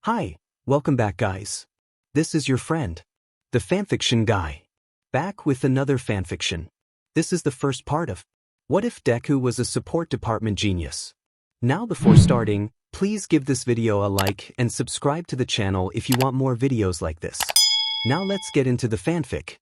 Hi, welcome back guys. This is your friend, the fanfiction guy. Back with another fanfiction. This is the first part of What If Deku Was a Support Department Genius? Now before starting, please give this video a like and subscribe to the channel if you want more videos like this. Now let's get into the fanfic.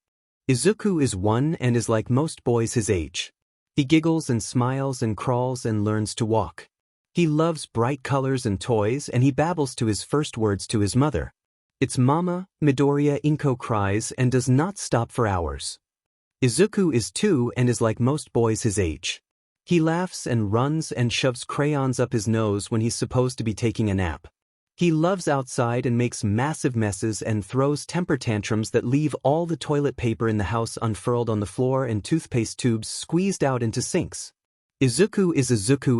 Izuku is 1 and is like most boys his age. He giggles and smiles and crawls and learns to walk. He loves bright colors and toys and he babbles to his first words to his mother. It's Mama, Midoriya Izuku cries and does not stop for hours. Izuku is 2 and is like most boys his age. He laughs and runs and shoves crayons up his nose when he's supposed to be taking a nap. He loves outside and makes massive messes and throws temper tantrums that leave all the toilet paper in the house unfurled on the floor and toothpaste tubes squeezed out into sinks. Izuku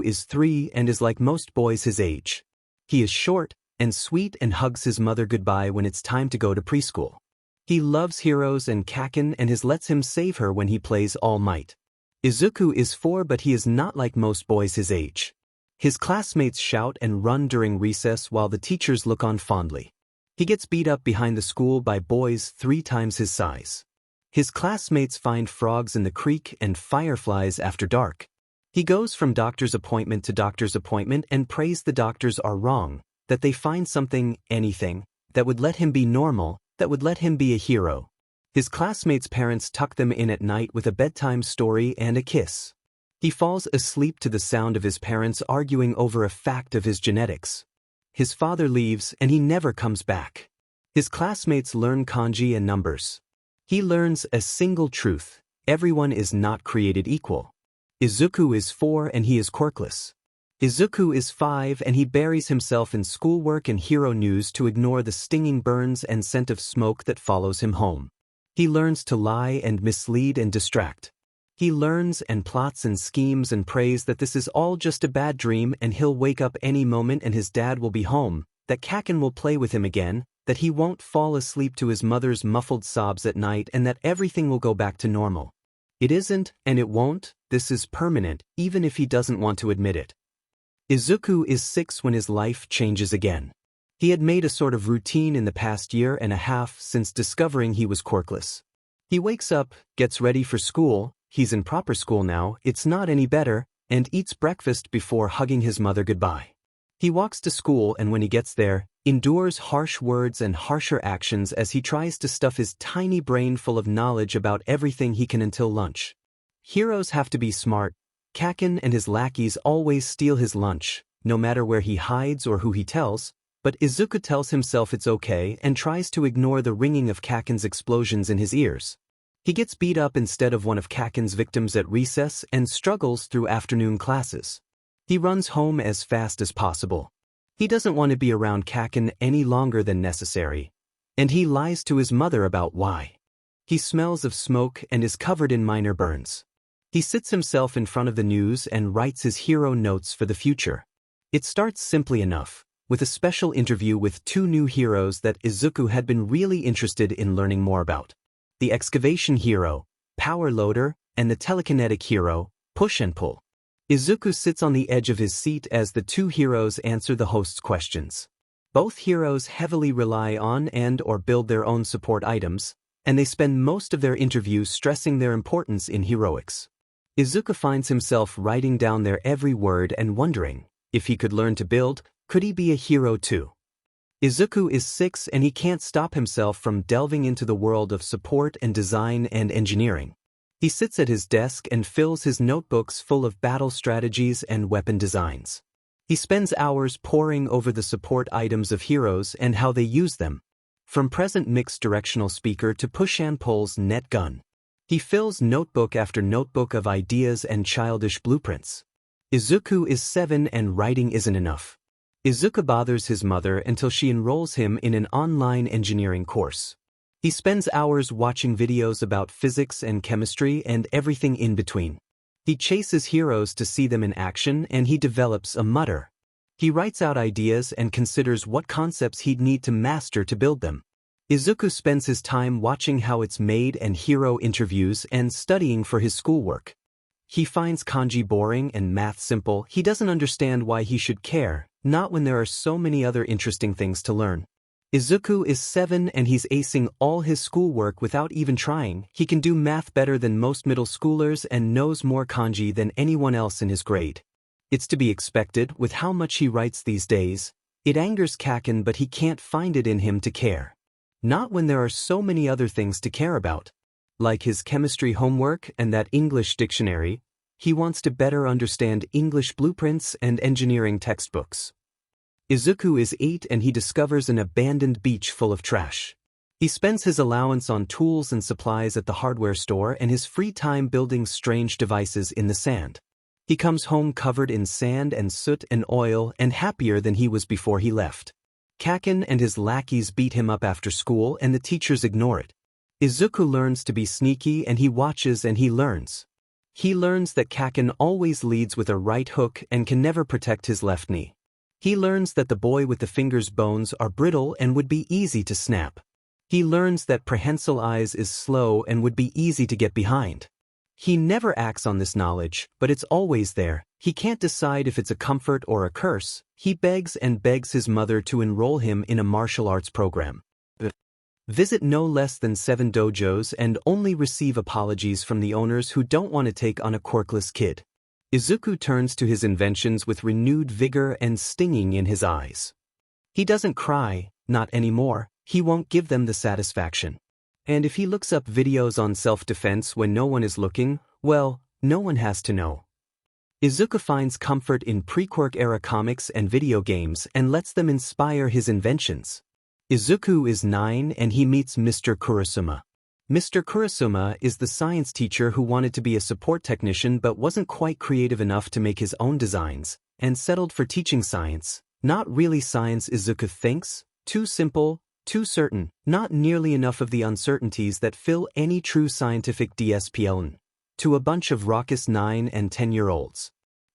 is 3 and is like most boys his age. He is short and sweet and hugs his mother goodbye when it's time to go to preschool. He loves heroes and Kaken and his lets him save her when he plays All Might. Izuku is 4 but he is not like most boys his age. His classmates shout and run during recess while the teachers look on fondly. He gets beat up behind the school by boys 3 times his size. His classmates find frogs in the creek and fireflies after dark. He goes from doctor's appointment to doctor's appointment and prays the doctors are wrong, that they find something, anything, that would let him be normal, that would let him be a hero. His classmates' parents tuck them in at night with a bedtime story and a kiss. He falls asleep to the sound of his parents arguing over a fact of his genetics. His father leaves and he never comes back. His classmates learn kanji and numbers. He learns a single truth: everyone is not created equal. Izuku is 4 and he is quirkless. Izuku is 5 and he buries himself in schoolwork and hero news to ignore the stinging burns and scent of smoke that follows him home. He learns to lie and mislead and distract. He learns and plots and schemes and prays that this is all just a bad dream and he'll wake up any moment and his dad will be home, that Kaken will play with him again, that he won't fall asleep to his mother's muffled sobs at night and that everything will go back to normal. It isn't, and it won't. This is permanent, even if he doesn't want to admit it. Izuku is 6 when his life changes again. He had made a sort of routine in the past year and a half since discovering he was quirkless. He wakes up, gets ready for school, he's in proper school now, it's not any better, and eats breakfast before hugging his mother goodbye. He walks to school and when he gets there, endures harsh words and harsher actions as he tries to stuff his tiny brain full of knowledge about everything he can until lunch. Heroes have to be smart. Kaken and his lackeys always steal his lunch, no matter where he hides or who he tells, but Izuku tells himself it's okay and tries to ignore the ringing of Kaken's explosions in his ears. He gets beat up instead of one of Kaken's victims at recess and struggles through afternoon classes. He runs home as fast as possible. He doesn't want to be around Kaken any longer than necessary, and he lies to his mother about why. He smells of smoke and is covered in minor burns. He sits himself in front of the news and writes his hero notes for the future. It starts simply enough, with a special interview with 2 new heroes that Izuku had been really interested in learning more about. The excavation hero, Power Loader, and the telekinetic hero, Push and Pull. Izuku sits on the edge of his seat as the 2 heroes answer the host's questions. Both heroes heavily rely on and/or build their own support items, and they spend most of their interviews stressing their importance in heroics. Izuku finds himself writing down their every word and wondering, if he could learn to build, could he be a hero too? Izuku is 6 and he can't stop himself from delving into the world of support and design and engineering. He sits at his desk and fills his notebooks full of battle strategies and weapon designs. He spends hours poring over the support items of heroes and how they use them, from present mixed directional speaker to push and pull's net gun. He fills notebook after notebook of ideas and childish blueprints. Izuku is 7 and writing isn't enough. Izuku bothers his mother until she enrolls him in an online engineering course. He spends hours watching videos about physics and chemistry and everything in between. He chases heroes to see them in action and he develops a mutter. He writes out ideas and considers what concepts he'd need to master to build them. Izuku spends his time watching how it's made and hero interviews and studying for his schoolwork. He finds kanji boring and math simple. He doesn't understand why he should care, Not when there are so many other interesting things to learn. Izuku is 7 and he's acing all his schoolwork without even trying. He can do math better than most middle schoolers and knows more kanji than anyone else in his grade. It's to be expected with how much he writes these days. It angers Kaken, but he can't find it in him to care. Not when there are so many other things to care about. Like his chemistry homework and that English dictionary. He wants to better understand English blueprints and engineering textbooks. Izuku is 8 and he discovers an abandoned beach full of trash. He spends his allowance on tools and supplies at the hardware store and his free time building strange devices in the sand. He comes home covered in sand and soot and oil and happier than he was before he left. Kaken and his lackeys beat him up after school and the teachers ignore it. Izuku learns to be sneaky and he watches and he learns. He learns that Kaken always leads with a right hook and can never protect his left knee. He learns that the boy with the finger's bones are brittle and would be easy to snap. He learns that prehensile eyes is slow and would be easy to get behind. He never acts on this knowledge, but it's always there. He can't decide if it's a comfort or a curse. He begs and begs his mother to enroll him in a martial arts program. Visit no less than 7 dojos and only receive apologies from the owners who don't want to take on a quirkless kid. Izuku turns to his inventions with renewed vigor and stinging in his eyes. He doesn't cry, not anymore. He won't give them the satisfaction. And if he looks up videos on self-defense when no one is looking, well, no one has to know. Izuku finds comfort in pre-Quirk era comics and video games and lets them inspire his inventions. Izuku is 9 and he meets Mr. Kurasuma. Mr. Kurasuma is the science teacher who wanted to be a support technician but wasn't quite creative enough to make his own designs, and settled for teaching science. Not really science, Izuku thinks, too simple, too certain, not nearly enough of the uncertainties that fill any true scientific DSPLN. To a bunch of raucous 9 and 10-year-olds.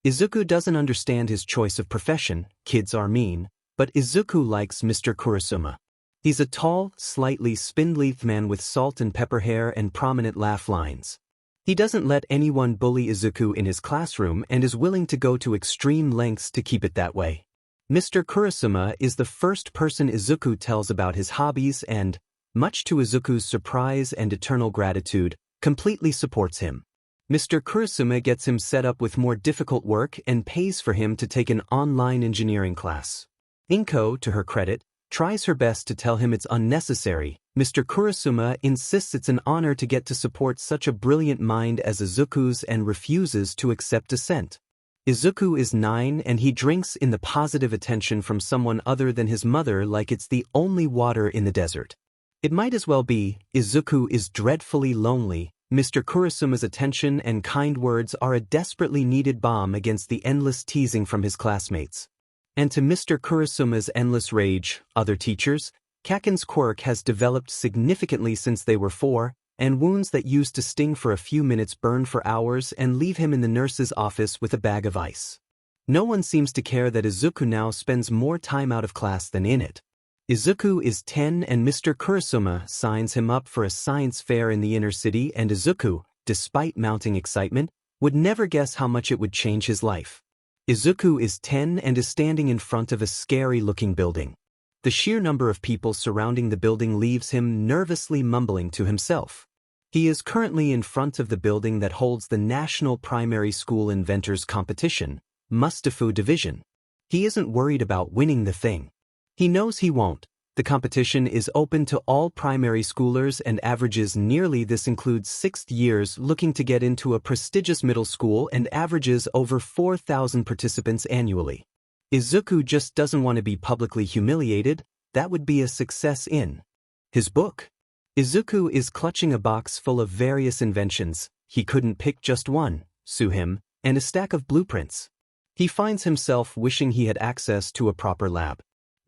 Izuku doesn't understand his choice of profession, kids are mean, but Izuku likes Mr. Kurasuma. He's a tall, slightly spindly man with salt and pepper hair and prominent laugh lines. He doesn't let anyone bully Izuku in his classroom and is willing to go to extreme lengths to keep it that way. Mr. Kurasuma is the first person Izuku tells about his hobbies and, much to Izuku's surprise and eternal gratitude, completely supports him. Mr. Kurasuma gets him set up with more difficult work and pays for him to take an online engineering class. Inko, to her credit, tries her best to tell him it's unnecessary. Mr. Kurasuma insists it's an honor to get to support such a brilliant mind as Izuku's and refuses to accept dissent. Izuku is 9 and he drinks in the positive attention from someone other than his mother like it's the only water in the desert. It might as well be. Izuku is dreadfully lonely. Mr. Kurasuma's attention and kind words are a desperately needed balm against the endless teasing from his classmates. And to Mr. Kurasuma's endless rage, other teachers, Kaken's quirk has developed significantly since they were 4, and wounds that used to sting for a few minutes burn for hours and leave him in the nurse's office with a bag of ice. No one seems to care that Izuku now spends more time out of class than in it. Izuku is 10 and Mr. Kurasuma signs him up for a science fair in the inner city, and Izuku, despite mounting excitement, would never guess how much it would change his life. Izuku is 10 and is standing in front of a scary-looking building. The sheer number of people surrounding the building leaves him nervously mumbling to himself. He is currently in front of the building that holds the National Primary School Inventors Competition, Mustafu Division. He isn't worried about winning the thing. He knows he won't. The competition is open to all primary schoolers and averages nearly. This includes 6th years looking to get into a prestigious middle school and averages over 4,000 participants annually. Izuku just doesn't want to be publicly humiliated. That would be a success in his book. Izuku is clutching a box full of various inventions. He couldn't pick just one, sue him, and a stack of blueprints. He finds himself wishing he had access to a proper lab.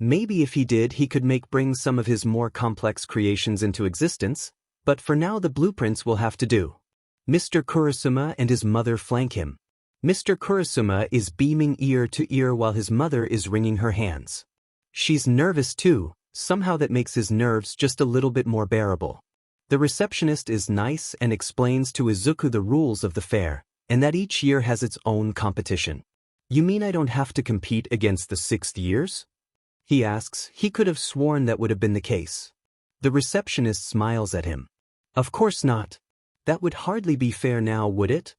Maybe if he did, he could bring some of his more complex creations into existence, but for now the blueprints will have to do. Mr. Kurasuma and his mother flank him. Mr. Kurasuma is beaming ear to ear while his mother is wringing her hands. She's nervous too, somehow that makes his nerves just a little bit more bearable. The receptionist is nice and explains to Izuku the rules of the fair, and that each year has its own competition. You mean I don't have to compete against the 6th years? He asks. He could have sworn that would have been the case. The receptionist smiles at him. Of course not. That would hardly be fair now, would it?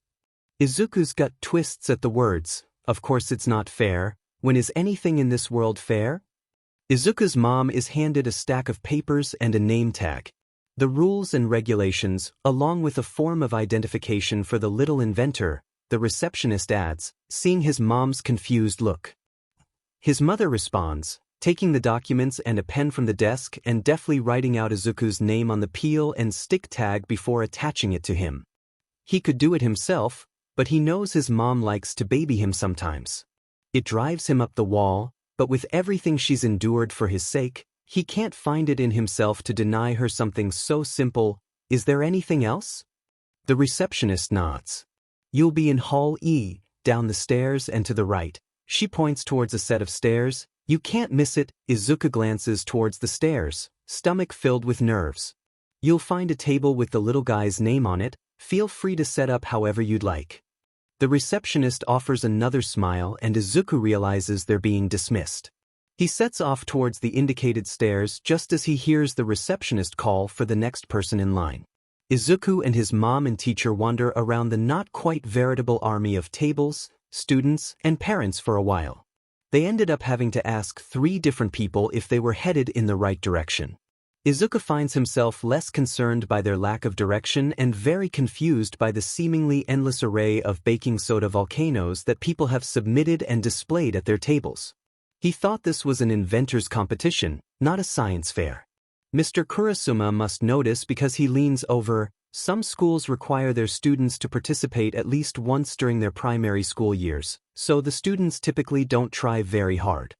Izuku's gut twists at the words. Of course it's not fair. When is anything in this world fair? Izuku's mom is handed a stack of papers and a name tag. The rules and regulations, along with a form of identification for the little inventor, the receptionist adds, seeing his mom's confused look. His mother responds, taking the documents and a pen from the desk and deftly writing out Izuku's name on the peel and stick tag before attaching it to him. He could do it himself, but he knows his mom likes to baby him sometimes. It drives him up the wall, but with everything she's endured for his sake, he can't find it in himself to deny her something so simple. Is there anything else? The receptionist nods. You'll be in Hall E, down the stairs and to the right. She points towards a set of stairs. You can't miss it. Izuku glances towards the stairs, stomach filled with nerves. You'll find a table with the little guy's name on it. Feel free to set up however you'd like. The receptionist offers another smile and Izuku realizes they're being dismissed. He sets off towards the indicated stairs just as he hears the receptionist call for the next person in line. Izuku and his mom and teacher wander around the not quite veritable army of tables, students, and parents for a while. They ended up having to ask 3 different people if they were headed in the right direction. Izuku finds himself less concerned by their lack of direction and very confused by the seemingly endless array of baking soda volcanoes that people have submitted and displayed at their tables. He thought this was an inventors competition, not a science fair. Mr. Kurasuma must notice because he leans over. Some schools require their students to participate at least once during their primary school years, so the students typically don't try very hard.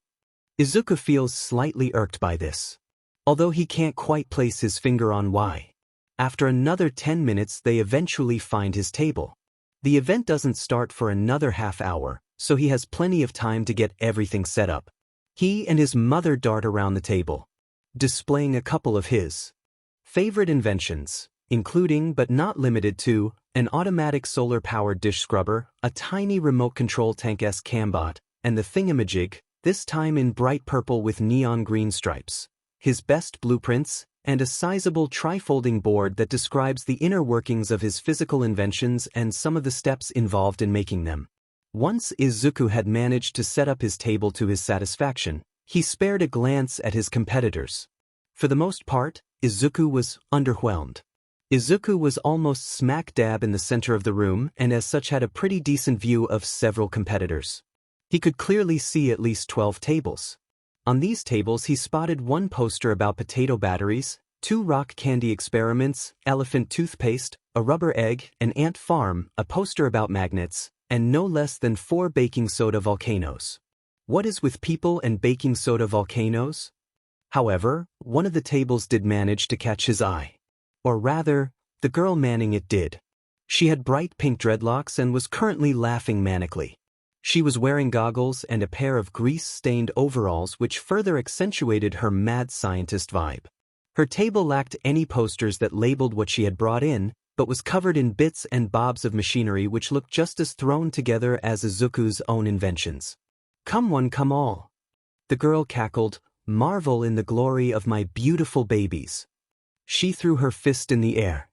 Izuku feels slightly irked by this, although he can't quite place his finger on why. After another 10 minutes they eventually find his table. The event doesn't start for another half hour, so he has plenty of time to get everything set up. He and his mother dart around the table, displaying a couple of his favorite inventions, including but not limited to, an automatic solar-powered dish scrubber, a tiny remote control tank-esque cambot, and the thingamajig, this time in bright purple with neon green stripes, his best blueprints, and a sizable trifolding board that describes the inner workings of his physical inventions and some of the steps involved in making them. Once Izuku had managed to set up his table to his satisfaction, he spared a glance at his competitors. For the most part, Izuku was underwhelmed. Izuku was almost smack dab in the center of the room and as such had a pretty decent view of several competitors. He could clearly see at least 12 tables. On these tables he spotted 1 poster about potato batteries, 2 rock candy experiments, elephant toothpaste, a rubber egg, an ant farm, a poster about magnets, and no less than 4 baking soda volcanoes. What is with people and baking soda volcanoes? However, one of the tables did manage to catch his eye. Or rather, the girl manning it did. She had bright pink dreadlocks and was currently laughing manically. She was wearing goggles and a pair of grease-stained overalls which further accentuated her mad scientist vibe. Her table lacked any posters that labeled what she had brought in, but was covered in bits and bobs of machinery which looked just as thrown together as Izuku's own inventions. Come one, come all. The girl cackled, marvel in the glory of my beautiful babies. She threw her fist in the air.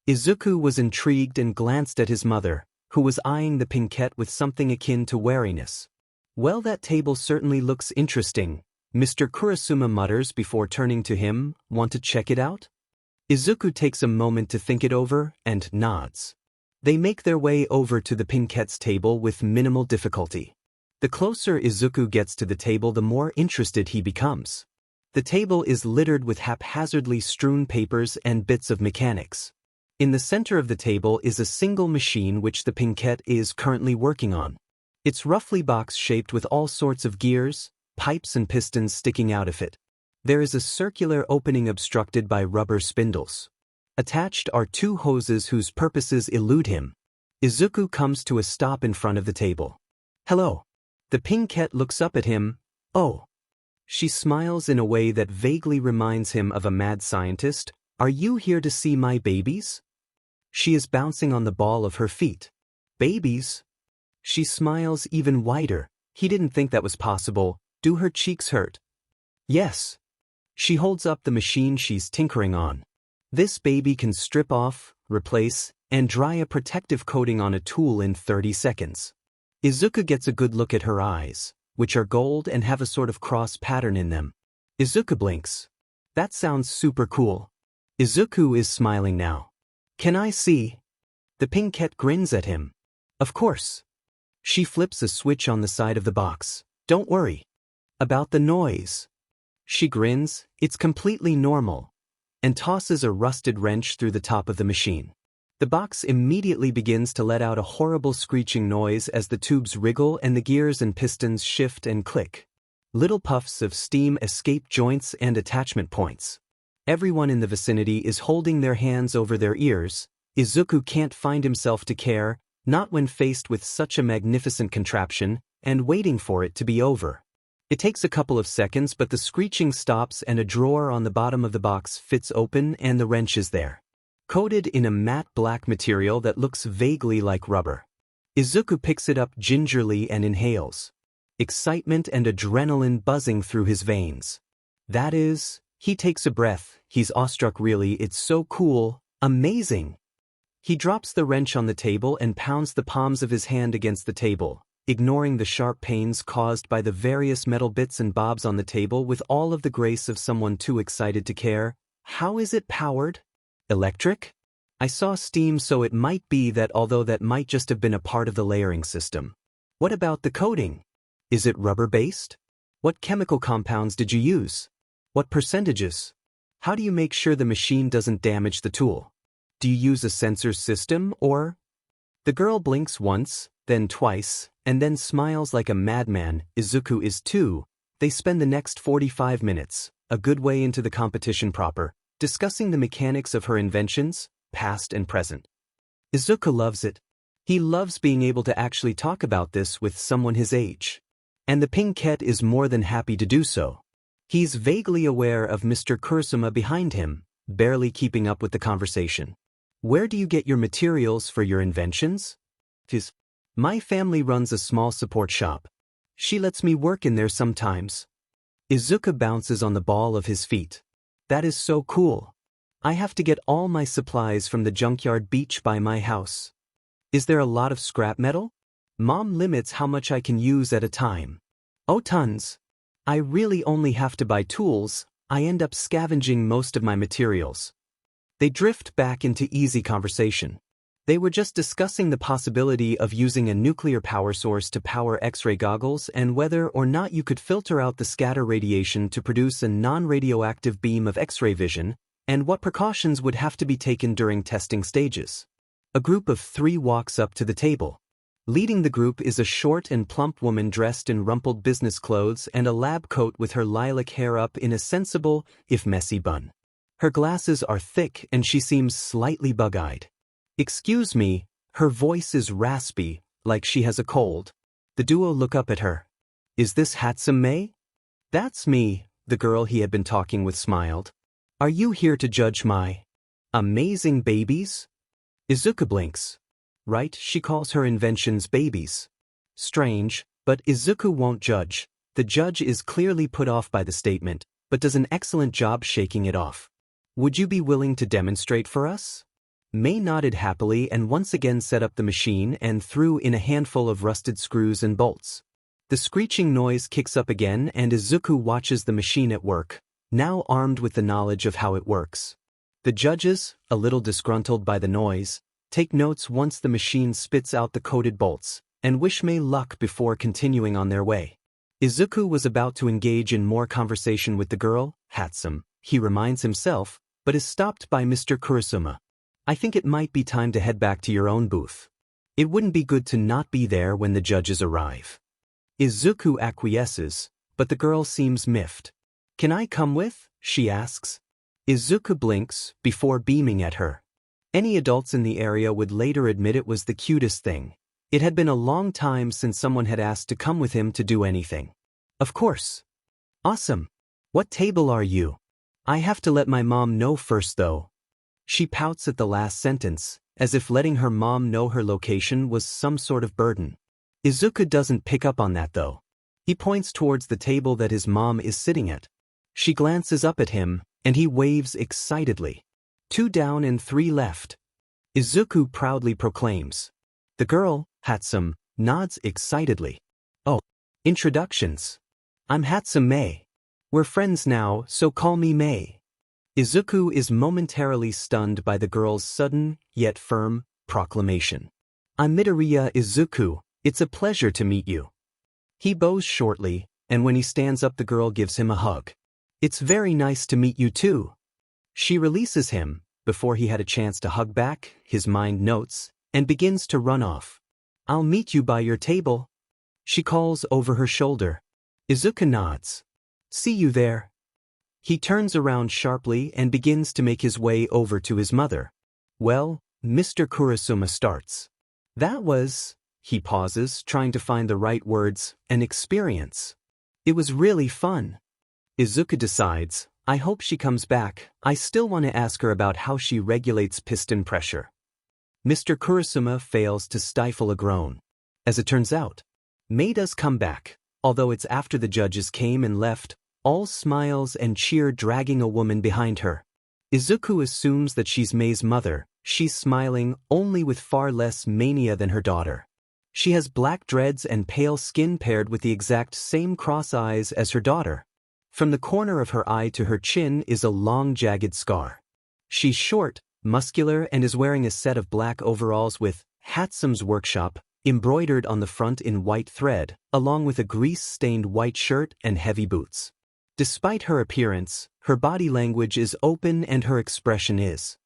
Izuku was intrigued and glanced at his mother, who was eyeing the pinkette with something akin to wariness. Well, that table certainly looks interesting, Mr. Kurasuma mutters before turning to him. Want to check it out? Izuku takes a moment to think it over and nods. They make their way over to the pinkette's table with minimal difficulty. The closer Izuku gets to the table, the more interested he becomes. The table is littered with haphazardly strewn papers and bits of mechanics. In the center of the table is a single machine which the pinkette is currently working on. It's roughly box-shaped with all sorts of gears, pipes and pistons sticking out of it. There is a circular opening obstructed by rubber spindles. Attached are 2 hoses whose purposes elude him. Izuku comes to a stop in front of the table. Hello. The pinkette looks up at him. Oh. She smiles in a way that vaguely reminds him of a mad scientist. Are you here to see my babies? She is bouncing on the ball of her feet. Babies? She smiles even wider. He didn't think that was possible. Do her cheeks hurt? Yes. She holds up the machine she's tinkering on. This baby can strip off, replace, and dry a protective coating on a tool in 30 seconds. Izuku gets a good look at her eyes, which are gold and have a sort of cross pattern in them. Izuku blinks. That sounds super cool. Izuku is smiling now. Can I see? The pink cat grins at him. Of course. She flips a switch on the side of the box. Don't worry. About the noise. She grins, it's completely normal, and tosses a rusted wrench through the top of the machine. The box immediately begins to let out a horrible screeching noise as the tubes wriggle and the gears and pistons shift and click. Little puffs of steam escape joints and attachment points. Everyone in the vicinity is holding their hands over their ears. Izuku can't find himself to care, not when faced with such a magnificent contraption, and waiting for it to be over. It takes a couple of seconds, but the screeching stops and a drawer on the bottom of the box fits open and the wrench is there. Coated in a matte black material that looks vaguely like rubber. Izuku picks it up gingerly and inhales. Excitement and adrenaline buzzing through his veins. That is, he takes a breath, he's awestruck really, it's so cool, amazing. He drops the wrench on the table and pounds the palms of his hand against the table, ignoring the sharp pains caused by the various metal bits and bobs on the table with all of the grace of someone too excited to care. How is it powered? Electric? I saw steam, so it might be that, although that might just have been a part of the layering system. What about the coating? Is it rubber-based? What chemical compounds did you use? What percentages? How do you make sure the machine doesn't damage the tool? Do you use a sensor system or? The girl blinks once, then twice, and then smiles like a madman. Izuku is too. They spend the next 45 minutes, a good way into the competition proper, discussing the mechanics of her inventions, past and present. Izuku loves it. He loves being able to actually talk about this with someone his age. And the pink cat is more than happy to do so. He's vaguely aware of Mr. Kurasuma behind him, barely keeping up with the conversation. Where do you get your materials for your inventions? My family runs a small support shop. She lets me work in there sometimes. Izuku bounces on the ball of his feet. That is so cool. I have to get all my supplies from the junkyard beach by my house. Is there a lot of scrap metal? Mom limits how much I can use at a time. Oh, tons. I really only have to buy tools. I end up scavenging most of my materials. They drift back into easy conversation. They were just discussing the possibility of using a nuclear power source to power X-ray goggles and whether or not you could filter out the scatter radiation to produce a non-radioactive beam of X-ray vision, and what precautions would have to be taken during testing stages. A group of 3 walks up to the table. Leading the group is a short and plump woman dressed in rumpled business clothes and a lab coat with her lilac hair up in a sensible, if messy bun. Her glasses are thick and she seems slightly bug-eyed. Excuse me, her voice is raspy, like she has a cold. The duo look up at her. Is this Hatsume? That's me, the girl he had been talking with smiled. Are you here to judge my amazing babies? Izuku blinks. Right, she calls her inventions babies. Strange, but Izuku won't judge. The judge is clearly put off by the statement, but does an excellent job shaking it off. Would you be willing to demonstrate for us? Mei nodded happily and once again set up the machine and threw in a handful of rusted screws and bolts. The screeching noise kicks up again and Izuku watches the machine at work, now armed with the knowledge of how it works. The judges, a little disgruntled by the noise, take notes once the machine spits out the coated bolts, and wish Mei luck before continuing on their way. Izuku was about to engage in more conversation with the girl, Hatsume, he reminds himself, but is stopped by Mr. Kurasuma. I think it might be time to head back to your own booth. It wouldn't be good to not be there when the judges arrive. Izuku acquiesces, but the girl seems miffed. Can I come with? She asks. Izuku blinks, before beaming at her. Any adults in the area would later admit it was the cutest thing. It had been a long time since someone had asked to come with him to do anything. Of course. Awesome. What table are you? I have to let my mom know first though. She pouts at the last sentence, as if letting her mom know her location was some sort of burden. Izuku doesn't pick up on that though. He points towards the table that his mom is sitting at. She glances up at him, and he waves excitedly. 2 down and 3 left. Izuku proudly proclaims. The girl, Hatsume, nods excitedly. Oh, introductions. I'm Hatsume. We're friends now, so call me Mei. Izuku is momentarily stunned by the girl's sudden, yet firm, proclamation. I'm Midoriya Izuku, it's a pleasure to meet you. He bows shortly, and when he stands up the girl gives him a hug. It's very nice to meet you too. She releases him, before he had a chance to hug back, his mind notes, and begins to run off. I'll meet you by your table. She calls over her shoulder. Izuku nods. See you there. He turns around sharply and begins to make his way over to his mother. Well, Mr. Kurasuma starts. That was, he pauses, trying to find the right words, an experience. It was really fun. Izuku decides, I hope she comes back. I still want to ask her about how she regulates piston pressure. Mr. Kurasuma fails to stifle a groan. As it turns out, Mei does come back, although it's after the judges came and left, all smiles and cheer dragging a woman behind her. Izuku assumes that she's Mei's mother. She's smiling, only with far less mania than her daughter. She has black dreads and pale skin paired with the exact same cross eyes as her daughter. From the corner of her eye to her chin is a long jagged scar. She's short, muscular and is wearing a set of black overalls with Hatsume's workshop embroidered on the front in white thread, along with a grease-stained white shirt and heavy boots. Despite her appearance, her body language is open and her expression is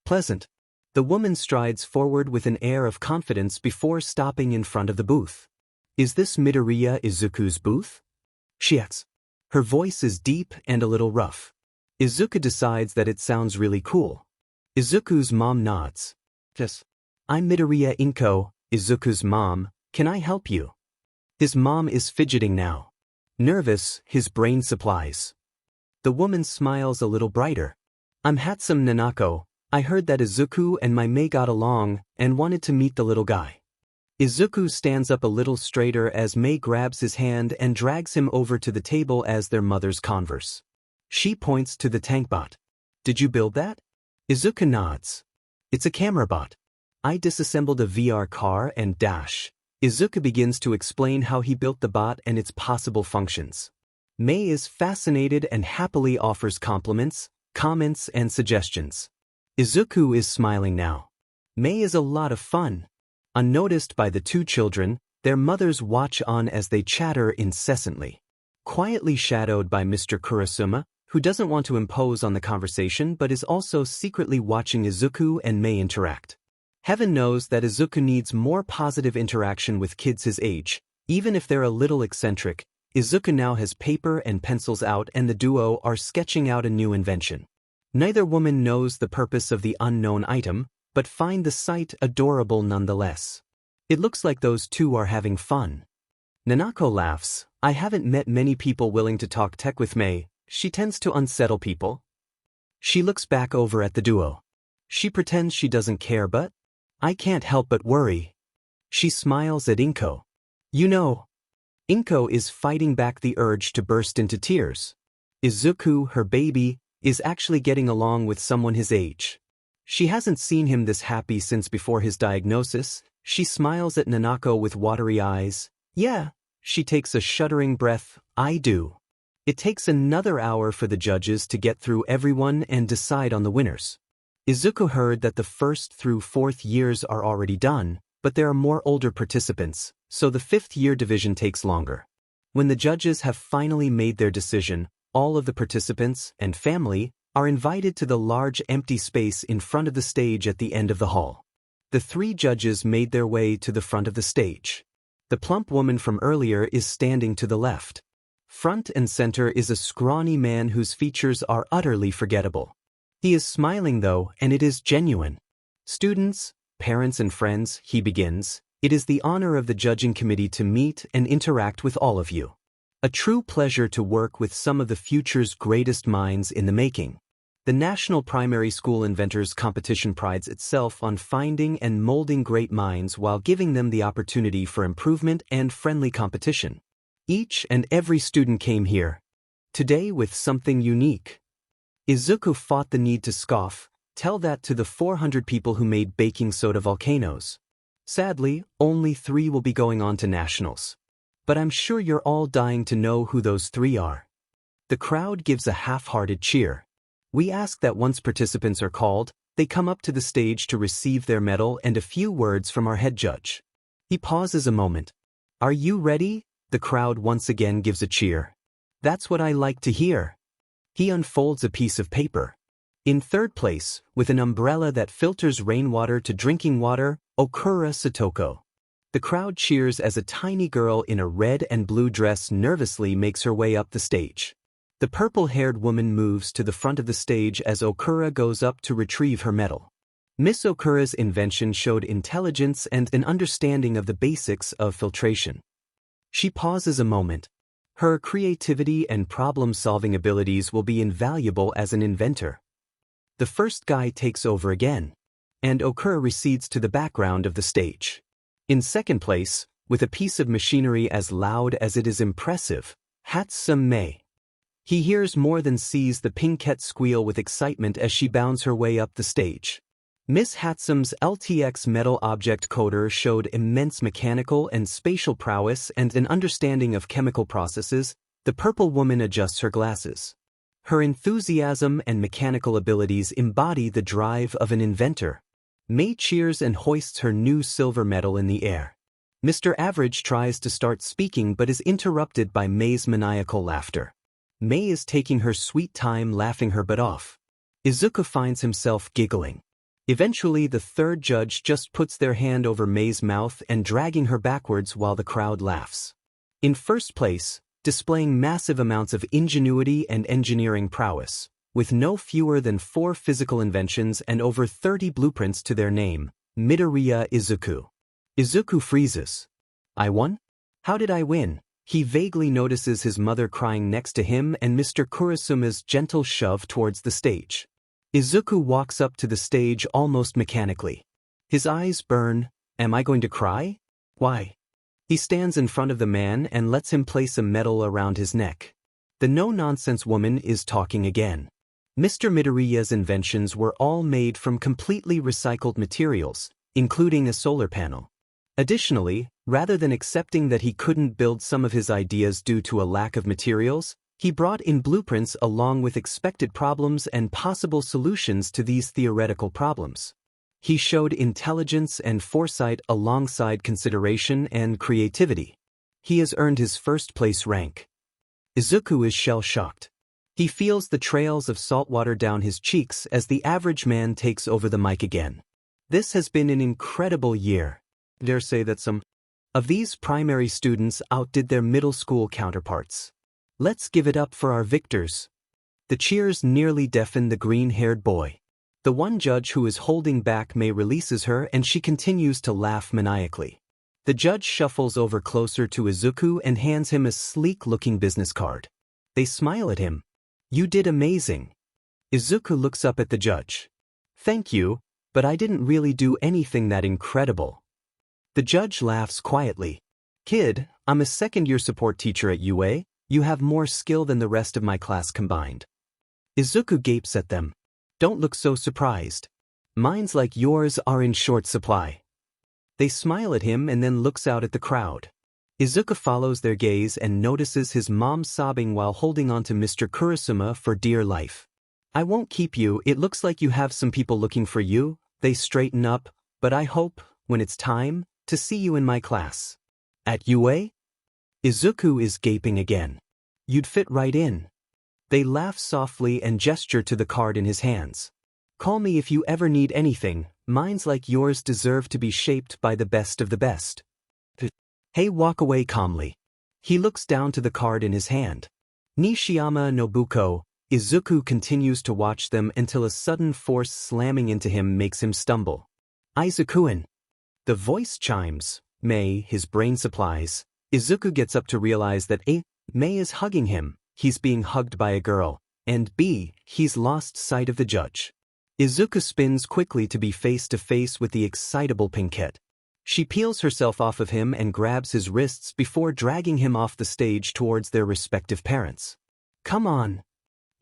pleasant. The woman strides forward with an air of confidence before stopping in front of the booth. Is this Midoriya Izuku's booth? She asks. Her voice is deep and a little rough. Izuku decides that it sounds really cool. Izuku's mom nods. Yes. I'm Midoriya Izuku's mom. Can I help you? His mom is fidgeting now. Nervous, his brain supplies. The woman smiles a little brighter. I'm Hatsume Nanako. I heard that Izuku and my Mei got along and wanted to meet the little guy. Izuku stands up a little straighter as Mei grabs his hand and drags him over to the table as their mothers converse. She points to the tank bot. Did you build that? Izuku nods. It's a camera bot. I disassembled a VR car and dash. Izuku begins to explain how he built the bot and its possible functions. Mei is fascinated and happily offers compliments, comments and suggestions. Izuku is smiling now. Mei is a lot of fun. Unnoticed by the 2 children, their mothers watch on as they chatter incessantly. Quietly shadowed by Mr. Kurasuma, who doesn't want to impose on the conversation but is also secretly watching Izuku and Mei interact. Heaven knows that Izuku needs more positive interaction with kids his age, even if they're a little eccentric. Izuku now has paper and pencils out and the duo are sketching out a new invention. Neither woman knows the purpose of the unknown item, but find the sight adorable nonetheless. It looks like those 2 are having fun. Nanako laughs. I haven't met many people willing to talk tech with Mei. She tends to unsettle people. She looks back over at the duo. She pretends she doesn't care but I can't help but worry. She smiles at Inko. You know, Inko is fighting back the urge to burst into tears. Izuku, her baby, is actually getting along with someone his age. She hasn't seen him this happy since before his diagnosis. She smiles at Nanako with watery eyes. Yeah, she takes a shuddering breath. I do. It takes another hour for the judges to get through everyone and decide on the winners. Izuku heard that the 1st through 4th years are already done, but there are more older participants, so the 5th year division takes longer. When the judges have finally made their decision, all of the participants and family are invited to the large empty space in front of the stage at the end of the hall. The 3 judges made their way to the front of the stage. The plump woman from earlier is standing to the left. Front and center is a scrawny man whose features are utterly forgettable. He is smiling though, and it is genuine. Students, parents and friends, he begins, it is the honor of the judging committee to meet and interact with all of you. A true pleasure to work with some of the future's greatest minds in the making. The National Primary School Inventors Competition prides itself on finding and molding great minds while giving them the opportunity for improvement and friendly competition. Each and every student came here today with something unique. Izuku fought the need to scoff, tell that to the 400 people who made baking soda volcanoes. Sadly, only 3 will be going on to nationals. But I'm sure you're all dying to know who those 3 are. The crowd gives a half-hearted cheer. We ask that once participants are called, they come up to the stage to receive their medal and a few words from our head judge. He pauses a moment. Are you ready? The crowd once again gives a cheer. That's what I like to hear. He unfolds a piece of paper. In third place, with an umbrella that filters rainwater to drinking water, Okura Satoko. The crowd cheers as a tiny girl in a red and blue dress nervously makes her way up the stage. The purple-haired woman moves to the front of the stage as Okura goes up to retrieve her medal. Miss Okura's invention showed intelligence and an understanding of the basics of filtration. She pauses a moment. Her creativity and problem-solving abilities will be invaluable as an inventor. The first guy takes over again, and Okura recedes to the background of the stage. In second place, with a piece of machinery as loud as it is impressive, Hatsume. He hears more than sees the pinkette squeal with excitement as she bounds her way up the stage. Miss Hatsume's LTX metal object coder showed immense mechanical and spatial prowess and an understanding of chemical processes. The purple woman adjusts her glasses. Her enthusiasm and mechanical abilities embody the drive of an inventor. Mei cheers and hoists her new silver medal in the air. Mr. Average tries to start speaking but is interrupted by Mei's maniacal laughter. Mei is taking her sweet time laughing her butt off. Izuku finds himself giggling. Eventually the third judge just puts their hand over Mei's mouth and dragging her backwards while the crowd laughs. In first place, displaying massive amounts of ingenuity and engineering prowess, with no fewer than 4 physical inventions and over 30 blueprints to their name, Midoriya Izuku. Izuku freezes. I won? How did I win? He vaguely notices his mother crying next to him and Mr. Kurasuma's gentle shove towards the stage. Izuku walks up to the stage almost mechanically. His eyes burn. Am I going to cry? Why? He stands in front of the man and lets him place a medal around his neck. The no-nonsense woman is talking again. Mr. Midoriya's inventions were all made from completely recycled materials, including a solar panel. Additionally, rather than accepting that he couldn't build some of his ideas due to a lack of materials, he brought in blueprints along with expected problems and possible solutions to these theoretical problems. He showed intelligence and foresight alongside consideration and creativity. He has earned his first-place rank. Izuku is shell-shocked. He feels the trails of salt water down his cheeks as the average man takes over the mic again. This has been an incredible year. I dare say that some of these primary students outdid their middle school counterparts. Let's give it up for our victors. The cheers nearly deafen the green-haired boy. The one judge who is holding back Mei releases her and she continues to laugh maniacally. The judge shuffles over closer to Izuku and hands him a sleek-looking business card. They smile at him. You did amazing. Izuku looks up at the judge. Thank you, but I didn't really do anything that incredible. The judge laughs quietly. Kid, I'm a second-year support teacher at UA. You have more skill than the rest of my class combined. Izuku gapes at them. Don't look so surprised. Minds like yours are in short supply. They smile at him and then looks out at the crowd. Izuku follows their gaze and notices his mom sobbing while holding on to Mr. Kurasuma for dear life. I won't keep you, it looks like you have some people looking for you. They straighten up, but I hope, when it's time, to see you in my class. At UA? Izuku is gaping again. You'd fit right in. They laugh softly and gesture to the card in his hands. Call me if you ever need anything. Minds like yours deserve to be shaped by the best of the best. Hey, walk away calmly. He looks down to the card in his hand. Nishiyama Nobuko. Izuku continues to watch them until a sudden force slamming into him makes him stumble. Izuku-in. The voice chimes. Mei, his brain supplies. Izuku gets up to realize that Mei is hugging him. He's being hugged by a girl. and B. He's lost sight of the judge. Izuku spins quickly to be face to face with the excitable Pinkette. She peels herself off of him and grabs his wrists before dragging him off the stage towards their respective parents. Come on.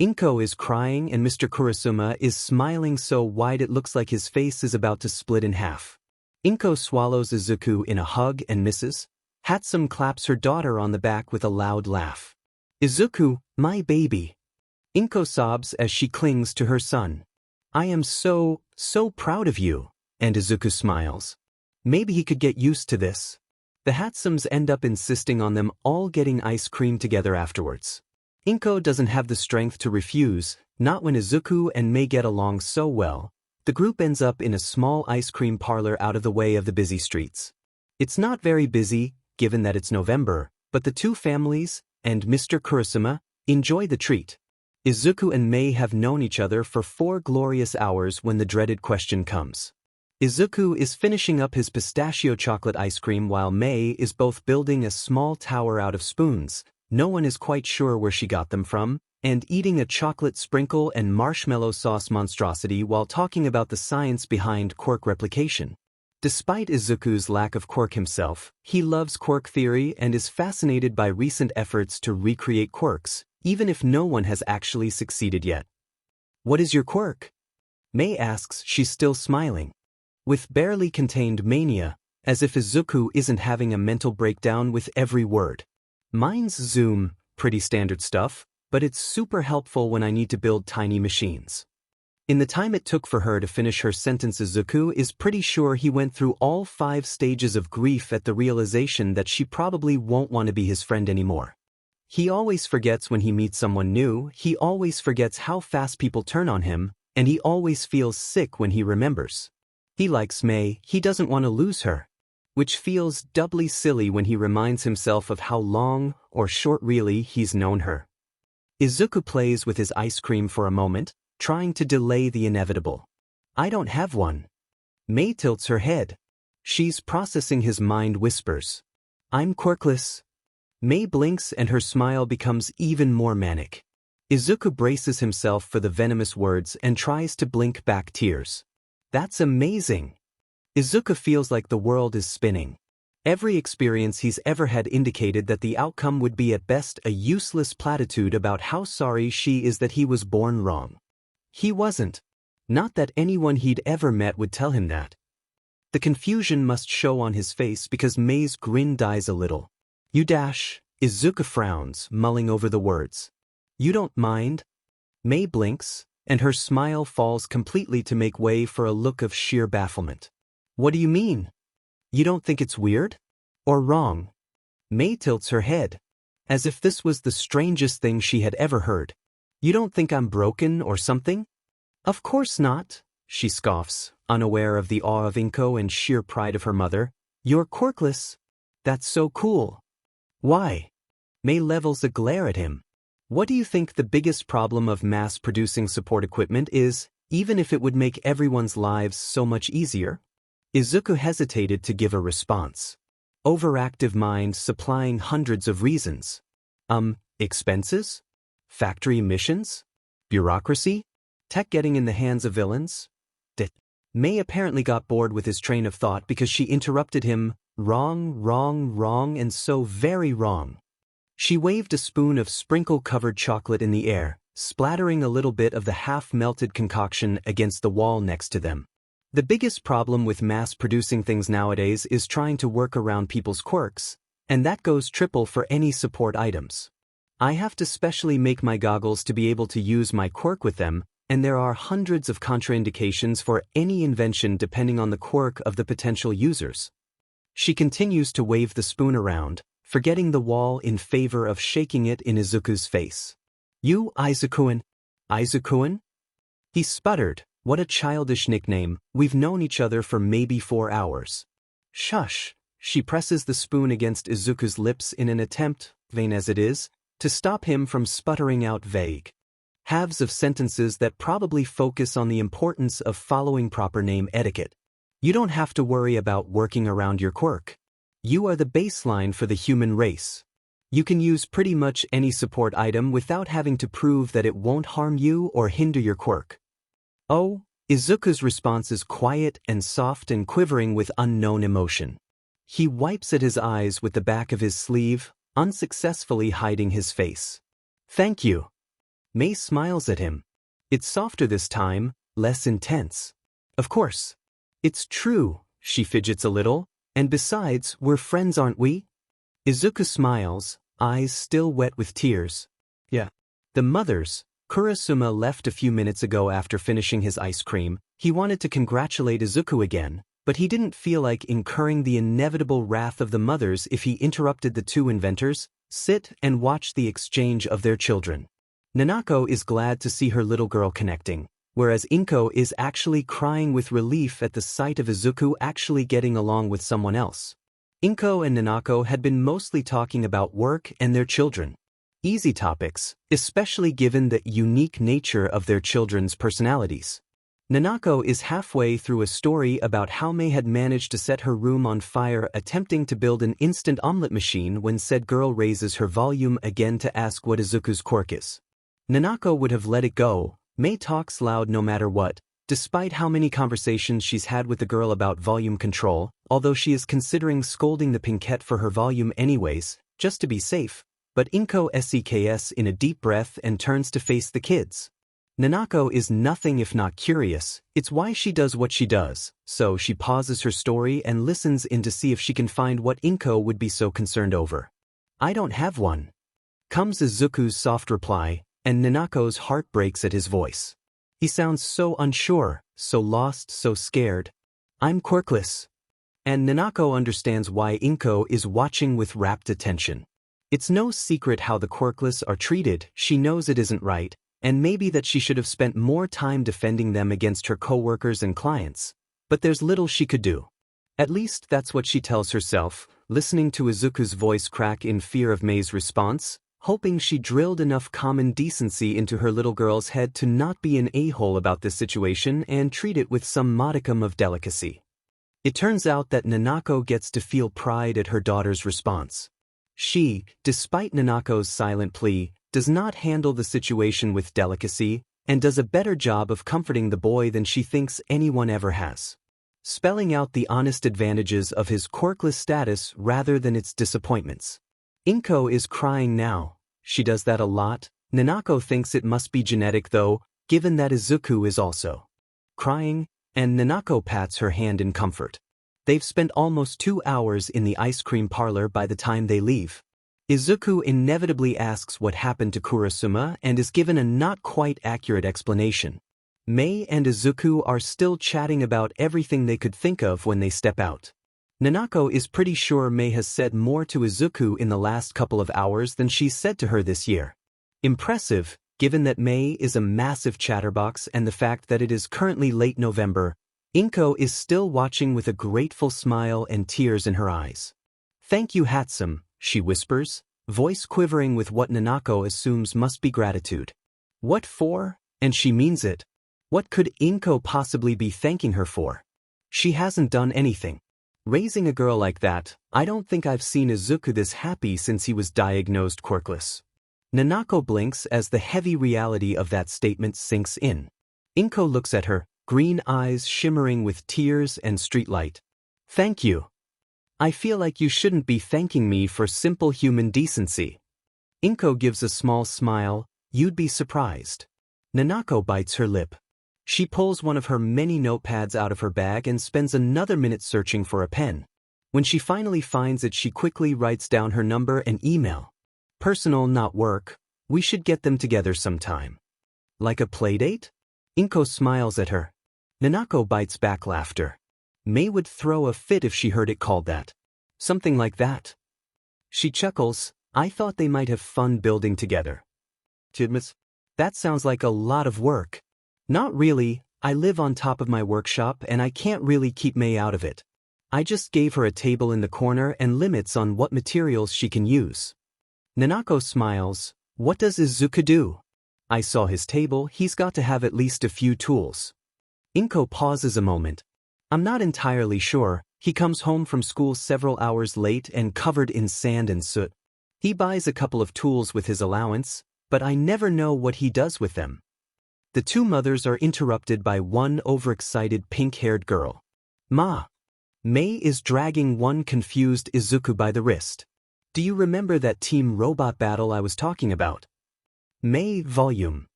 Inko is crying and Mr. Kurasuma is smiling so wide it looks like his face is about to split in half. Inko swallows Izuku in a hug and misses. Hatsume claps her daughter on the back with a loud laugh. Izuku, my baby. Inko sobs as she clings to her son. I am so proud of you, and Izuku smiles. Maybe he could get used to this. The Hatsumes end up insisting on them all getting ice cream together afterwards. Inko doesn't have the strength to refuse, not when Izuku and Mei get along so well. The group ends up in a small ice cream parlor out of the way of the busy streets. It's not very busy, given that it's November, but the two families, and Mr. Kurasuma, enjoy the treat. Izuku and Mei have known each other for 4 glorious hours when the dreaded question comes. Izuku is finishing up his pistachio chocolate ice cream while Mei is both building a small tower out of spoons, no one is quite sure where she got them from, and eating a chocolate sprinkle and marshmallow sauce monstrosity while talking about the science behind quirk replication. Despite Izuku's lack of quirk himself, he loves quirk theory and is fascinated by recent efforts to recreate quirks, even if no one has actually succeeded yet. What is your quirk? Mei asks, she's still smiling. With barely contained mania, as if Izuku isn't having a mental breakdown with every word. Mine's Zoom, pretty standard stuff, but it's super helpful when I need to build tiny machines. In the time it took for her to finish her sentence, Izuku is pretty sure he went through all 5 stages of grief at the realization that she probably won't want to be his friend anymore. He always forgets when he meets someone new, he always forgets how fast people turn on him, and he always feels sick when he remembers. He likes Mei, he doesn't want to lose her. Which feels doubly silly when he reminds himself of how long, or short really, he's known her. Izuku plays with his ice cream for a moment, trying to delay the inevitable. I don't have one. Mei tilts her head. She's processing his mind whispers. I'm quirkless. Mei blinks and her smile becomes even more manic. Izuku braces himself for the venomous words and tries to blink back tears. That's amazing. Izuku feels like the world is spinning. Every experience he's ever had indicated that the outcome would be at best a useless platitude about how sorry she is that he was born wrong. He wasn't. Not that anyone he'd ever met would tell him that. The confusion must show on his face because Mei's grin dies a little. You dash. Izuku frowns, mulling over the words. You don't mind? Mei blinks, and her smile falls completely to make way for a look of sheer bafflement. What do you mean? You don't think it's weird? Or wrong? Mei tilts her head, as if this was the strangest thing she had ever heard. You don't think I'm broken or something? Of course not, she scoffs, unaware of the awe of Inko and sheer pride of her mother. You're quirkless. That's so cool. Why? Mei levels a glare at him. What do you think the biggest problem of mass-producing support equipment is, even if it would make everyone's lives so much easier? Izuku hesitated to give a response. Overactive mind supplying hundreds of reasons. Expenses? Factory emissions? Bureaucracy? Tech getting in the hands of villains? Mei apparently got bored with his train of thought because she interrupted him. Wrong, and so very wrong. She waved a spoon of sprinkle-covered chocolate in the air, splattering a little bit of the half-melted concoction against the wall next to them. The biggest problem with mass-producing things nowadays is trying to work around people's quirks, and that goes triple for any support items. I have to specially make my goggles to be able to use my quirk with them, and there are hundreds of contraindications for any invention depending on the quirk of the potential users. She continues to wave the spoon around, forgetting the wall in favor of shaking it in Izuku's face. You, Izukuan? Izukuan? He sputtered. What a childish nickname, we've known each other for maybe 4 hours. Shush. She presses the spoon against Izuku's lips in an attempt, vain as it is, to stop him from sputtering out vague halves of sentences that probably focus on the importance of following proper name etiquette. You don't have to worry about working around your quirk. You are the baseline for the human race. You can use pretty much any support item without having to prove that it won't harm you or hinder your quirk. Oh, Izuku's response is quiet and soft and quivering with unknown emotion. He wipes at his eyes with the back of his sleeve, unsuccessfully hiding his face. Thank you. Mei smiles at him. It's softer this time, less intense. Of course. It's true, she fidgets a little, and besides, we're friends, aren't we? Izuku smiles, eyes still wet with tears. Yeah. The mothers. Kurasuma left a few minutes ago after finishing his ice cream. He wanted to congratulate Izuku again, but he didn't feel like incurring the inevitable wrath of the mothers if he interrupted the two inventors, sit and watch the exchange of their children. Nanako is glad to see her little girl connecting, whereas Inko is actually crying with relief at the sight of Izuku actually getting along with someone else. Inko and Nanako had been mostly talking about work and their children. Easy topics, especially given the unique nature of their children's personalities. Nanako is halfway through a story about how Mei had managed to set her room on fire attempting to build an instant omelet machine when said girl raises her volume again to ask what Izuku's quirk is. Nanako would have let it go. Mei talks loud no matter what, despite how many conversations she's had with the girl about volume control, although she is considering scolding the pinkette for her volume anyways, just to be safe. But Inko seks in a deep breath and turns to face the kids. Nanako is nothing if not curious, it's why she does what she does, so she pauses her story and listens in to see if she can find what Inko would be so concerned over. I don't have one. Comes Izuku's soft reply, and Nanako's heart breaks at his voice. He sounds so unsure, so lost, so scared. I'm quirkless. And Nanako understands why Inko is watching with rapt attention. It's no secret how the quirkless are treated, she knows it isn't right, and maybe that she should have spent more time defending them against her co-workers and clients. But there's little she could do. At least that's what she tells herself, listening to Izuku's voice crack in fear of Mei's response, hoping she drilled enough common decency into her little girl's head to not be an a-hole about this situation and treat it with some modicum of delicacy. It turns out that Nanako gets to feel pride at her daughter's response. She, despite Nanako's silent plea, does not handle the situation with delicacy and does a better job of comforting the boy than she thinks anyone ever has. Spelling out the honest advantages of his quirkless status rather than its disappointments. Inko is crying now. She does that a lot. Nanako thinks it must be genetic though, given that Izuku is also crying, and Nanako pats her hand in comfort. They've spent almost 2 hours in the ice cream parlor by the time they leave. Izuku inevitably asks what happened to Kurasuma and is given a not quite accurate explanation. Mei and Izuku are still chatting about everything they could think of when they step out. Nanako is pretty sure Mei has said more to Izuku in the last couple of hours than she's said to her this year. Impressive, given that Mei is a massive chatterbox and the fact that it is currently late November. Inko is still watching with a grateful smile and tears in her eyes. Thank you, Hatsume, she whispers, voice quivering with what Nanako assumes must be gratitude. What for? And she means it. What could Inko possibly be thanking her for? She hasn't done anything. Raising a girl like that, I don't think I've seen Izuku this happy since he was diagnosed quirkless. Nanako blinks as the heavy reality of that statement sinks in. Inko looks at her, green eyes shimmering with tears and streetlight. Thank you. I feel like you shouldn't be thanking me for simple human decency. Inko gives a small smile. You'd be surprised. Nanako bites her lip. She pulls one of her many notepads out of her bag and spends another minute searching for a pen. When she finally finds it, she quickly writes down her number and email. Personal, not work. We should get them together sometime. Like a playdate? Inko smiles at her. Nanako bites back laughter. Mei would throw a fit if she heard it called that. Something like that. She chuckles. I thought they might have fun building together. Tidmits? That sounds like a lot of work. Not really. I live on top of my workshop and I can't really keep Mei out of it. I just gave her a table in the corner and limits on what materials she can use. Nanako smiles. What does Izuku do? I saw his table. He's got to have at least a few tools. Inko pauses a moment. I'm not entirely sure. He comes home from school several hours late and covered in sand and soot. He buys a couple of tools with his allowance, but I never know what he does with them. The two mothers are interrupted by one overexcited pink-haired girl. Ma. Mei is dragging one confused Izuku by the wrist. Do you remember that team robot battle I was talking about? Mei volume.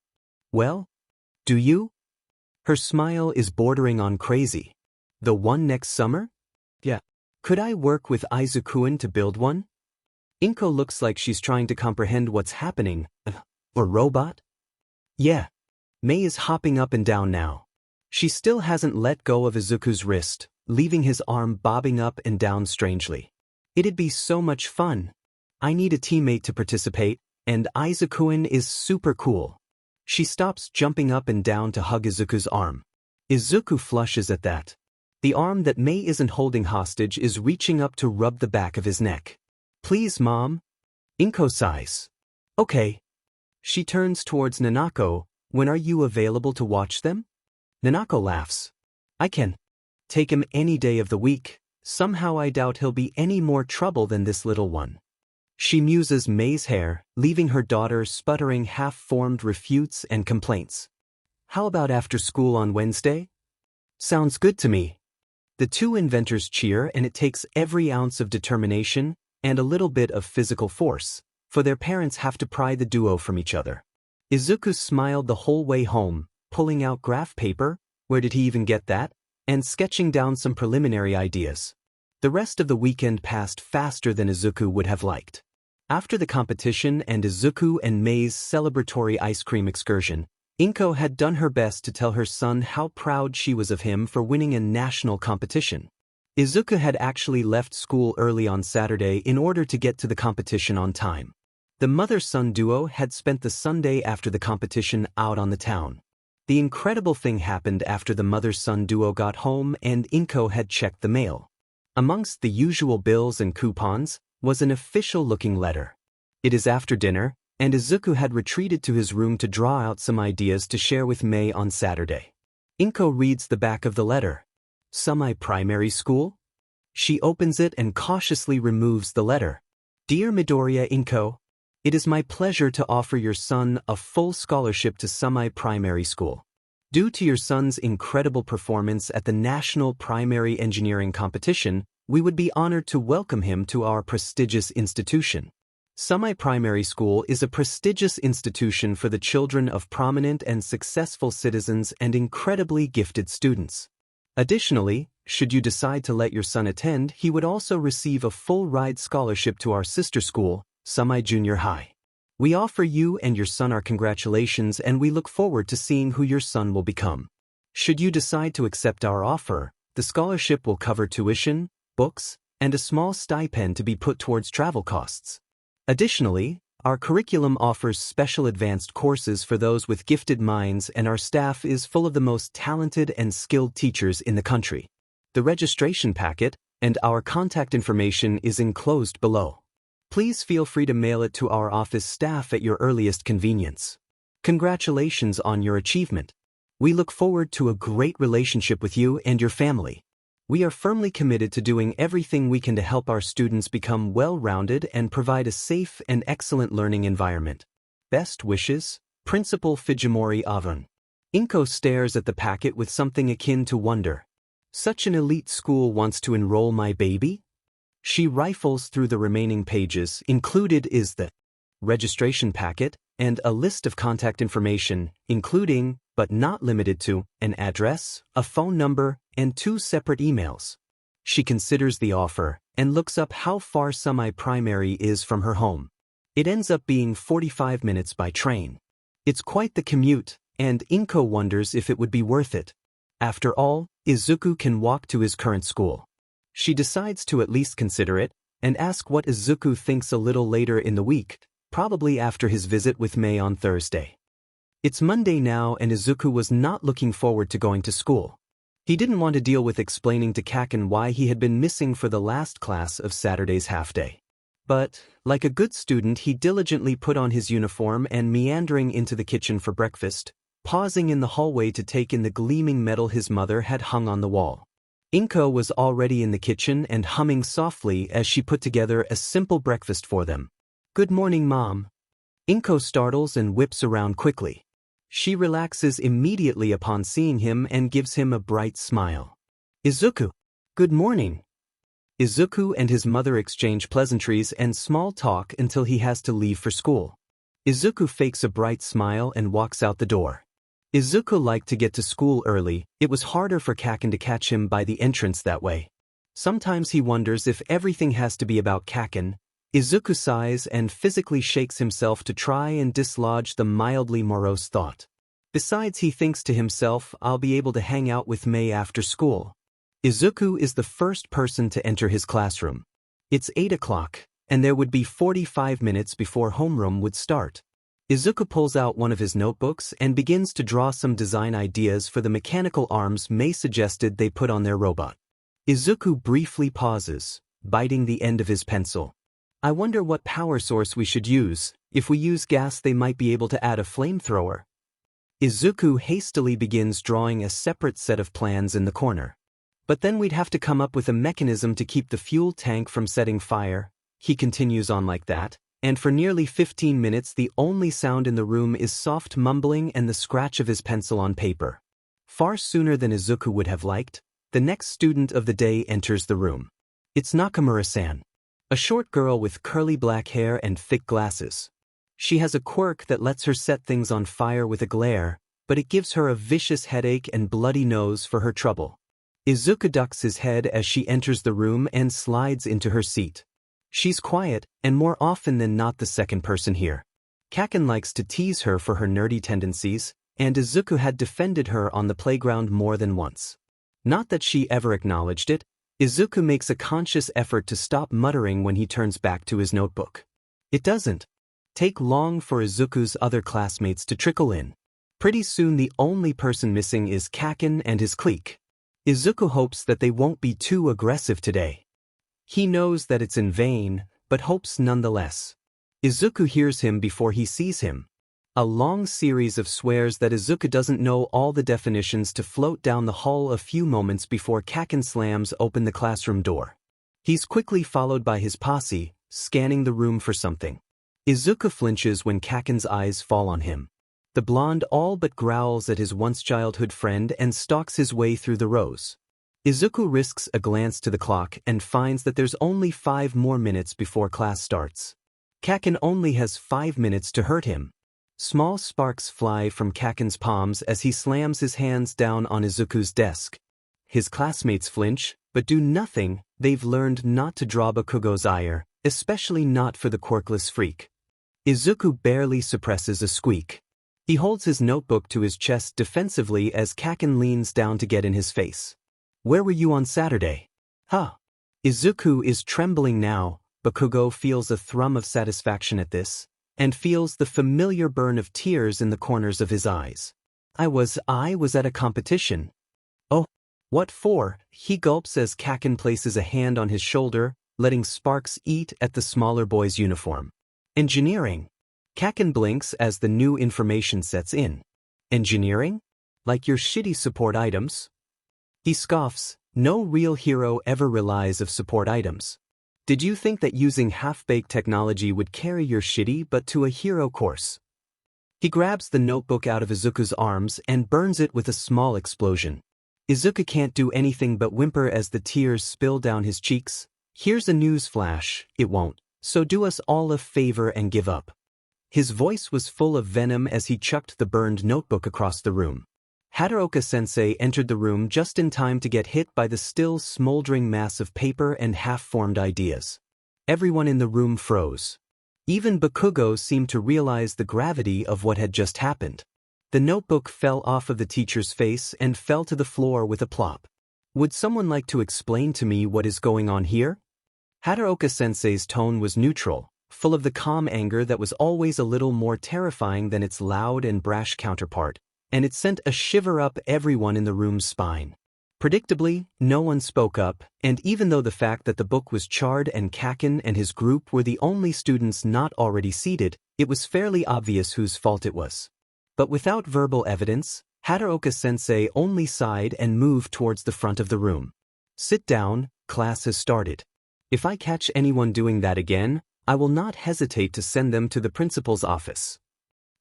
Well? Do you? Her smile is bordering on crazy. The one next summer? Yeah. Could I work with Izuku to build one? Inko looks like she's trying to comprehend what's happening. Or robot? Yeah. Mei is hopping up and down now. She still hasn't let go of Izuku's wrist, leaving his arm bobbing up and down strangely. It'd be so much fun. I need a teammate to participate, and Izuku is super cool. She stops jumping up and down to hug Izuku's arm. Izuku flushes at that. The arm that Mei isn't holding hostage is reaching up to rub the back of his neck. Please, Mom. Inko sighs. Okay. She turns towards Nanako. When are you available to watch them? Nanako laughs. I can. Take him any day of the week. Somehow I doubt he'll be any more trouble than this little one. She muses Mei's hair, leaving her daughter sputtering half-formed refutes and complaints. How about after school on Wednesday? Sounds good to me. The two inventors cheer, and it takes every ounce of determination and a little bit of physical force, for their parents have to pry the duo from each other. Izuku smiled the whole way home, pulling out graph paper, where did he even get that, and sketching down some preliminary ideas. The rest of the weekend passed faster than Izuku would have liked. After the competition and Izuku and Mei's celebratory ice cream excursion, Inko had done her best to tell her son how proud she was of him for winning a national competition. Izuku had actually left school early on Saturday in order to get to the competition on time. The mother-son duo had spent the Sunday after the competition out on the town. The incredible thing happened after the mother-son duo got home and Inko had checked the mail. Amongst the usual bills and coupons was an official-looking letter. It is after dinner, and Izuku had retreated to his room to draw out some ideas to share with Mei on Saturday. Inko reads the back of the letter. Semi-primary school? She opens it and cautiously removes the letter. Dear Midoriya Inko, it is my pleasure to offer your son a full scholarship to semi-primary school. Due to your son's incredible performance at the National Primary Engineering Competition, we would be honored to welcome him to our prestigious institution. Semi-primary school is a prestigious institution for the children of prominent and successful citizens and incredibly gifted students. Additionally, should you decide to let your son attend, he would also receive a full-ride scholarship to our sister school, Semi-Junior High. We offer you and your son our congratulations, and we look forward to seeing who your son will become. Should you decide to accept our offer, the scholarship will cover tuition, books, and a small stipend to be put towards travel costs. Additionally, our curriculum offers special advanced courses for those with gifted minds, and our staff is full of the most talented and skilled teachers in the country. The registration packet and our contact information is enclosed below. Please feel free to mail it to our office staff at your earliest convenience. Congratulations on your achievement. We look forward to a great relationship with you and your family. We are firmly committed to doing everything we can to help our students become well-rounded and provide a safe and excellent learning environment. Best wishes, Principal Fujimori Avon. Inko stares at the packet with something akin to wonder. Such an elite school wants to enroll my baby? She rifles through the remaining pages. Included is the registration packet and a list of contact information, including, but not limited to, an address, a phone number, and 2 separate emails. She considers the offer and looks up how far semi-primary is from her home. It ends up being 45 minutes by train. It's quite the commute, and Inko wonders if it would be worth it. After all, Izuku can walk to his current school. She decides to at least consider it and ask what Izuku thinks a little later in the week, probably after his visit with Mei on Thursday. It's Monday now, and Izuku was not looking forward to going to school. He didn't want to deal with explaining to Kaken why he had been missing for the last class of Saturday's half-day. But, like a good student, he diligently put on his uniform and meandering into the kitchen for breakfast, pausing in the hallway to take in the gleaming medal his mother had hung on the wall. Inko was already in the kitchen and humming softly as she put together a simple breakfast for them. Good morning, Mom. Inko startles and whips around quickly. She relaxes immediately upon seeing him and gives him a bright smile. Izuku. Good morning. Izuku and his mother exchange pleasantries and small talk until he has to leave for school. Izuku fakes a bright smile and walks out the door. Izuku liked to get to school early. It was harder for Kaken to catch him by the entrance that way. Sometimes he wonders if everything has to be about Kaken. Izuku sighs and physically shakes himself to try and dislodge the mildly morose thought. Besides, he thinks to himself, I'll be able to hang out with Mei after school. Izuku is the first person to enter his classroom. It's 8 o'clock, and there would be 45 minutes before homeroom would start. Izuku pulls out one of his notebooks and begins to draw some design ideas for the mechanical arms Mei suggested they put on their robot. Izuku briefly pauses, biting the end of his pencil. I wonder what power source we should use. If we use gas, they might be able to add a flamethrower. Izuku hastily begins drawing a separate set of plans in the corner. But then we'd have to come up with a mechanism to keep the fuel tank from setting fire. He continues on like that, and for nearly 15 minutes the only sound in the room is soft mumbling and the scratch of his pencil on paper. Far sooner than Izuku would have liked, the next student of the day enters the room. It's Nakamura-san. A short girl with curly black hair and thick glasses. She has a quirk that lets her set things on fire with a glare, but it gives her a vicious headache and bloody nose for her trouble. Izuku ducks his head as she enters the room and slides into her seat. She's quiet, and more often than not the second person here. Kaken likes to tease her for her nerdy tendencies, and Izuku had defended her on the playground more than once. Not that she ever acknowledged it. Izuku makes a conscious effort to stop muttering when he turns back to his notebook. It doesn't take long for Izuku's other classmates to trickle in. Pretty soon the only person missing is Kaken and his clique. Izuku hopes that they won't be too aggressive today. He knows that it's in vain, but hopes nonetheless. Izuku hears him before he sees him. A long series of swears that Izuku doesn't know all the definitions to float down the hall a few moments before Kaken slams open the classroom door. He's quickly followed by his posse, scanning the room for something. Izuku flinches when Kaken's eyes fall on him. The blonde all but growls at his once childhood friend and stalks his way through the rows. Izuku risks a glance to the clock and finds that there's only 5 more minutes before class starts. Kaken only has 5 minutes to hurt him. Small sparks fly from Kaken's palms as he slams his hands down on Izuku's desk. His classmates flinch, but do nothing. They've learned not to draw Bakugo's ire, especially not for the quirkless freak. Izuku barely suppresses a squeak. He holds his notebook to his chest defensively as Kaken leans down to get in his face. Where were you on Saturday? Huh. Izuku is trembling now. Bakugo feels a thrum of satisfaction at this, and feels the familiar burn of tears in the corners of his eyes. I was at a competition. Oh, what for? He gulps as Kaken places a hand on his shoulder, letting sparks eat at the smaller boy's uniform. Engineering. Kaken blinks as the new information sets in. Engineering? Like your shitty support items? He scoffs. No real hero ever relies of support items. Did you think that using half-baked technology would carry your shitty but to a hero course? He grabs the notebook out of Izuku's arms and burns it with a small explosion. Izuku can't do anything but whimper as the tears spill down his cheeks. Here's a news flash, it won't, so do us all a favor and give up. His voice was full of venom as he chucked the burned notebook across the room. Hadaoka-sensei entered the room just in time to get hit by the still smoldering mass of paper and half-formed ideas. Everyone in the room froze. Even Bakugo seemed to realize the gravity of what had just happened. The notebook fell off of the teacher's face and fell to the floor with a plop. Would someone like to explain to me what is going on here? Hadaoka-sensei's tone was neutral, full of the calm anger that was always a little more terrifying than its loud and brash counterpart, and it sent a shiver up everyone in the room's spine. Predictably, no one spoke up, and even though the fact that the book was charred and Kaken and his group were the only students not already seated, it was fairly obvious whose fault it was. But without verbal evidence, Hadaoka-sensei only sighed and moved towards the front of the room. Sit down, class has started. If I catch anyone doing that again, I will not hesitate to send them to the principal's office.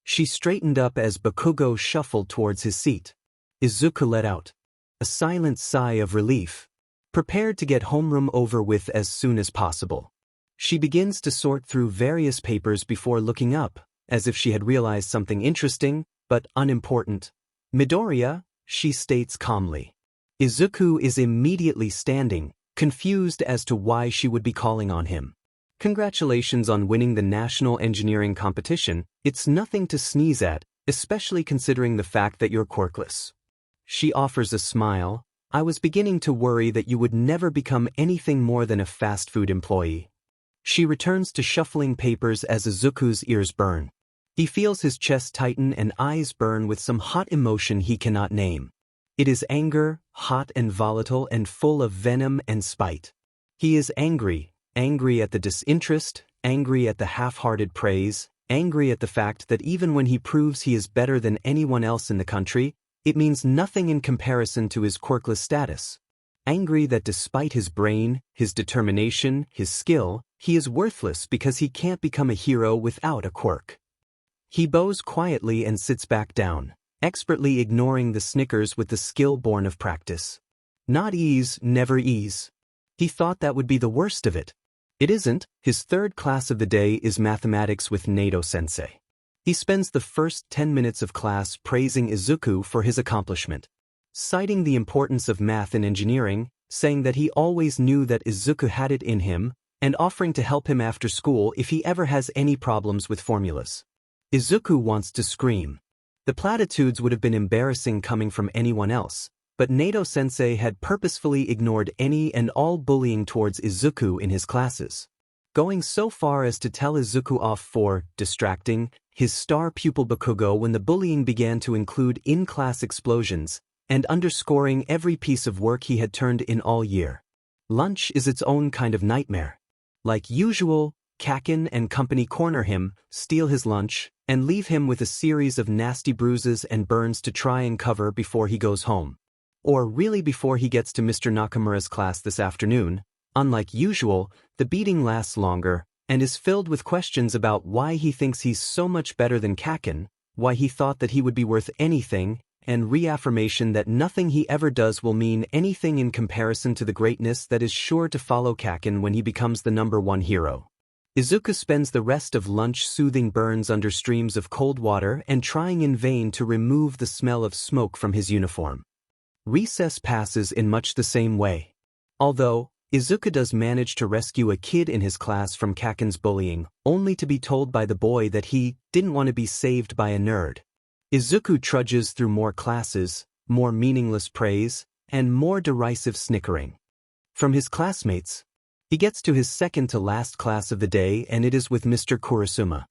She straightened up as Bakugo shuffled towards his seat. Izuku let out a silent sigh of relief, prepared to get homeroom over with as soon as possible. She begins to sort through various papers before looking up, as if she had realized something interesting, but unimportant. Midoriya, she states calmly. Izuku is immediately standing, confused as to why she would be calling on him. Congratulations on winning the national engineering competition. It's nothing to sneeze at, especially considering the fact that you're quirkless. She offers a smile. I was beginning to worry that you would never become anything more than a fast food employee. She returns to shuffling papers as Izuku's ears burn. He feels his chest tighten and eyes burn with some hot emotion he cannot name. It is anger, hot and volatile and full of venom and spite. He is angry at the disinterest, angry at the half-hearted praise, angry at the fact that even when he proves he is better than anyone else in the country, it means nothing in comparison to his quirkless status. Angry that despite his brain, his determination, his skill, he is worthless because he can't become a hero without a quirk. He bows quietly and sits back down, expertly ignoring the snickers with the skill born of practice. Not ease, never ease. He thought that would be the worst of it. It isn't. His third class of the day is mathematics with Nato-sensei. He spends the first 10 minutes of class praising Izuku for his accomplishment, citing the importance of math and engineering, saying that he always knew that Izuku had it in him, and offering to help him after school if he ever has any problems with formulas. Izuku wants to scream. The platitudes would have been embarrassing coming from anyone else, but Nato-sensei had purposefully ignored any and all bullying towards Izuku in his classes, going so far as to tell Izuku off for distracting his star pupil Bakugo when the bullying began to include in-class explosions, and underscoring every piece of work he had turned in all year. Lunch is its own kind of nightmare. Like usual, Kaken and company corner him, steal his lunch, and leave him with a series of nasty bruises and burns to try and cover before he goes home. Or really before he gets to Mr. Nakamura's class this afternoon. Unlike usual, the beating lasts longer, and is filled with questions about why he thinks he's so much better than Kaken, why he thought that he would be worth anything, and reaffirmation that nothing he ever does will mean anything in comparison to the greatness that is sure to follow Kaken when he becomes the #1 hero. Izuku spends the rest of lunch soothing burns under streams of cold water and trying in vain to remove the smell of smoke from his uniform. Recess passes in much the same way. Although, Izuku does manage to rescue a kid in his class from Kaken's bullying, only to be told by the boy that he didn't want to be saved by a nerd. Izuku trudges through more classes, more meaningless praise, and more derisive snickering from his classmates. He gets to his second-to-last class of the day, and it is with Mr. Kurasuma.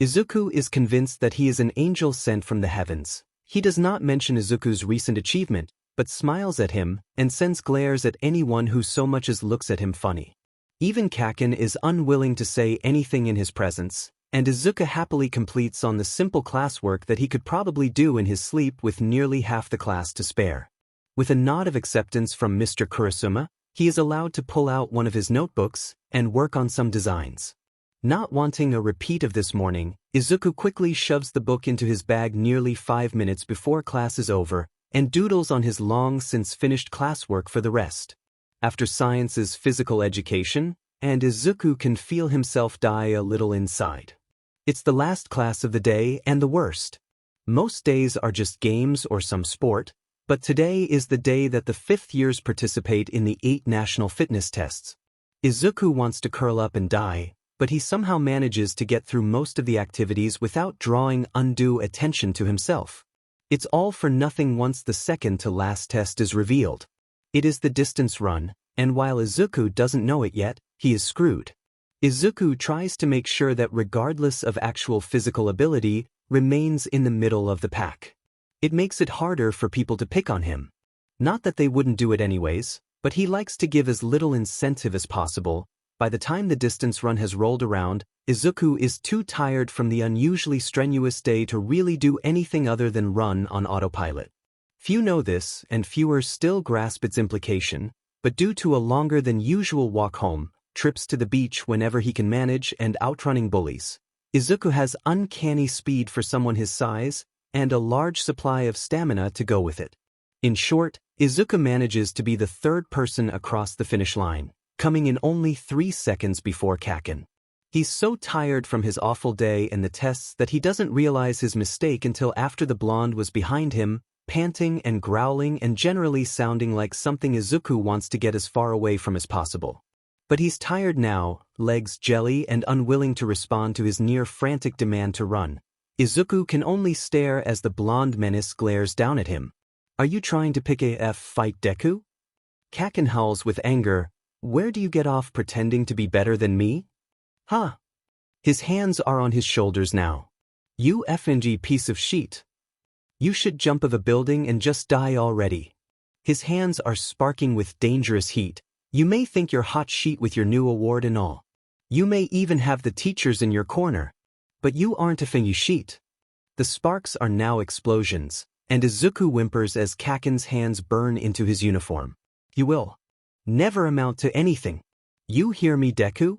Izuku is convinced that he is an angel sent from the heavens. He does not mention Izuku's recent achievement, but smiles at him and sends glares at anyone who so much as looks at him funny. Even Kaken is unwilling to say anything in his presence, and Izuku happily completes on the simple classwork that he could probably do in his sleep with nearly half the class to spare. With a nod of acceptance from Mr. Kurasuma, he is allowed to pull out one of his notebooks and work on some designs. Not wanting a repeat of this morning, Izuku quickly shoves the book into his bag nearly 5 minutes before class is over, and doodles on his long-since-finished classwork for the rest. After science's physical education, and Izuku can feel himself die a little inside. It's the last class of the day and the worst. Most days are just games or some sport, but today is the day that the 5th years participate in the 8 national fitness tests. Izuku wants to curl up and die, but he somehow manages to get through most of the activities without drawing undue attention to himself. It's all for nothing once the second-to-last test is revealed. It is the distance run, and while Izuku doesn't know it yet, he is screwed. Izuku tries to make sure that regardless of actual physical ability, remains in the middle of the pack. It makes it harder for people to pick on him. Not that they wouldn't do it anyways, but he likes to give as little incentive as possible. By the time the distance run has rolled around, Izuku is too tired from the unusually strenuous day to really do anything other than run on autopilot. Few know this, and fewer still grasp its implication, but due to a longer than usual walk home, trips to the beach whenever he can manage and outrunning bullies. Izuku has uncanny speed for someone his size, and a large supply of stamina to go with it. In short, Izuku manages to be the third person across the finish line, coming in only 3 seconds before Kaken. He's so tired from his awful day and the tests that he doesn't realize his mistake until after the blonde was behind him, panting and growling and generally sounding like something Izuku wants to get as far away from as possible. But he's tired now, legs jelly and unwilling to respond to his near-frantic demand to run. Izuku can only stare as the blonde menace glares down at him. "Are you trying to pick a fight, Deku?" Kaken howls with anger. "Where do you get off pretending to be better than me?" "Huh?" His hands are on his shoulders now. "You FNG piece of shit. You should jump of a building and just die already." His hands are sparking with dangerous heat. "You may think you're hot shit with your new award and all. You may even have the teachers in your corner. But you aren't a thingy shit." The sparks are now explosions, and Izuku whimpers as Kaken's hands burn into his uniform. "You will never amount to anything. You hear me, Deku?"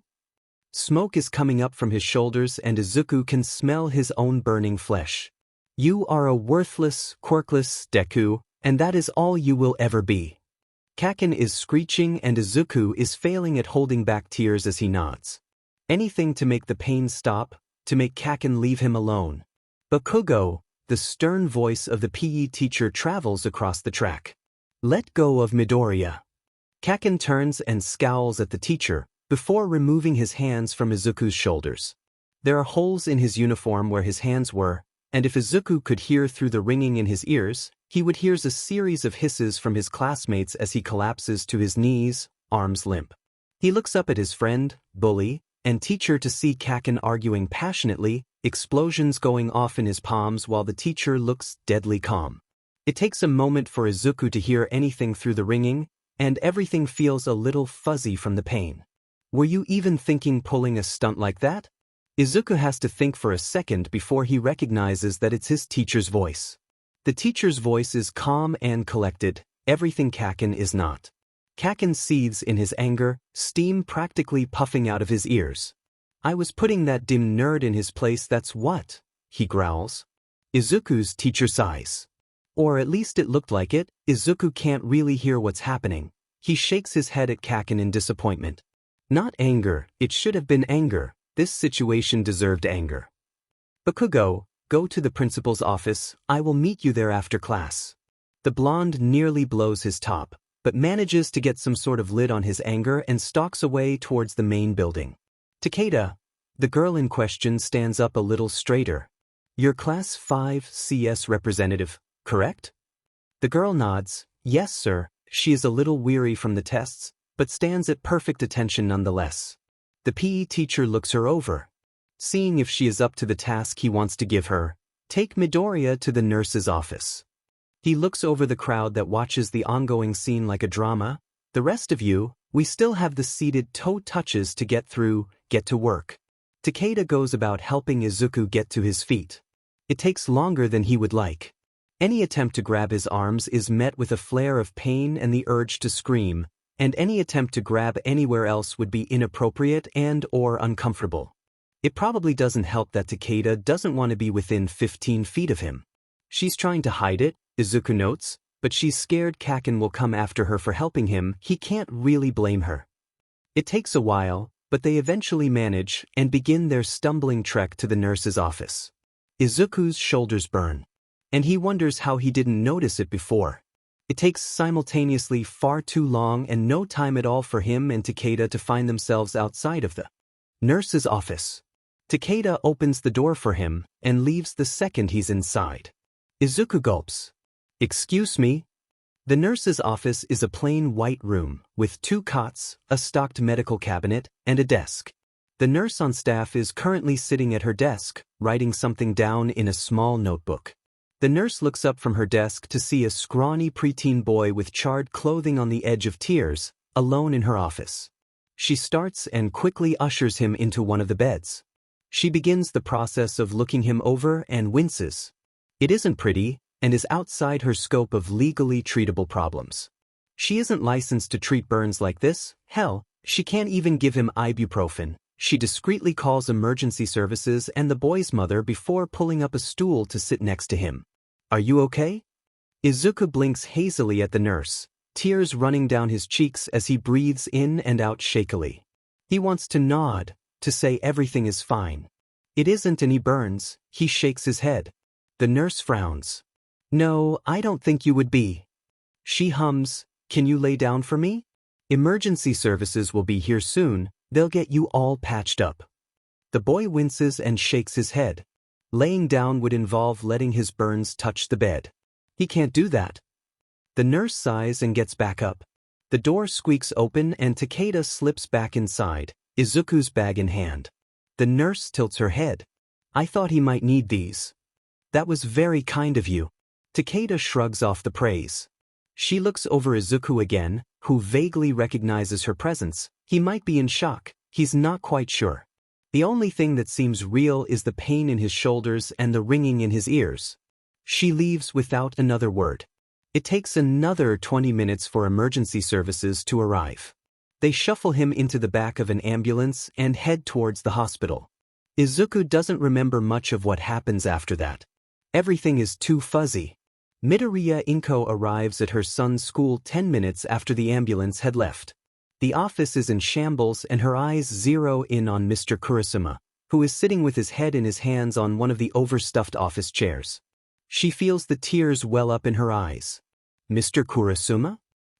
Smoke is coming up from his shoulders and Izuku can smell his own burning flesh. "You are a worthless, quirkless Deku, and that is all you will ever be." Kaken is screeching and Izuku is failing at holding back tears as he nods. Anything to make the pain stop, to make Kaken leave him alone. "Bakugo," the stern voice of the PE teacher travels across the track. "Let go of Midoriya." Kaken turns and scowls at the teacher, before removing his hands from Izuku's shoulders. There are holes in his uniform where his hands were, and if Izuku could hear through the ringing in his ears, he would hear a series of hisses from his classmates as he collapses to his knees, arms limp. He looks up at his friend, bully, and teacher to see Kaken arguing passionately, explosions going off in his palms while the teacher looks deadly calm. It takes a moment for Izuku to hear anything through the ringing, and everything feels a little fuzzy from the pain. Were you even thinking pulling a stunt like that? Izuku has to think for a second before he recognizes that it's his teacher's voice. The teacher's voice is calm and collected, everything Kaken is not. Kaken seethes in his anger, steam practically puffing out of his ears. "I was putting that dim nerd in his place, that's what," he growls. Izuku's teacher sighs. Or at least it looked like it. Izuku can't really hear what's happening. He shakes his head at Kaken in disappointment. Not anger, it should have been anger. This situation deserved anger. "Bakugo, go to the principal's office, I will meet you there after class." The blonde nearly blows his top, but manages to get some sort of lid on his anger and stalks away towards the main building. Takeda, the girl in question, stands up a little straighter. "You're Class 5 CS representative, correct?" The girl nods. "Yes, sir." She is a little weary from the tests, but stands at perfect attention nonetheless. The PE teacher looks her over. Seeing if she is up to the task he wants to give her, "Take Midoriya to the nurse's office." He looks over the crowd that watches the ongoing scene like a drama. "The rest of you, we still have the seated toe touches to get through, get to work." Takeda goes about helping Izuku get to his feet. It takes longer than he would like. Any attempt to grab his arms is met with a flare of pain and the urge to scream, and any attempt to grab anywhere else would be inappropriate and/or uncomfortable. It probably doesn't help that Takeda doesn't want to be within 15 feet of him. She's trying to hide it, Izuku notes, but she's scared Kaken will come after her for helping him. He can't really blame her. It takes a while, but they eventually manage and begin their stumbling trek to the nurse's office. Izuku's shoulders burn, and he wonders how he didn't notice it before. It takes simultaneously far too long and no time at all for him and Takeda to find themselves outside of the nurse's office. Takeda opens the door for him and leaves the second he's inside. Izuku gulps. "Excuse me?" The nurse's office is a plain white room with 2 cots, a stocked medical cabinet, and a desk. The nurse on staff is currently sitting at her desk, writing something down in a small notebook. The nurse looks up from her desk to see a scrawny preteen boy with charred clothing on the edge of tears, alone in her office. She starts and quickly ushers him into one of the beds. She begins the process of looking him over and winces. It isn't pretty, and is outside her scope of legally treatable problems. She isn't licensed to treat burns like this. Hell, She can't even give him ibuprofen. She discreetly calls emergency services and the boy's mother before pulling up a stool to sit next to him. Are you okay? Izuku blinks hazily at the nurse, tears running down his cheeks as he breathes in and out shakily. He wants to nod, to say everything is fine. It isn't, and he burns. He shakes his head. The nurse frowns. No, I don't think you would be. She hums, can you lay down for me? Emergency services will be here soon, they'll get you all patched up. The boy winces and shakes his head. Laying down would involve letting his burns touch the bed. He can't do that. The nurse sighs and gets back up. The door squeaks open and Takeda slips back inside, Izuku's bag in hand. The nurse tilts her head. I thought he might need these. That was very kind of you. Takeda shrugs off the praise. She looks over Izuku again, who vaguely recognizes her presence. He might be in shock, he's not quite sure. The only thing that seems real is the pain in his shoulders and the ringing in his ears. She leaves without another word. It takes another 20 minutes for emergency services to arrive. They shuffle him into the back of an ambulance and head towards the hospital. Izuku doesn't remember much of what happens after that. Everything is too fuzzy. Midoriya Izuku arrives at her son's school 10 minutes after the ambulance had left. The office is in shambles and her eyes zero in on Mr. Kurasuma, who is sitting with his head in his hands on one of the overstuffed office chairs. She feels the tears well up in her eyes. Mr. Kurasuma?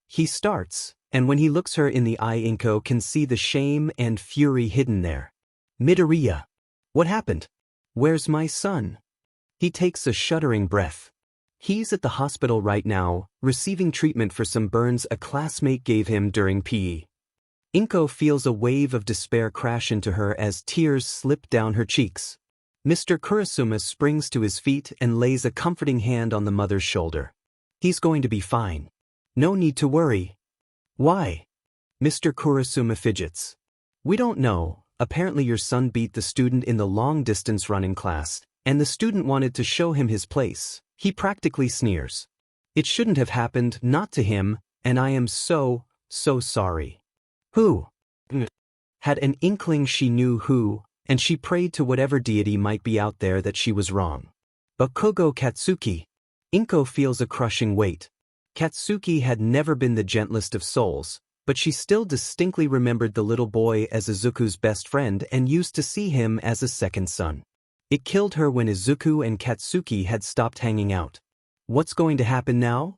He starts, and when he looks her in the eye, Izuku can see the shame and fury hidden there. Midoriya. What happened? Where's my son? He takes a shuddering breath. He's at the hospital right now, receiving treatment for some burns a classmate gave him during PE. Izuku feels a wave of despair crash into her as tears slip down her cheeks. Mr. Kurasuma springs to his feet and lays a comforting hand on the mother's shoulder. He's going to be fine. No need to worry. Why? Mr. Kurasuma fidgets. We don't know. Apparently your son beat the student in the long-distance running class, and the student wanted to show him his place. He practically sneers. It shouldn't have happened, not to him, and I am so sorry. Who? Had an inkling she knew who, and she prayed to whatever deity might be out there that she was wrong. Bakugo Katsuki. Izuku feels a crushing weight. Katsuki had never been the gentlest of souls, but she still distinctly remembered the little boy as Izuku's best friend and used to see him as a second son. It killed her when Izuku and Katsuki had stopped hanging out. What's going to happen now?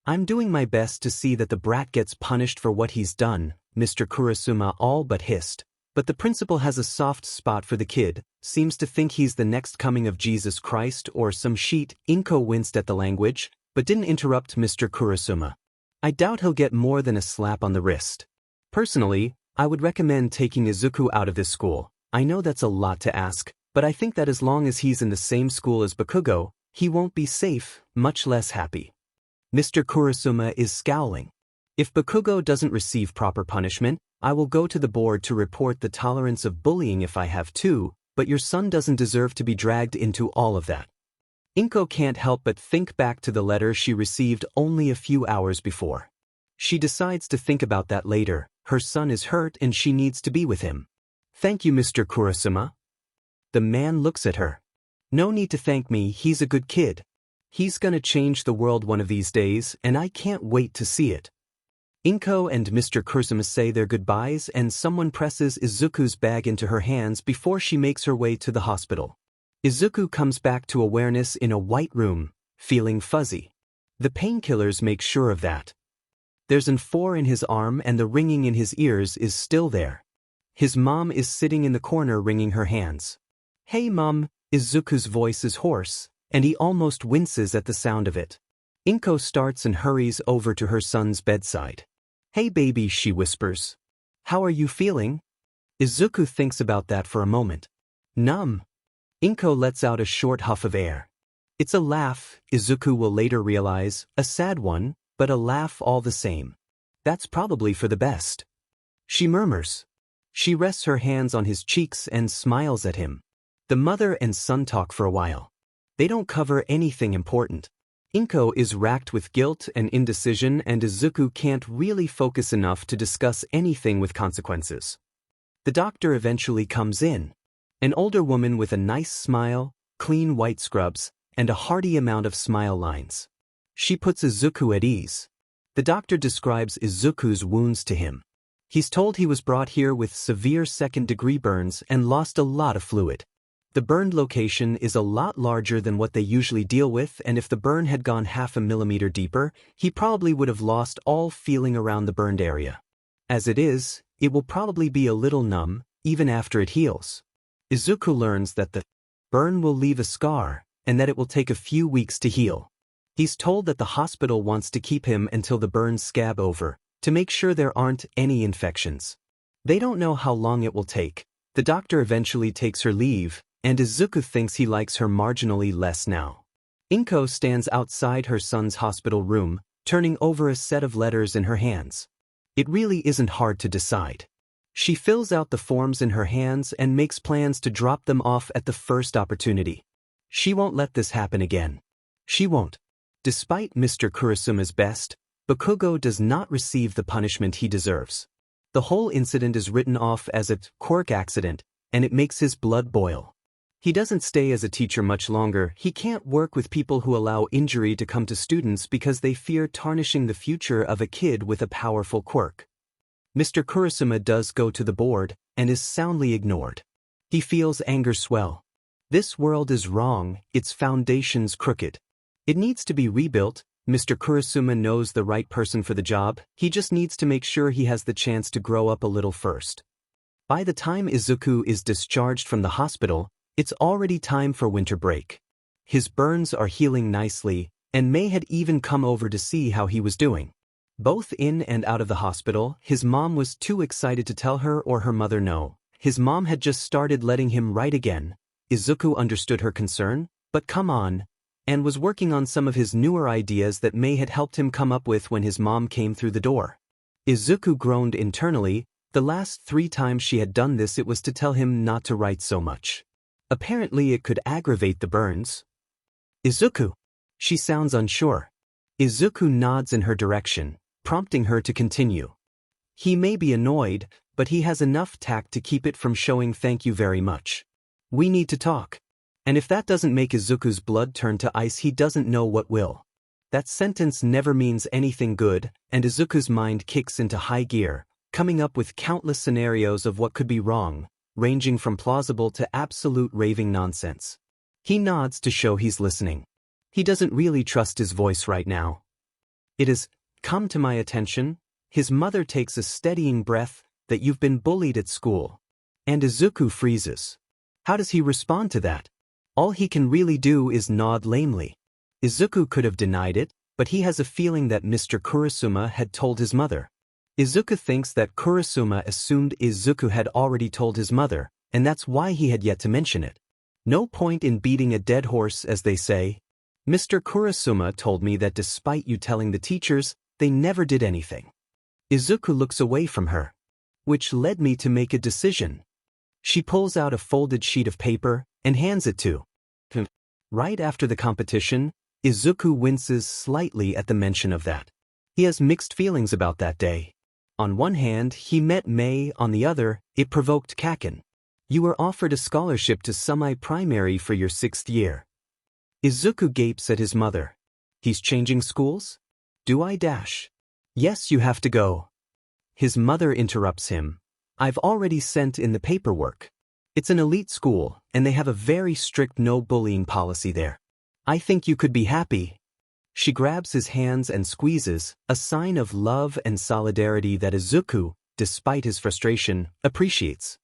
I'm doing my best to see that the brat gets punished for what he's done, Mr. Kurasuma all but hissed, but the principal has a soft spot for the kid, seems to think he's the next coming of Jesus Christ or some sheet. Izuku winced at the language, but didn't interrupt Mr. Kurasuma. I doubt he'll get more than a slap on the wrist. Personally, I would recommend taking Izuku out of this school. I know that's a lot to ask, but I think that as long as he's in the same school as Bakugo, he won't be safe, much less happy. Mr. Kurasuma is scowling. If Bakugo doesn't receive proper punishment, I will go to the board to report the tolerance of bullying if I have to, but your son doesn't deserve to be dragged into all of that. Izuku can't help but think back to the letter she received only a few hours before. She decides to think about that later. Her son is hurt and she needs to be with him. Thank you, Mr. Kurasuma. The man looks at her. No need to thank me, he's a good kid. He's gonna change the world one of these days, and I can't wait to see it. Izuku and Mr. Kurasuma say their goodbyes and someone presses Izuku's bag into her hands before she makes her way to the hospital. Izuku comes back to awareness in a white room, feeling fuzzy. The painkillers make sure of that. There's an 4 in his arm and the ringing in his ears is still there. His mom is sitting in the corner wringing her hands. Hey Mom, Izuku's voice is hoarse, and he almost winces at the sound of it. Izuku starts and hurries over to her son's bedside. Hey baby, she whispers. How are you feeling? Izuku thinks about that for a moment. Numb. Izuku lets out a short huff of air. It's a laugh, Izuku will later realize, a sad one, but a laugh all the same. That's probably for the best. She murmurs. She rests her hands on his cheeks and smiles at him. The mother and son talk for a while. They don't cover anything important. Inko is racked with guilt and indecision, and Izuku can't really focus enough to discuss anything with consequences. The doctor eventually comes in. An older woman with a nice smile, clean white scrubs, and a hearty amount of smile lines. She puts Izuku at ease. The doctor describes Izuku's wounds to him. He's told he was brought here with severe second-degree burns and lost a lot of fluid. The burned location is a lot larger than what they usually deal with, and if the burn had gone 0.5 millimeter deeper, he probably would have lost all feeling around the burned area. As it is, it will probably be a little numb, even after it heals. Izuku learns that the burn will leave a scar, and that it will take a few weeks to heal. He's told that the hospital wants to keep him until the burns scab over, to make sure there aren't any infections. They don't know how long it will take. The doctor eventually takes her leave, and Izuku thinks he likes her marginally less now. Inko stands outside her son's hospital room, turning over a set of letters in her hands. It really isn't hard to decide. She fills out the forms in her hands and makes plans to drop them off at the first opportunity. She won't let this happen again. She won't. Despite Mr. Kurasuma's best, Bakugo does not receive the punishment he deserves. The whole incident is written off as a Quirk accident, and it makes his blood boil. He doesn't stay as a teacher much longer. He can't work with people who allow injury to come to students because they fear tarnishing the future of a kid with a powerful quirk. Mr. Kurasuma does go to the board, and is soundly ignored. He feels anger swell. This world is wrong, its foundation's crooked. It needs to be rebuilt. Mr. Kurasuma knows the right person for the job, he just needs to make sure he has the chance to grow up a little first. By the time Izuku is discharged from the hospital, it's already time for winter break. His burns are healing nicely, and Mei had even come over to see how he was doing. Both in and out of the hospital, his mom was too excited to tell her or her mother no. His mom had just started letting him write again. Izuku understood her concern, but come on, and was working on some of his newer ideas that Mei had helped him come up with when his mom came through the door. Izuku groaned internally. The last 3 times she had done this, it was to tell him not to write so much. Apparently it could aggravate the burns. Izuku. She sounds unsure. Izuku nods in her direction, prompting her to continue. He may be annoyed, but he has enough tact to keep it from showing thank you very much. We need to talk. And if that doesn't make Izuku's blood turn to ice, he doesn't know what will. That sentence never means anything good, and Izuku's mind kicks into high gear, coming up with countless scenarios of what could be wrong, ranging from plausible to absolute raving nonsense. He nods to show he's listening. He doesn't really trust his voice right now. It has come to my attention, his mother takes a steadying breath, that you've been bullied at school. And Izuku freezes. How does he respond to that? All he can really do is nod lamely. Izuku could have denied it, but he has a feeling that Mr. Kurasuma had told his mother. Izuku thinks that Kurasuma assumed Izuku had already told his mother, and that's why he had yet to mention it. No point in beating a dead horse, as they say. Mr. Kurasuma told me that despite you telling the teachers, they never did anything. Izuku looks away from her. Which led me to make a decision. She pulls out a folded sheet of paper and hands it to him. Right after the competition, Izuku winces slightly at the mention of that. He has mixed feelings about that day. On one hand, he met Mei, on the other, it provoked Kaken. You were offered a scholarship to semi-primary for your 6th year. Izuku gapes at his mother. He's changing schools? Do I dash? Yes, you have to go. His mother interrupts him. I've already sent in the paperwork. It's an elite school, and they have a very strict no-bullying policy there. I think you could be happy. She grabs his hands and squeezes, a sign of love and solidarity that Izuku, despite his frustration, appreciates.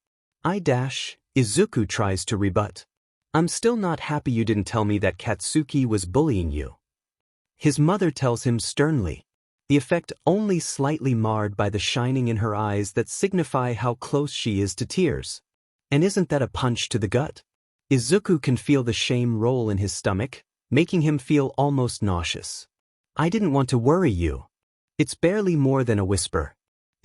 Izuku tries to rebut. I'm still not happy you didn't tell me that Katsuki was bullying you. His mother tells him sternly. The effect only slightly marred by the shining in her eyes that signify how close she is to tears. And isn't that a punch to the gut? Izuku can feel the shame roll in his stomach, making him feel almost nauseous. I didn't want to worry you. It's barely more than a whisper.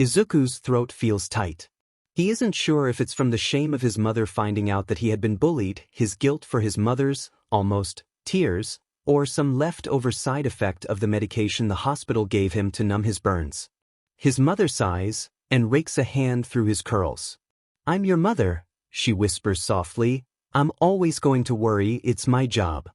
Izuku's throat feels tight. He isn't sure if it's from the shame of his mother finding out that he had been bullied, his guilt for his mother's, almost, tears, or some leftover side effect of the medication the hospital gave him to numb his burns. His mother sighs and rakes a hand through his curls. "I'm your mother," she whispers softly. "I'm always going to worry, it's my job."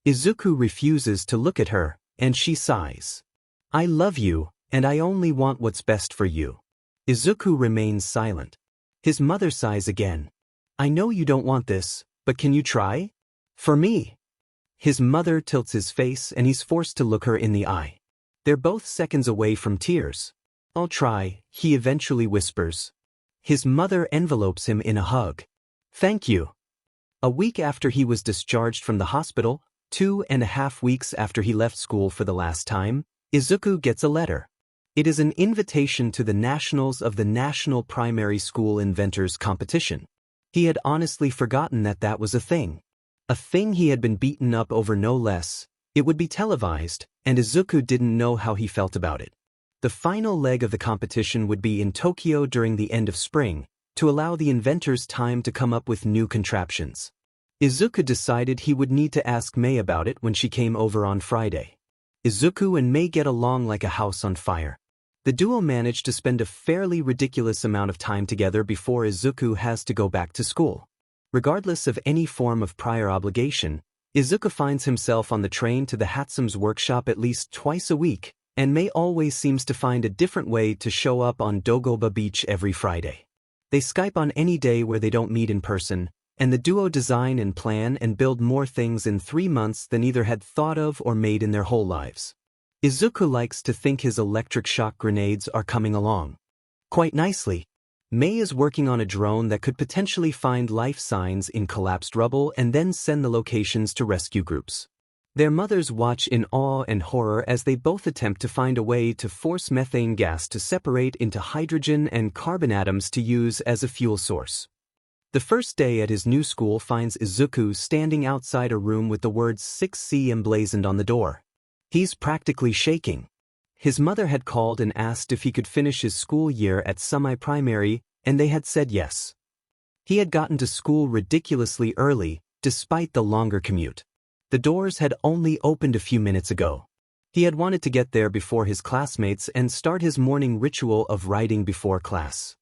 Izuku refuses to look at her, and she sighs. "I love you, and I only want what's best for you." Izuku remains silent. His mother sighs again. "I know you don't want this, but can you try? For me?" His mother tilts his face and he's forced to look her in the eye. They're both seconds away from tears. "I'll try," he eventually whispers. His mother envelopes him in a hug. "Thank you." A week after he was discharged from the hospital, 2.5 weeks after he left school for the last time, Izuku gets a letter. It is an invitation to the nationals of the National Primary School Inventors competition. He had honestly forgotten that that was a thing. A thing he had been beaten up over, no less. It would be televised, and Izuku didn't know how he felt about it. The final leg of the competition would be in Tokyo during the end of spring, to allow the inventors time to come up with new contraptions. Izuku decided he would need to ask Mei about it when she came over on Friday. Izuku and Mei get along like a house on fire. The duo manage to spend a fairly ridiculous amount of time together before Izuku has to go back to school. Regardless of any form of prior obligation, Izuku finds himself on the train to the Hatsume's workshop at least twice a week, and Mei always seems to find a different way to show up on Dogoba Beach every Friday. They Skype on any day where they don't meet in person, and the duo design and plan and build more things in 3 months than either had thought of or made in their whole lives. Izuku likes to think his electric shock grenades are coming along quite nicely. Mei is working on a drone that could potentially find life signs in collapsed rubble and then send the locations to rescue groups. Their mothers watch in awe and horror as they both attempt to find a way to force methane gas to separate into hydrogen and carbon atoms to use as a fuel source. The first day at his new school finds Izuku standing outside a room with the words 6C emblazoned on the door. He's practically shaking. His mother had called and asked if he could finish his school year at semi-primary, and they had said yes. He had gotten to school ridiculously early, despite the longer commute. The doors had only opened a few minutes ago. He had wanted to get there before his classmates and start his morning ritual of writing before class.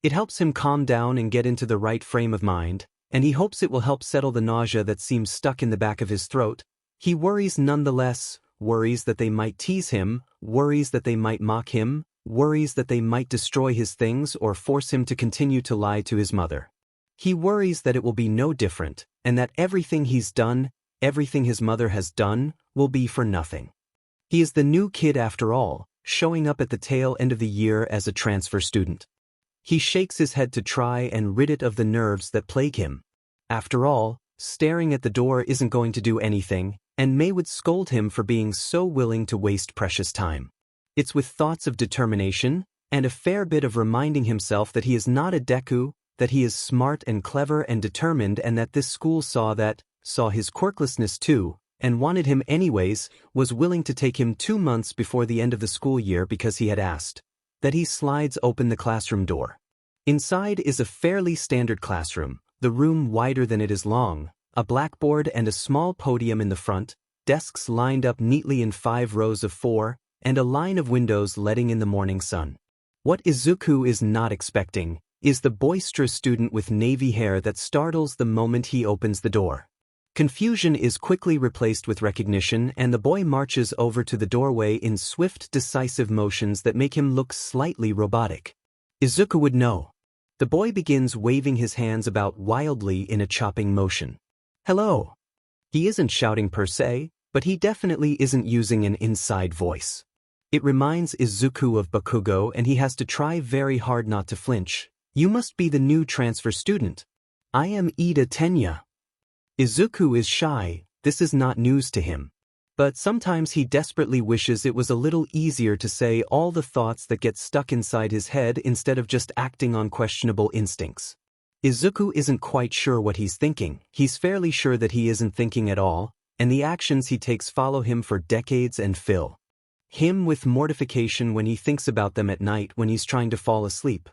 It helps him calm down and get into the right frame of mind, and he hopes it will help settle the nausea that seems stuck in the back of his throat. He worries nonetheless, worries that they might tease him, worries that they might mock him, worries that they might destroy his things or force him to continue to lie to his mother. He worries that it will be no different, and that everything he's done, everything his mother has done, will be for nothing. He is the new kid after all, showing up at the tail end of the year as a transfer student. He shakes his head to try and rid it of the nerves that plague him. After all, staring at the door isn't going to do anything, and Mei would scold him for being so willing to waste precious time. It's with thoughts of determination, and a fair bit of reminding himself that he is not a Deku, that he is smart and clever and determined, and that this school saw his quirklessness too, and wanted him anyways, was willing to take him 2 months before the end of the school year because he had asked, that he slides open the classroom door. Inside is a fairly standard classroom, the room wider than it is long, a blackboard and a small podium in the front, desks lined up neatly in 5 rows of 4, and a line of windows letting in the morning sun. What Izuku is not expecting is the boisterous student with navy hair that startles the moment he opens the door. Confusion is quickly replaced with recognition, and the boy marches over to the doorway in swift, decisive motions that make him look slightly robotic. Izuku would know. The boy begins waving his hands about wildly in a chopping motion. "Hello." He isn't shouting per se, but he definitely isn't using an inside voice. It reminds Izuku of Bakugo, and he has to try very hard not to flinch. "You must be the new transfer student. I am Tenya." Izuku is shy, this is not news to him. But sometimes he desperately wishes it was a little easier to say all the thoughts that get stuck inside his head instead of just acting on questionable instincts. Izuku isn't quite sure what he's thinking. He's fairly sure that he isn't thinking at all, and the actions he takes follow him for decades and fill him with mortification when he thinks about them at night when he's trying to fall asleep.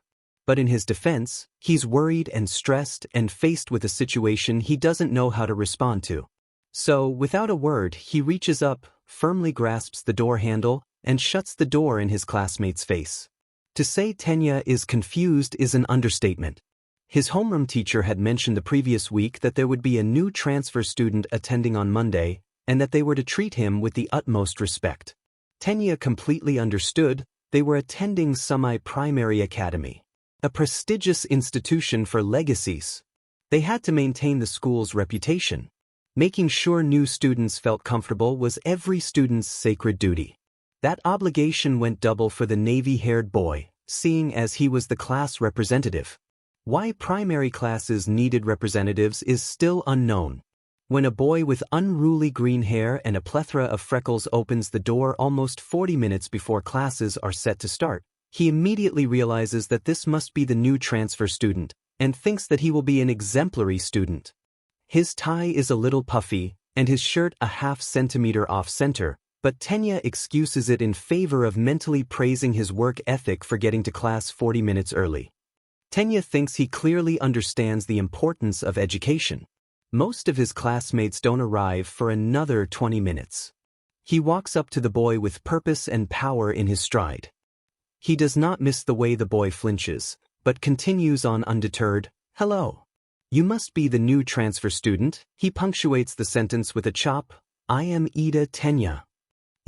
But in his defense, he's worried and stressed and faced with a situation he doesn't know how to respond to. So, without a word, he reaches up, firmly grasps the door handle, and shuts the door in his classmate's face. To say Tenya is confused is an understatement. His homeroom teacher had mentioned the previous week that there would be a new transfer student attending on Monday, and that they were to treat him with the utmost respect. Tenya completely understood. They were attending Semi-Primary Academy, a prestigious institution for legacies. They had to maintain the school's reputation. Making sure new students felt comfortable was every student's sacred duty. That obligation went double for the navy-haired boy, seeing as he was the class representative. Why primary classes needed representatives is still unknown. When a boy with unruly green hair and a plethora of freckles opens the door almost 40 minutes before classes are set to start, he immediately realizes that this must be the new transfer student, and thinks that he will be an exemplary student. His tie is a little puffy, and his shirt a half-centimeter off-center, but Tenya excuses it in favor of mentally praising his work ethic for getting to class 40 minutes early. Tenya thinks he clearly understands the importance of education. Most of his classmates don't arrive for another 20 minutes. He walks up to the boy with purpose and power in his stride. He does not miss the way the boy flinches, but continues on undeterred. "Hello. You must be the new transfer student." He punctuates the sentence with a chop. "I am Ida Tenya."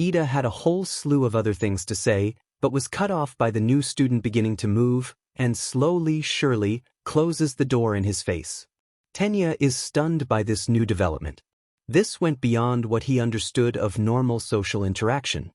Ida had a whole slew of other things to say, but was cut off by the new student beginning to move, and slowly, surely, closes the door in his face. Tenya is stunned by this new development. This went beyond what he understood of normal social interaction.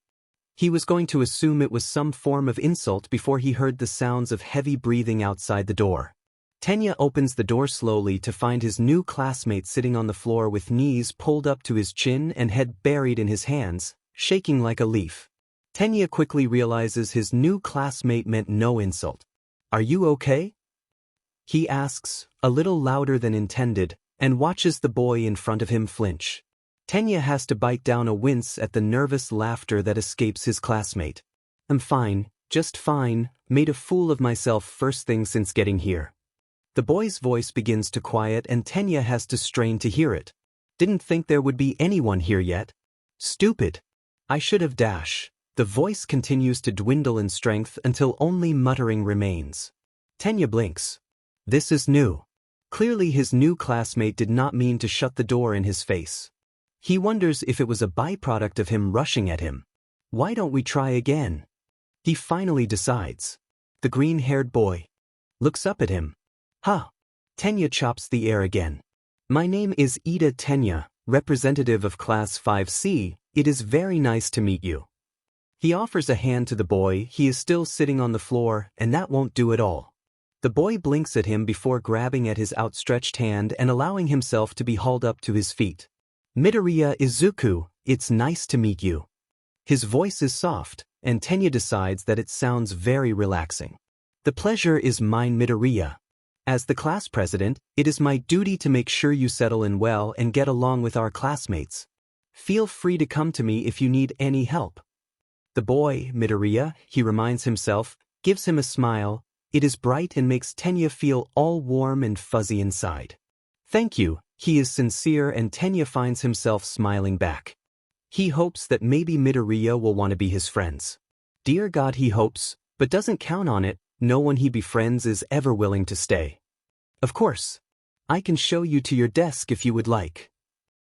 He was going to assume it was some form of insult before he heard the sounds of heavy breathing outside the door. Tenya opens the door slowly to find his new classmate sitting on the floor with knees pulled up to his chin and head buried in his hands, shaking like a leaf. Tenya quickly realizes his new classmate meant no insult. "Are you okay?" he asks, a little louder than intended, and watches the boy in front of him flinch. Tenya has to bite down a wince at the nervous laughter that escapes his classmate. "I'm fine, just fine, made a fool of myself first thing since getting here." The boy's voice begins to quiet and Tenya has to strain to hear it. "Didn't think there would be anyone here yet. Stupid. I should have dash." The voice continues to dwindle in strength until only muttering remains. Tenya blinks. This is new. Clearly his new classmate did not mean to shut the door in his face. He wonders if it was a byproduct of him rushing at him. "Why don't we try again?" he finally decides. The green-haired boy looks up at him. "Huh." Tenya chops the air again. "My name is Ida Tenya, representative of Class 5C. It is very nice to meet you." He offers a hand to the boy. He is still sitting on the floor, and that won't do at all. The boy blinks at him before grabbing at his outstretched hand and allowing himself to be hauled up to his feet. "Midoriya Izuku, it's nice to meet you." His voice is soft, and Tenya decides that it sounds very relaxing. "The pleasure is mine, Midoriya. As the class president, it is my duty to make sure you settle in well and get along with our classmates. Feel free to come to me if you need any help." The boy, Midoriya, he reminds himself, gives him a smile. It is bright and makes Tenya feel all warm and fuzzy inside. "Thank you," he is sincere and Tenya finds himself smiling back. He hopes that maybe Midoriya will want to be his friends. Dear God, he hopes, but doesn't count on it. No one he befriends is ever willing to stay. "Of course. I can show you to your desk if you would like."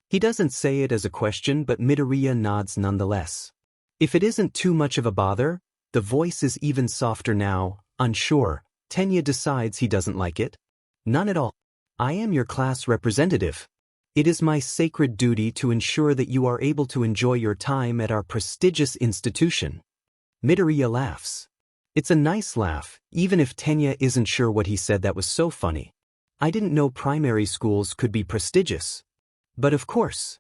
He doesn't say it as a question, but Midoriya nods nonetheless. If it isn't too much of a bother, the voice is even softer now. Unsure, Tenya decides he doesn't like it. "None at all. I am your class representative. It is my sacred duty to ensure that you are able to enjoy your time at our prestigious institution." Midoriya laughs. It's a nice laugh, even if Tenya isn't sure what he said that was so funny. "I didn't know primary schools could be prestigious." But of course.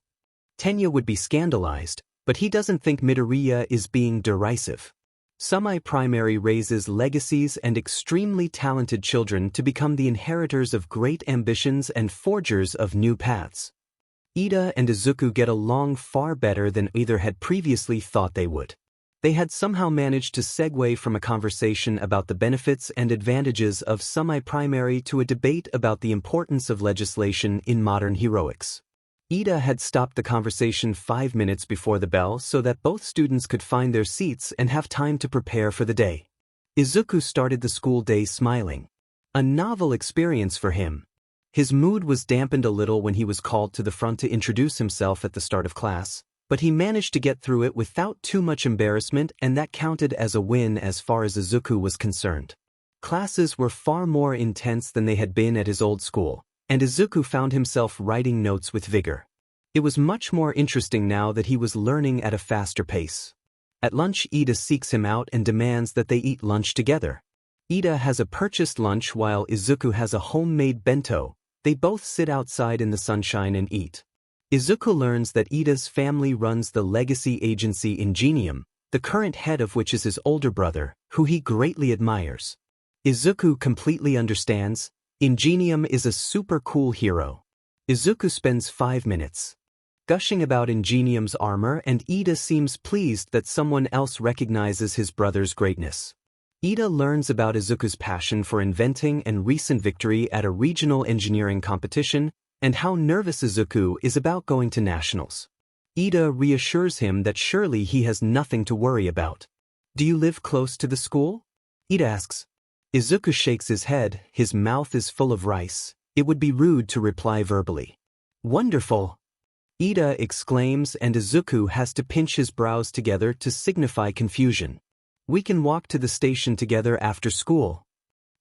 Tenya would be scandalized, but he doesn't think Midoriya is being derisive. Semi-primary raises legacies and extremely talented children to become the inheritors of great ambitions and forgers of new paths. Ida and Izuku get along far better than either had previously thought they would. They had somehow managed to segue from a conversation about the benefits and advantages of semi-primary to a debate about the importance of legislation in modern heroics. Ida had stopped the conversation 5 minutes before the bell so that both students could find their seats and have time to prepare for the day. Izuku started the school day smiling. A novel experience for him. His mood was dampened a little when he was called to the front to introduce himself at the start of class, but he managed to get through it without too much embarrassment, and that counted as a win as far as Izuku was concerned. Classes were far more intense than they had been at his old school, and Izuku found himself writing notes with vigor. It was much more interesting now that he was learning at a faster pace. At lunch, Ida seeks him out and demands that they eat lunch together. Ida has a purchased lunch while Izuku has a homemade bento. They both sit outside in the sunshine and eat. Izuku learns that Ida's family runs the legacy agency Ingenium, the current head of which is his older brother, who he greatly admires. Izuku completely understands. Ingenium is a super cool hero. Izuku spends 5 minutes gushing about Ingenium's armor, and Ida seems pleased that someone else recognizes his brother's greatness. Ida learns about Izuku's passion for inventing and recent victory at a regional engineering competition, and how nervous Izuku is about going to nationals. Ida reassures him that surely he has nothing to worry about. "Do you live close to the school?" Ida asks. Izuku shakes his head, his mouth is full of rice. It would be rude to reply verbally. "Wonderful!" Ida exclaims, and Izuku has to pinch his brows together to signify confusion. "We can walk to the station together after school."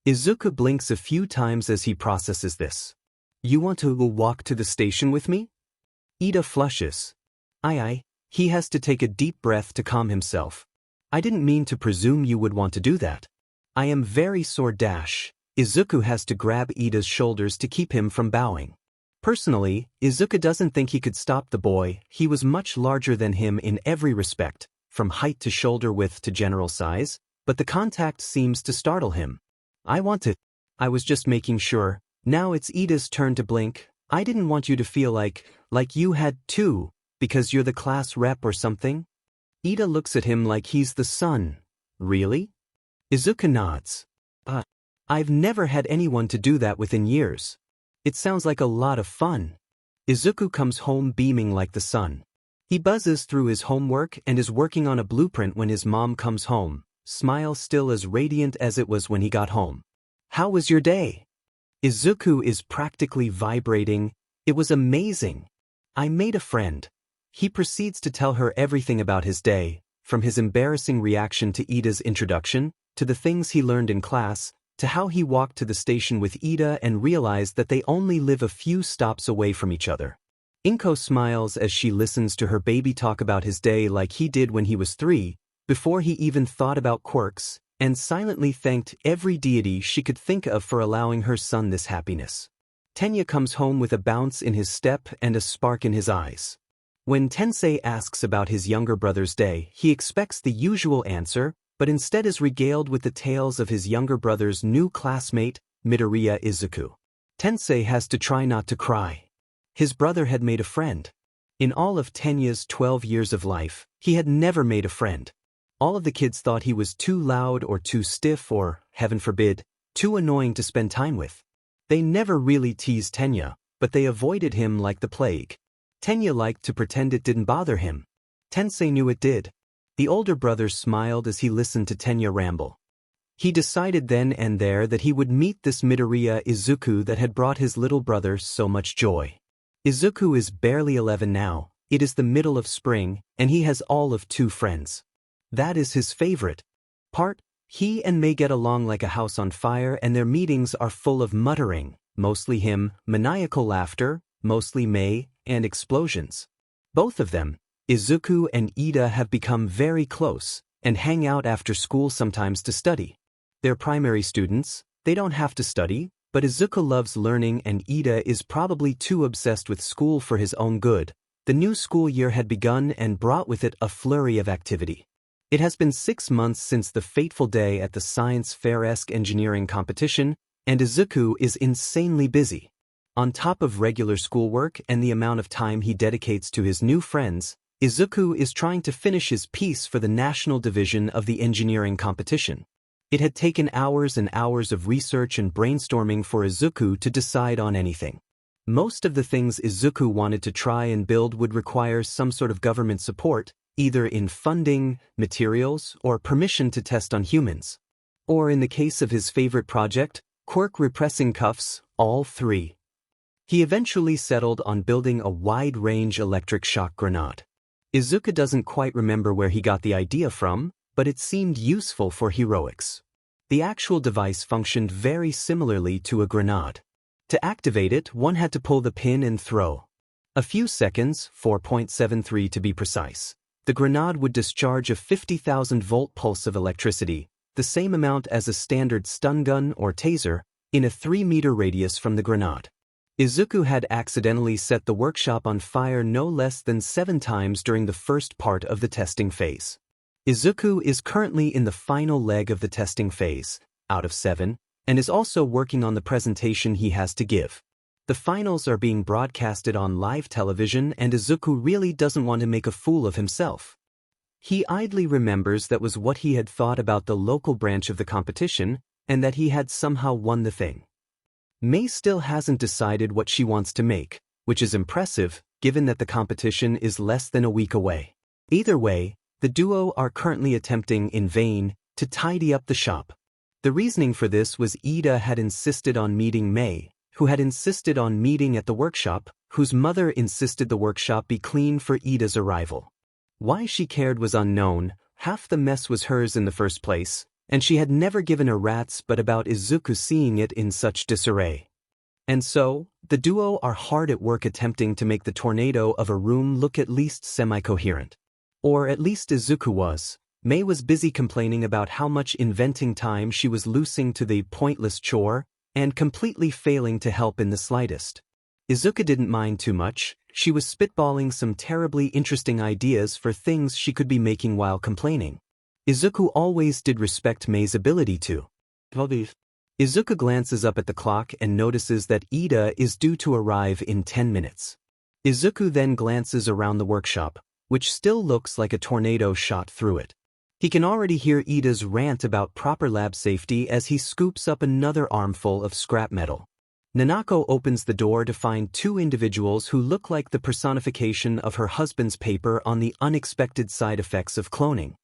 Izuku blinks a few times as he processes this. "You want to walk to the station with me?" Ida flushes. Aye. He has to take a deep breath to calm himself. "I didn't mean to presume you would want to do that. I am very sore dash." Izuku has to grab Ida's shoulders to keep him from bowing. Personally, Izuku doesn't think he could stop the boy. He was much larger than him in every respect, from height to shoulder width to general size, but the contact seems to startle him. "I want to. I was just making sure." Now it's Ida's turn to blink. "I didn't want you to feel like you had to, because you're the class rep or something." Ida looks at him like he's the son. "Really?" Izuku nods. I've never had anyone to do that with in years. It sounds like a lot of fun." Izuku comes home beaming like the sun. He buzzes through his homework and is working on a blueprint when his mom comes home, smile still as radiant as it was when he got home. "How was your day?" Izuku is practically vibrating. "It was amazing. I made a friend." He proceeds to tell her everything about his day, from his embarrassing reaction to Ida's introduction, to the things he learned in class, to how he walked to the station with Ida and realized that they only live a few stops away from each other. Inko smiles as she listens to her baby talk about his day like he did when he was 3, before he even thought about quirks, and silently thanked every deity she could think of for allowing her son this happiness. Tenya comes home with a bounce in his step and a spark in his eyes. When Tensei asks about his younger brother's day, he expects the usual answer, but instead is regaled with the tales of his younger brother's new classmate, Midoriya Izuku. Tensei has to try not to cry. His brother had made a friend. In all of Tenya's 12 years of life, he had never made a friend. All of the kids thought he was too loud or too stiff or, heaven forbid, too annoying to spend time with. They never really teased Tenya, but they avoided him like the plague. Tenya liked to pretend it didn't bother him. Tensei knew it did. The older brother smiled as he listened to Tenya ramble. He decided then and there that he would meet this Midoriya Izuku that had brought his little brother so much joy. Izuku is barely 11 now, it is the middle of spring, and he has all of 2 friends. That is his favorite part. He and Mei get along like a house on fire, and their meetings are full of muttering, mostly him, maniacal laughter, mostly Mei, and explosions. Both of them, Izuku and Ida, have become very close, and hang out after school sometimes to study. They're primary students, they don't have to study, but Izuku loves learning and Ida is probably too obsessed with school for his own good. The new school year had begun and brought with it a flurry of activity. It has been 6 months since the fateful day at the science fair-esque engineering competition, and Izuku is insanely busy. On top of regular schoolwork and the amount of time he dedicates to his new friends, Izuku is trying to finish his piece for the national division of the engineering competition. It had taken hours and hours of research and brainstorming for Izuku to decide on anything. Most of the things Izuku wanted to try and build would require some sort of government support, either in funding, materials, or permission to test on humans. Or in the case of his favorite project, Quirk repressing cuffs, all three. He eventually settled on building a wide-range electric shock grenade. Izuku doesn't quite remember where he got the idea from, but it seemed useful for heroics. The actual device functioned very similarly to a grenade. To activate it, one had to pull the pin and throw. A few seconds, 4.73 to be precise, the grenade would discharge a 50,000-volt pulse of electricity, the same amount as a standard stun gun or taser, in a 3-meter radius from the grenade. Izuku had accidentally set the workshop on fire no less than 7 times during the first part of the testing phase. Izuku is currently in the final leg of the testing phase, out of 7, and is also working on the presentation he has to give. The finals are being broadcasted on live television and Izuku really doesn't want to make a fool of himself. He idly remembers that was what he had thought about the local branch of the competition and that he had somehow won the thing. Mei still hasn't decided what she wants to make, which is impressive given that the competition is less than a week away. Either way, the duo are currently attempting in vain to tidy up the shop. The reasoning for this was Ida had insisted on meeting Mei, who had insisted on meeting at the workshop, whose mother insisted the workshop be clean for Ida's arrival. Why she cared was unknown, half the mess was hers in the first place, and she had never given a rat's but about Izuku seeing it in such disarray. And so, the duo are hard at work attempting to make the tornado of a room look at least semi-coherent. Or at least Izuku was. Mei was busy complaining about how much inventing time she was losing to the pointless chore, and completely failing to help in the slightest. Izuku didn't mind too much, she was spitballing some terribly interesting ideas for things she could be making while complaining. Izuku always did respect Mei's ability to. Izuku glances up at the clock and notices that Ida is due to arrive in 10 minutes. Izuku then glances around the workshop, which still looks like a tornado shot through it. He can already hear Ida's rant about proper lab safety as he scoops up another armful of scrap metal. Nanako opens the door to find 2 individuals who look like the personification of her husband's paper on the unexpected side effects of cloning.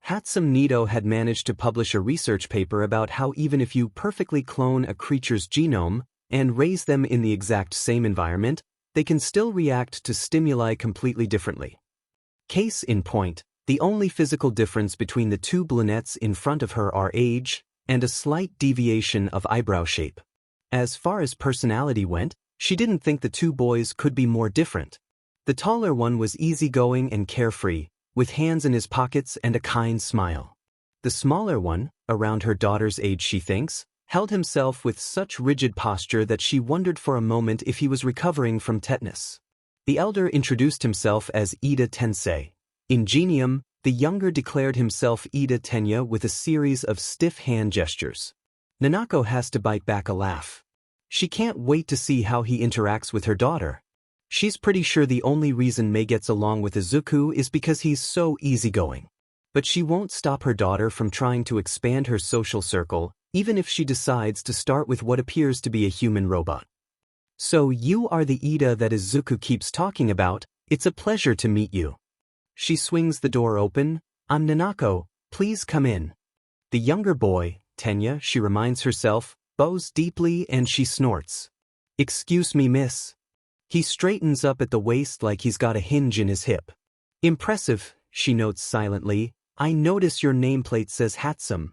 Hatsum Nito had managed to publish a research paper about how even if you perfectly clone a creature's genome and raise them in the exact same environment, they can still react to stimuli completely differently. Case in point, the only physical difference between the 2 brunettes in front of her are age and a slight deviation of eyebrow shape. As far as personality went, she didn't think the 2 boys could be more different. The taller one was easygoing and carefree, with hands in his pockets and a kind smile. The smaller one, around her daughter's age she thinks, held himself with such rigid posture that she wondered for a moment if he was recovering from tetanus. The elder introduced himself as Ida Tensei. Ingenium, the younger declared himself Ida Tenya with a series of stiff hand gestures. Nanako has to bite back a laugh. She can't wait to see how he interacts with her daughter. She's pretty sure the only reason Mei gets along with Izuku is because he's so easygoing. But she won't stop her daughter from trying to expand her social circle, even if she decides to start with what appears to be a human robot. So you are the Ida that Izuku keeps talking about, it's a pleasure to meet you. She swings the door open. I'm Nanako, please come in. The younger boy, Tenya, she reminds herself, bows deeply and she snorts. Excuse me, miss. He straightens up at the waist like he's got a hinge in his hip. Impressive, she notes silently. I notice your nameplate says Hatsume.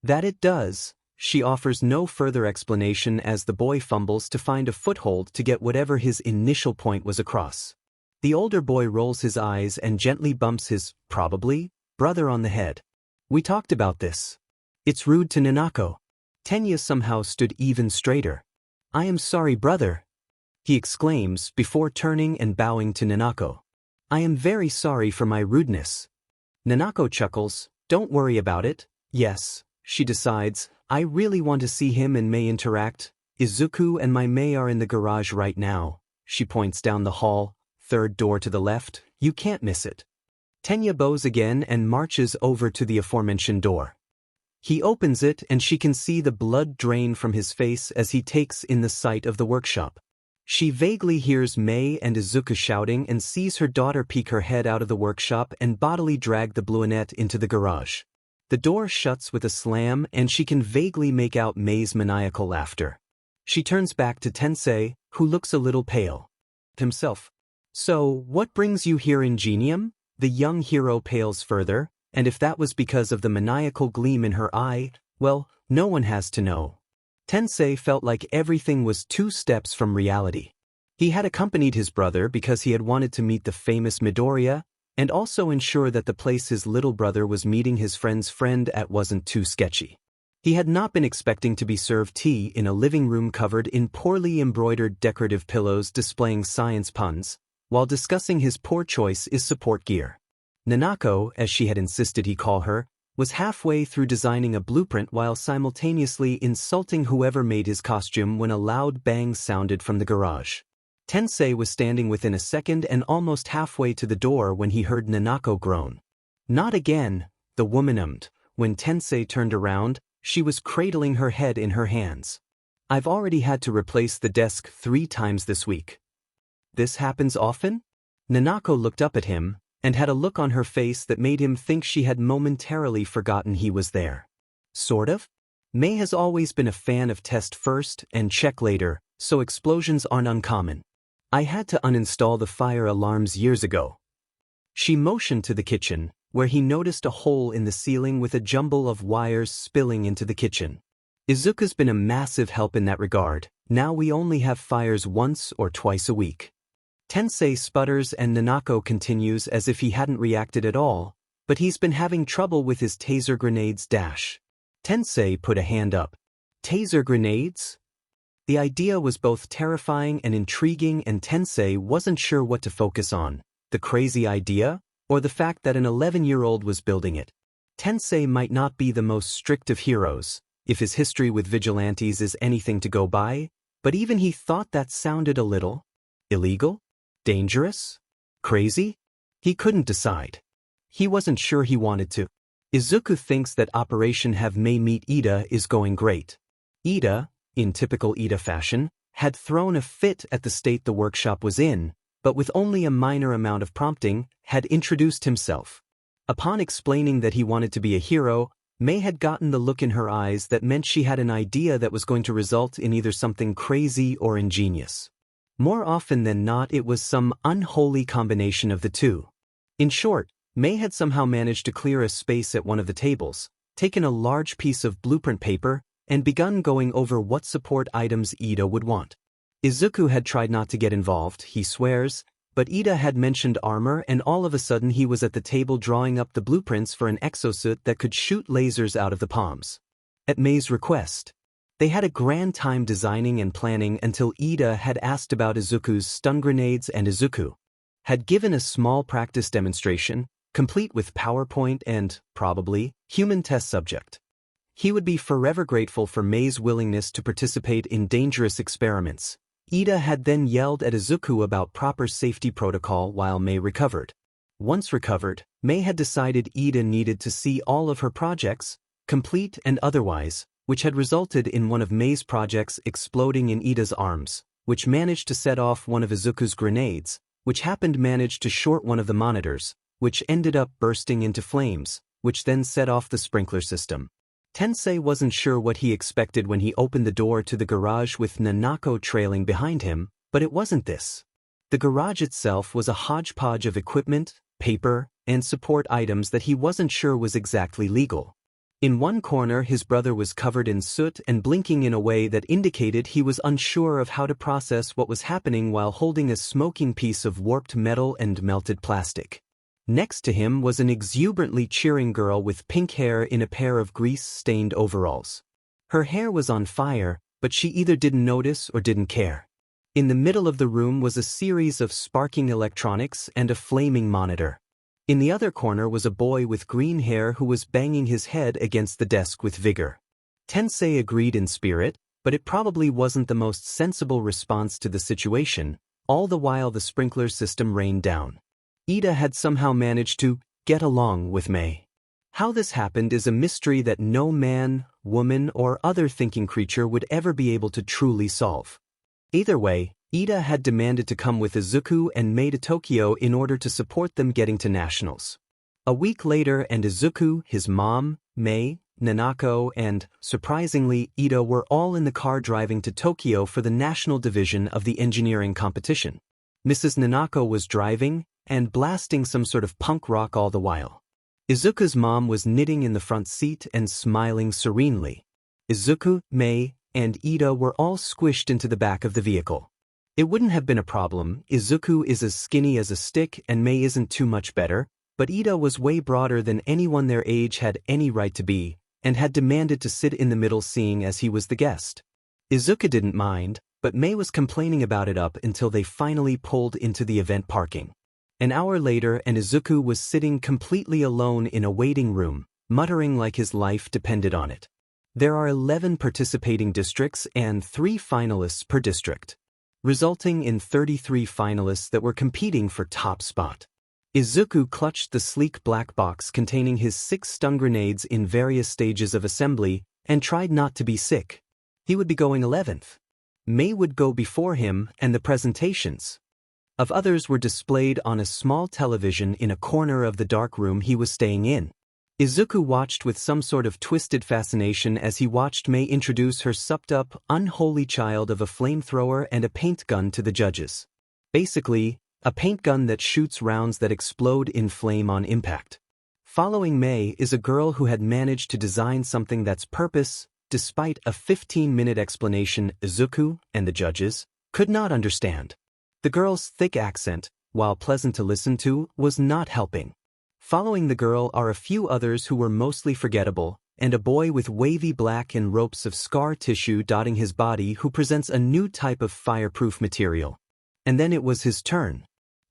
That it does. She offers no further explanation as the boy fumbles to find a foothold to get whatever his initial point was across. The older boy rolls his eyes and gently bumps his, probably, brother on the head. We talked about this. It's rude to Nanako. Tenya somehow stood even straighter. I am sorry, brother, he exclaims before turning and bowing to Nanako. I am very sorry for my rudeness. Nanako chuckles. Don't worry about it. Yes, she decides, I really want to see him and Mei interact. Izuku and my Mei are in the garage right now. She points down the hall, 3rd door to the left. You can't miss it. Tenya bows again and marches over to the aforementioned door. He opens it and she can see the blood drain from his face as he takes in the sight of the workshop. She vaguely hears Mei and Izuku shouting and sees her daughter peek her head out of the workshop and bodily drag the brunette into the garage. The door shuts with a slam and she can vaguely make out Mei's maniacal laughter. She turns back to Tensei, who looks a little pale. Himself. So, what brings you here, Ingenium? The young hero pales further, and if that was because of the maniacal gleam in her eye, well, no one has to know. Tensei felt like everything was 2 steps from reality. He had accompanied his brother because he had wanted to meet the famous Midoriya, and also ensure that the place his little brother was meeting his friend's friend at wasn't too sketchy. He had not been expecting to be served tea in a living room covered in poorly embroidered decorative pillows displaying science puns, while discussing his poor choice is support gear. Nanako, as she had insisted he call her, was halfway through designing a blueprint while simultaneously insulting whoever made his costume when a loud bang sounded from the garage. Tensei was standing within a second and almost halfway to the door when he heard Nanako groan. Not again, the woman ummed. When Tensei turned around, she was cradling her head in her hands. I've already had to replace the desk 3 times this week. This happens often? Nanako looked up at him, and had a look on her face that made him think she had momentarily forgotten he was there. Sort of? Mei has always been a fan of test first and check later, so explosions aren't uncommon. I had to uninstall the fire alarms years ago. She motioned to the kitchen, where he noticed a hole in the ceiling with a jumble of wires spilling into the kitchen. Izuku's been a massive help in that regard. Now we only have fires once or twice a week. Tensei sputters and Nanako continues as if he hadn't reacted at all, but he's been having trouble with his taser grenades dash. Tensei put a hand up. Taser grenades? The idea was both terrifying and intriguing, and Tensei wasn't sure what to focus on, the crazy idea, or the fact that an 11-year-old was building it. Tensei might not be the most strict of heroes, if his history with vigilantes is anything to go by, but even he thought that sounded a little illegal? Dangerous? Crazy? He couldn't decide. He wasn't sure he wanted to. Izuku thinks that Operation Have Mei Meet Ida is going great. Ida, in typical Ida fashion, had thrown a fit at the state the workshop was in, but with only a minor amount of prompting, had introduced himself. Upon explaining that he wanted to be a hero, Mei had gotten the look in her eyes that meant she had an idea that was going to result in either something crazy or ingenious. More often than not, it was some unholy combination of the two. In short, Mei had somehow managed to clear a space at one of the tables, taken a large piece of blueprint paper, and begun going over what support items Ida would want. Izuku had tried not to get involved, he swears, but Ida had mentioned armor, and all of a sudden he was at the table drawing up the blueprints for an exosuit that could shoot lasers out of the palms. At Mei's request. They had a grand time designing and planning until Ida had asked about Izuku's stun grenades, and Izuku had given a small practice demonstration, complete with PowerPoint and, probably, human test subject. He would be forever grateful for Mei's willingness to participate in dangerous experiments. Ida had then yelled at Izuku about proper safety protocol while Mei recovered. Once recovered, Mei had decided Ida needed to see all of her projects, complete and otherwise, which had resulted in one of Mei's projects exploding in Ida's arms, which managed to set off one of Izuku's grenades, which happened managed to short one of the monitors, which ended up bursting into flames, which then set off the sprinkler system. Tensei wasn't sure what he expected when he opened the door to the garage with Nanako trailing behind him, but it wasn't this. The garage itself was a hodgepodge of equipment, paper, and support items that he wasn't sure was exactly legal. In one corner his brother was covered in soot and blinking in a way that indicated he was unsure of how to process what was happening while holding a smoking piece of warped metal and melted plastic. Next to him was an exuberantly cheering girl with pink hair in a pair of grease-stained overalls. Her hair was on fire, but she either didn't notice or didn't care. In the middle of the room was a series of sparking electronics and a flaming monitor. In the other corner was a boy with green hair who was banging his head against the desk with vigor. Tensei agreed in spirit, but it probably wasn't the most sensible response to the situation, all the while the sprinkler system rained down. Ida had somehow managed to get along with Mei. How this happened is a mystery that no man, woman, or other thinking creature would ever be able to truly solve. Either way, Ida had demanded to come with Izuku and Mei to Tokyo in order to support them getting to nationals. A week later, and Izuku, his mom, Mei, Nanako, and, surprisingly, Ida were all in the car driving to Tokyo for the national division of the engineering competition. Mrs. Nanako was driving and blasting some sort of punk rock all the while. Izuku's mom was knitting in the front seat and smiling serenely. Izuku, Mei, and Ida were all squished into the back of the vehicle. It wouldn't have been a problem. Izuku is as skinny as a stick and Mei isn't too much better, but Ida was way broader than anyone their age had any right to be, and had demanded to sit in the middle seeing as he was the guest. Izuku didn't mind, but Mei was complaining about it up until they finally pulled into the event parking. An hour later, and Izuku was sitting completely alone in a waiting room, muttering like his life depended on it. There are 11 participating districts and 3 finalists per district, resulting in 33 finalists that were competing for top spot. Izuku clutched the sleek black box containing his 6 stun grenades in various stages of assembly and tried not to be sick. He would be going 11th. Mei would go before him, and the presentations of others were displayed on a small television in a corner of the dark room he was staying in. Izuku watched with some sort of twisted fascination as he watched Mei introduce her supped-up, unholy child of a flamethrower and a paint gun to the judges. Basically, a paint gun that shoots rounds that explode in flame on impact. Following Mei is a girl who had managed to design something that's purpose, despite a 15-minute explanation Izuku and the judges could not understand. The girl's thick accent, while pleasant to listen to, was not helping. Following the girl are a few others who were mostly forgettable, and a boy with wavy black and ropes of scar tissue dotting his body who presents a new type of fireproof material. And then it was his turn.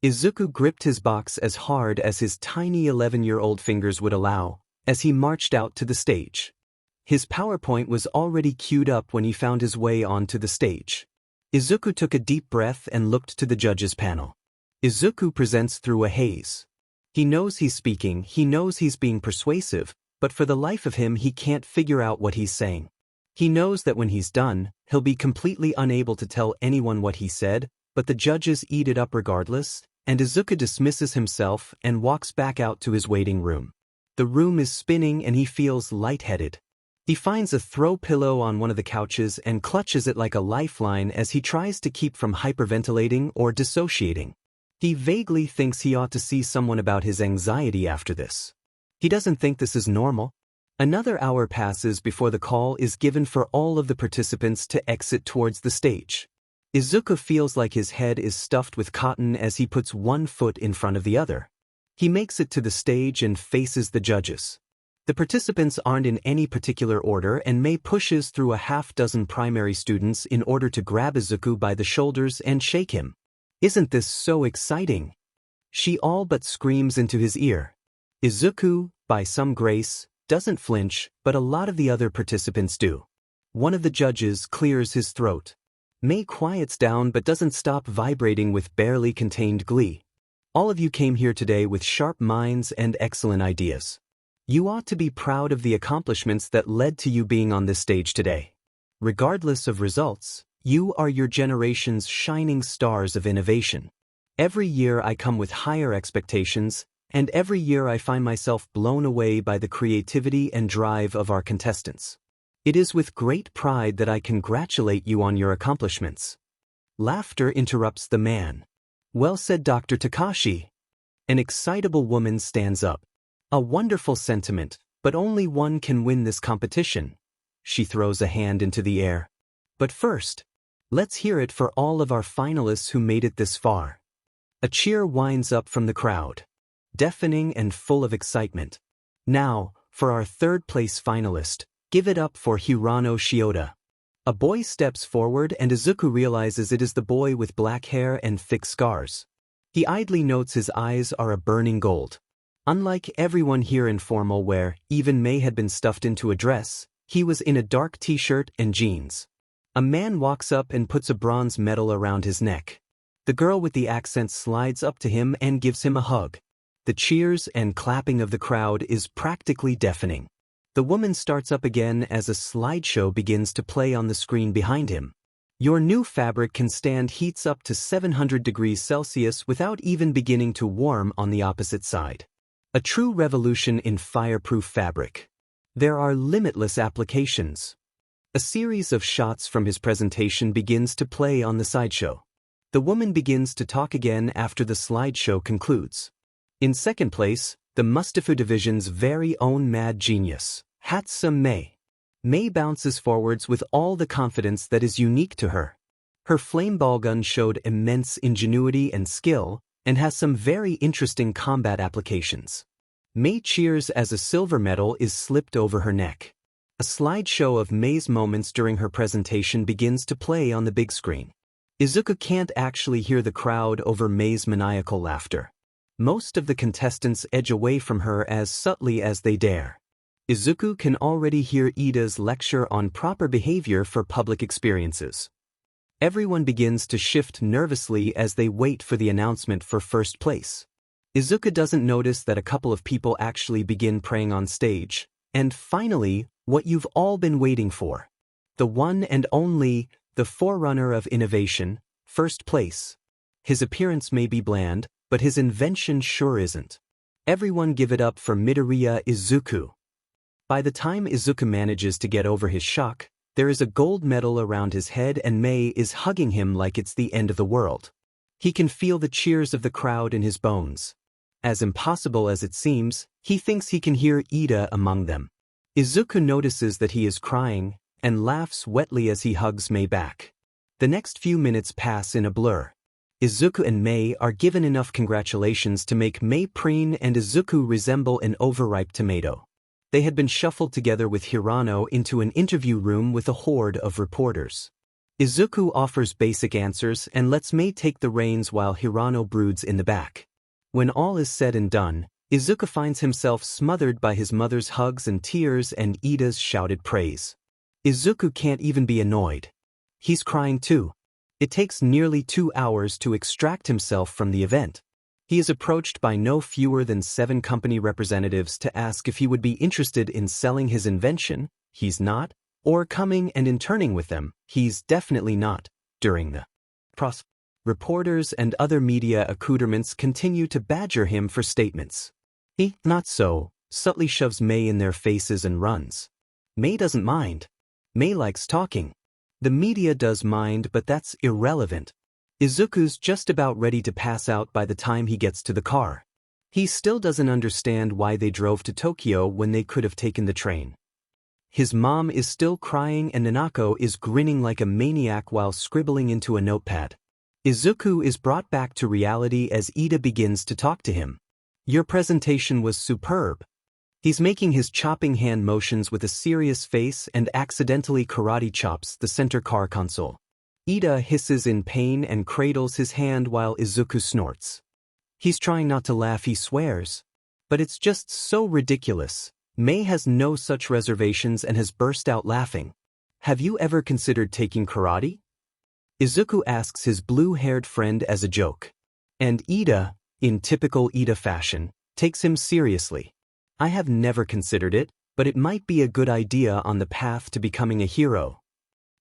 Izuku gripped his box as hard as his tiny 11-year-old fingers would allow, as he marched out to the stage. His PowerPoint was already queued up when he found his way onto the stage. Izuku took a deep breath and looked to the judges' panel. Izuku presents through a haze. He knows he's speaking, he knows he's being persuasive, but for the life of him he can't figure out what he's saying. He knows that when he's done, he'll be completely unable to tell anyone what he said, but the judges eat it up regardless, and Izuku dismisses himself and walks back out to his waiting room. The room is spinning and he feels lightheaded. He finds a throw pillow on one of the couches and clutches it like a lifeline as he tries to keep from hyperventilating or dissociating. He vaguely thinks he ought to see someone about his anxiety after this. He doesn't think this is normal. Another hour passes before the call is given for all of the participants to exit towards the stage. Izuku feels like his head is stuffed with cotton as he puts one foot in front of the other. He makes it to the stage and faces the judges. The participants aren't in any particular order, and Mei pushes through a half-dozen primary students in order to grab Izuku by the shoulders and shake him. "Isn't this so exciting?" She all but screams into his ear. Izuku, by some grace, doesn't flinch, but a lot of the other participants do. One of the judges clears his throat. Mei quiets down but doesn't stop vibrating with barely contained glee. "All of you came here today with sharp minds and excellent ideas. You ought to be proud of the accomplishments that led to you being on this stage today. Regardless of results, you are your generation's shining stars of innovation. Every year I come with higher expectations, and every year I find myself blown away by the creativity and drive of our contestants. It is with great pride that I congratulate you on your accomplishments." Laughter interrupts the man. "Well said, Dr. Takashi." An excitable woman stands up. "A wonderful sentiment, but only one can win this competition." She throws a hand into the air. "But first, let's hear it for all of our finalists who made it this far." A cheer winds up from the crowd, deafening and full of excitement. "Now, for our third-place finalist, give it up for Hirano Shioda." A boy steps forward and Izuku realizes it is the boy with black hair and thick scars. He idly notes his eyes are a burning gold. Unlike everyone here in formal wear, even Mei had been stuffed into a dress, he was in a dark t-shirt and jeans. A man walks up and puts a bronze medal around his neck. The girl with the accent slides up to him and gives him a hug. The cheers and clapping of the crowd is practically deafening. The woman starts up again as a slideshow begins to play on the screen behind him. Your new fabric can stand heats up to 700 degrees Celsius without even beginning to warm on the opposite side. A true revolution in fireproof fabric. There are limitless applications. A series of shots from his presentation begins to play on the sideshow. The woman begins to talk again after the slideshow concludes. In second place, the Mustafa division's very own mad genius, Hatsume. Mei bounces forwards with all the confidence that is unique to her. Her flame ball gun showed immense ingenuity and skill, and has some very interesting combat applications. Mei cheers as a silver medal is slipped over her neck. A slideshow of Mei's moments during her presentation begins to play on the big screen. Izuku can't actually hear the crowd over Mei's maniacal laughter. Most of the contestants edge away from her as subtly as they dare. Izuku can already hear Ida's lecture on proper behavior for public experiences. Everyone begins to shift nervously as they wait for the announcement for first place. Izuku doesn't notice that a couple of people actually begin praying on stage. And finally, what you've all been waiting for. The one and only, the forerunner of innovation, first place. His appearance may be bland, but his invention sure isn't. Everyone give it up for Midoriya Izuku. By the time Izuku manages to get over his shock, there is a gold medal around his head and Mei is hugging him like it's the end of the world. He can feel the cheers of the crowd in his bones. As impossible as it seems, he thinks he can hear Ida among them. Izuku notices that he is crying, and laughs wetly as he hugs Mei back. The next few minutes pass in a blur. Izuku and Mei are given enough congratulations to make Mei preen and Izuku resemble an overripe tomato. They had been shuffled together with Hirano into an interview room with a horde of reporters. Izuku offers basic answers and lets Mei take the reins while Hirano broods in the back. When all is said and done, Izuku finds himself smothered by his mother's hugs and tears and Ida's shouted praise. Izuku can't even be annoyed. He's crying too. It takes nearly 2 hours to extract himself from the event. He is approached by no fewer than 7 company representatives to ask if he would be interested in selling his invention, he's not, or coming and interning with them, he's definitely not, during the process. Reporters and other media accoutrements continue to badger him for statements. He, not so, subtly shoves Mei in their faces and runs. Mei doesn't mind. Mei likes talking. The media does mind, but that's irrelevant. Izuku's just about ready to pass out by the time he gets to the car. He still doesn't understand why they drove to Tokyo when they could have taken the train. His mom is still crying and Nanako is grinning like a maniac while scribbling into a notepad. Izuku is brought back to reality as Ida begins to talk to him. Your presentation was superb. He's making his chopping hand motions with a serious face and accidentally karate chops the center car console. Ida hisses in pain and cradles his hand while Izuku snorts. He's trying not to laugh, he swears. But it's just so ridiculous. Mei has no such reservations and has burst out laughing. Have you ever considered taking karate? Izuku asks his blue-haired friend as a joke. And Ida, in typical Ida fashion, takes him seriously. I have never considered it, but it might be a good idea on the path to becoming a hero.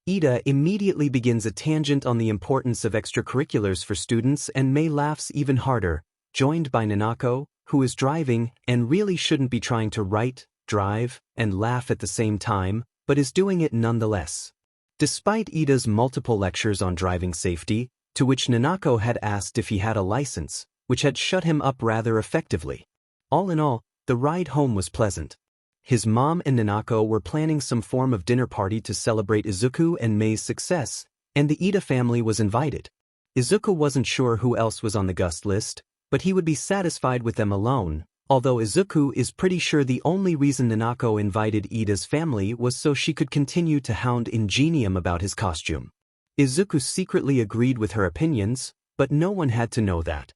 Ida immediately begins a tangent on the importance of extracurriculars for students and Mei laughs even harder, joined by Nanako, who is driving and really shouldn't be trying to write, drive, and laugh at the same time, but is doing it nonetheless. Despite Ida's multiple lectures on driving safety, to which Nanako had asked if he had a license, which had shut him up rather effectively. All in all, the ride home was pleasant. His mom and Nanako were planning some form of dinner party to celebrate Izuku and Mei's success, and the Ida family was invited. Izuku wasn't sure who else was on the guest list, but he would be satisfied with them alone, although Izuku is pretty sure the only reason Nanako invited Ida's family was so she could continue to hound Ingenium about his costume. Izuku secretly agreed with her opinions, but no one had to know that.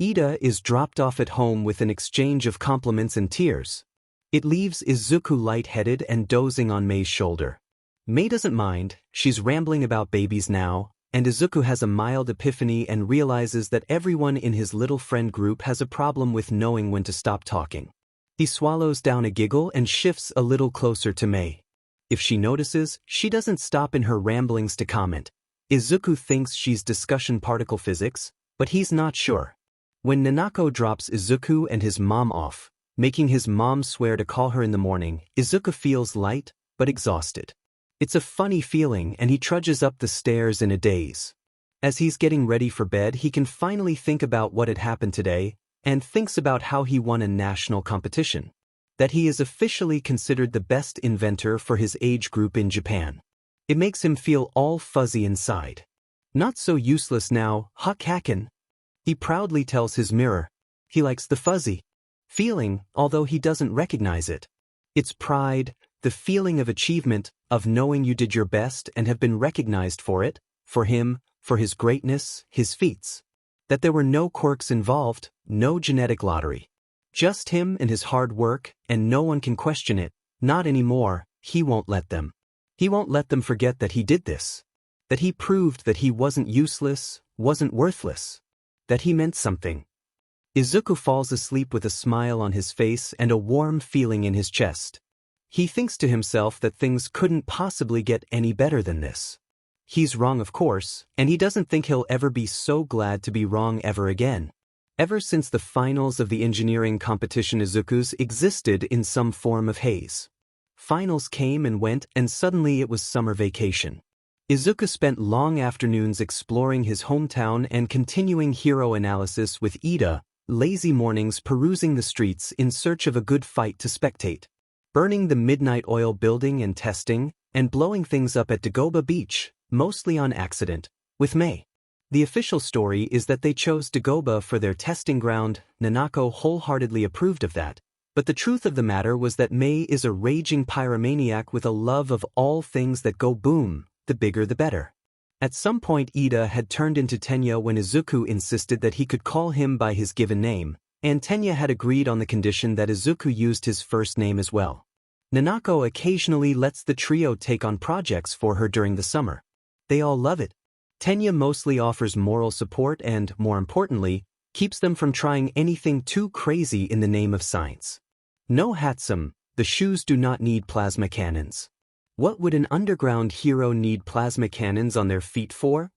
Ida is dropped off at home with an exchange of compliments and tears. It leaves Izuku lightheaded and dozing on Mei's shoulder. Mei doesn't mind, she's rambling about babies now, and Izuku has a mild epiphany and realizes that everyone in his little friend group has a problem with knowing when to stop talking. He swallows down a giggle and shifts a little closer to Mei. If she notices, she doesn't stop in her ramblings to comment. Izuku thinks she's discussion particle physics, but he's not sure. When Nanako drops Izuku and his mom off, making his mom swear to call her in the morning, Izuku feels light, but exhausted. It's a funny feeling and he trudges up the stairs in a daze. As he's getting ready for bed, he can finally think about what had happened today, and thinks about how he won a national competition. That he is officially considered the best inventor for his age group in Japan. It makes him feel all fuzzy inside. Not so useless now, Hakaken. He proudly tells his mirror. He likes the fuzzy feeling, although he doesn't recognize it. It's pride, the feeling of achievement, of knowing you did your best and have been recognized for it, for him, for his greatness, his feats. That there were no quirks involved, no genetic lottery. Just him and his hard work, and no one can question it, not anymore. He won't let them. He won't let them forget that he did this. That he proved that he wasn't useless, wasn't worthless. That he meant something. Izuku falls asleep with a smile on his face and a warm feeling in his chest. He thinks to himself that things couldn't possibly get any better than this. He's wrong, of course, and he doesn't think he'll ever be so glad to be wrong ever again. Ever since the finals of the engineering competition, Izuku's existed in some form of haze. Finals came and went, and suddenly it was summer vacation. Izuku spent long afternoons exploring his hometown and continuing hero analysis with Ida, lazy mornings perusing the streets in search of a good fight to spectate, burning the midnight oil building and testing, and blowing things up at Dagoba Beach, mostly on accident, with Mei. The official story is that they chose Dagoba for their testing ground. Nanako wholeheartedly approved of that, but the truth of the matter was that Mei is a raging pyromaniac with a love of all things that go boom, the bigger the better. At some point Ida had turned into Tenya when Izuku insisted that he could call him by his given name, and Tenya had agreed on the condition that Izuku used his first name as well. Nanako occasionally lets the trio take on projects for her during the summer. They all love it. Tenya mostly offers moral support and, more importantly, keeps them from trying anything too crazy in the name of science. No Hatsume, the shoes do not need plasma cannons. What would an underground hero need plasma cannons on their feet for?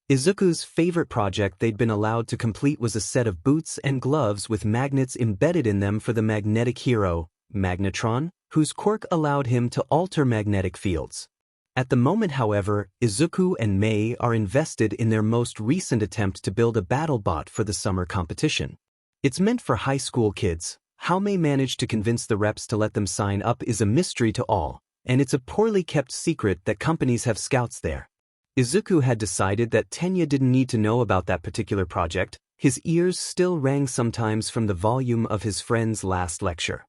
Izuku's favorite project they'd been allowed to complete was a set of boots and gloves with magnets embedded in them for the magnetic hero, Magnetron, whose quirk allowed him to alter magnetic fields. At the moment, however, Izuku and Mei are invested in their most recent attempt to build a Battlebot for the summer competition. It's meant for high school kids. How Mei managed to convince the reps to let them sign up is a mystery to all, and it's a poorly kept secret that companies have scouts there. Izuku had decided that Tenya didn't need to know about that particular project. His ears still rang sometimes from the volume of his friend's last lecture.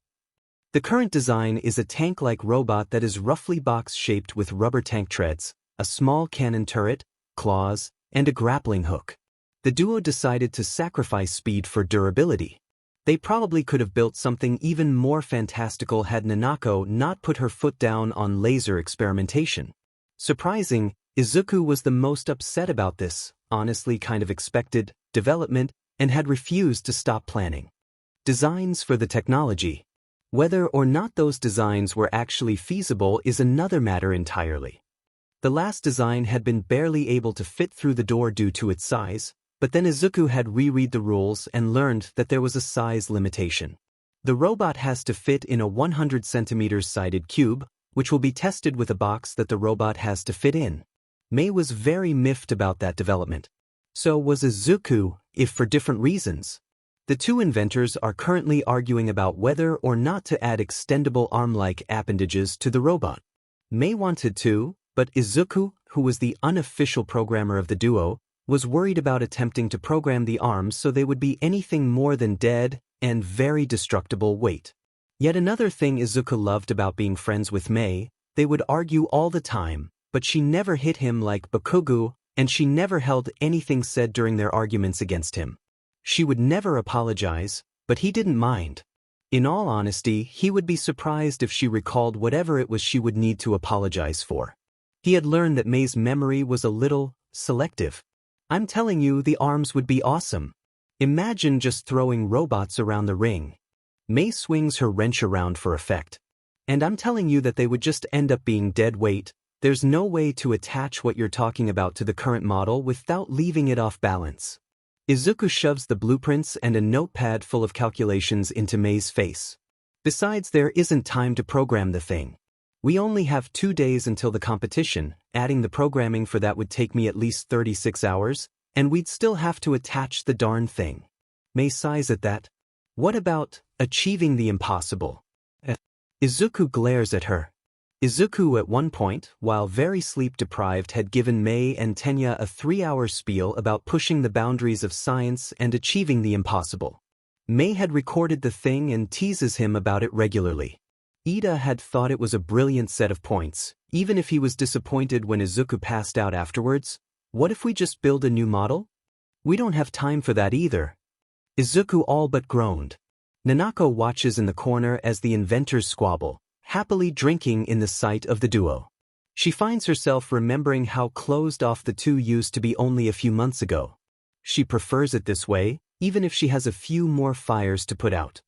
The current design is a tank-like robot that is roughly box-shaped with rubber tank treads, a small cannon turret, claws, and a grappling hook. The duo decided to sacrifice speed for durability. They probably could have built something even more fantastical had Nanako not put her foot down on laser experimentation. Surprising, Izuku was the most upset about this, honestly kind of expected, development, and had refused to stop planning. Designs for the technology. Whether or not those designs were actually feasible is another matter entirely. The last design had been barely able to fit through the door due to its size, but then Izuku had reread the rules and learned that there was a size limitation. The robot has to fit in a 100 centimeters sided cube, which will be tested with a box that the robot has to fit in. Mei was very miffed about that development. So was Izuku, if for different reasons. The two inventors are currently arguing about whether or not to add extendable arm-like appendages to the robot. Mei wanted to, but Izuku, who was the unofficial programmer of the duo, was worried about attempting to program the arms so they would be anything more than dead and very destructible weight. Yet another thing Izuku loved about being friends with Mei, they would argue all the time, but she never hit him like Bakugo, and she never held anything said during their arguments against him. She would never apologize, but he didn't mind. In all honesty, he would be surprised if she recalled whatever it was she would need to apologize for. He had learned that Mei's memory was a little selective. I'm telling you, the arms would be awesome. Imagine just throwing robots around the ring. Mei swings her wrench around for effect. And I'm telling you that they would just end up being dead weight. There's no way to attach what you're talking about to the current model without leaving it off balance. Izuku shoves the blueprints and a notepad full of calculations into Mei's face. Besides, there isn't time to program the thing. We only have 2 days until the competition. Adding the programming for that would take me at least 36 hours, and we'd still have to attach the darn thing. Mei sighs at that. What about achieving the impossible? Izuku glares at her. Izuku at one point, while very sleep-deprived, had given Mei and Tenya a 3-hour spiel about pushing the boundaries of science and achieving the impossible. Mei had recorded the thing and teases him about it regularly. Ida had thought it was a brilliant set of points, even if he was disappointed when Izuku passed out afterwards. What if we just build a new model? We don't have time for that either. Izuku all but groaned. Nanako watches in the corner as the inventors squabble, happily drinking in the sight of the duo. She finds herself remembering how closed off the two used to be only a few months ago. She prefers it this way, even if she has a few more fires to put out.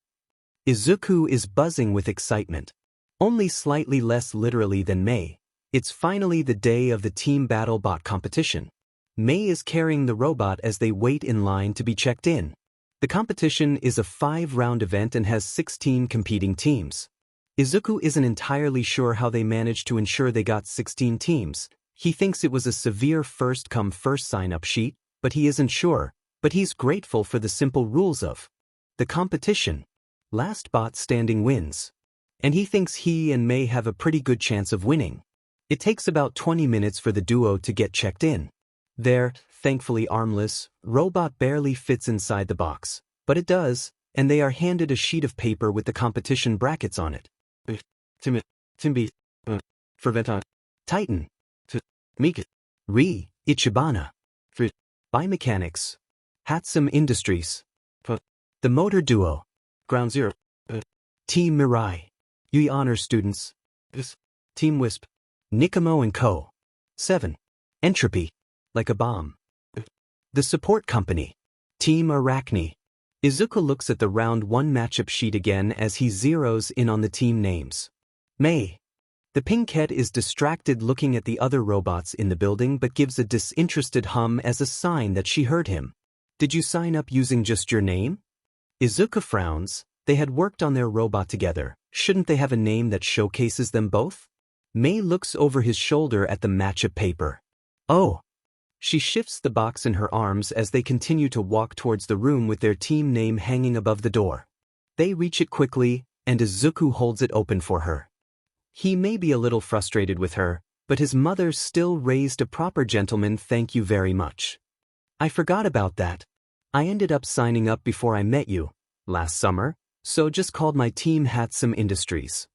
Izuku is buzzing with excitement. Only slightly less literally than Mei. It's finally the day of the team Battlebot competition. Mei is carrying the robot as they wait in line to be checked in. The competition is a 5-round event and has 16 competing teams. Izuku isn't entirely sure how they managed to ensure they got 16 teams. He thinks it was a severe first-come first sign-up sheet, but he isn't sure. But he's grateful for the simple rules of the competition. Last bot standing wins. And he thinks he and Mei have a pretty good chance of winning. It takes about 20 minutes for the duo to get checked in. Their, thankfully armless, robot barely fits inside the box, but it does, and they are handed a sheet of paper with the competition brackets on it. Titan. Ichibana. Biomechanics. HIATUS Industries. The Motor Duo. Ground Zero. Team Mirai. Yui Honor Students. Team Wisp. Nikamo & Co. 7. Entropy. Like a bomb. The Support Company. Team Arachne. Izuku looks at the round 1 matchup sheet again as he zeroes in on the team names. Mei. The Pinkette is distracted looking at the other robots in the building but gives a disinterested hum as a sign that she heard him. Did you sign up using just your name? Izuku frowns. They had worked on their robot together. Shouldn't they have a name that showcases them both? Mei looks over his shoulder at the matchup paper. Oh. She shifts the box in her arms as they continue to walk towards the room with their team name hanging above the door. They reach it quickly, and Izuku holds it open for her. He may be a little frustrated with her, but his mother still raised a proper gentleman. Thank you very much. I forgot about that. I ended up signing up before I met you, last summer, so just called my team HIATUS Industries.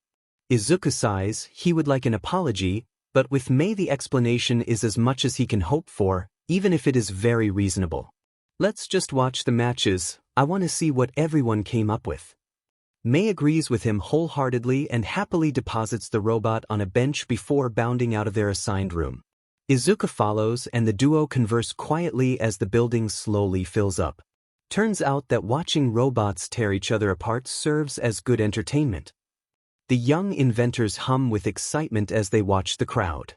Izuku sighs. He would like an apology, but with Mei the explanation is as much as he can hope for, even if it is very reasonable. Let's just watch the matches. I want to see what everyone came up with. Mei agrees with him wholeheartedly and happily deposits the robot on a bench before bounding out of their assigned room. Izuku follows and the duo converse quietly as the building slowly fills up. Turns out that watching robots tear each other apart serves as good entertainment. The young inventors hum with excitement as they watch the crowd.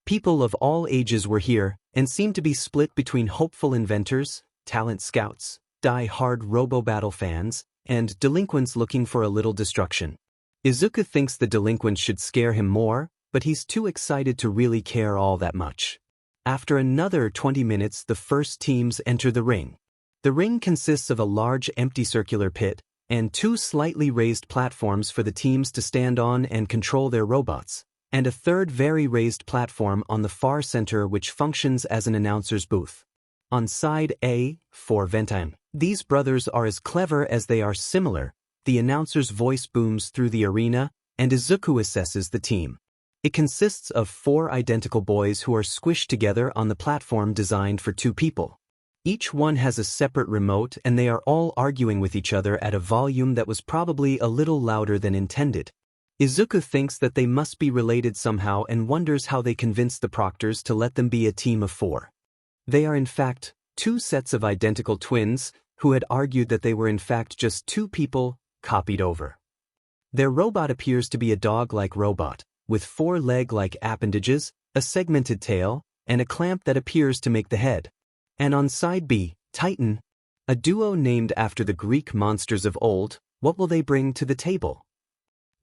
People of all ages were here and seemed to be split between hopeful inventors, talent scouts, die-hard robo-battle fans, and delinquents looking for a little destruction. Izuku thinks the delinquents should scare him more, but he's too excited to really care all that much. After another 20 minutes, the first teams enter the ring. The ring consists of a large empty circular pit and 2 slightly raised platforms for the teams to stand on and control their robots, and a third very raised platform on the far center which functions as an announcer's booth. On side A, for Ventime, these brothers are as clever as they are similar. The announcer's voice booms through the arena, and Izuku assesses the team. It consists of 4 identical boys who are squished together on the platform designed for 2 people. Each one has a separate remote and they are all arguing with each other at a volume that was probably a little louder than intended. Izuku thinks that they must be related somehow and wonders how they convinced the proctors to let them be a team of 4. They are in fact 2 sets of identical twins who had argued that they were in fact just 2 people copied over. Their robot appears to be a dog-like robot, with 4 leg-like appendages, a segmented tail, and a clamp that appears to make the head. And on side B, Titan, a duo named after the Greek monsters of old. What will they bring to the table?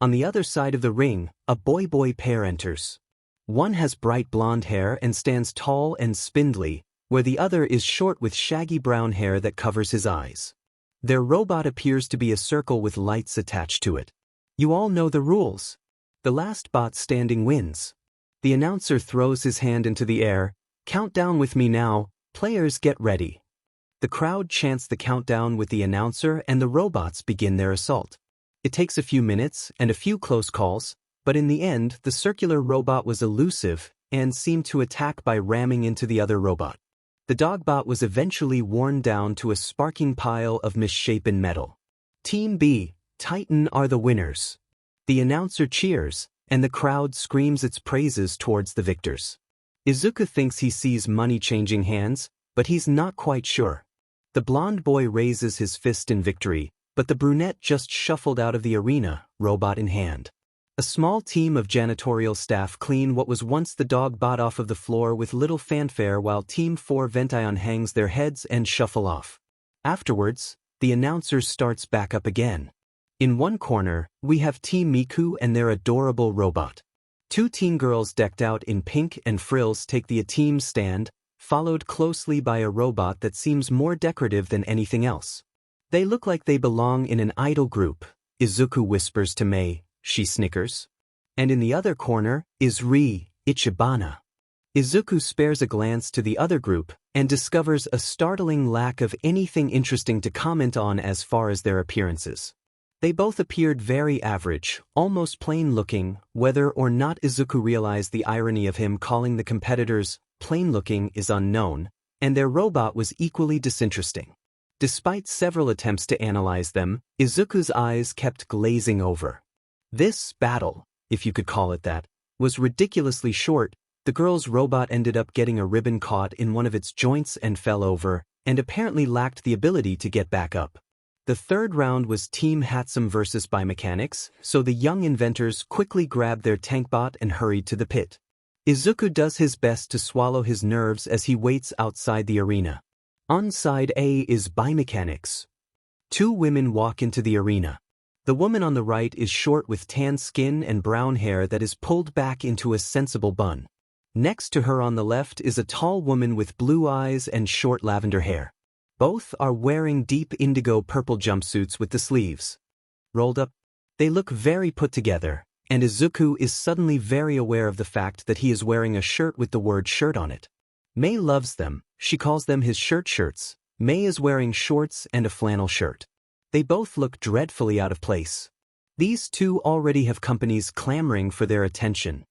On the other side of the ring, a boy-boy pair enters. One has bright blonde hair and stands tall and spindly, where the other is short with shaggy brown hair that covers his eyes. Their robot appears to be a circle with lights attached to it. You all know the rules. The last bot standing wins. The announcer throws his hand into the air. Count down with me now, players get ready. The crowd chants the countdown with the announcer and the robots begin their assault. It takes a few minutes and a few close calls, but in the end the circular robot was elusive and seemed to attack by ramming into the other robot. The dogbot was eventually worn down to a sparking pile of misshapen metal. Team B, Titan are the winners. The announcer cheers, and the crowd screams its praises towards the victors. Izuku thinks he sees money changing hands, but he's not quite sure. The blonde boy raises his fist in victory, but the brunette just shuffled out of the arena, robot in hand. A small team of janitorial staff clean what was once the dogbot off of the floor with little fanfare while Team 4 Vention hangs their heads and shuffle off. Afterwards, the announcer starts back up again. In one corner, we have Team Miku and their adorable robot. 2 teen girls decked out in pink and frills take the team stand, followed closely by a robot that seems more decorative than anything else. They look like they belong in an idol group, Izuku whispers to Mei, she snickers. And in the other corner is Ichibana. Izuku spares a glance to the other group and discovers a startling lack of anything interesting to comment on as far as their appearances. They both appeared very average, almost plain-looking, whether or not Izuku realized the irony of him calling the competitors plain-looking is unknown, and their robot was equally disinteresting. Despite several attempts to analyze them, Izuku's eyes kept glazing over. This battle, if you could call it that, was ridiculously short. The girl's robot ended up getting a ribbon caught in one of its joints and fell over, and apparently lacked the ability to get back up. The third round was Team Hatsume versus Biomechanics, so the young inventors quickly grabbed their tankbot and hurried to the pit. Izuku does his best to swallow his nerves as he waits outside the arena. On side A is Biomechanics. 2 women walk into the arena. The woman on the right is short with tan skin and brown hair that is pulled back into a sensible bun. Next to her on the left is a tall woman with blue eyes and short lavender hair. Both are wearing deep indigo purple jumpsuits with the sleeves rolled up. They look very put together, and Izuku is suddenly very aware of the fact that he is wearing a shirt with the word shirt on it. Mei loves them, she calls them his shirts. Mei is wearing shorts and a flannel shirt. They both look dreadfully out of place. These 2 already have companies clamoring for their attention.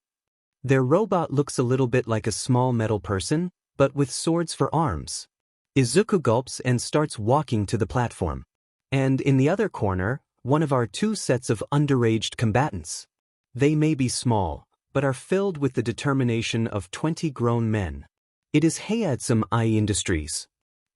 Their robot looks a little bit like a small metal person, but with swords for arms. Izuku gulps and starts walking to the platform. And in the other corner, one of our 2 sets of underaged combatants. They may be small, but are filled with the determination of 20 grown men. It is HIATUS Industries.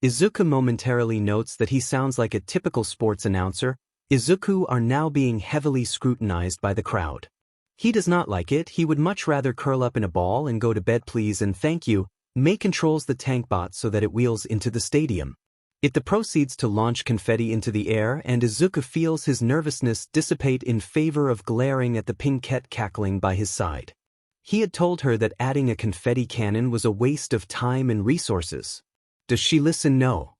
Izuku momentarily notes that he sounds like a typical sports announcer. Izuku are now being heavily scrutinized by the crowd. He does not like it, he would much rather curl up in a ball and go to bed please and thank you. Mei controls the tank bot so that it wheels into the stadium. It proceeds to launch confetti into the air and Izuku feels his nervousness dissipate in favor of glaring at the pinkette cackling by his side. He had told her that adding a confetti cannon was a waste of time and resources. Does she listen? No.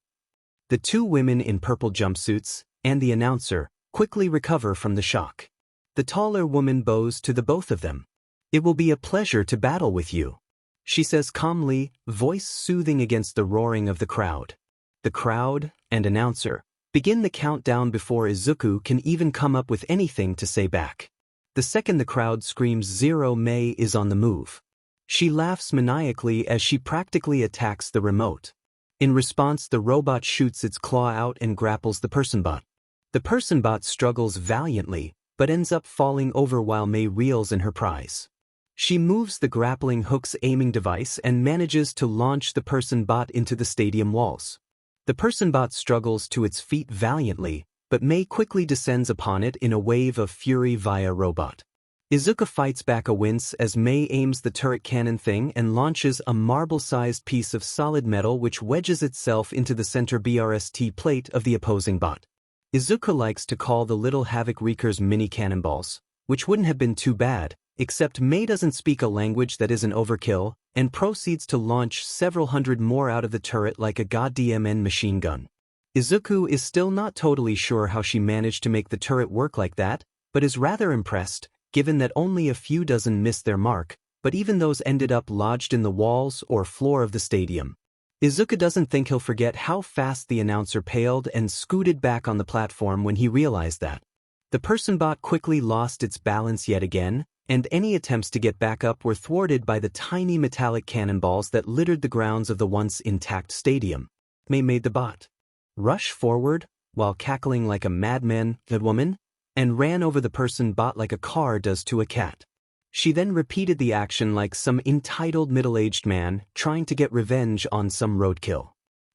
The 2 women in purple jumpsuits, and the announcer, quickly recover from the shock. The taller woman bows to the both of them. It will be a pleasure to battle with you, she says calmly, voice soothing against the roaring of the crowd. The crowd, and announcer, begin the countdown before Izuku can even come up with anything to say back. The second the crowd screams 0, Mei is on the move. She laughs maniacally as she practically attacks the remote. In response, the robot shoots its claw out and grapples the personbot. The personbot struggles valiantly, but ends up falling over while Mei reels in her prize. She moves the grappling hook's aiming device and manages to launch the personbot into the stadium walls. The personbot struggles to its feet valiantly, but Mei quickly descends upon it in a wave of fury via robot. Izuku fights back a wince as Mei aims the turret cannon thing and launches a marble-sized piece of solid metal which wedges itself into the center BRST plate of the opposing bot. Izuku likes to call the little havoc wreakers mini cannonballs, which wouldn't have been too bad, except Mei doesn't speak a language that isn't overkill, and proceeds to launch several hundred more out of the turret like a goddamn machine gun. Izuku is still not totally sure how she managed to make the turret work like that, but is rather impressed, given that only a few dozen missed their mark, but even those ended up lodged in the walls or floor of the stadium. Izuku doesn't think he'll forget how fast the announcer paled and scooted back on the platform when he realized that. The person bot quickly lost its balance yet again, and any attempts to get back up were thwarted by the tiny metallic cannonballs that littered the grounds of the once intact stadium. Mei made the bot rush forward, while cackling like a madman, the woman, and ran over the person bot like a car does to a cat. She then repeated the action like some entitled middle-aged man trying to get revenge on some roadkill.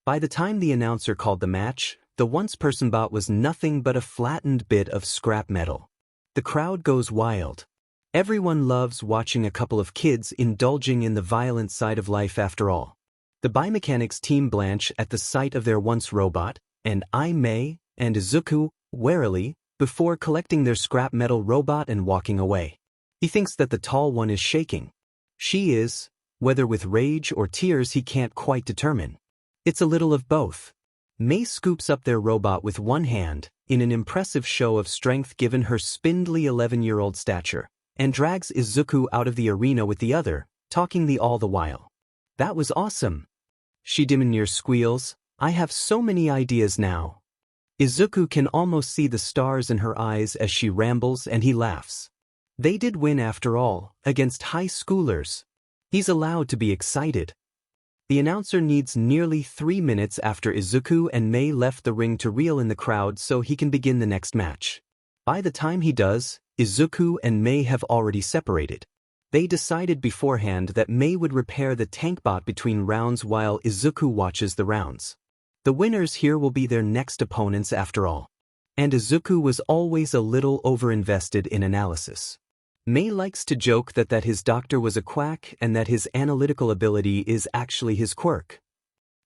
By the time the announcer called the match, the once-person bot was nothing but a flattened bit of scrap metal. The crowd goes wild. Everyone loves watching a couple of kids indulging in the violent side of life after all. The biomechanics team blanch at the sight of their once robot, and Mei and Izuku warily before collecting their scrap metal robot and walking away. He thinks that the tall one is shaking. She is, whether with rage or tears he can't quite determine. It's a little of both. Mei scoops up their robot with one hand, in an impressive show of strength given her spindly 11-year-old stature, and drags Izuku out of the arena with the other, talking all the while. That was awesome. She demure squeals, I have so many ideas now. Izuku can almost see the stars in her eyes as she rambles and he laughs. They did win after all, against high schoolers. He's allowed to be excited. The announcer needs nearly 3 minutes after Izuku and Mei left the ring to reel in the crowd so he can begin the next match. By the time he does, Izuku and Mei have already separated. They decided beforehand that Mei would repair the tank bot between rounds while Izuku watches the rounds. The winners here will be their next opponents after all. And Izuku was always a little overinvested in analysis. Mei likes to joke that his doctor was a quack and that his analytical ability is actually his quirk.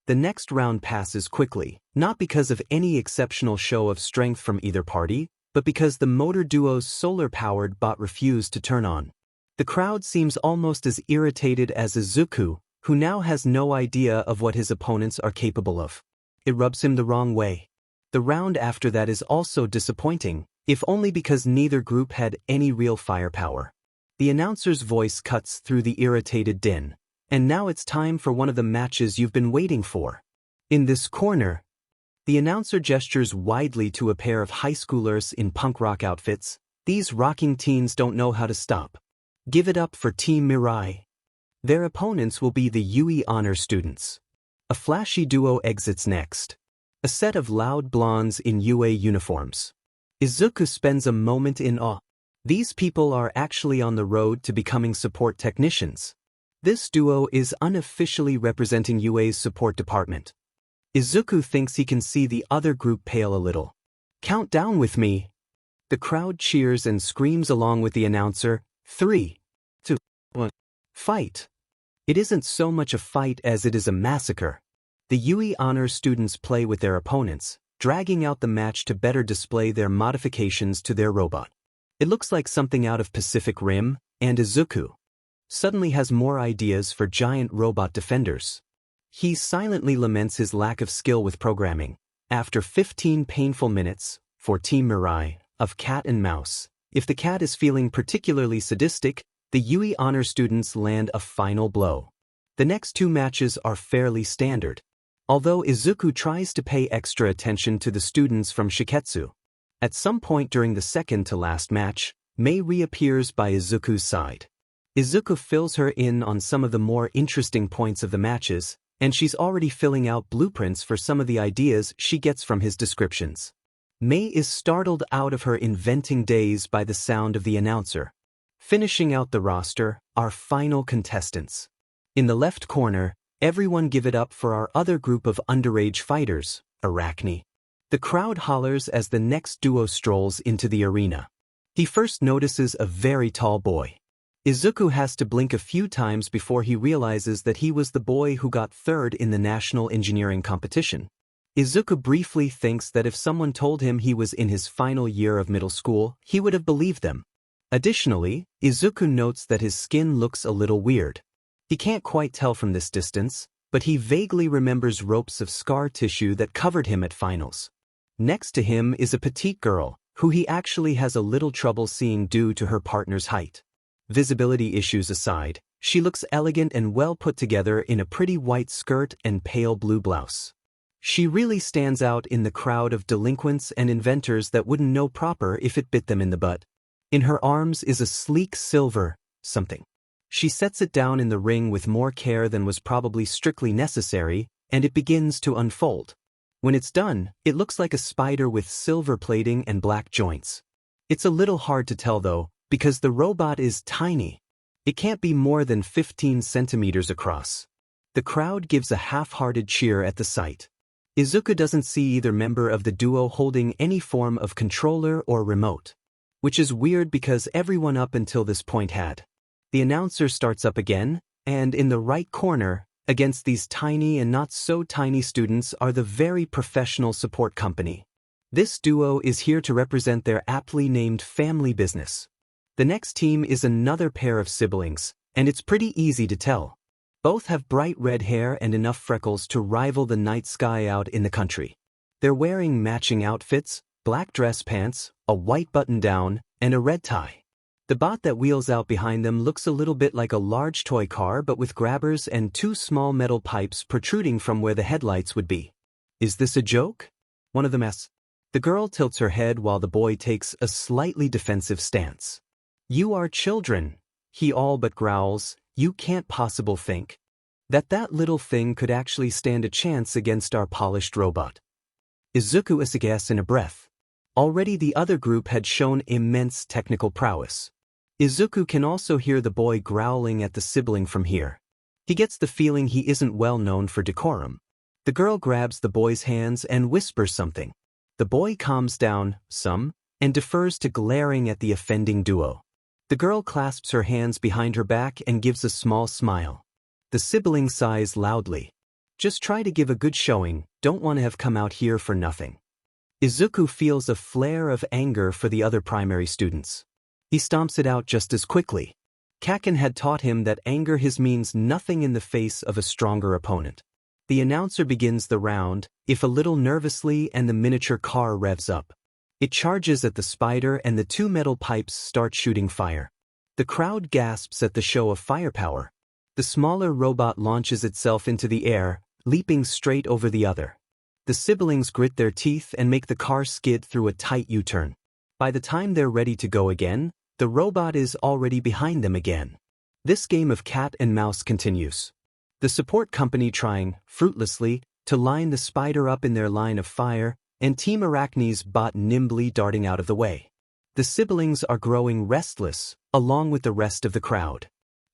The next round passes quickly, not because of any exceptional show of strength from either party, but because the motor duo's solar-powered bot refused to turn on. The crowd seems almost as irritated as Izuku, who now has no idea of what his opponents are capable of. It rubs him the wrong way. The round after that is also disappointing, if only because neither group had any real firepower. The announcer's voice cuts through the irritated din. And now it's time for one of the matches you've been waiting for. In this corner, the announcer gestures widely to a pair of high schoolers in punk rock outfits. These rocking teens don't know how to stop. Give it up for Team Mirai. Their opponents will be the UE Honor students. A flashy duo exits next. A set of loud blondes in UA uniforms. Izuku spends a moment in awe. These people are actually on the road to becoming support technicians. This duo is unofficially representing UA's support department. Izuku thinks he can see the other group pale a little. Count down with me. The crowd cheers and screams along with the announcer, 3, 2, 1, fight. It isn't so much a fight as it is a massacre. The UE Honor students play with their opponents, dragging out the match to better display their modifications to their robot. It looks like something out of Pacific Rim, and Izuku suddenly has more ideas for giant robot defenders. He silently laments his lack of skill with programming. After 15 painful minutes, for Team Mirai, of cat and mouse, if the cat is feeling particularly sadistic, the UE Honor students land a final blow. The next 2 matches are fairly standard, although Izuku tries to pay extra attention to the students from Shiketsu. At some point during the second-to-last match, Mei reappears by Izuku's side. Izuku fills her in on some of the more interesting points of the matches, and she's already filling out blueprints for some of the ideas she gets from his descriptions. Mei is startled out of her inventing daze by the sound of the announcer. Finishing out the roster, our final contestants. In the left corner, everyone give it up for our other group of underage fighters, Arachne. The crowd hollers as the next duo strolls into the arena. He first notices a very tall boy. Izuku has to blink a few times before he realizes that he was the boy who got third in the national engineering competition. Izuku briefly thinks that if someone told him he was in his final year of middle school, he would have believed them. Additionally, Izuku notes that his skin looks a little weird. He can't quite tell from this distance, but he vaguely remembers ropes of scar tissue that covered him at finals. Next to him is a petite girl, who he actually has a little trouble seeing due to her partner's height. Visibility issues aside, she looks elegant and well put together in a pretty white skirt and pale blue blouse. She really stands out in the crowd of delinquents and inventors that wouldn't know proper if it bit them in the butt. In her arms is a sleek silver something. She sets it down in the ring with more care than was probably strictly necessary, and it begins to unfold. When it's done, it looks like a spider with silver plating and black joints. It's a little hard to tell though, because the robot is tiny. It can't be more than 15 centimeters across. The crowd gives a half-hearted cheer at the sight. Izuku doesn't see either member of the duo holding any form of controller or remote. Which is weird because everyone up until this point had. The announcer starts up again, and in the right corner, against these tiny and not so tiny students are the very professional support company. This duo is here to represent their aptly named family business. The next team is another pair of siblings, and it's pretty easy to tell. Both have bright red hair and enough freckles to rival the night sky out in the country. They're wearing matching outfits, black dress pants, a white button-down, and a red tie. The bot that wheels out behind them looks a little bit like a large toy car but with grabbers and two small metal pipes protruding from where the headlights would be. Is this a joke? One of them asks. The girl tilts her head while the boy takes a slightly defensive stance. You are children, he all but growls. You can't possibly think that little thing could actually stand a chance against our polished robot. Izuku is aghast in a breath. Already the other group had shown immense technical prowess. Izuku can also hear the boy growling at the sibling from here. He gets the feeling he isn't well known for decorum. The girl grabs the boy's hands and whispers something. The boy calms down, some, and defers to glaring at the offending duo. The girl clasps her hands behind her back and gives a small smile. The sibling sighs loudly. Just try to give a good showing, don't want to have come out here for nothing. Izuku feels a flare of anger for the other primary students. He stomps it out just as quickly. Kaken had taught him that anger means nothing in the face of a stronger opponent. The announcer begins the round, if a little nervously, and the miniature car revs up. It charges at the spider and the two metal pipes start shooting fire. The crowd gasps at the show of firepower. The smaller robot launches itself into the air, leaping straight over the other. The siblings grit their teeth and make the car skid through a tight U-turn. By the time they're ready to go again, the robot is already behind them again. This game of cat and mouse continues. The support company trying, fruitlessly, to line the spider up in their line of fire, and Team Arachne's bot nimbly darting out of the way. The siblings are growing restless, along with the rest of the crowd.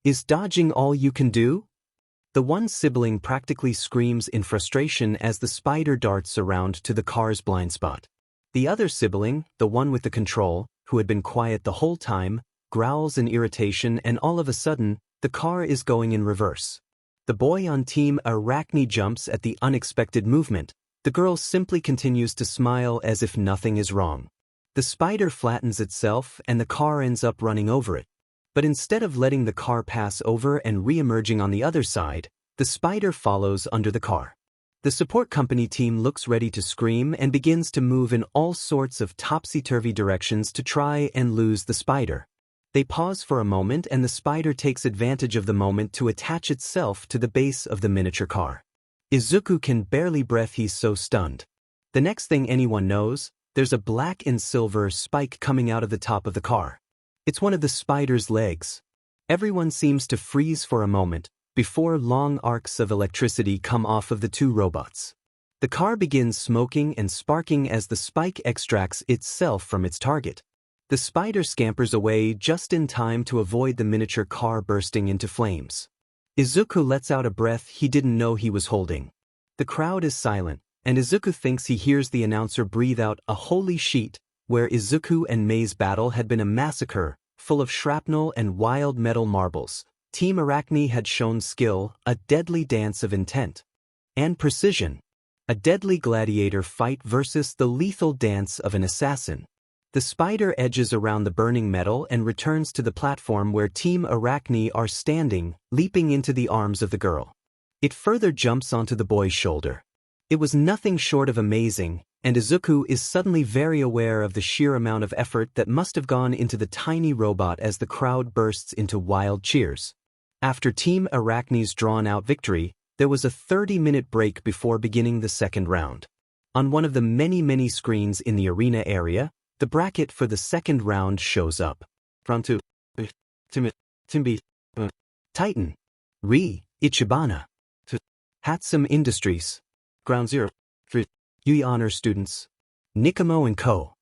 Is dodging all you can do? The one sibling practically screams in frustration as the spider darts around to the car's blind spot. The other sibling, the one with the control, who had been quiet the whole time, growls in irritation, and all of a sudden, the car is going in reverse. The boy on Team Arachne jumps at the unexpected movement. The girl simply continues to smile as if nothing is wrong. The spider flattens itself and the car ends up running over it. But instead of letting the car pass over and re-emerging on the other side, the spider follows under the car. The support company team looks ready to scream and begins to move in all sorts of topsy-turvy directions to try and lose the spider. They pause for a moment and the spider takes advantage of the moment to attach itself to the base of the miniature car. Izuku can barely breathe, he's so stunned. The next thing anyone knows, there's a black and silver spike coming out of the top of the car. It's one of the spider's legs. Everyone seems to freeze for a moment, before long arcs of electricity come off of the two robots. The car begins smoking and sparking as the spike extracts itself from its target. The spider scampers away just in time to avoid the miniature car bursting into flames. Izuku lets out a breath he didn't know he was holding. The crowd is silent, and Izuku thinks he hears the announcer breathe out a holy sheet, where Izuku and Mei's battle had been a massacre, full of shrapnel and wild metal marbles. Team Arachne had shown skill, a deadly dance of intent and precision. A deadly gladiator fight versus the lethal dance of an assassin. The spider edges around the burning metal and returns to the platform where Team Arachne are standing, leaping into the arms of the girl. It further jumps onto the boy's shoulder. It was nothing short of amazing, and Izuku is suddenly very aware of the sheer amount of effort that must have gone into the tiny robot as the crowd bursts into wild cheers. After Team Arachne's drawn-out victory, there was a 30-minute break before beginning the second round. On one of the many screens in the arena area, the bracket for the second round shows up. Titan. Re. Ichibana. HIATUS Industries. Ground Zero. UI Honor Students. Nikamo & Co.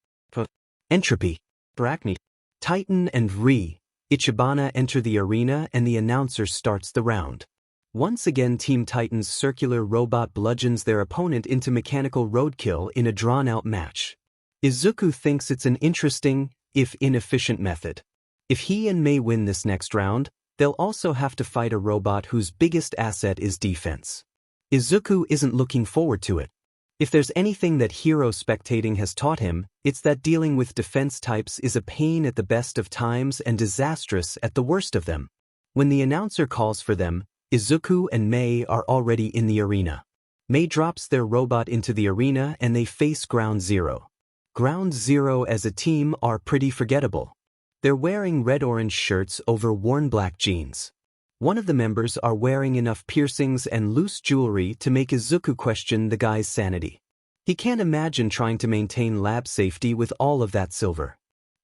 Entropy. Arachne. Titan and Re. Ichibana enter the arena and the announcer starts the round. Once again, Team Titan's circular robot bludgeons their opponent into mechanical roadkill in a drawn-out match. Izuku thinks it's an interesting, if inefficient method. If he and Mei win this next round, they'll also have to fight a robot whose biggest asset is defense. Izuku isn't looking forward to it. If there's anything that hero spectating has taught him, it's that dealing with defense types is a pain at the best of times and disastrous at the worst of them. When the announcer calls for them, Izuku and Mei are already in the arena. Mei drops their robot into the arena and they face Ground Zero. Ground Zero as a team are pretty forgettable. They're wearing red-orange shirts over worn black jeans. One of the members are wearing enough piercings and loose jewelry to make Izuku question the guy's sanity. He can't imagine trying to maintain lab safety with all of that silver.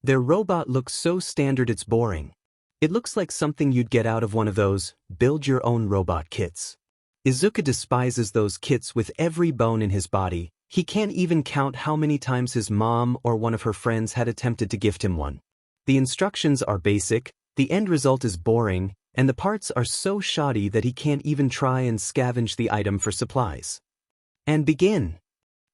Their robot looks so standard it's boring. It looks like something you'd get out of one of those build-your-own robot kits. Izuku despises those kits with every bone in his body. He can't even count how many times his mom or one of her friends had attempted to gift him one. The instructions are basic, the end result is boring, and the parts are so shoddy that he can't even try and scavenge the item for supplies. And begin.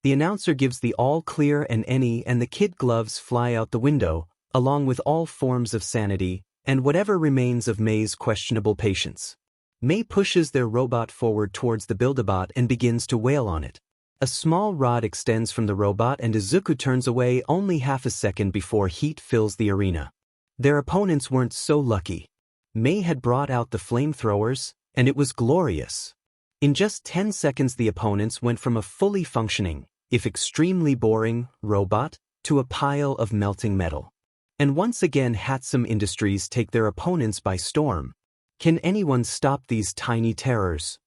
The announcer gives the all clear and the kid gloves fly out the window, along with all forms of sanity, and whatever remains of Mei's questionable patience. Mei pushes their robot forward towards the Build-A-Bot and begins to wail on it. A small rod extends from the robot and Izuku turns away only half a second before heat fills the arena. Their opponents weren't so lucky. Mei had brought out the flamethrowers, and it was glorious. In just 10 seconds the opponents went from a fully functioning, if extremely boring, robot, to a pile of melting metal. And once again HIATUS Industries take their opponents by storm. Can anyone stop these tiny terrors?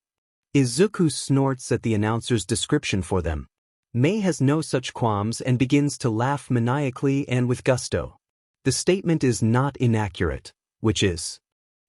Izuku snorts at the announcer's description for them. Mei has no such qualms and begins to laugh maniacally and with gusto. The statement is not inaccurate, which is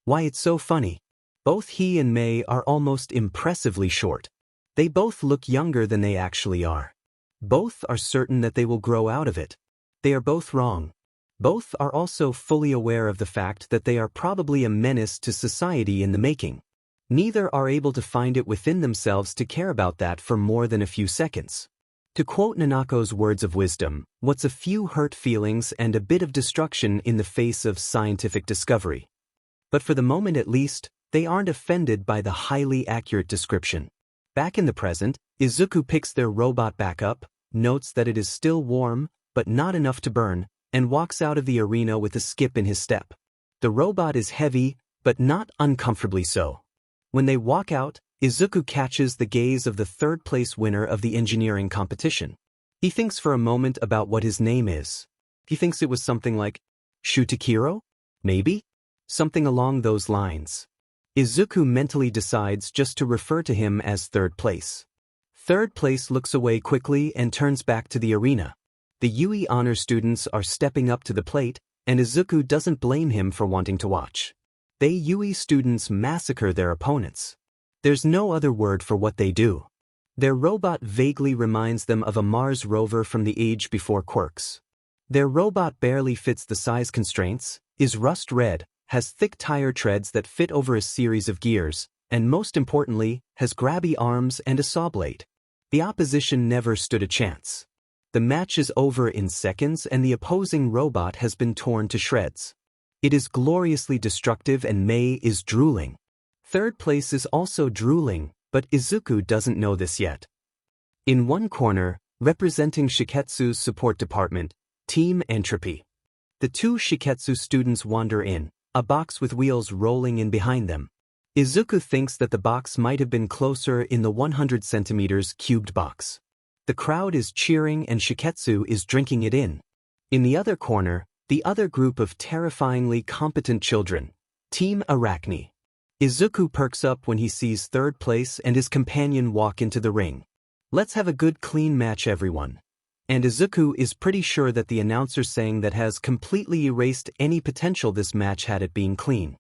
why it's so funny. Both he and Mei are almost impressively short. They both look younger than they actually are. Both are certain that they will grow out of it. They are both wrong. Both are also fully aware of the fact that they are probably a menace to society in the making. Neither are able to find it within themselves to care about that for more than a few seconds. To quote Nanako's words of wisdom, what's a few hurt feelings and a bit of destruction in the face of scientific discovery? But for the moment at least, they aren't offended by the highly accurate description. Back in the present, Izuku picks their robot back up, notes that it is still warm, but not enough to burn, and walks out of the arena with a skip in his step. The robot is heavy, but not uncomfortably so. When they walk out, Izuku catches the gaze of the third-place winner of the engineering competition. He thinks for a moment about what his name is. He thinks it was something like Shutakiro? Maybe? Something along those lines. Izuku mentally decides just to refer to him as third place. Third place looks away quickly and turns back to the arena. The UE honor students are stepping up to the plate, and Izuku doesn't blame him for wanting to watch. They UE students massacre their opponents. There's no other word for what they do. Their robot vaguely reminds them of a Mars rover from the age before Quirk's. Their robot barely fits the size constraints, is rust red, has thick tire treads that fit over a series of gears, and most importantly, has grabby arms and a saw blade. The opposition never stood a chance. The match is over in seconds and the opposing robot has been torn to shreds. It is gloriously destructive and Mei is drooling. Third place is also drooling, but Izuku doesn't know this yet. In one corner, representing Shiketsu's support department, Team Entropy. The two Shiketsu students wander in, a box with wheels rolling in behind them. Izuku thinks that the box might have been closer in the 100 centimeters cubed box. The crowd is cheering and Shiketsu is drinking it in. In the other corner, the other group of terrifyingly competent children, Team Arachne. Izuku perks up when he sees third place and his companion walk into the ring. Let's have a good clean match everyone. And Izuku is pretty sure that the announcer saying that has completely erased any potential this match had it being clean.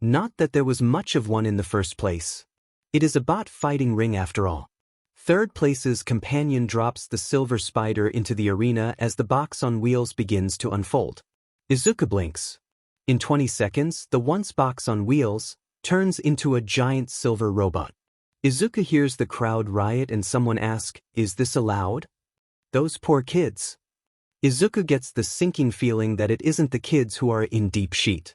Not that there was much of one in the first place. It is a bot fighting ring after all. Third place's companion drops the silver spider into the arena as the box on wheels begins to unfold. Izuku blinks. In 20 seconds, the once box on wheels turns into a giant silver robot. Izuku hears the crowd riot and someone ask, "Is this allowed?" Those poor kids. Izuku gets the sinking feeling that it isn't the kids who are in deep shit.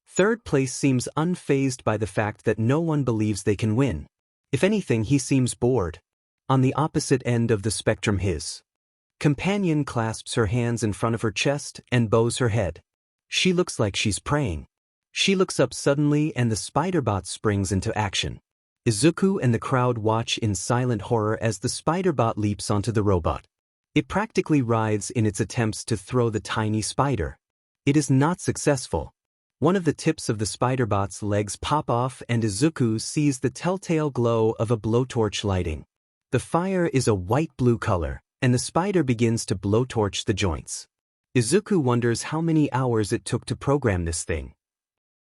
Third place seems unfazed by the fact that no one believes they can win. If anything, he seems bored. On the opposite end of the spectrum, his companion clasps her hands in front of her chest and bows her head. She looks like she's praying. She looks up suddenly and the spider bot springs into action. Izuku and the crowd watch in silent horror as the spider bot leaps onto the robot. It practically writhes in its attempts to throw the tiny spider. It is not successful. One of the tips of the spider bot's legs pop off and Izuku sees the telltale glow of a blowtorch lighting. The fire is a white-blue color, and the spider begins to blowtorch the joints. Izuku wonders how many hours it took to program this thing.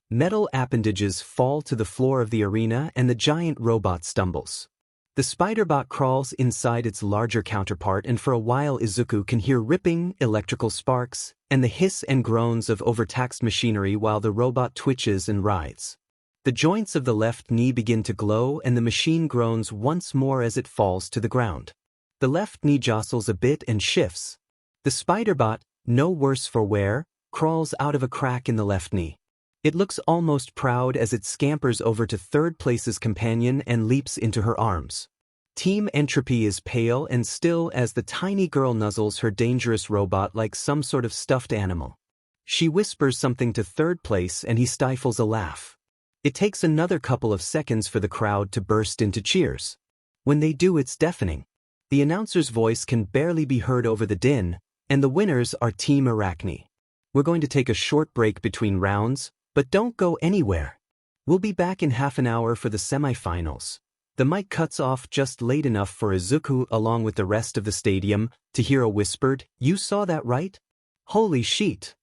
Metal appendages fall to the floor of the arena and the giant robot stumbles. The spider bot crawls inside its larger counterpart and for a while Izuku can hear ripping, electrical sparks, and the hiss and groans of overtaxed machinery while the robot twitches and writhes. The joints of the left knee begin to glow and the machine groans once more as it falls to the ground. The left knee jostles a bit and shifts. The spider bot, no worse for wear, crawls out of a crack in the left knee. It looks almost proud as it scampers over to third place's companion and leaps into her arms. Team Entropy is pale and still as the tiny girl nuzzles her dangerous robot like some sort of stuffed animal. She whispers something to third place and he stifles a laugh. It takes another couple of seconds for the crowd to burst into cheers. When they do, it's deafening. The announcer's voice can barely be heard over the din, and the winners are Team Arachne. We're going to take a short break between rounds, but don't go anywhere. We'll be back in half an hour for the semifinals. The mic cuts off just late enough for Izuku along with the rest of the stadium to hear a whispered, "You saw that right? Holy shit."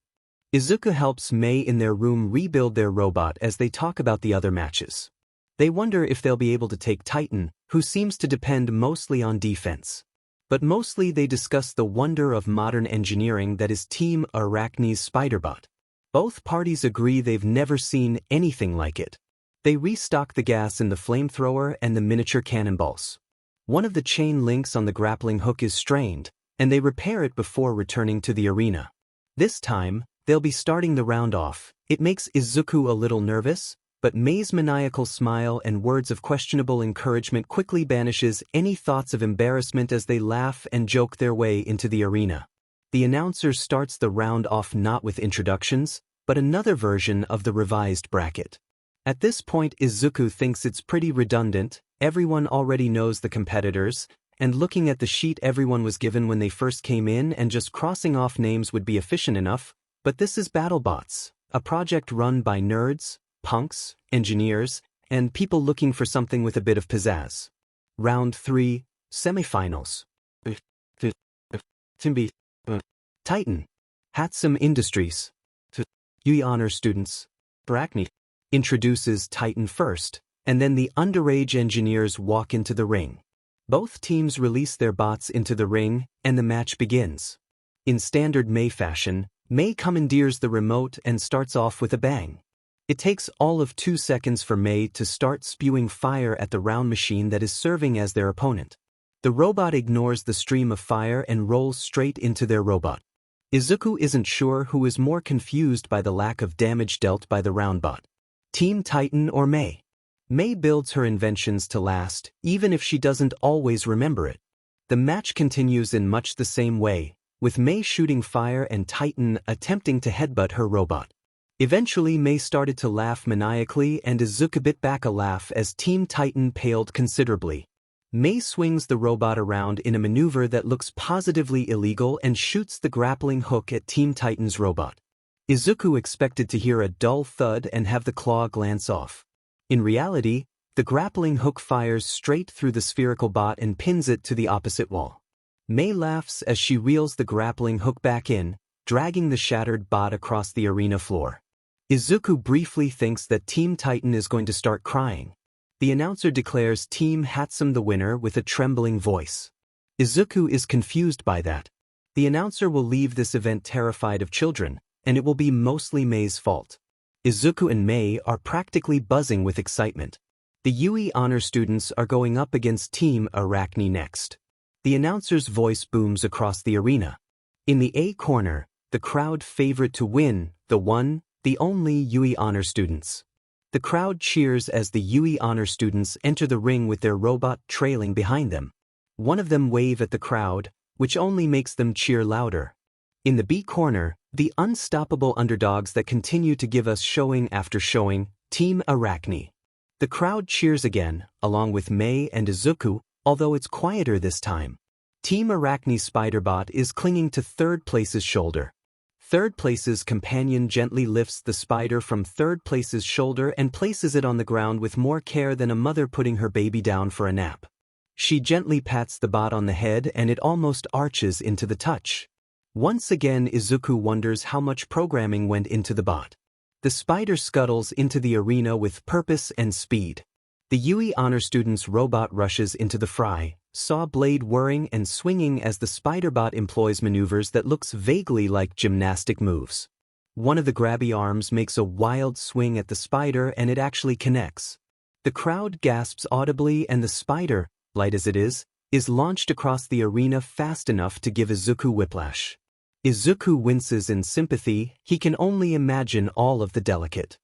Izuku helps Mei in their room rebuild their robot as they talk about the other matches. They wonder if they'll be able to take Titan, who seems to depend mostly on defense. But mostly they discuss the wonder of modern engineering that is Team Arachne's Spiderbot. Both parties agree they've never seen anything like it. They restock the gas in the flamethrower and the miniature cannonballs. One of the chain links on the grappling hook is strained, and they repair it before returning to the arena. This time, they'll be starting the round off. It makes Izuku a little nervous, but Mei's maniacal smile and words of questionable encouragement quickly banishes any thoughts of embarrassment as they laugh and joke their way into the arena. The announcer starts the round off not with introductions, but another version of the revised bracket. At this point, Izuku thinks it's pretty redundant. Everyone already knows the competitors, and looking at the sheet everyone was given when they first came in and just crossing off names would be efficient enough, but this is Battlebots, a project run by nerds, punks, engineers, and people looking for something with a bit of pizzazz. Round 3, Semifinals. Titan. HIATUS Industries. UI Honor Students. Arachne. Introduces Titan first, and then the underage engineers walk into the ring. Both teams release their bots into the ring, and the match begins. In standard Mei fashion, Mei commandeers the remote and starts off with a bang. It takes all of 2 seconds for Mei to start spewing fire at the round machine that is serving as their opponent. The robot ignores the stream of fire and rolls straight into their robot. Izuku isn't sure who is more confused by the lack of damage dealt by the roundbot. Team Titan or Mei? Mei builds her inventions to last, even if she doesn't always remember it. The match continues in much the same way, with Mei shooting fire and Titan attempting to headbutt her robot. Eventually Mei started to laugh maniacally and Izuku bit back a laugh as Team Titan paled considerably. Mei swings the robot around in a maneuver that looks positively illegal and shoots the grappling hook at Team Titan's robot. Izuku expected to hear a dull thud and have the claw glance off. In reality, the grappling hook fires straight through the spherical bot and pins it to the opposite wall. Mei laughs as she reels the grappling hook back in, dragging the shattered bot across the arena floor. Izuku briefly thinks that Team Titan is going to start crying. The announcer declares Team HIATUS the winner with a trembling voice. Izuku is confused by that. The announcer will leave this event terrified of children, and it will be mostly Mei's fault. Izuku and Mei are practically buzzing with excitement. The UE honor students are going up against Team Arachne next. The announcer's voice booms across the arena. In the A corner, the crowd favorite to win, the only UE honor students. The crowd cheers as the UE honor students enter the ring with their robot trailing behind them. One of them waves at the crowd, which only makes them cheer louder. In the B corner, the unstoppable underdogs that continue to give us showing after showing, Team Arachne. The crowd cheers again, along with Mei and Izuku, although it's quieter this time. Team Arachne's Spiderbot is clinging to third place's shoulder. Third place's companion gently lifts the spider from third place's shoulder and places it on the ground with more care than a mother putting her baby down for a nap. She gently pats the bot on the head and it almost arches into the touch. Once again Izuku wonders how much programming went into the bot. The spider scuttles into the arena with purpose and speed. The UE honor student's robot rushes into the fray, saw blade whirring and swinging as the spider-bot employs maneuvers that looks vaguely like gymnastic moves. One of the grabby arms makes a wild swing at the spider and it actually connects. The crowd gasps audibly and the spider, light as it is launched across the arena fast enough to give Izuku whiplash. Izuku winces in sympathy, he can only imagine all of the delicate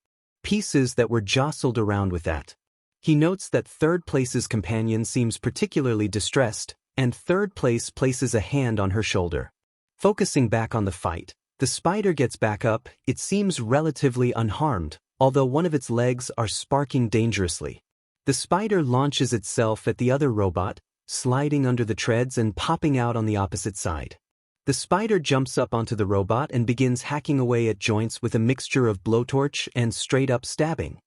pieces that were jostled around with that. He notes that third place's companion seems particularly distressed, and third place places a hand on her shoulder. Focusing back on the fight, the spider gets back up, it seems relatively unharmed, although one of its legs are sparking dangerously. The spider launches itself at the other robot, sliding under the treads and popping out on the opposite side. The spider jumps up onto the robot and begins hacking away at joints with a mixture of blowtorch and straight-up stabbing.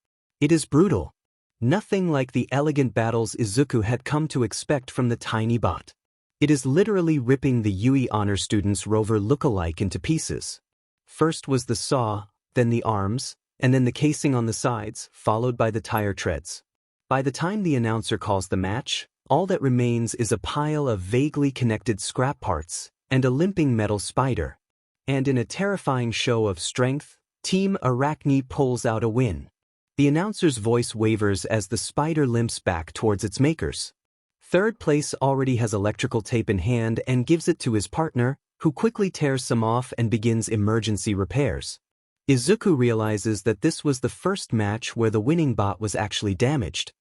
It is brutal. Nothing like the elegant battles Izuku had come to expect from the tiny bot. It is literally ripping the UE honor student's rover look-alike into pieces. First was the saw, then the arms, and then the casing on the sides, followed by the tire treads. By the time the announcer calls the match, all that remains is a pile of vaguely connected scrap parts and a limping metal spider. And in a terrifying show of strength, Team Arachne pulls out a win. The announcer's voice wavers as the spider limps back towards its makers. Third place already has electrical tape in hand and gives it to his partner, who quickly tears some off and begins emergency repairs. Izuku realizes that this was the first match where the winning bot was actually damaged.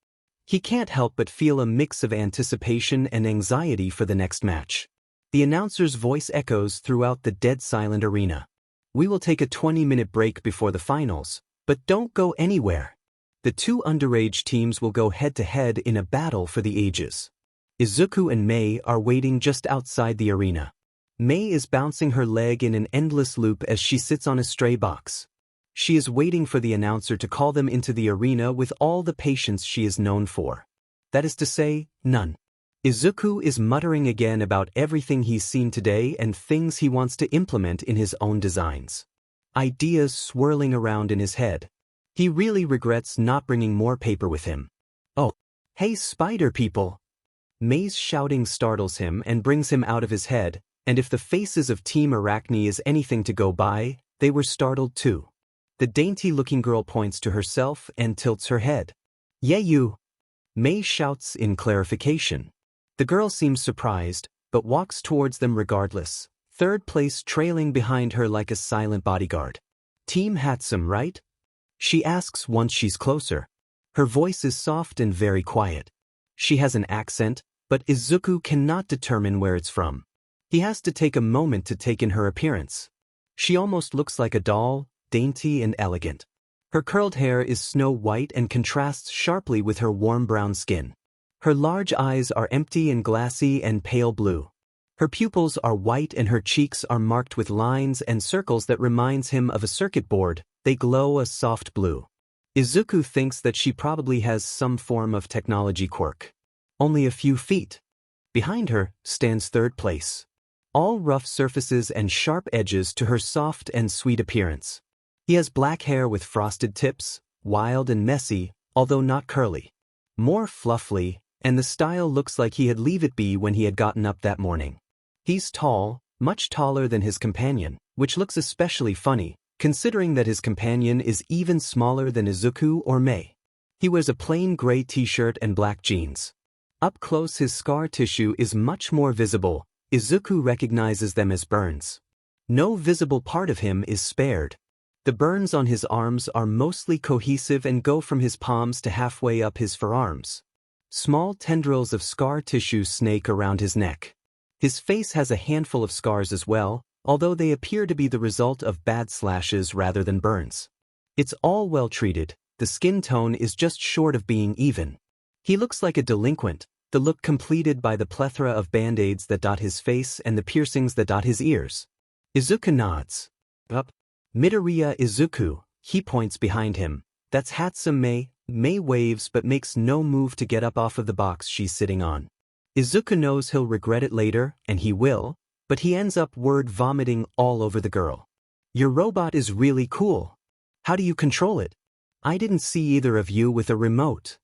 He can't help but feel a mix of anticipation and anxiety for the next match. The announcer's voice echoes throughout the dead-silent arena. We will take a 20-minute break before the finals, but don't go anywhere. The two underage teams will go head-to-head in a battle for the ages. Izuku and Mei are waiting just outside the arena. Mei is bouncing her leg in an endless loop as she sits on a stray box. She is waiting for the announcer to call them into the arena with all the patience she is known for. That is to say, none. Izuku is muttering again about everything he's seen today and things he wants to implement in his own designs. Ideas swirling around in his head. He really regrets not bringing more paper with him. Oh, hey spider people! Mei's shouting startles him and brings him out of his head, and if the faces of Team Arachne is anything to go by, they were startled too. The dainty-looking girl points to herself and tilts her head. Yeah, you! Mei shouts in clarification. The girl seems surprised, but walks towards them regardless, third place trailing behind her like a silent bodyguard. Team HIATUS, right? She asks once she's closer. Her voice is soft and very quiet. She has an accent, but Izuku cannot determine where it's from. He has to take a moment to take in her appearance. She almost looks like a doll, dainty and elegant. Her curled hair is snow white and contrasts sharply with her warm brown skin. Her large eyes are empty and glassy and pale blue. Her pupils are white and her cheeks are marked with lines and circles that reminds him of a circuit board. They glow a soft blue. Izuku thinks that she probably has some form of technology quirk. Only a few feet behind her stands third place. All rough surfaces and sharp edges to her soft and sweet appearance. He has black hair with frosted tips, wild and messy, although not curly. More fluffy, and the style looks like he had leave it be when he had gotten up that morning. He's tall, much taller than his companion, which looks especially funny, considering that his companion is even smaller than Izuku or Mei. He wears a plain gray t-shirt and black jeans. Up close his scar tissue is much more visible. Izuku recognizes them as burns. No visible part of him is spared. The burns on his arms are mostly cohesive and go from his palms to halfway up his forearms. Small tendrils of scar tissue snake around his neck. His face has a handful of scars as well, although they appear to be the result of bad slashes rather than burns. It's all well treated, the skin tone is just short of being even. He looks like a delinquent, the look completed by the plethora of band-aids that dot his face and the piercings that dot his ears. Izuku nods. Up. Midoriya Izuku, he points behind him. That's Hatsume. Mei waves but makes no move to get up off of the box she's sitting on. Izuku knows he'll regret it later, and he will, but he ends up word vomiting all over the girl. Your robot is really cool. How do you control it? I didn't see either of you with a remote.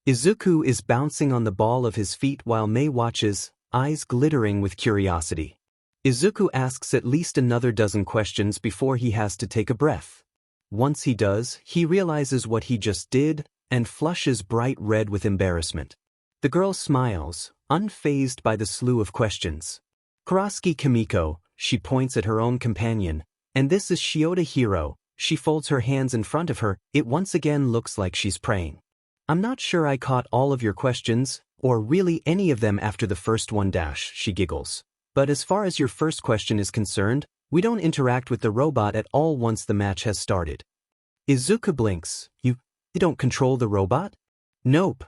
Izuku is bouncing on the ball of his feet while Mei watches, eyes glittering with curiosity. Izuku asks at least another dozen questions before he has to take a breath. Once he does, he realizes what he just did, and flushes bright red with embarrassment. The girl smiles, unfazed by the slew of questions. Kurasaki Kimiko, she points at her own companion, and this is Shiota Hiro. She folds her hands in front of her, it once again looks like she's praying. I'm not sure I caught all of your questions, or really any of them after the first one dash, she giggles. But as far as your first question is concerned, we don't interact with the robot at all once the match has started. Izuku blinks. You don't control the robot? Nope.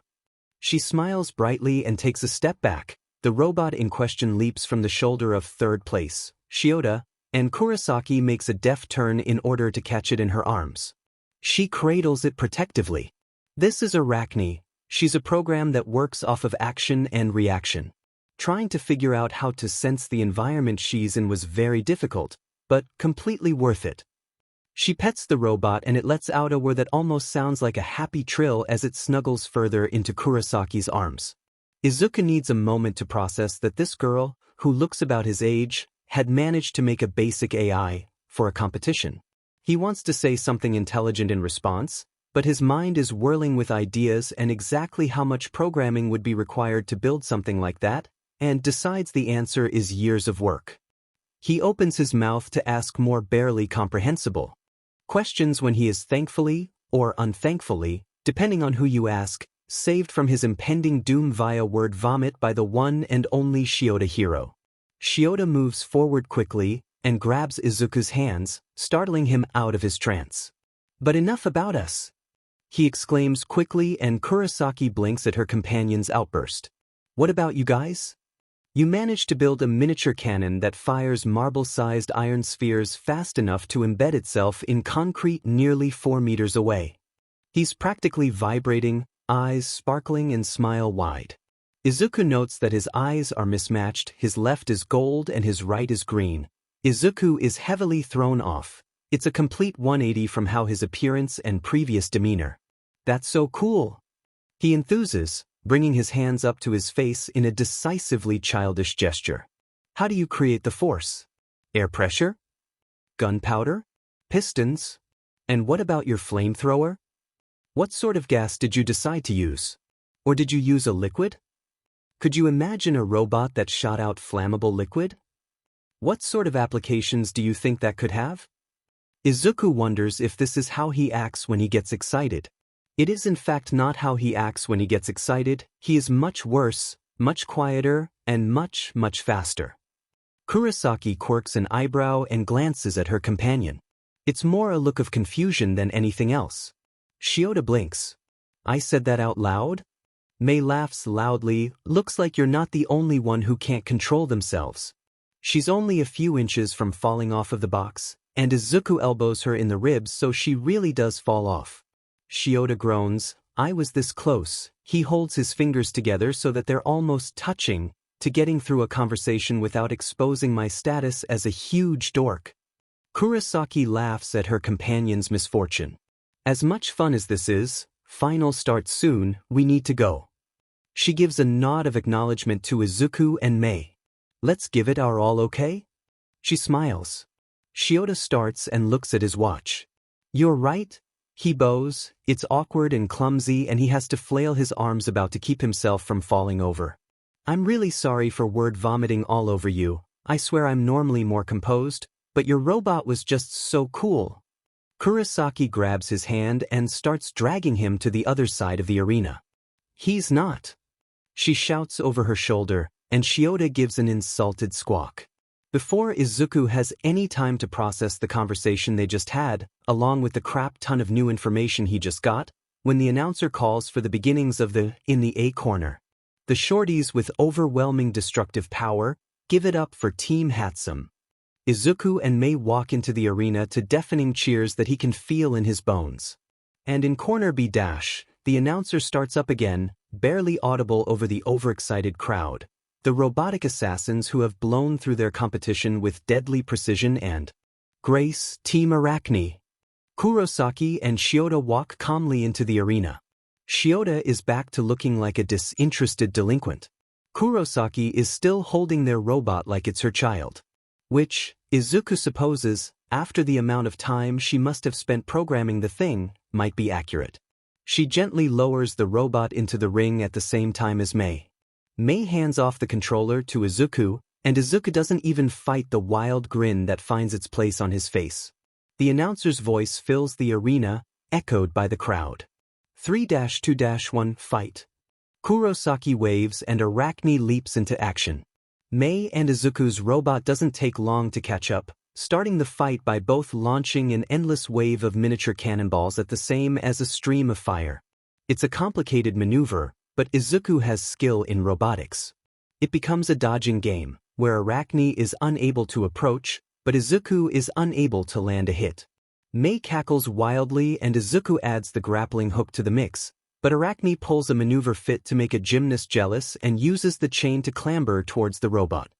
She smiles brightly and takes a step back. The robot in question leaps from the shoulder of third place, Shiota, and Kurasaki makes a deft turn in order to catch it in her arms. She cradles it protectively. This is Arachne. She's a program that works off of action and reaction. Trying to figure out how to sense the environment she's in was very difficult, but completely worth it. She pets the robot and it lets out a whir that almost sounds like a happy trill as it snuggles further into Kurasaki's arms. Izuku needs a moment to process that this girl, who looks about his age, had managed to make a basic AI for a competition. He wants to say something intelligent in response, but his mind is whirling with ideas and exactly how much programming would be required to build something like that, and decides the answer is years of work. He opens his mouth to ask more barely comprehensible questions when he is thankfully, or unthankfully, depending on who you ask, saved from his impending doom via word vomit by the one and only Shiota Hiro. Shiota moves forward quickly and grabs Izuku's hands, startling him out of his trance. But enough about us, he exclaims quickly, and Kurasaki blinks at her companion's outburst. What about you guys? You managed to build a miniature cannon that fires marble-sized iron spheres fast enough to embed itself in concrete nearly 4 meters away. He's practically vibrating, eyes sparkling and smile wide. Izuku notes that his eyes are mismatched, his left is gold and his right is green. Izuku is heavily thrown off. It's a complete 180 from how his appearance and previous demeanor. That's so cool. He enthuses, bringing his hands up to his face in a decisively childish gesture. How do you create the force? Air pressure? Gunpowder? Pistons? And what about your flamethrower? What sort of gas did you decide to use? Or did you use a liquid? Could you imagine a robot that shot out flammable liquid? What sort of applications do you think that could have? Izuku wonders if this is how he acts when he gets excited. It is in fact not how he acts when he gets excited. He is much worse, much quieter, and much faster. Kurosaki quirks an eyebrow and glances at her companion. It's more a look of confusion than anything else. Shiota blinks. I said that out loud? Mei laughs loudly. Looks like you're not the only one who can't control themselves. She's only a few inches from falling off of the box, and Izuku elbows her in the ribs so she really does fall off. Shiota groans. I was this close. He holds his fingers together so that they're almost touching, to getting through a conversation without exposing my status as a huge dork. Kurosaki laughs at her companion's misfortune. As much fun as this is, final starts soon, we need to go. She gives a nod of acknowledgement to Izuku and Mei. Let's give it our all, okay? She smiles. Shiota starts and looks at his watch. You're right? He bows. It's awkward and clumsy and he has to flail his arms about to keep himself from falling over. I'm really sorry for word vomiting all over you. I swear I'm normally more composed, but your robot was just so cool. Kurosaki grabs his hand and starts dragging him to the other side of the arena. He's not. She shouts over her shoulder, and Shiota gives an insulted squawk. Before Izuku has any time to process the conversation they just had, along with the crap ton of new information he just got, when the announcer calls for the beginnings of the in the A corner. The shorties with overwhelming destructive power give it up for Team HIATUS. Izuku and Mei walk into the arena to deafening cheers that he can feel in his bones. And in corner B-, the announcer starts up again, barely audible over the overexcited crowd. The robotic assassins who have blown through their competition with deadly precision and grace, Team Arachne. Kurosaki and Shiota walk calmly into the arena. Shiota is back to looking like a disinterested delinquent. Kurosaki is still holding their robot like it's her child. Which, Izuku supposes, after the amount of time she must have spent programming the thing, might be accurate. She gently lowers the robot into the ring at the same time as Mei. Mei hands off the controller to Izuku, and Izuku doesn't even fight the wild grin that finds its place on his face. The announcer's voice fills the arena, echoed by the crowd. 3-2-1 Fight. Kurosaki waves and Arachne leaps into action. Mei and Izuku's robot doesn't take long to catch up, starting the fight by both launching an endless wave of miniature cannonballs at the same as a stream of fire. It's a complicated maneuver, but Izuku has skill in robotics. It becomes a dodging game, where Arachne is unable to approach, but Izuku is unable to land a hit. Mei cackles wildly and Izuku adds the grappling hook to the mix, but Arachne pulls a maneuver fit to make a gymnast jealous and uses the chain to clamber towards the robot.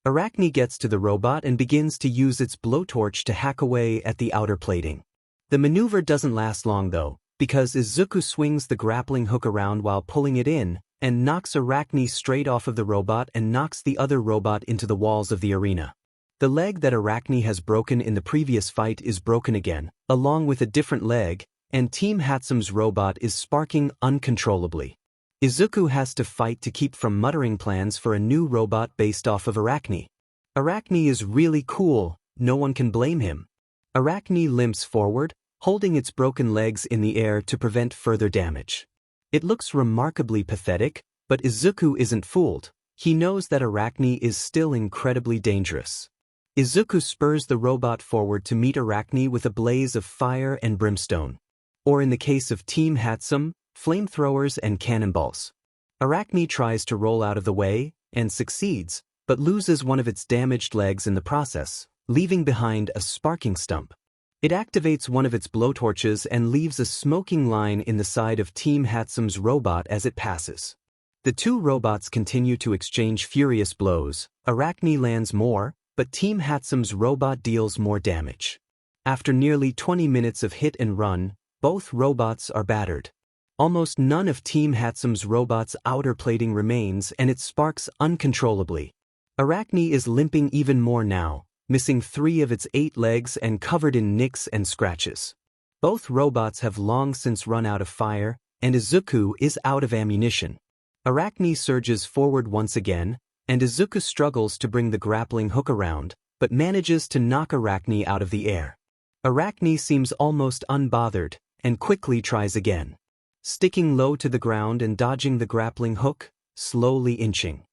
Arachne gets to the robot and begins to use its blowtorch to hack away at the outer plating. The maneuver doesn't last long though, because Izuku swings the grappling hook around while pulling it in, and knocks Arachne straight off of the robot and knocks the other robot into the walls of the arena. The leg that Arachne has broken in the previous fight is broken again, along with a different leg, and Team HIATUS's robot is sparking uncontrollably. Izuku has to fight to keep from muttering plans for a new robot based off of Arachne. Arachne is really cool, no one can blame him. Arachne limps forward, holding its broken legs in the air to prevent further damage. It looks remarkably pathetic, but Izuku isn't fooled. He knows that Arachne is still incredibly dangerous. Izuku spurs the robot forward to meet Arachne with a blaze of fire and brimstone. Or in the case of Team HIATUS, flamethrowers and cannonballs. Arachne tries to roll out of the way, and succeeds, but loses one of its damaged legs in the process, leaving behind a sparking stump. It activates one of its blowtorches and leaves a smoking line in the side of Team HIATUS's robot as it passes. The two robots continue to exchange furious blows. Arachne lands more, but Team HIATUS's robot deals more damage. After nearly 20 minutes of hit and run, both robots are battered. Almost none of Team HIATUS's robot's outer plating remains and it sparks uncontrollably. Arachne is limping even more now, missing 3 of its 8 legs and covered in nicks and scratches. Both robots have long since run out of fire, and Izuku is out of ammunition. Arachne surges forward once again, and Izuku struggles to bring the grappling hook around, but manages to knock Arachne out of the air. Arachne seems almost unbothered, and quickly tries again. Sticking low to the ground and dodging the grappling hook, slowly inching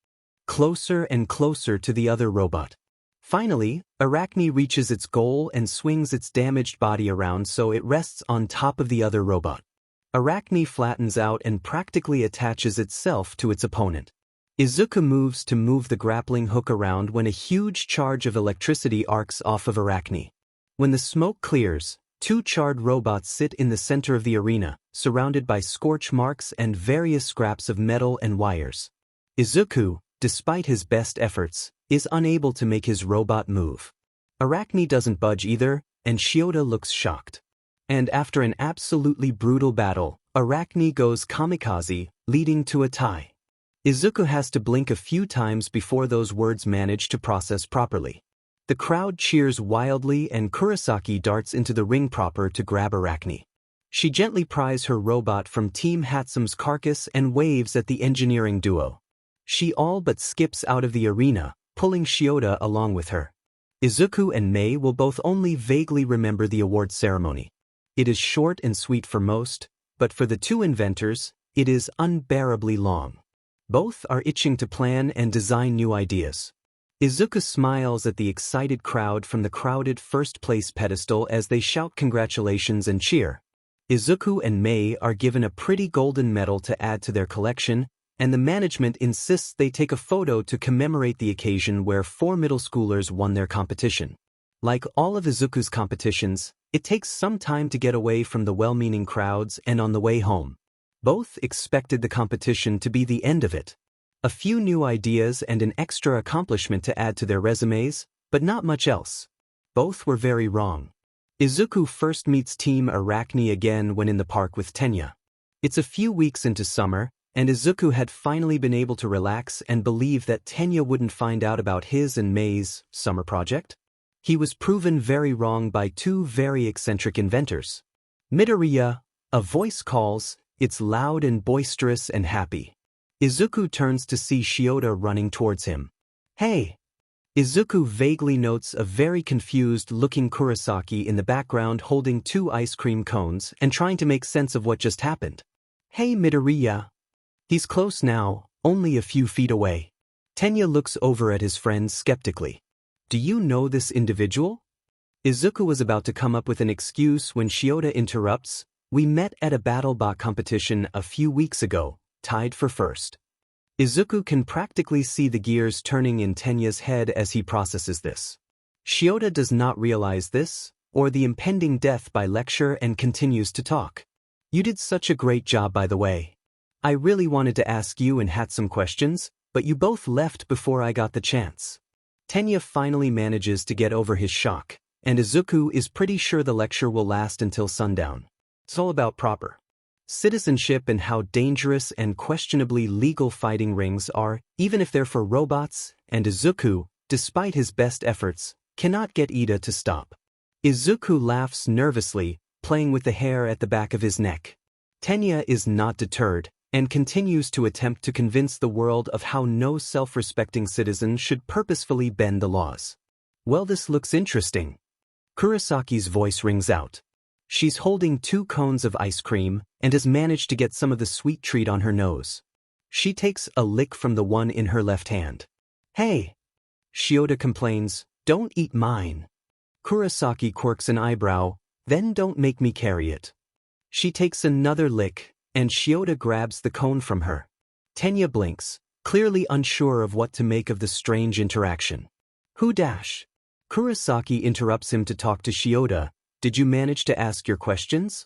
closer and closer to the other robot. Finally, Arachne reaches its goal and swings its damaged body around so it rests on top of the other robot. Arachne flattens out and practically attaches itself to its opponent. Izuku moves to move the grappling hook around when a huge charge of electricity arcs off of Arachne. When the smoke clears, two charred robots sit in the center of the arena, surrounded by scorch marks and various scraps of metal and wires. Izuku, despite his best efforts, is unable to make his robot move. Arachne doesn't budge either, and Shiota looks shocked. And after an absolutely brutal battle, Arachne goes kamikaze, leading to a tie. Izuku has to blink a few times before those words manage to process properly. The crowd cheers wildly and Kurasaki darts into the ring proper to grab Arachne. She gently pries her robot from Team Hatsume's carcass and waves at the engineering duo. She all but skips out of the arena, pulling Shiota along with her. Izuku and Mei will both only vaguely remember the award ceremony. It is short and sweet for most, but for the two inventors, it is unbearably long. Both are itching to plan and design new ideas. Izuku smiles at the excited crowd from the crowded first-place pedestal as they shout congratulations and cheer. Izuku and Mei are given a pretty golden medal to add to their collection, and the management insists they take a photo to commemorate the occasion where 4 middle schoolers won their competition. Like all of Izuku's competitions, it takes some time to get away from the well-meaning crowds and on the way home. Both expected the competition to be the end of it. A few new ideas and an extra accomplishment to add to their resumes, but not much else. Both were very wrong. Izuku first meets Team Arachne again when in the park with Tenya. It's a few weeks into summer, and Izuku had finally been able to relax and believe that Tenya wouldn't find out about his and Mei's summer project. He was proven very wrong by two very eccentric inventors. Midoriya, a voice calls, it's loud and boisterous and happy. Izuku turns to see Shiota running towards him. Hey! Izuku vaguely notes a very confused-looking Kurasaki in the background holding 2 ice cream cones and trying to make sense of what just happened. Hey Midoriya! He's close now, only a few feet away. Tenya looks over at his friend skeptically. Do you know this individual? Izuku was about to come up with an excuse when Shiota interrupts. We met at a Battlebot competition a few weeks ago, tied for first. Izuku can practically see the gears turning in Tenya's head as he processes this. Shiota does not realize this, or the impending death by lecture, and continues to talk. You did such a great job, by the way. I really wanted to ask you and Hatsume questions, but you both left before I got the chance. Tenya finally manages to get over his shock, and Izuku is pretty sure the lecture will last until sundown. It's all about proper citizenship and how dangerous and questionably legal fighting rings are, even if they're for robots, and Izuku, despite his best efforts, cannot get Ida to stop. Izuku laughs nervously, playing with the hair at the back of his neck. Tenya is not deterred, and continues to attempt to convince the world of how no self-respecting citizen should purposefully bend the laws. Well, this looks interesting. Kurasaki's voice rings out. She's holding 2 cones of ice cream and has managed to get some of the sweet treat on her nose. She takes a lick from the one in her left hand. Hey! Shiota complains, don't eat mine. Kurasaki quirks an eyebrow, then don't make me carry it. She takes another lick, and Shiota grabs the cone from her. Tenya blinks, clearly unsure of what to make of the strange interaction. Who dash? Kurasaki interrupts him to talk to Shiota. Did you manage to ask your questions?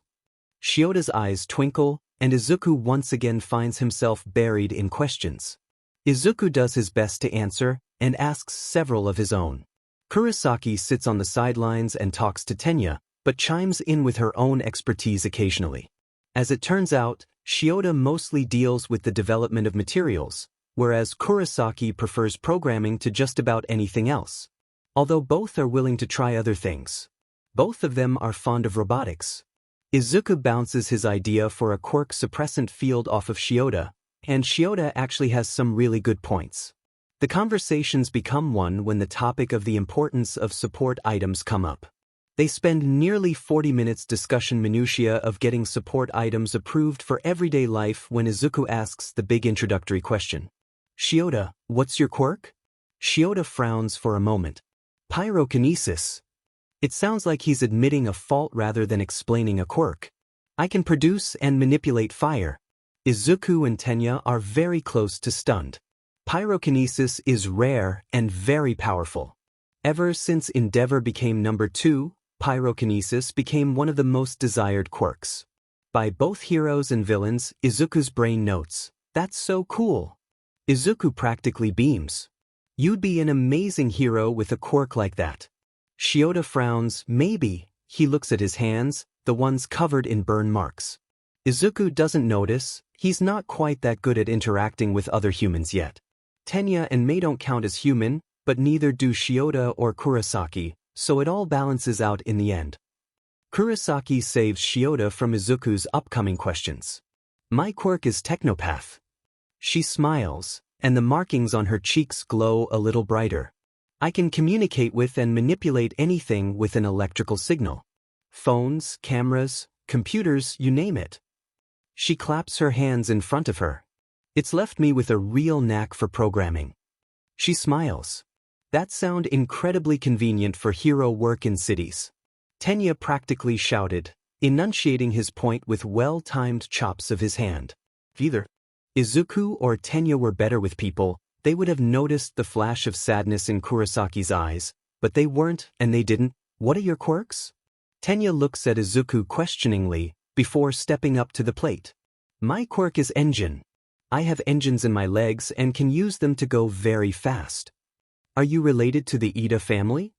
Shiota's eyes twinkle, and Izuku once again finds himself buried in questions. Izuku does his best to answer, and asks several of his own. Kurasaki sits on the sidelines and talks to Tenya, but chimes in with her own expertise occasionally. As it turns out, Shiota mostly deals with the development of materials, whereas Kurasaki prefers programming to just about anything else. Although both are willing to try other things. Both of them are fond of robotics. Izuku bounces his idea for a quirk suppressant field off of Shiota, And Shiota actually has some really good points. The conversations become one when the topic of the importance of support items come up. They spend nearly 40 minutes discussing minutiae of getting support items approved for everyday life when Izuku asks the big introductory question. Shiota, what's your quirk? Shiota frowns for a moment. Pyrokinesis. It sounds like he's admitting a fault rather than explaining a quirk. I can produce and manipulate fire. Izuku and Tenya are very close to stunned. Pyrokinesis is rare and very powerful. Ever since Endeavor became number 2, pyrokinesis became one of the most desired quirks. By both heroes and villains, Izuku's brain notes, "That's so cool." Izuku practically beams. You'd be an amazing hero with a quirk like that. Shiota frowns, maybe. He looks at his hands, the ones covered in burn marks. Izuku doesn't notice, he's not quite that good at interacting with other humans yet. Tenya and Mei don't count as human, but neither do Shiota or Kurosaki, so it all balances out in the end. Kurosaki saves Shiota from Izuku's upcoming questions. My quirk is Technopath. She smiles, and the markings on her cheeks glow a little brighter. I can communicate with and manipulate anything with an electrical signal. Phones, cameras, computers, you name it. She claps her hands in front of her. It's left me with a real knack for programming. She smiles. That sounds incredibly convenient for hero work in cities. Tenya practically shouted, enunciating his point with well-timed chops of his hand. If either Izuku or Tenya were better with people, they would have noticed the flash of sadness in Kurosaki's eyes, but they weren't and they didn't. What are your quirks? Tenya looks at Izuku questioningly, before stepping up to the plate. My quirk is engine. I have engines in my legs and can use them to go very fast. Are you related to the Ida family?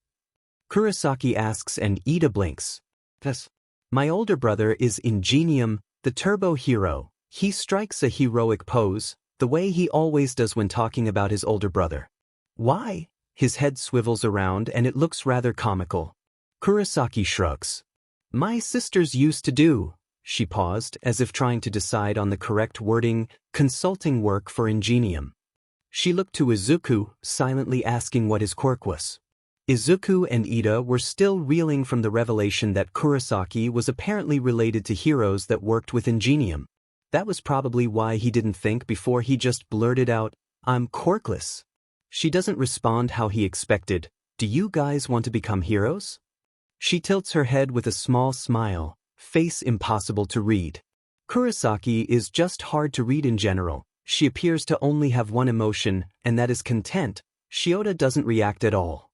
Kurosaki asks and Ida blinks. Yes. My older brother is Ingenium, the turbo hero. He strikes a heroic pose, the way he always does when talking about his older brother. Why? His head swivels around and it looks rather comical. Kurosaki shrugs. My sisters used to do. She paused, as if trying to decide on the correct wording, consulting work for Ingenium. She looked to Izuku, silently asking what his quirk was. Izuku and Ida were still reeling from the revelation that Kurosaki was apparently related to heroes that worked with Ingenium. That was probably why he didn't think before he just blurted out, I'm quirkless. She doesn't respond how he expected. Do you guys want to become heroes? She tilts her head with a small smile, face impossible to read. Kurosaki is just hard to read in general. She appears to only have one emotion, and that is content. Shiota doesn't react at all.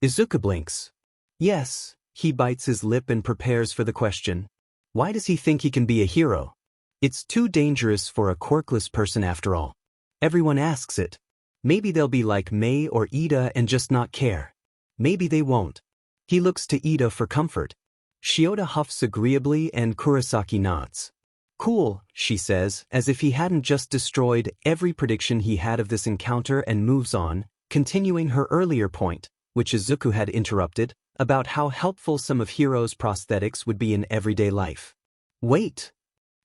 Izuku blinks. Yes, he bites his lip and prepares for the question. Why does he think he can be a hero? It's too dangerous for a quirkless person after all. Everyone asks it. Maybe they'll be like Mei or Ida and just not care. Maybe they won't. He looks to Ida for comfort. Shiota huffs agreeably and Kurosaki nods. Cool, she says, as if he hadn't just destroyed every prediction he had of this encounter and moves on, continuing her earlier point, which Izuku had interrupted, about how helpful some of Hiro's prosthetics would be in everyday life. Wait!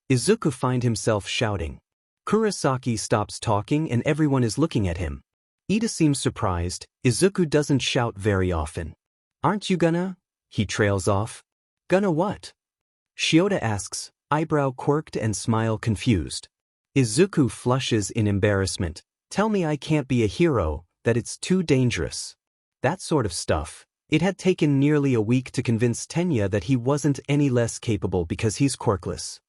Izuku finds himself shouting. Kurosaki stops talking and everyone is looking at him. Ida seems surprised. Izuku doesn't shout very often. Aren't you gonna? He trails off. Gonna what? Shiota asks, eyebrow quirked and smile confused. Izuku flushes in embarrassment. Tell me I can't be a hero, that it's too dangerous. That sort of stuff. It had taken nearly a week to convince Tenya that he wasn't any less capable because he's quirkless.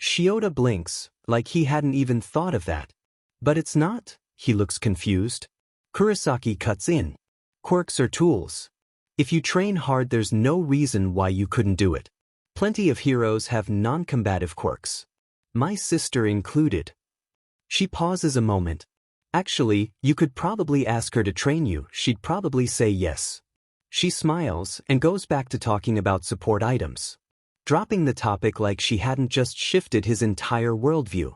Shiota blinks, like he hadn't even thought of that. But it's not, he looks confused. Kurosaki cuts in. Quirks are tools. If you train hard, there's no reason why you couldn't do it. Plenty of heroes have non-combative quirks. My sister included. She pauses a moment. Actually, you could probably ask her to train you, she'd probably say yes. She smiles and goes back to talking about support items. Dropping the topic like she hadn't just shifted his entire worldview.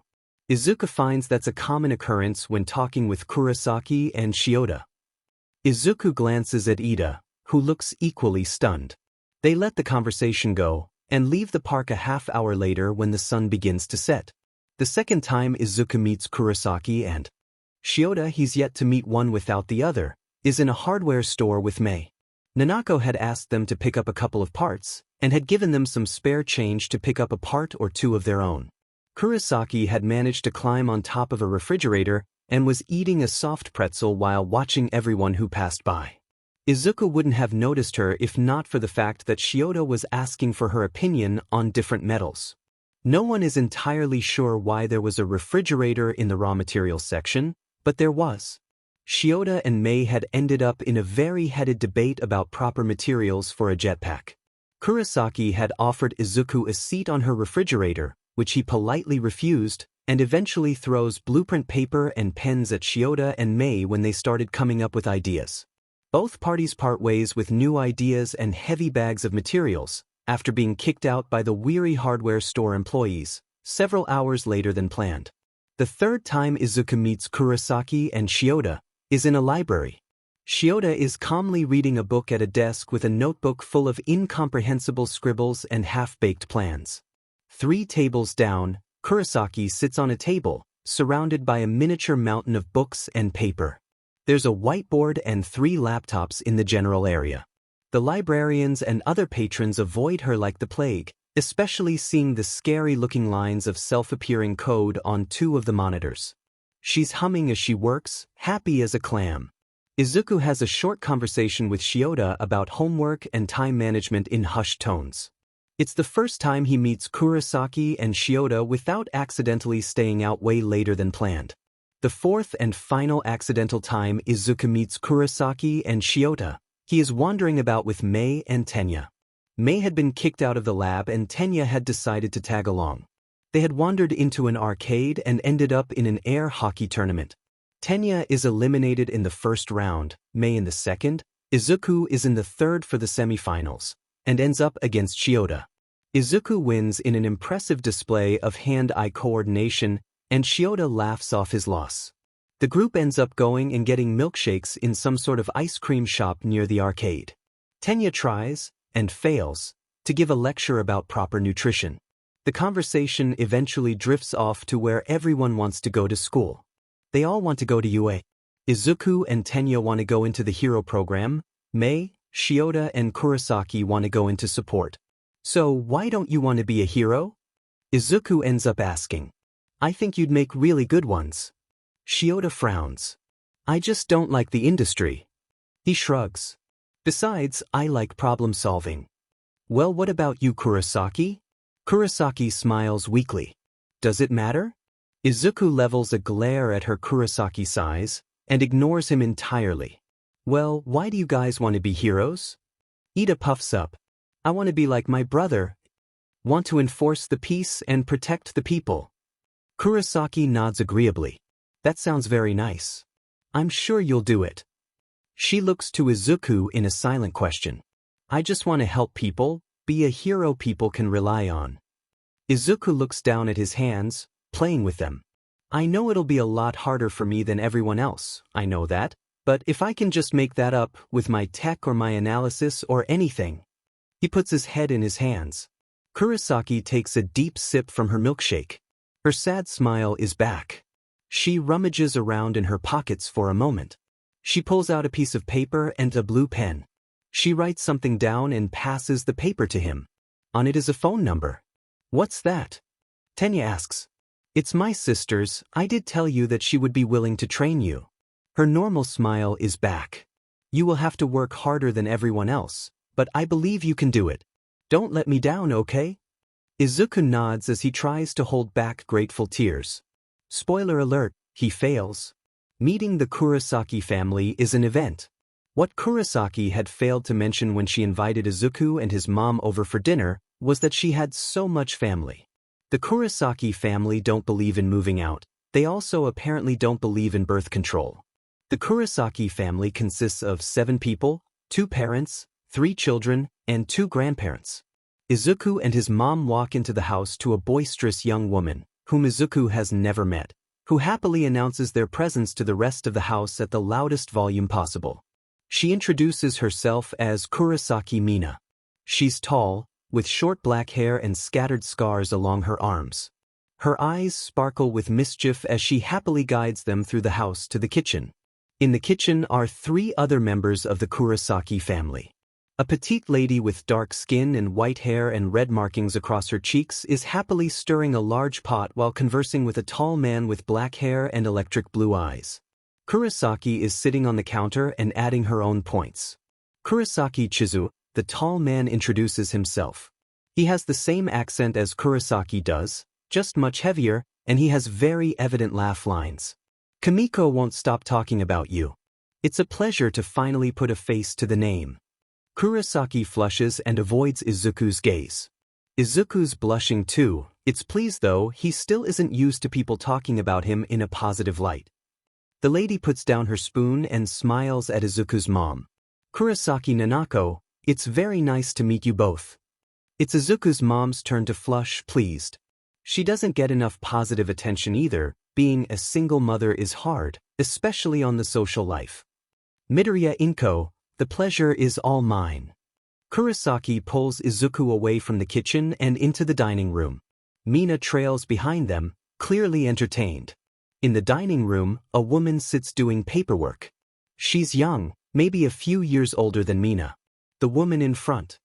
Izuku finds that's a common occurrence when talking with Kurosaki and Shiota. Izuku glances at Ida, who looks equally stunned. They let the conversation go, and leave the park a half hour later when the sun begins to set. The second time Izuku meets Kurosaki and Shiota, he's yet to meet one without the other, is in a hardware store with Mei. Nanako had asked them to pick up a couple of parts, and had given them some spare change to pick up a part or two of their own. Kurosaki had managed to climb on top of a refrigerator and was eating a soft pretzel while watching everyone who passed by. Izuku wouldn't have noticed her if not for the fact that Shiota was asking for her opinion on different metals. No one is entirely sure why there was a refrigerator in the raw materials section, but there was. Shiota and Mei had ended up in a very heated debate about proper materials for a jetpack. Kurosaki had offered Izuku a seat on her refrigerator, which he politely refused, and eventually throws blueprint paper and pens at Shiota and Mei when they started coming up with ideas. Both parties part ways with new ideas and heavy bags of materials, after being kicked out by the weary hardware store employees, several hours later than planned. The third time Izuku meets Kurosaki and Shiota is in a library. Shiota is calmly reading a book at a desk with a notebook full of incomprehensible scribbles and half-baked plans. 3 tables down, Kurosaki sits on a table, surrounded by a miniature mountain of books and paper. There's a whiteboard and 3 laptops in the general area. The librarians and other patrons avoid her like the plague, especially seeing the scary-looking lines of self-appearing code on 2 of the monitors. She's humming as she works, happy as a clam. Izuku has a short conversation with Shiota about homework and time management in hushed tones. It's the first time he meets Kurosaki and Shiota without accidentally staying out way later than planned. The fourth and final accidental time Izuku meets Kurosaki and Shiota, he is wandering about with Mei and Tenya. Mei had been kicked out of the lab and Tenya had decided to tag along. They had wandered into an arcade and ended up in an air hockey tournament. Tenya is eliminated in the first round, Mei in the second, Izuku is in the third for the semifinals, and ends up against Shiota. Izuku wins in an impressive display of hand-eye coordination, and Shiota laughs off his loss. The group ends up going and getting milkshakes in some sort of ice cream shop near the arcade. Tenya tries, and fails, to give a lecture about proper nutrition. The conversation eventually drifts off to where everyone wants to go to school. They all want to go to UA. Izuku and Tenya want to go into the hero program, Mei, Shiota and Kurosaki want to go into support. So why don't you want to be a hero? Izuku ends up asking. I think you'd make really good ones. Shiota frowns. I just don't like the industry. He shrugs. Besides, I like problem solving. Well, what about you, Kurosaki? Kurosaki smiles weakly. Does it matter? Izuku levels a glare at her Kurosaki size and ignores him entirely. Well, why do you guys want to be heroes? Ida puffs up. I want to be like my brother. Want to enforce the peace and protect the people. Kurosaki nods agreeably. That sounds very nice. I'm sure you'll do it. She looks to Izuku in a silent question. I just want to help people, be a hero people can rely on. Izuku looks down at his hands, playing with them. I know it'll be a lot harder for me than everyone else, I know that, but if I can just make that up with my tech or my analysis or anything. He puts his head in his hands. Kurosaki takes a deep sip from her milkshake. Her sad smile is back. She rummages around in her pockets for a moment. She pulls out a piece of paper and a blue pen. She writes something down and passes the paper to him. On it is a phone number. What's that? Tenya asks. It's my sister's. I did tell you that she would be willing to train you. Her normal smile is back. You will have to work harder than everyone else, but I believe you can do it. Don't let me down, okay? Izuku nods as he tries to hold back grateful tears. Spoiler alert, he fails. Meeting the Kurosaki family is an event. What Kurosaki had failed to mention when she invited Izuku and his mom over for dinner was that she had so much family. The Kurosaki family don't believe in moving out. They also apparently don't believe in birth control. The Kurosaki family consists of 7 people, 2 parents, 3 children, and 2 grandparents. Izuku and his mom walk into the house to a boisterous young woman, whom Izuku has never met, who happily announces their presence to the rest of the house at the loudest volume possible. She introduces herself as Kurosaki Mina. She's tall, with short black hair and scattered scars along her arms. Her eyes sparkle with mischief as she happily guides them through the house to the kitchen. In the kitchen are 3 other members of the Kurosaki family. A petite lady with dark skin and white hair and red markings across her cheeks is happily stirring a large pot while conversing with a tall man with black hair and electric blue eyes. Kurosaki is sitting on the counter and adding her own points. Kurosaki Chizu, the tall man, introduces himself. He has the same accent as Kurosaki does, just much heavier, and he has very evident laugh lines. Kamiko won't stop talking about you. It's a pleasure to finally put a face to the name. Kurosaki flushes and avoids Izuku's gaze. Izuku's blushing too. It's pleased though, he still isn't used to people talking about him in a positive light. The lady puts down her spoon and smiles at Izuku's mom. Kurosaki Nanako, it's very nice to meet you both. It's Izuku's mom's turn to flush, pleased. She doesn't get enough positive attention either. Being a single mother is hard, especially on the social life. Midoriya Inko, the pleasure is all mine. Kurosaki pulls Izuku away from the kitchen and into the dining room. Mina trails behind them, clearly entertained. In the dining room, a woman sits doing paperwork. She's young, maybe a few years older than Mina. The woman in front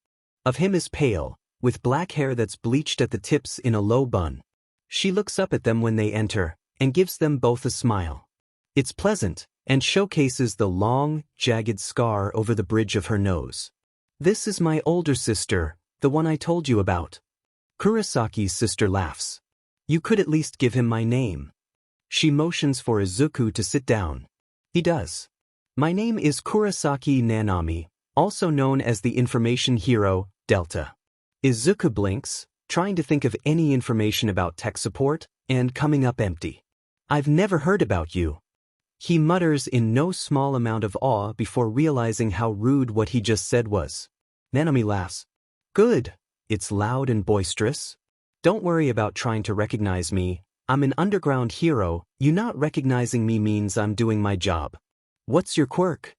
of him is pale, with black hair that's bleached at the tips in a low bun. She looks up at them when they enter, and gives them both a smile. It's pleasant, and showcases the long, jagged scar over the bridge of her nose. This is my older sister, the one I told you about. Kurosaki's sister laughs. You could at least give him my name. She motions for Izuku to sit down. He does. My name is Kurosaki Nanami, also known as the Information Hero, Delta. Izuku blinks, trying to think of any information about tech support, and coming up empty. I've never heard about you. He mutters in no small amount of awe before realizing how rude what he just said was. Nanami laughs. Good. It's loud and boisterous. Don't worry about trying to recognize me. I'm an underground hero. You not recognizing me means I'm doing my job. What's your quirk?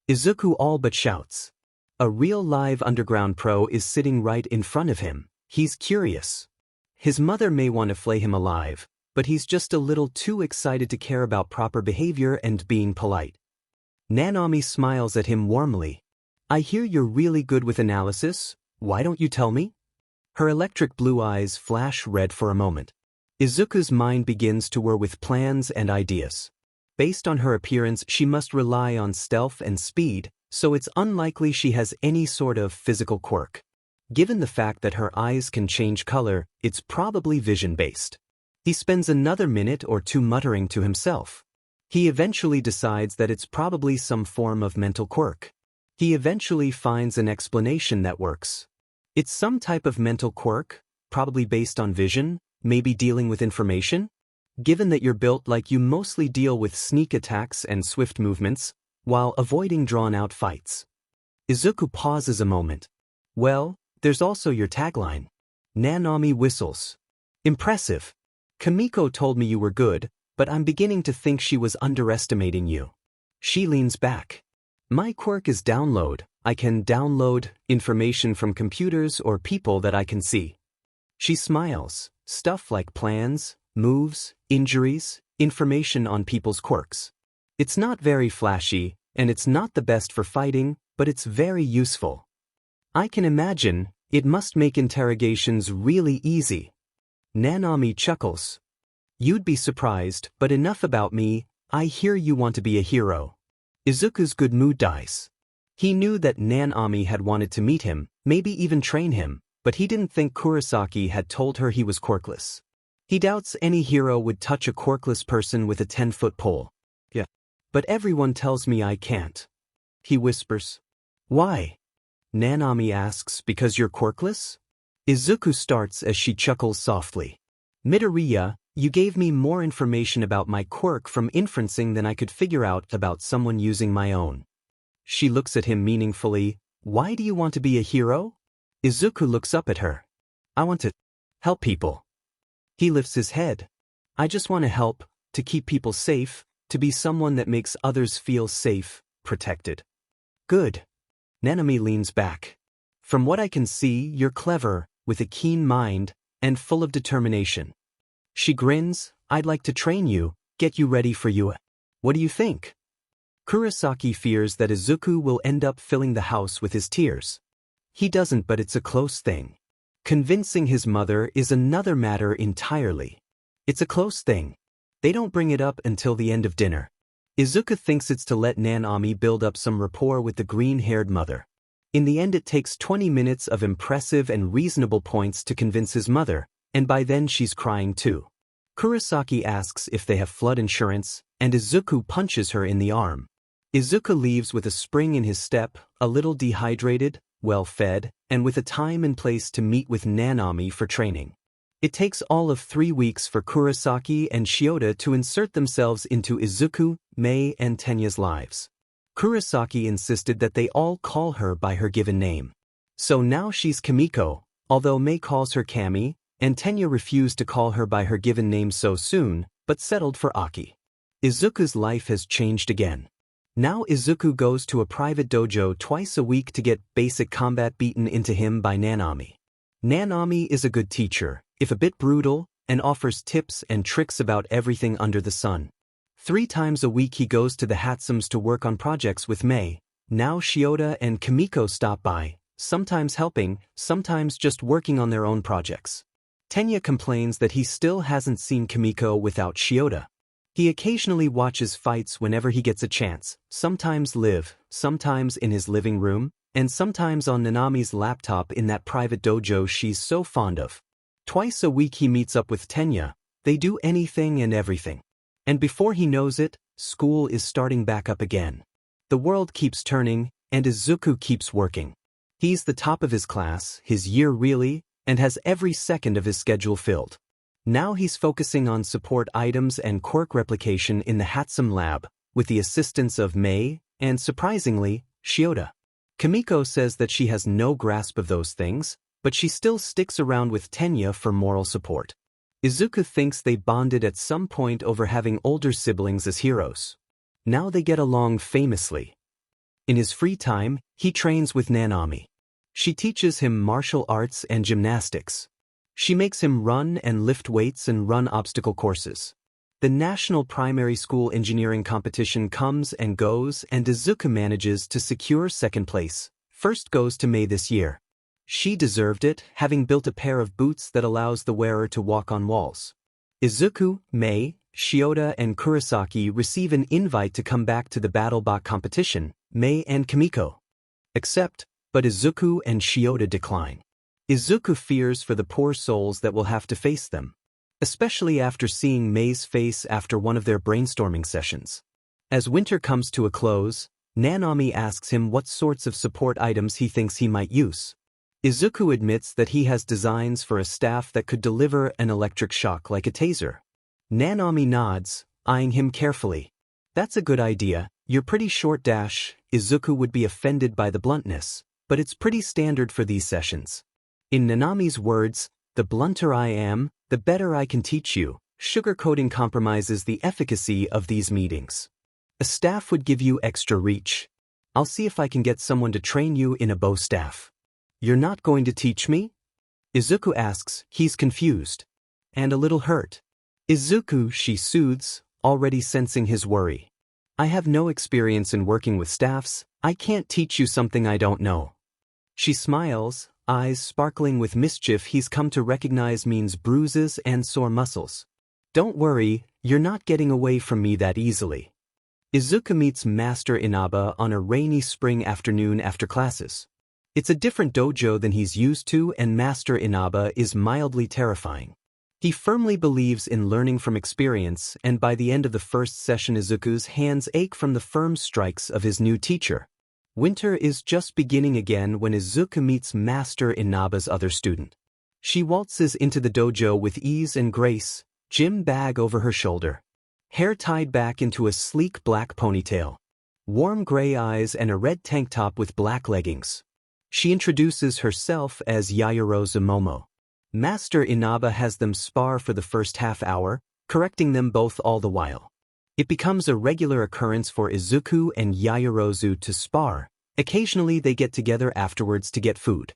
Izuku all but shouts. A real live underground pro is sitting right in front of him. He's curious. His mother may want to flay him alive, but he's just a little too excited to care about proper behavior and being polite. Nanami smiles at him warmly. I hear you're really good with analysis. Why don't you tell me? Her electric blue eyes flash red for a moment. Izuku's mind begins to whir with plans and ideas. Based on her appearance, she must rely on stealth and speed, so it's unlikely she has any sort of physical quirk. Given the fact that her eyes can change color, it's probably vision-based. He spends another minute or two muttering to himself. He eventually decides that it's probably some form of mental quirk. He eventually finds an explanation that works. It's some type of mental quirk, probably based on vision, maybe dealing with information. Given that you're built like you mostly deal with sneak attacks and swift movements, while avoiding drawn-out fights. Izuku pauses a moment. Well, there's also your tagline. Nanami whistles. Impressive. Kamiko told me you were good, but I'm beginning to think she was underestimating you. She leans back. My quirk is download. I can download information from computers or people that I can see. She smiles. Stuff like plans, moves, injuries, information on people's quirks. It's not very flashy, and it's not the best for fighting, but it's very useful. I can imagine, it must make interrogations really easy. Nanami chuckles. You'd be surprised, but enough about me. I hear you want to be a hero. Izuku's good mood dies. He knew that Nanami had wanted to meet him, maybe even train him, but he didn't think Kurosaki had told her he was quirkless. He doubts any hero would touch a quirkless person with a 10-foot pole. Yeah. But everyone tells me I can't. He whispers. Why? Nanami asks, because you're quirkless? Izuku starts as she chuckles softly. Midoriya, you gave me more information about my quirk from inferencing than I could figure out about someone using my own. She looks at him meaningfully. Why do you want to be a hero? Izuku looks up at her. I want to help people. He lifts his head. I just want to help, to keep people safe, to be someone that makes others feel safe, protected. Good. Nanami leans back. From what I can see, you're clever, with a keen mind, and full of determination. She grins, I'd like to train you, get you ready for you. What do you think? Kurosaki fears that Izuku will end up filling the house with his tears. He doesn't, but it's a close thing. Convincing his mother is another matter entirely. It's a close thing. They don't bring it up until the end of dinner. Izuku thinks it's to let Nanami build up some rapport with the green-haired mother. In the end, it takes 20 minutes of impressive and reasonable points to convince his mother, and by then she's crying too. Kurosaki asks if they have flood insurance, and Izuku punches her in the arm. Izuku leaves with a spring in his step, a little dehydrated, well-fed, and with a time and place to meet with Nanami for training. It takes all of 3 weeks for Kurosaki and Shiota to insert themselves into Izuku, Mei, and Tenya's lives. Kurosaki insisted that they all call her by her given name. So now she's Kimiko, although Mei calls her Kami, and Tenya refused to call her by her given name so soon, but settled for Aki. Izuku's life has changed again. Now Izuku goes to a private dojo twice a week to get basic combat beaten into him by Nanami. Nanami is a good teacher, if a bit brutal, and offers tips and tricks about everything under the sun. 3 times a week he goes to the Hatsumes to work on projects with Mei. Now Shiota and Kimiko stop by, sometimes helping, sometimes just working on their own projects. Tenya complains that he still hasn't seen Kimiko without Shiota. He occasionally watches fights whenever he gets a chance, sometimes live, sometimes in his living room, and sometimes on Nanami's laptop in that private dojo she's so fond of. Twice a week he meets up with Tenya. They do anything and everything. And before he knows it, school is starting back up again. The world keeps turning, and Izuku keeps working. He's the top of his class, his year really, and has every second of his schedule filled. Now he's focusing on support items and quirk replication in the Hatsume lab, with the assistance of Mei, and surprisingly, Shiota. Kimiko says that she has no grasp of those things, but she still sticks around with Tenya for moral support. Izuku thinks they bonded at some point over having older siblings as heroes. Now they get along famously. In his free time, he trains with Nanami. She teaches him martial arts and gymnastics. She makes him run and lift weights and run obstacle courses. The National Primary School Engineering Competition comes and goes, and Izuku manages to secure second place. First goes to Mei this year. She deserved it, having built a pair of boots that allows the wearer to walk on walls. Izuku, Mei, Shiota, and Kurosaki receive an invite to come back to the Battlebot competition, Mei and Kimiko. But Izuku and Shiota decline. Izuku fears for the poor souls that will have to face them, especially after seeing Mei's face after one of their brainstorming sessions. As winter comes to a close, Nanami asks him what sorts of support items he thinks he might use. Izuku admits that he has designs for a staff that could deliver an electric shock like a taser. Nanami nods, eyeing him carefully. That's a good idea, you're pretty short. Izuku would be offended by the bluntness, but it's pretty standard for these sessions. In Nanami's words, the blunter I am, the better I can teach you. Sugarcoating compromises the efficacy of these meetings. A staff would give you extra reach. I'll see if I can get someone to train you in a bow staff. You're not going to teach me? Izuku asks, he's confused. And a little hurt. Izuku, she soothes, already sensing his worry. I have no experience in working with staffs, I can't teach you something I don't know. She smiles, eyes sparkling with mischief he's come to recognize means bruises and sore muscles. Don't worry, you're not getting away from me that easily. Izuku meets Master Inaba on a rainy spring afternoon after classes. It's a different dojo than he's used to, and Master Inaba is mildly terrifying. He firmly believes in learning from experience, and by the end of the first session Izuku's hands ache from the firm strikes of his new teacher. Winter is just beginning again when Izuku meets Master Inaba's other student. She waltzes into the dojo with ease and grace, gym bag over her shoulder. Hair tied back into a sleek black ponytail. Warm gray eyes and a red tank top with black leggings. She introduces herself as Yaoyorozu Momo. Master Inaba has them spar for the first half hour, correcting them both all the while. It becomes a regular occurrence for Izuku and Yaoyorozu to spar. Occasionally they get together afterwards to get food.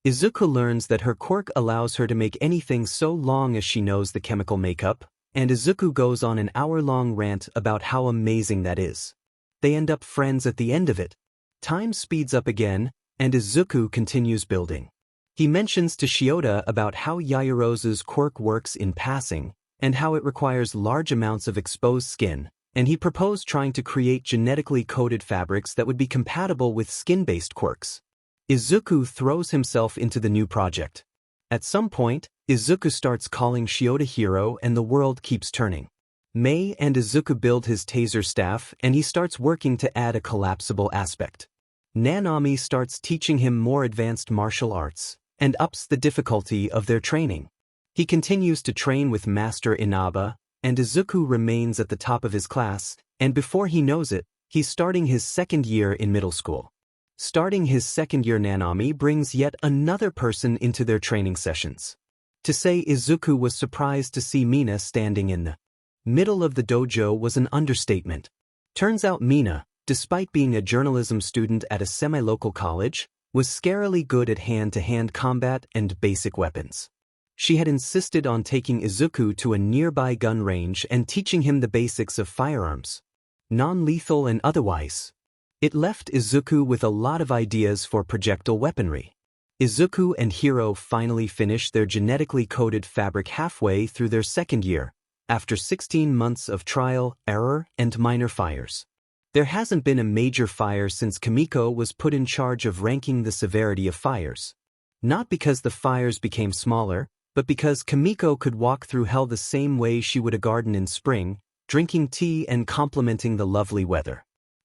Izuku learns that her quirk allows her to make anything so long as she knows the chemical makeup, and Izuku goes on an hour-long rant about how amazing that is. They end up friends at the end of it. Time speeds up again, and Izuku continues building. He mentions to Shiota about how Yairozu's quirk works in passing, and how it requires large amounts of exposed skin, and he proposed trying to create genetically coded fabrics that would be compatible with skin-based quirks. Izuku throws himself into the new project. At some point, Izuku starts calling Shiota hero and the world keeps turning. Mei and Izuku build his taser staff and he starts working to add a collapsible aspect. Nanami starts teaching him more advanced martial arts, and ups the difficulty of their training. He continues to train with Master Inaba, and Izuku remains at the top of his class, and before he knows it, he's starting his second year in middle school. Starting his second year, Nanami brings yet another person into their training sessions. To say Izuku was surprised to see Mina standing in the middle of the dojo was an understatement. Turns out Mina, despite being a journalism student at a semi-local college, was scarily good at hand-to-hand combat and basic weapons. She had insisted on taking Izuku to a nearby gun range and teaching him the basics of firearms, non-lethal and otherwise. It left Izuku with a lot of ideas for projectile weaponry. Izuku and Hiro finally finish their genetically coded fabric halfway through their second year, after 16 months of trial, error, and minor fires. There hasn't been a major fire since Kimiko was put in charge of ranking the severity of fires. Not because the fires became smaller, but because Kimiko could walk through hell the same way she would a garden in spring, drinking tea and complimenting the lovely weather.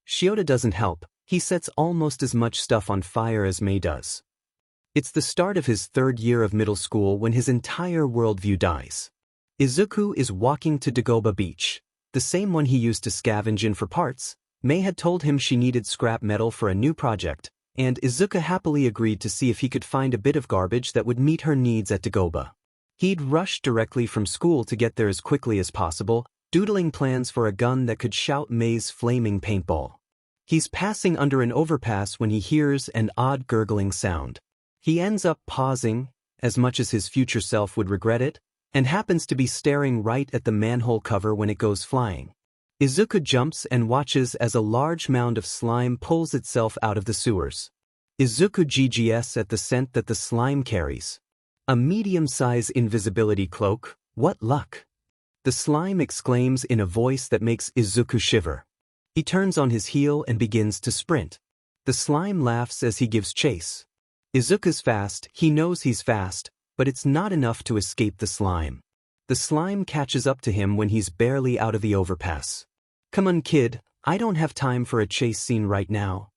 Shiota doesn't help, he sets almost as much stuff on fire as Mei does. It's the start of his third year of middle school when his entire worldview dies. Izuku is walking to Dagoba Beach, the same one he used to scavenge in for parts. Mei had told him she needed scrap metal for a new project, and Izuku happily agreed to see if he could find a bit of garbage that would meet her needs at Dagoba. He'd rushed directly from school to get there as quickly as possible, doodling plans for a gun that could shout Mei's flaming paintball. He's passing under an overpass when he hears an odd gurgling sound. He ends up pausing, as much as his future self would regret it, and happens to be staring right at the manhole cover when it goes flying. Izuku jumps and watches as a large mound of slime pulls itself out of the sewers. Izuku GGS at the scent that the slime carries. A medium-size invisibility cloak, what luck! The slime exclaims in a voice that makes Izuku shiver. He turns on his heel and begins to sprint. The slime laughs as he gives chase. Izuku's fast, he knows he's fast, but it's not enough to escape the slime. The slime catches up to him when he's barely out of the overpass. Come on, kid, I don't have time for a chase scene right now.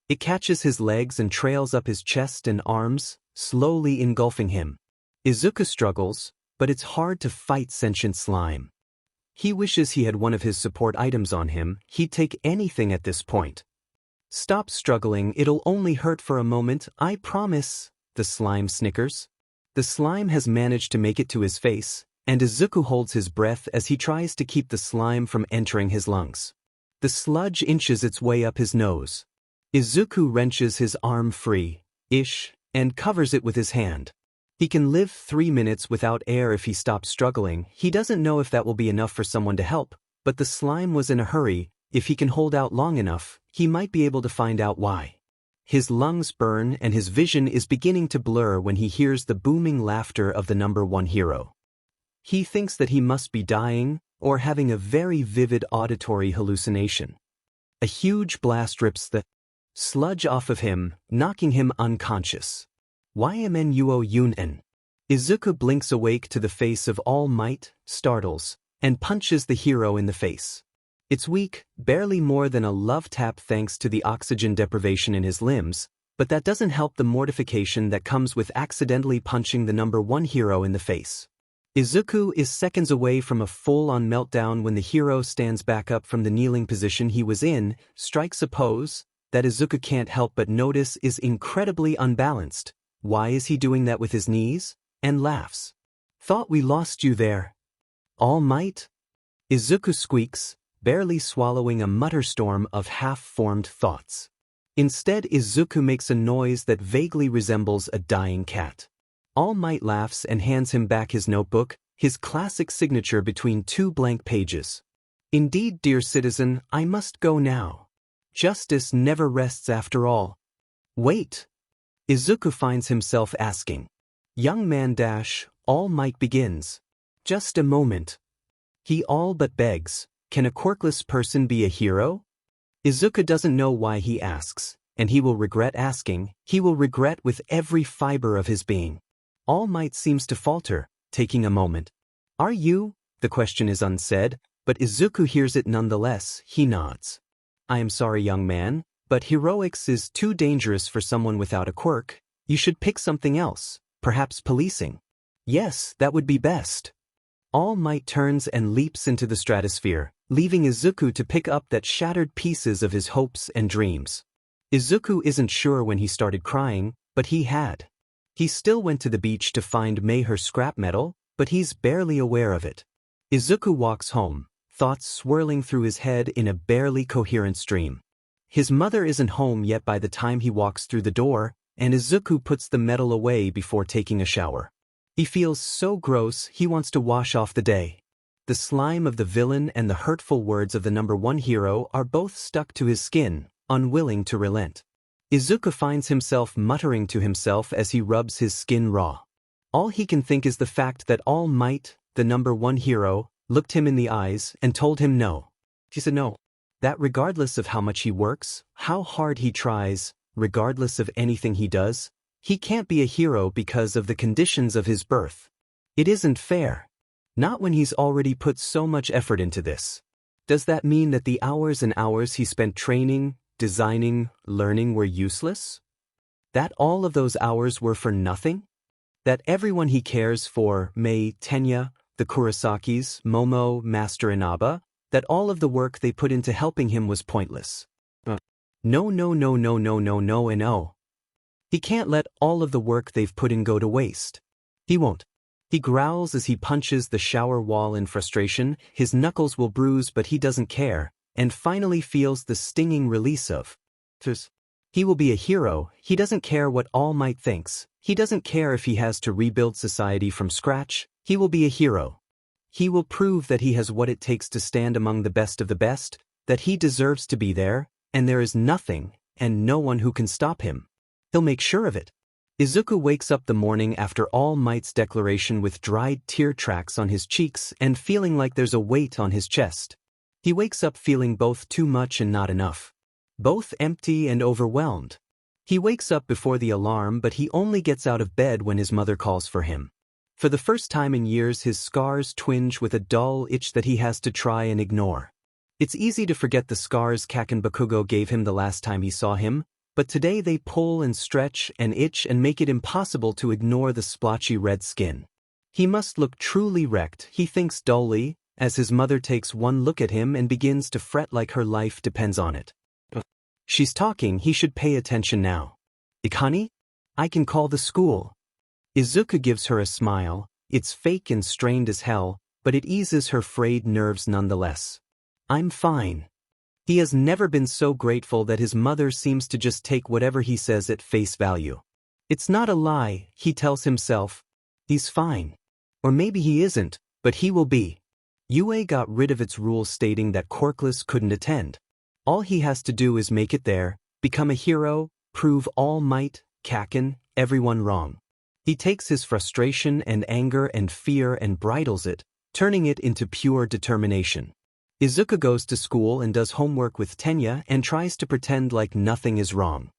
It catches his legs and trails up his chest and arms, slowly engulfing him. Izuku struggles, but it's hard to fight sentient slime. He wishes he had one of his support items on him, he'd take anything at this point. Stop struggling, it'll only hurt for a moment, I promise, the slime snickers. The slime has managed to make it to his face, and Izuku holds his breath as he tries to keep the slime from entering his lungs. The sludge inches its way up his nose. Izuku wrenches his arm free-ish, and covers it with his hand. He can live 3 minutes without air if he stops struggling. He doesn't know if that will be enough for someone to help, but the slime was in a hurry. If he can hold out long enough, he might be able to find out why. His lungs burn and his vision is beginning to blur when he hears the booming laughter of the number one hero. He thinks that he must be dying or having a very vivid auditory hallucination. A huge blast rips the sludge off of him, knocking him unconscious. YMNUO-UNN. Izuku blinks awake to the face of All Might, startles, and punches the hero in the face. It's weak, barely more than a love tap thanks to the oxygen deprivation in his limbs, but that doesn't help the mortification that comes with accidentally punching the number one hero in the face. Izuku is seconds away from a full-on meltdown when the hero stands back up from the kneeling position he was in, strikes a pose that Izuku can't help but notice is incredibly unbalanced. Why is he doing that with his knees? And laughs. Thought we lost you there. All Might? Izuku squeaks, barely swallowing a mutter storm of half-formed thoughts. Instead, Izuku makes a noise that vaguely resembles a dying cat. All Might laughs and hands him back his notebook, his classic signature between two blank pages. Indeed, dear citizen, I must go now. Justice never rests after all. Wait. Izuku finds himself asking. Young man dash, All Might begins. Just a moment. He all but begs, can a quirkless person be a hero? Izuku doesn't know why he asks, and he will regret asking, he will regret with every fiber of his being. All Might seems to falter, taking a moment. Are you? The question is unsaid, but Izuku hears it nonetheless. He nods. I am sorry, young man, but heroics is too dangerous for someone without a quirk. You should pick something else, perhaps policing. Yes, that would be best. All Might turns and leaps into the stratosphere, leaving Izuku to pick up that shattered pieces of his hopes and dreams. Izuku isn't sure when he started crying, but he had. He still went to the beach to find Mei her scrap metal, but he's barely aware of it. Izuku walks home, thoughts swirling through his head in a barely coherent stream. His mother isn't home yet by the time he walks through the door, and Izuku puts the metal away before taking a shower. He feels so gross he wants to wash off the day. The slime of the villain and the hurtful words of the number one hero are both stuck to his skin, unwilling to relent. Izuku finds himself muttering to himself as he rubs his skin raw. All he can think is the fact that All Might, the number one hero, looked him in the eyes and told him no. He said no. That regardless of how much he works, how hard he tries, regardless of anything he does, he can't be a hero because of the conditions of his birth. It isn't fair. Not when he's already put so much effort into this. Does that mean that the hours and hours he spent training, designing, learning were useless? That all of those hours were for nothing? That everyone he cares for, Mei, Tenya, the Kurosakis, Momo, Master Inaba, that all of the work they put into helping him was pointless? No, no, no, no, no, no, no, and no. He can't let all of the work they've put in go to waste. He won't. He growls as he punches the shower wall in frustration, his knuckles will bruise but he doesn't care, and finally feels the stinging release of FAS. He will be a hero, he doesn't care what All Might thinks, he doesn't care if he has to rebuild society from scratch, he will be a hero. He will prove that he has what it takes to stand among the best of the best, that he deserves to be there, and there is nothing, and no one who can stop him. He'll make sure of it. Izuku wakes up the morning after All Might's declaration with dried tear tracks on his cheeks and feeling like there's a weight on his chest. He wakes up feeling both too much and not enough. Both empty and overwhelmed. He wakes up before the alarm but he only gets out of bed when his mother calls for him. For the first time in years his scars twinge with a dull itch that he has to try and ignore. It's easy to forget the scars Kaken Bakugo gave him the last time he saw him, but today they pull and stretch and itch and make it impossible to ignore the splotchy red skin. He must look truly wrecked, he thinks dully, as his mother takes one look at him and begins to fret like her life depends on it. She's talking, he should pay attention now. Ikani? I can call the school. Izuku gives her a smile, it's fake and strained as hell, but it eases her frayed nerves nonetheless. I'm fine. He has never been so grateful that his mother seems to just take whatever he says at face value. It's not a lie, he tells himself. He's fine. Or maybe he isn't, but he will be. UA got rid of its rules stating that quirkless couldn't attend. All he has to do is make it there, become a hero, prove All Might, Kaken, everyone wrong. He takes his frustration and anger and fear and bridles it, turning it into pure determination. Izuku goes to school and does homework with Tenya and tries to pretend like nothing is wrong.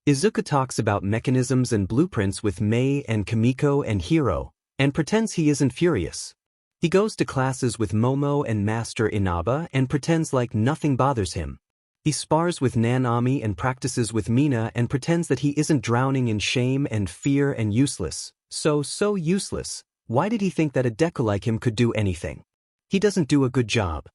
Izuku talks about mechanisms and blueprints with Mei and Kamiko and Hiro, and pretends he isn't furious. He goes to classes with Momo and Master Inaba and pretends like nothing bothers him. He spars with Nanami and practices with Mina and pretends that he isn't drowning in shame and fear and useless. So useless. Why did he think that a Deku like him could do anything? He doesn't do a good job.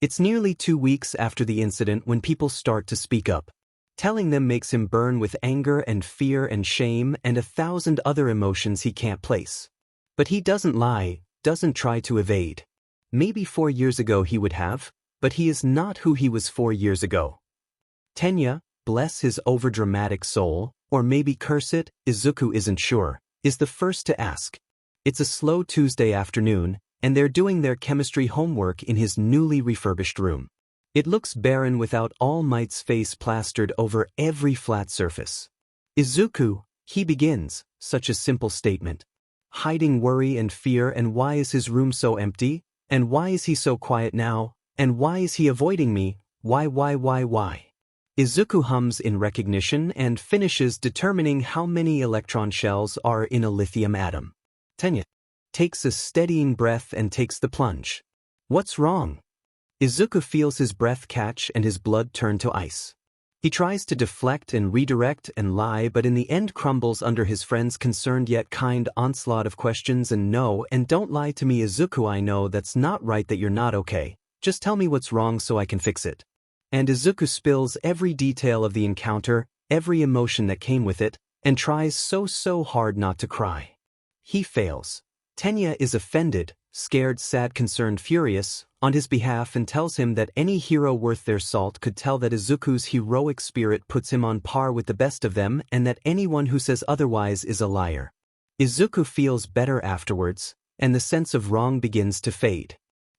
It's nearly 2 weeks after the incident when people start to speak up. Telling them makes him burn with anger and fear and shame and 1,000 other emotions he can't place. But he doesn't lie, doesn't try to evade. Maybe 4 years ago he would have, but he is not who he was 4 years ago. Tenya, bless his overdramatic soul, or maybe curse it, Izuku isn't sure, is the first to ask. It's a slow Tuesday afternoon, and they're doing their chemistry homework in his newly refurbished room. It looks barren without All Might's face plastered over every flat surface. Izuku, he begins, such a simple statement. Hiding worry and fear, and why is his room so empty? And why is he so quiet now? And why is he avoiding me? Why? Izuku hums in recognition and finishes determining how many electron shells are in a lithium atom. Tenya takes a steadying breath and takes the plunge. What's wrong? Izuku feels his breath catch and his blood turn to ice. He tries to deflect and redirect and lie, but in the end crumbles under his friend's concerned yet kind onslaught of questions and no, and don't lie to me, Izuku, I know that's not right, that you're not okay. Just tell me what's wrong so I can fix it. And Izuku spills every detail of the encounter, every emotion that came with it, and tries so hard not to cry. He fails. Tenya is offended, scared, sad, concerned, furious, on his behalf, and tells him that any hero worth their salt could tell that Izuku's heroic spirit puts him on par with the best of them, and that anyone who says otherwise is a liar. Izuku feels better afterwards, and the sense of wrong begins to fade.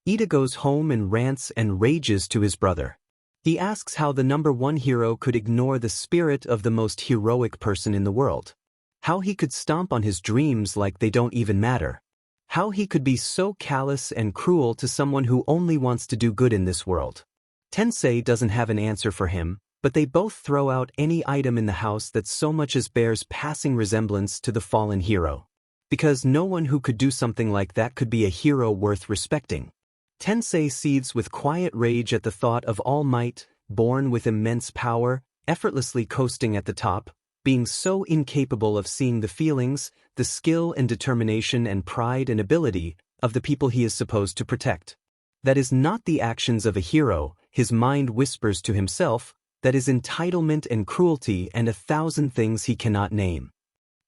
Ida goes home and rants and rages to his brother. He asks how the number one hero could ignore the spirit of the most heroic person in the world. How he could stomp on his dreams like they don't even matter. How he could be so callous and cruel to someone who only wants to do good in this world. Tensei doesn't have an answer for him, but they both throw out any item in the house that so much as bears passing resemblance to the fallen hero. Because no one who could do something like that could be a hero worth respecting. Tensei seethes with quiet rage at the thought of All Might, born with immense power, effortlessly coasting at the top, being so incapable of seeing the feelings, the skill and determination and pride and ability of the people he is supposed to protect. That is not the actions of a hero, his mind whispers to himself, that is entitlement and cruelty and 1,000 things he cannot name.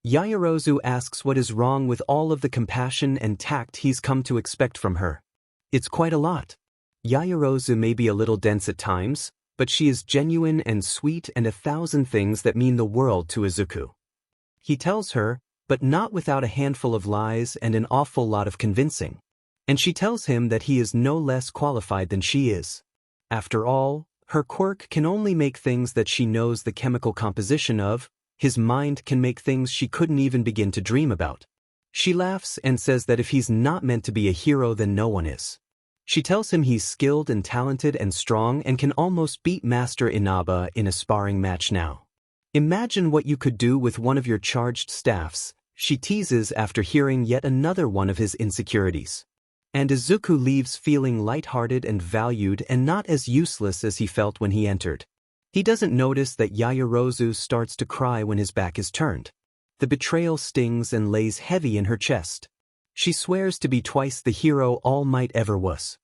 Yaoyorozu asks what is wrong with all of the compassion and tact he's come to expect from her. It's quite a lot. Yaoyorozu may be a little dense at times, but she is genuine and sweet and 1,000 things that mean the world to Izuku. He tells her, but not without a handful of lies and an awful lot of convincing. And she tells him that he is no less qualified than she is. After all, her quirk can only make things that she knows the chemical composition of, his mind can make things she couldn't even begin to dream about. She laughs and says that if he's not meant to be a hero, then no one is. She tells him he's skilled and talented and strong and can almost beat Master Inaba in a sparring match now. Imagine what you could do with one of your charged staffs, she teases after hearing yet another one of his insecurities. And Izuku leaves feeling lighthearted and valued and not as useless as he felt when he entered. He doesn't notice that Yaoyorozu starts to cry when his back is turned. The betrayal stings and lays heavy in her chest. She swears to be twice the hero All Might ever was.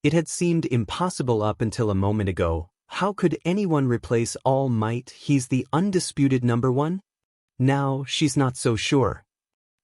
It had seemed impossible up until a moment ago. How could anyone replace All Might? He's the undisputed number one? Now, she's not so sure.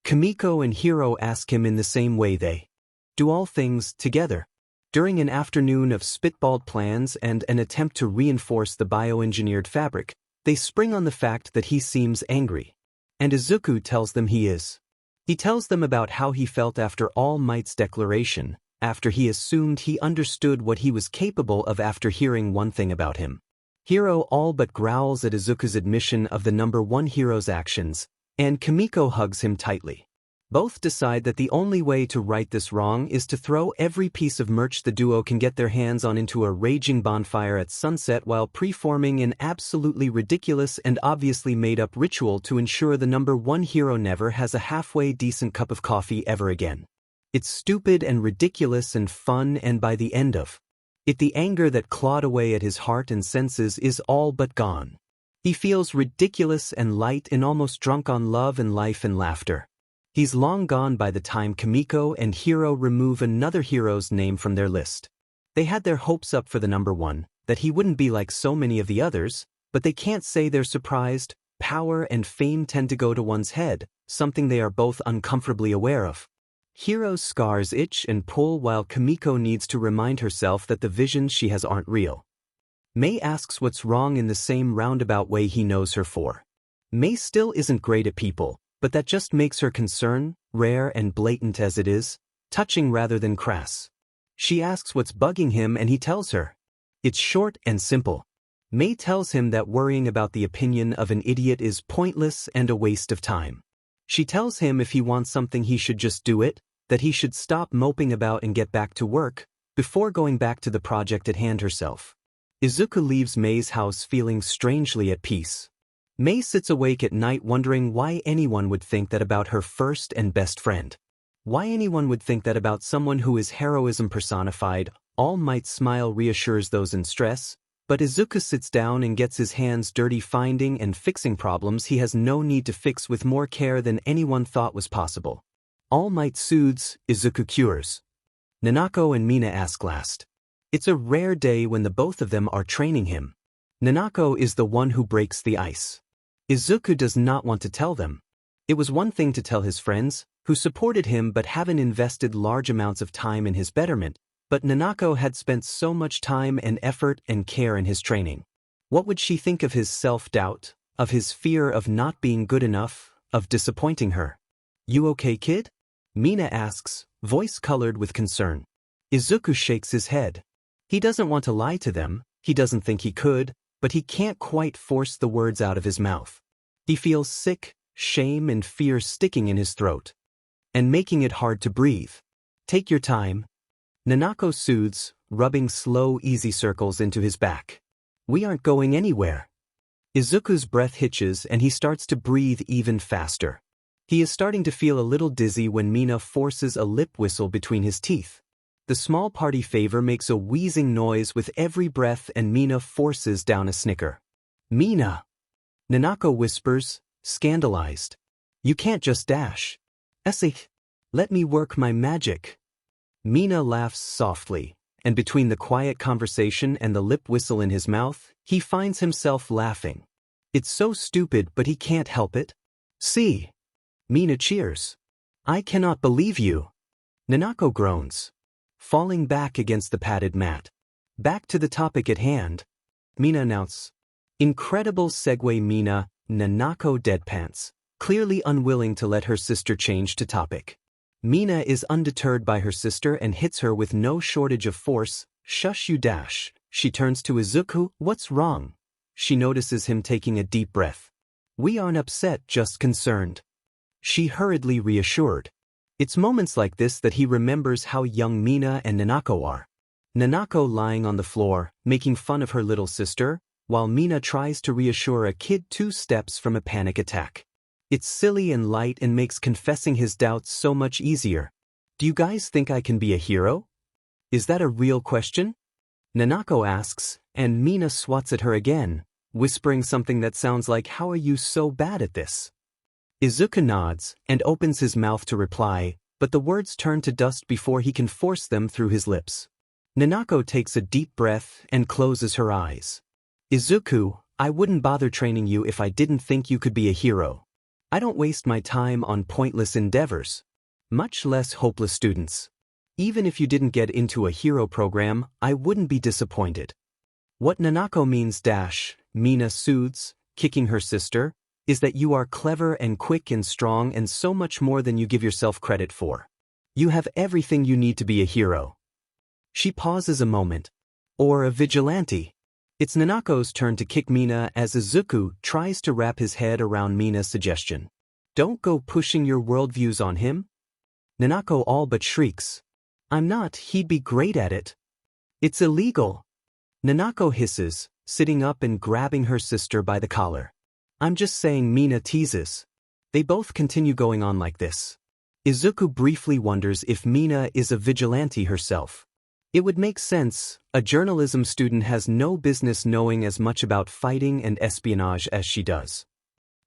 Kimiko and Hiro ask him in the same way. They do all things together. During an afternoon of spitballed plans and an attempt to reinforce the bioengineered fabric, they spring on the fact that he seems angry. And Izuku tells them he is. He tells them about how he felt after All Might's declaration, after he assumed he understood what he was capable of after hearing one thing about him. Hiro all but growls at Izuku's admission of the number one hero's actions, and Kimiko hugs him tightly. Both decide that the only way to right this wrong is to throw every piece of merch the duo can get their hands on into a raging bonfire at sunset while preforming an absolutely ridiculous and obviously made-up ritual to ensure the number one hero never has a halfway decent cup of coffee ever again. It's stupid and ridiculous and fun, and by the end of it, the anger that clawed away at his heart and senses is all but gone. He feels ridiculous and light and almost drunk on love and life and laughter. He's long gone by the time Kimiko and Hiro remove another hero's name from their list. They had their hopes up for the number one, that he wouldn't be like so many of the others, but they can't say they're surprised. Power and fame tend to go to one's head, something they are both uncomfortably aware of. Hiro's scars itch and pull while Kimiko needs to remind herself that the visions she has aren't real. Mei asks what's wrong in the same roundabout way he knows her for. Mei still isn't great at people, but that just makes her concern, rare and blatant as it is, touching rather than crass. She asks what's bugging him and he tells her. It's short and simple. Mei tells him that worrying about the opinion of an idiot is pointless and a waste of time. She tells him if he wants something he should just do it, that he should stop moping about and get back to work, before going back to the project at hand herself. Izuku leaves Mei's house feeling strangely at peace. Mei sits awake at night wondering why anyone would think that about her first and best friend. Why anyone would think that about someone who is heroism personified. All Might's smile reassures those in stress, but Izuku sits down and gets his hands dirty finding and fixing problems he has no need to fix with more care than anyone thought was possible. All Might soothes, Izuku cures. Nanako and Mina ask last. It's a rare day when the both of them are training him. Nanako is the one who breaks the ice. Izuku does not want to tell them. It was one thing to tell his friends, who supported him but haven't invested large amounts of time in his betterment, but Nanako had spent so much time and effort and care in his training. What would she think of his self-doubt, of his fear of not being good enough, of disappointing her? You okay, kid? Mina asks, voice colored with concern. Izuku shakes his head. He doesn't want to lie to them, he doesn't think he could, but he can't quite force the words out of his mouth. He feels sick, shame and fear sticking in his throat. And making it hard to breathe. Take your time. Nanako soothes, rubbing slow, easy circles into his back. We aren't going anywhere. Izuku's breath hitches and he starts to breathe even faster. He is starting to feel a little dizzy when Mina forces a lip whistle between his teeth. The small party favor makes a wheezing noise with every breath and Mina forces down a snicker. Mina! Nanako whispers, scandalized. You can't just dash. Essay. Let me work my magic. Mina laughs softly, and between the quiet conversation and the lip whistle in his mouth, he finds himself laughing. It's so stupid but he can't help it. See. Mina cheers. I cannot believe you. Nanako groans. Falling back against the padded mat. Back to the topic at hand. Mina announces. Incredible segue. Mina, Nanako deadpants, clearly unwilling to let her sister change to topic. Mina is undeterred by her sister and hits her with no shortage of force. Shush you dash. She turns to Izuku. What's wrong? She notices him taking a deep breath. We aren't upset, just concerned. She hurriedly reassured. It's moments like this that he remembers how young Mina and Nanako are. Nanako lying on the floor, making fun of her little sister, while Mina tries to reassure a kid 2 steps from a panic attack. It's silly and light and makes confessing his doubts so much easier. Do you guys think I can be a hero? Is that a real question? Nanako asks, and Mina swats at her again, whispering something that sounds like, how are you so bad at this? Izuku nods and opens his mouth to reply, but the words turn to dust before he can force them through his lips. Nanako takes a deep breath and closes her eyes. Izuku, I wouldn't bother training you if I didn't think you could be a hero. I don't waste my time on pointless endeavors. Much less hopeless students. Even if you didn't get into a hero program, I wouldn't be disappointed. What Nanako means dash, Mina soothes, kicking her sister, is that you are clever and quick and strong and so much more than you give yourself credit for. You have everything you need to be a hero. She pauses a moment. Or a vigilante. It's Nanako's turn to kick Mina as Izuku tries to wrap his head around Mina's suggestion. Don't go pushing your worldviews on him. Nanako all but shrieks. I'm not, he'd be great at it. It's illegal. Nanako hisses, sitting up and grabbing her sister by the collar. I'm just saying, Mina teases. They both continue going on like this. Izuku briefly wonders if Mina is a vigilante herself. It would make sense, a journalism student has no business knowing as much about fighting and espionage as she does.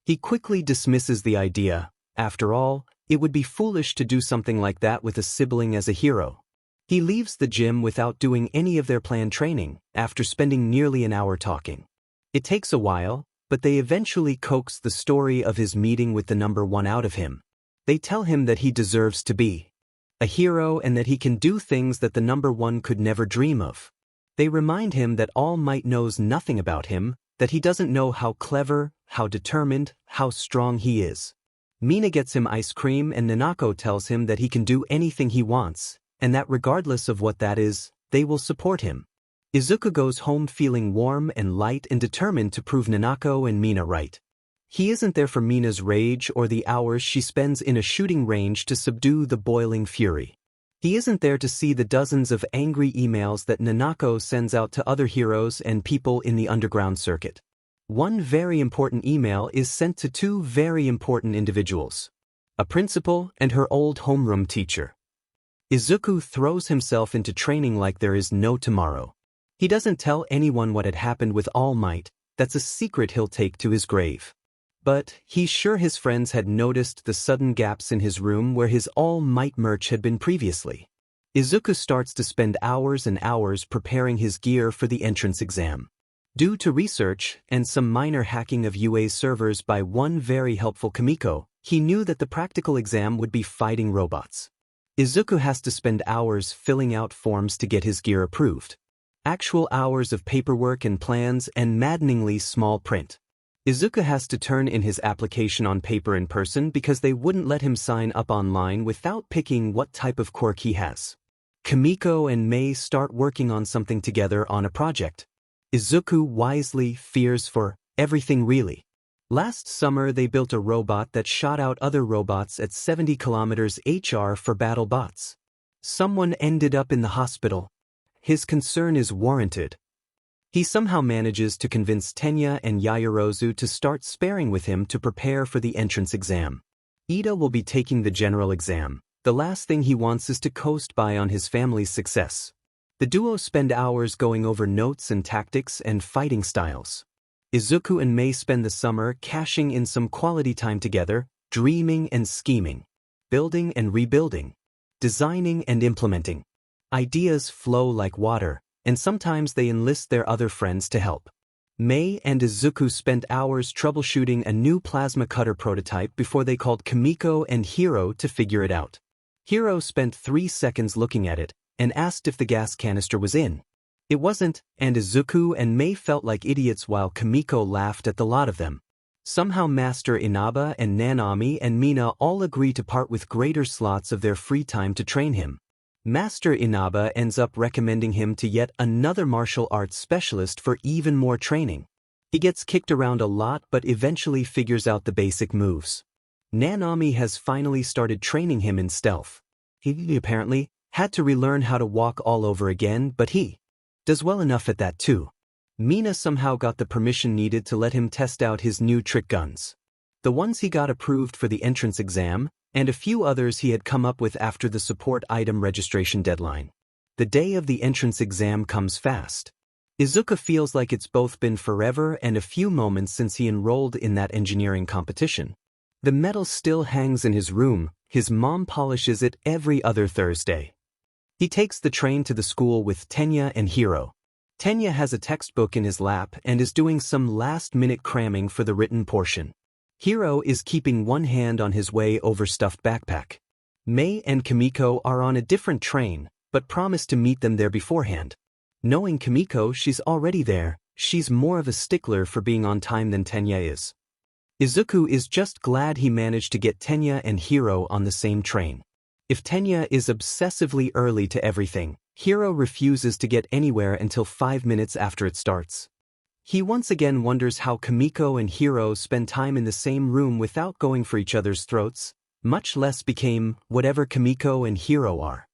He quickly dismisses the idea. After all, it would be foolish to do something like that with a sibling as a hero. He leaves the gym without doing any of their planned training, after spending nearly an hour talking. It takes a while, but they eventually coax the story of his meeting with the number 1 out of him. They tell him that he deserves to be a hero and that he can do things that the number 1 could never dream of. They remind him that All Might knows nothing about him, that he doesn't know how clever, how determined, how strong he is. Mina gets him ice cream and Nanako tells him that he can do anything he wants, and that regardless of what that is, they will support him. Izuku goes home feeling warm and light and determined to prove Nanako and Mina right. He isn't there for Mina's rage or the hours she spends in a shooting range to subdue the boiling fury. He isn't there to see the dozens of angry emails that Nanako sends out to other heroes and people in the underground circuit. One very important email is sent to two very important individuals: a principal and her old homeroom teacher. Izuku throws himself into training like there is no tomorrow. He doesn't tell anyone what had happened with All Might, that's a secret he'll take to his grave. But he's sure his friends had noticed the sudden gaps in his room where his All Might merch had been previously. Izuku starts to spend hours and hours preparing his gear for the entrance exam. Due to research and some minor hacking of UA's servers by one very helpful Kimiko, he knew that the practical exam would be fighting robots. Izuku has to spend hours filling out forms to get his gear approved. Actual hours of paperwork and plans and maddeningly small print. Izuku has to turn in his application on paper in person because they wouldn't let him sign up online without picking what type of quirk he has. Kimiko and Mei start working on something together on a project. Izuku wisely fears for everything really. Last summer they built a robot that shot out other robots at 70 km/h for Battlebots. Someone ended up in the hospital. His concern is warranted. He somehow manages to convince Tenya and Yaoyorozu to start sparring with him to prepare for the entrance exam. Ida will be taking the general exam. The last thing he wants is to coast by on his family's success. The duo spend hours going over notes and tactics and fighting styles. Izuku and Mei spend the summer cashing in some quality time together, dreaming and scheming, building and rebuilding, designing and implementing. Ideas flow like water, and sometimes they enlist their other friends to help. Mei and Izuku spent hours troubleshooting a new plasma cutter prototype before they called Kimiko and Hiro to figure it out. Hiro spent 3 seconds looking at it and asked if the gas canister was in. It wasn't, and Izuku and Mei felt like idiots while Kimiko laughed at the lot of them. Somehow Master Inaba and Nanami and Mina all agree to part with greater slots of their free time to train him. Master Inaba ends up recommending him to yet another martial arts specialist for even more training. He gets kicked around a lot but eventually figures out the basic moves. Nanami has finally started training him in stealth. He apparently had to relearn how to walk all over again, but he does well enough at that too. Mina somehow got the permission needed to let him test out his new trick guns. The ones he got approved for the entrance exam, and a few others he had come up with after the support item registration deadline. The day of the entrance exam comes fast. Izuku feels like it's both been forever and a few moments since he enrolled in that engineering competition. The medal still hangs in his room, his mom polishes it every other Thursday. He takes the train to the school with Tenya and Hiro. Tenya has a textbook in his lap and is doing some last-minute cramming for the written portion. Hiro is keeping one hand on his way overstuffed backpack. Mei and Kimiko are on a different train, but promise to meet them there beforehand. Knowing Kimiko, she's already there. She's more of a stickler for being on time than Tenya is. Izuku is just glad he managed to get Tenya and Hiro on the same train. If Tenya is obsessively early to everything, Hiro refuses to get anywhere until 5 minutes after it starts. He once again wonders how Kimiko and Hiro spend time in the same room without going for each other's throats, much less became whatever Kimiko and Hiro are.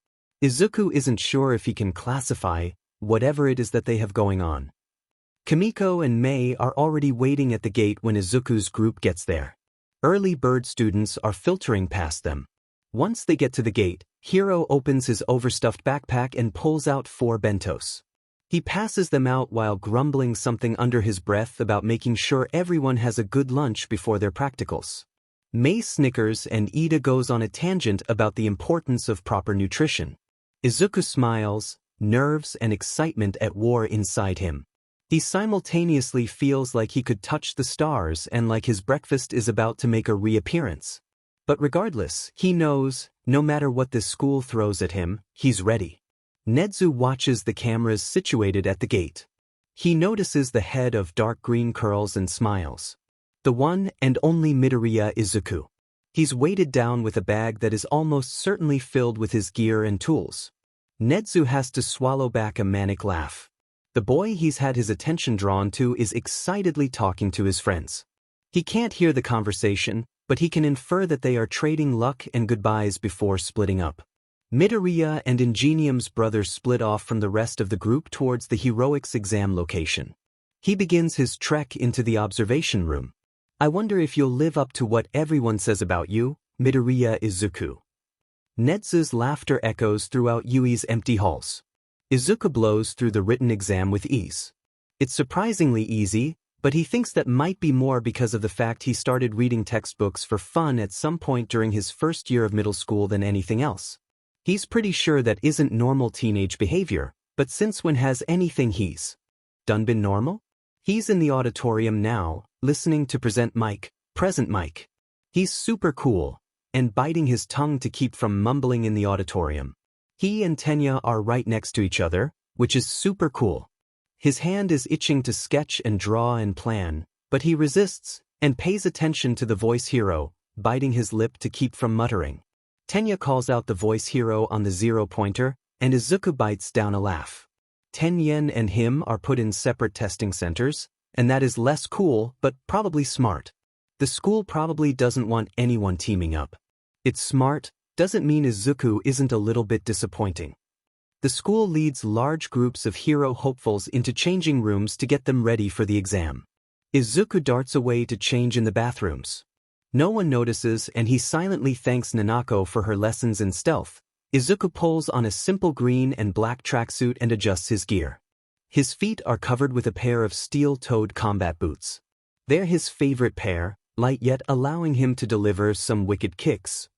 Izuku isn't sure if he can classify whatever it is that they have going on. Kimiko and Mei are already waiting at the gate when Izuku's group gets there. Early bird students are filtering past them. Once they get to the gate, Hiro opens his overstuffed backpack and pulls out 4 bentos. He passes them out while grumbling something under his breath about making sure everyone has a good lunch before their practicals. Mei snickers and Ida goes on a tangent about the importance of proper nutrition. Izuku smiles, nerves and excitement at war inside him. He simultaneously feels like he could touch the stars and like his breakfast is about to make a reappearance. But regardless, he knows, no matter what this school throws at him, he's ready. Nedzu watches the cameras situated at the gate. He notices the head of dark green curls and smiles. The one and only Midoriya Izuku. He's weighted down with a bag that is almost certainly filled with his gear and tools. Nedzu has to swallow back a manic laugh. The boy he's had his attention drawn to is excitedly talking to his friends. He can't hear the conversation, but he can infer that they are trading luck and goodbyes before splitting up. Midoriya and Ingenium's brother split off from the rest of the group towards the heroics exam location. He begins his trek into the observation room. I wonder if you'll live up to what everyone says about you, Midoriya Izuku. Nedzu's laughter echoes throughout Yui's empty halls. Izuku blows through the written exam with ease. It's surprisingly easy, but he thinks that might be more because of the fact he started reading textbooks for fun at some point during his first year of middle school than anything else. He's pretty sure that isn't normal teenage behavior, but since when has anything he's done been normal? He's in the auditorium now, listening to present Mike. He's super cool, and biting his tongue to keep from mumbling in the auditorium. He and Tenya are right next to each other, which is super cool. His hand is itching to sketch and draw and plan, but he resists, and pays attention to the voice hero, biting his lip to keep from muttering. Tenya calls out the voice hero on the 0-pointer, and Izuku bites down a laugh. Tenya and him are put in separate testing centers, and that is less cool but probably smart. The school probably doesn't want anyone teaming up. It's smart doesn't mean Izuku isn't a little bit disappointing. The school leads large groups of hero hopefuls into changing rooms to get them ready for the exam. Izuku darts away to change in the bathrooms. No one notices and he silently thanks Nanako for her lessons in stealth. Izuku pulls on a simple green and black tracksuit and adjusts his gear. His feet are covered with a pair of steel-toed combat boots. They're his favorite pair, light yet allowing him to deliver some wicked kicks.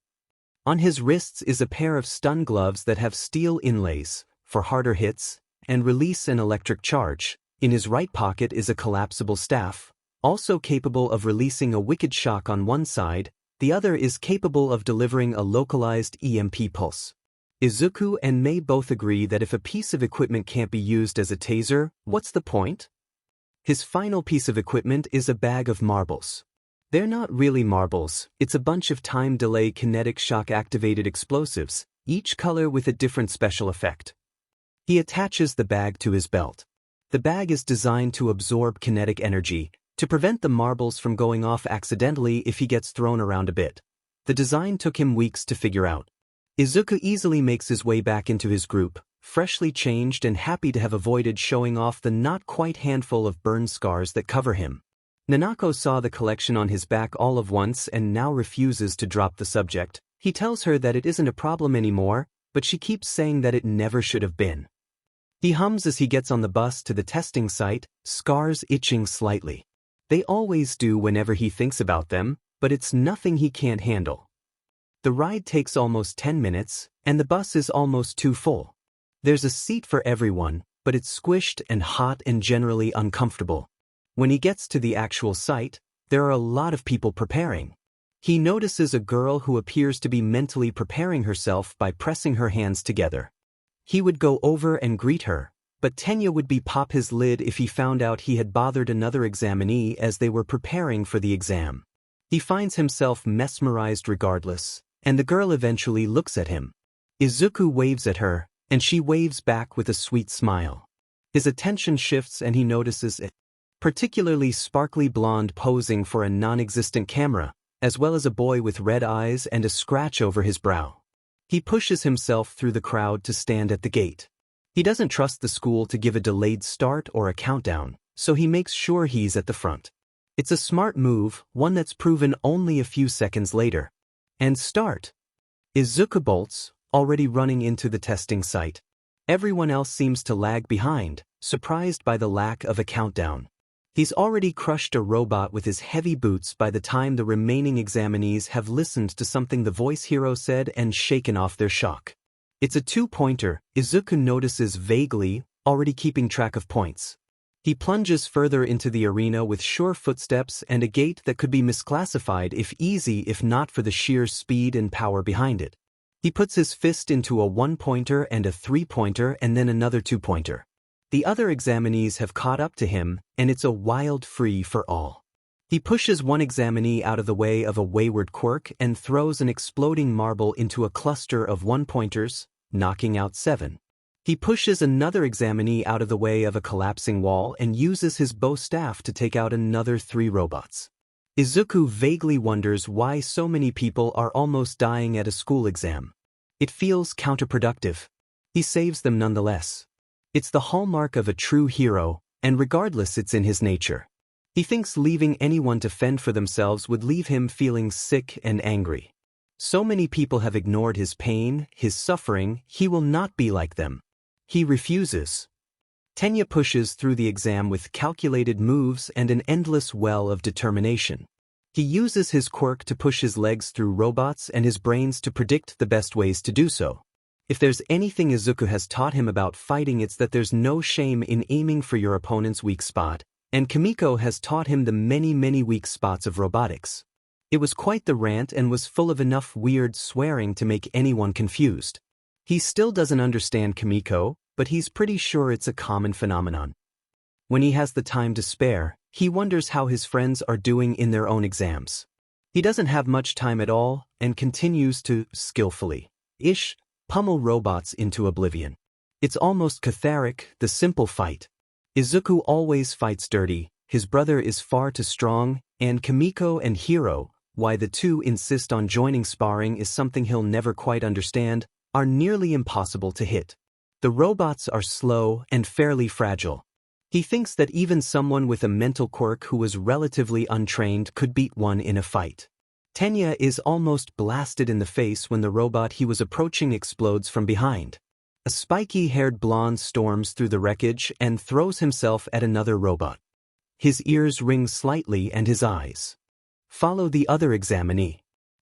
On his wrists is a pair of stun gloves that have steel inlays, for harder hits, and release an electric charge. In his right pocket is a collapsible staff, also capable of releasing a wicked shock on one side, the other is capable of delivering a localized EMP pulse. Izuku and Mei both agree that if a piece of equipment can't be used as a taser, what's the point? His final piece of equipment is a bag of marbles. They're not really marbles, it's a bunch of time-delay kinetic shock-activated explosives, each color with a different special effect. He attaches the bag to his belt. The bag is designed to absorb kinetic energy, to prevent the marbles from going off accidentally if he gets thrown around a bit. The design took him weeks to figure out. Izuku easily makes his way back into his group, freshly changed and happy to have avoided showing off the not-quite handful of burn scars that cover him. Nanako saw the collection on his back all of once and now refuses to drop the subject. He tells her that it isn't a problem anymore, but she keeps saying that it never should have been. He hums as he gets on the bus to the testing site, scars itching slightly. They always do whenever he thinks about them, but it's nothing he can't handle. The ride takes almost 10 minutes, and the bus is almost too full. There's a seat for everyone, but it's squished and hot and generally uncomfortable. When he gets to the actual site, there are a lot of people preparing. He notices a girl who appears to be mentally preparing herself by pressing her hands together. He would go over and greet her, but Tenya would pop his lid if he found out he had bothered another examinee as they were preparing for the exam. He finds himself mesmerized regardless, and the girl eventually looks at him. Izuku waves at her, and she waves back with a sweet smile. His attention shifts and he notices a particularly sparkly blonde posing for a non-existent camera, as well as a boy with red eyes and a scratch over his brow. He pushes himself through the crowd to stand at the gate. He doesn't trust the school to give a delayed start or a countdown, so he makes sure he's at the front. It's a smart move, one that's proven only a few seconds later. And start. Izuku bolts, already running into the testing site. Everyone else seems to lag behind, surprised by the lack of a countdown. He's already crushed a robot with his heavy boots by the time the remaining examinees have listened to something the voice hero said and shaken off their shock. It's a 2-pointer, Izuku notices vaguely, already keeping track of points. He plunges further into the arena with sure footsteps and a gait that could be misclassified if easy if not for the sheer speed and power behind it. He puts his fist into a 1-pointer and a 3-pointer and then another 2-pointer. The other examinees have caught up to him, and it's a wild free-for-all. He pushes one examinee out of the way of a wayward Quirk and throws an exploding marble into a cluster of 1-pointers, knocking out 7. He pushes another examinee out of the way of a collapsing wall and uses his bow staff to take out another 3 robots. Izuku vaguely wonders why so many people are almost dying at a school exam. It feels counterproductive. He saves them nonetheless. It's the hallmark of a true hero, and regardless, it's in his nature. He thinks leaving anyone to fend for themselves would leave him feeling sick and angry. So many people have ignored his pain, his suffering, he will not be like them. He refuses. Tenya pushes through the exam with calculated moves and an endless well of determination. He uses his quirk to push his legs through robots and his brains to predict the best ways to do so. If there's anything Izuku has taught him about fighting, it's that there's no shame in aiming for your opponent's weak spot, and Kimiko has taught him the many weak spots of robotics. It was quite the rant and was full of enough weird swearing to make anyone confused. He still doesn't understand Kimiko, but he's pretty sure it's a common phenomenon. When he has the time to spare, he wonders how his friends are doing in their own exams. He doesn't have much time at all and continues to, skillfully-ish, pummel robots into oblivion. It's almost cathartic, the simple fight. Izuku always fights dirty, his brother is far too strong, and Kimiko and Hiro, why the two insist on joining sparring is something he'll never quite understand, are nearly impossible to hit. The robots are slow and fairly fragile. He thinks that even someone with a mental quirk who was relatively untrained could beat one in a fight. Tenya is almost blasted in the face when the robot he was approaching explodes from behind. A spiky-haired blonde storms through the wreckage and throws himself at another robot. His ears ring slightly and his eyes follow the other examinee.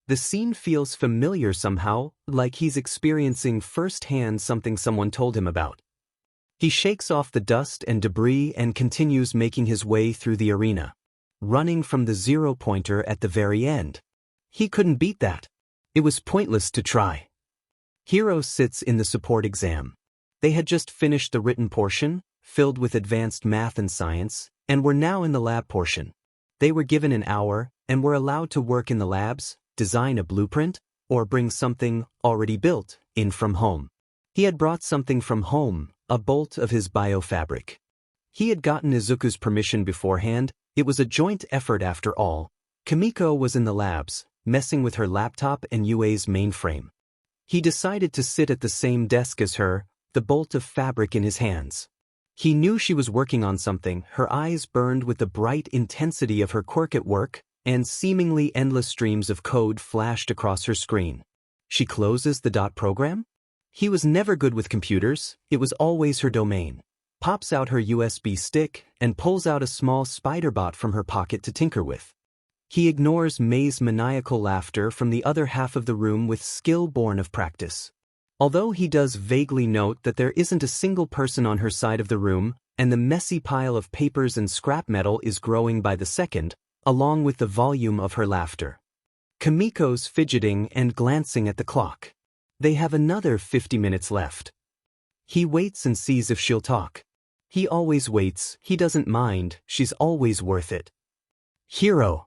The scene feels familiar somehow, like he's experiencing firsthand something someone told him about. He shakes off the dust and debris and continues making his way through the arena, running from the 0-pointer at the very end. He couldn't beat that. It was pointless to try. Hiro sits in the support exam. They had just finished the written portion, filled with advanced math and science, and were now in the lab portion. They were given an hour and were allowed to work in the labs, design a blueprint, or bring something already built in from home. He had brought something from home, a bolt of his biofabric. He had gotten Izuku's permission beforehand. It was a joint effort after all. Kimiko was in the labs, messing with her laptop and UA's mainframe. He decided to sit at the same desk as her, the bolt of fabric in his hands. He knew she was working on something. Her eyes burned with the bright intensity of her quirk at work, and seemingly endless streams of code flashed across her screen. She closes the dot program? He was never good with computers, it was always her domain. Pops out her USB stick and pulls out a small spider bot from her pocket to tinker with. He ignores Mei's maniacal laughter from the other half of the room with skill born of practice. Although he does vaguely note that there isn't a single person on her side of the room, and the messy pile of papers and scrap metal is growing by the second, along with the volume of her laughter. Kimiko's fidgeting and glancing at the clock. They have another 50 minutes left. He waits and sees if she'll talk. He always waits, he doesn't mind, she's always worth it. Hiro.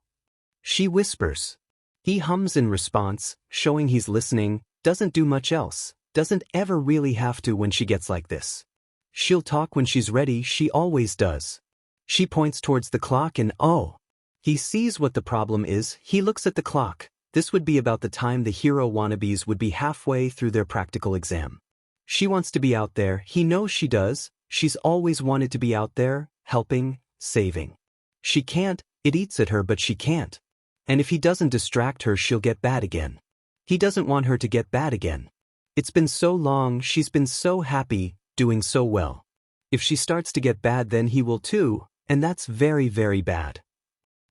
She whispers. He hums in response, showing he's listening, doesn't do much else, doesn't ever really have to when she gets like this. She'll talk when she's ready, she always does. She points towards the clock and oh. He sees what the problem is, he looks at the clock. This would be about the time the hero wannabes would be halfway through their practical exam. She wants to be out there, he knows she does, she's always wanted to be out there, helping, saving. She can't, it eats at her but she can't. And if he doesn't distract her she'll get bad again. He doesn't want her to get bad again. It's been so long, she's been so happy, doing so well. If she starts to get bad then he will too, and that's very, very bad.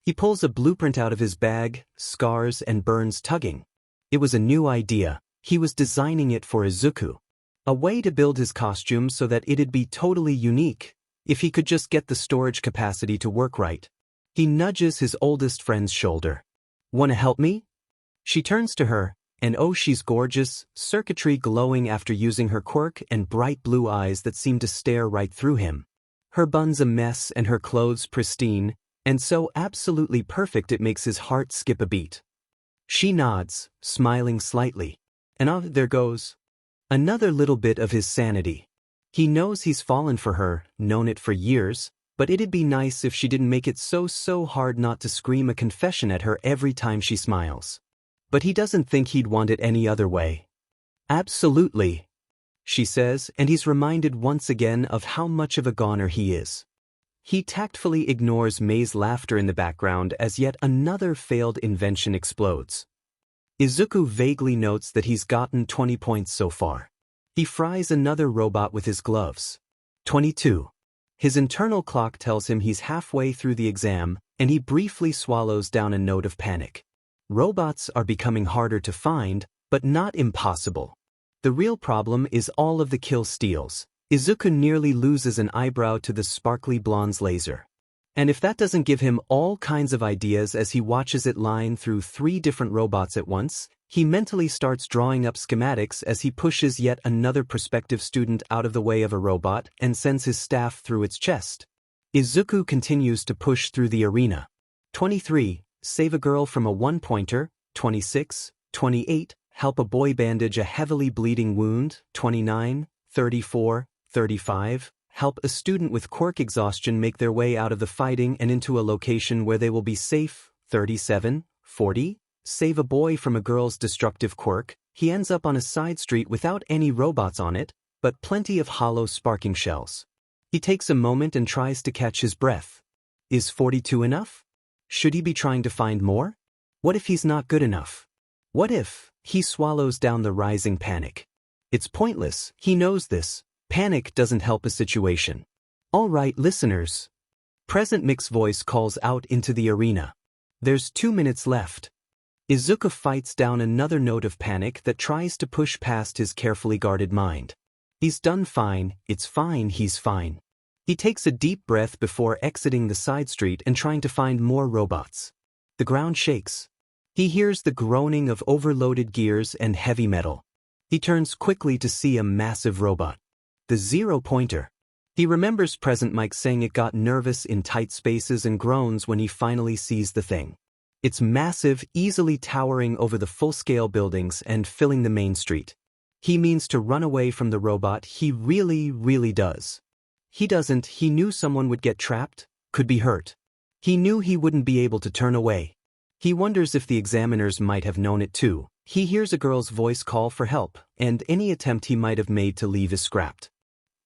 He pulls a blueprint out of his bag, scars and burns tugging. It was a new idea, he was designing it for Izuku. A way to build his costume so that it'd be totally unique, if he could just get the storage capacity to work right. He nudges his oldest friend's shoulder. "Wanna help me?" She turns to her, And oh, she's gorgeous, circuitry glowing after using her quirk and bright blue eyes that seem to stare right through him. Her bun's a mess and her clothes pristine, and so absolutely perfect it makes his heart skip a beat. She nods, smiling slightly. And there goes another little bit of his sanity. He knows he's fallen for her, known it for years, but it'd be nice if she didn't make it so hard not to scream a confession at her every time she smiles. But he doesn't think he'd want it any other way. Absolutely, she says, and he's reminded once again of how much of a goner he is. He tactfully ignores Mei's laughter in the background as yet another failed invention explodes. Izuku vaguely notes that he's gotten 20 points so far. He fries another robot with his gloves. 22. His internal clock tells him he's halfway through the exam, and he briefly swallows down a note of panic. Robots are becoming harder to find, but not impossible. The real problem is all of the kill steals. Izuku nearly loses an eyebrow to the sparkly blonde's laser. And if that doesn't give him all kinds of ideas as he watches it line through 3 different robots at once, he mentally starts drawing up schematics as he pushes yet another prospective student out of the way of a robot and sends his staff through its chest. Izuku continues to push through the arena. 23. Save a girl from a one-pointer. 26. 28. Help a boy bandage a heavily bleeding wound. 29. 34. 35. Help a student with quirk exhaustion make their way out of the fighting and into a location where they will be safe. 37. 40. Save a boy from a girl's destructive quirk. He ends up on a side street without any robots on it, but plenty of hollow sparking shells. He takes a moment and tries to catch his breath. Is 42 enough? Should he be trying to find more? What if he's not good enough? What if he swallows down the rising panic? It's pointless, he knows this. Panic doesn't help a situation. All right, listeners. Present Mix's voice calls out into the arena. There's 2 minutes left. Izuku fights down another note of panic that tries to push past his carefully guarded mind. He's done fine, it's fine, he's fine. He takes a deep breath before exiting the side street and trying to find more robots. The ground shakes. He hears the groaning of overloaded gears and heavy metal. He turns quickly to see a massive robot. The 0-pointer. He remembers Present Mike saying it got nervous in tight spaces and groans when he finally sees the thing. It's massive, easily towering over the full-scale buildings and filling the main street. He means to run away from the robot, he really does. He doesn't, he knew someone would get trapped, could be hurt. He knew he wouldn't be able to turn away. He wonders if the examiners might have known it too. He hears a girl's voice call for help, and any attempt he might have made to leave is scrapped.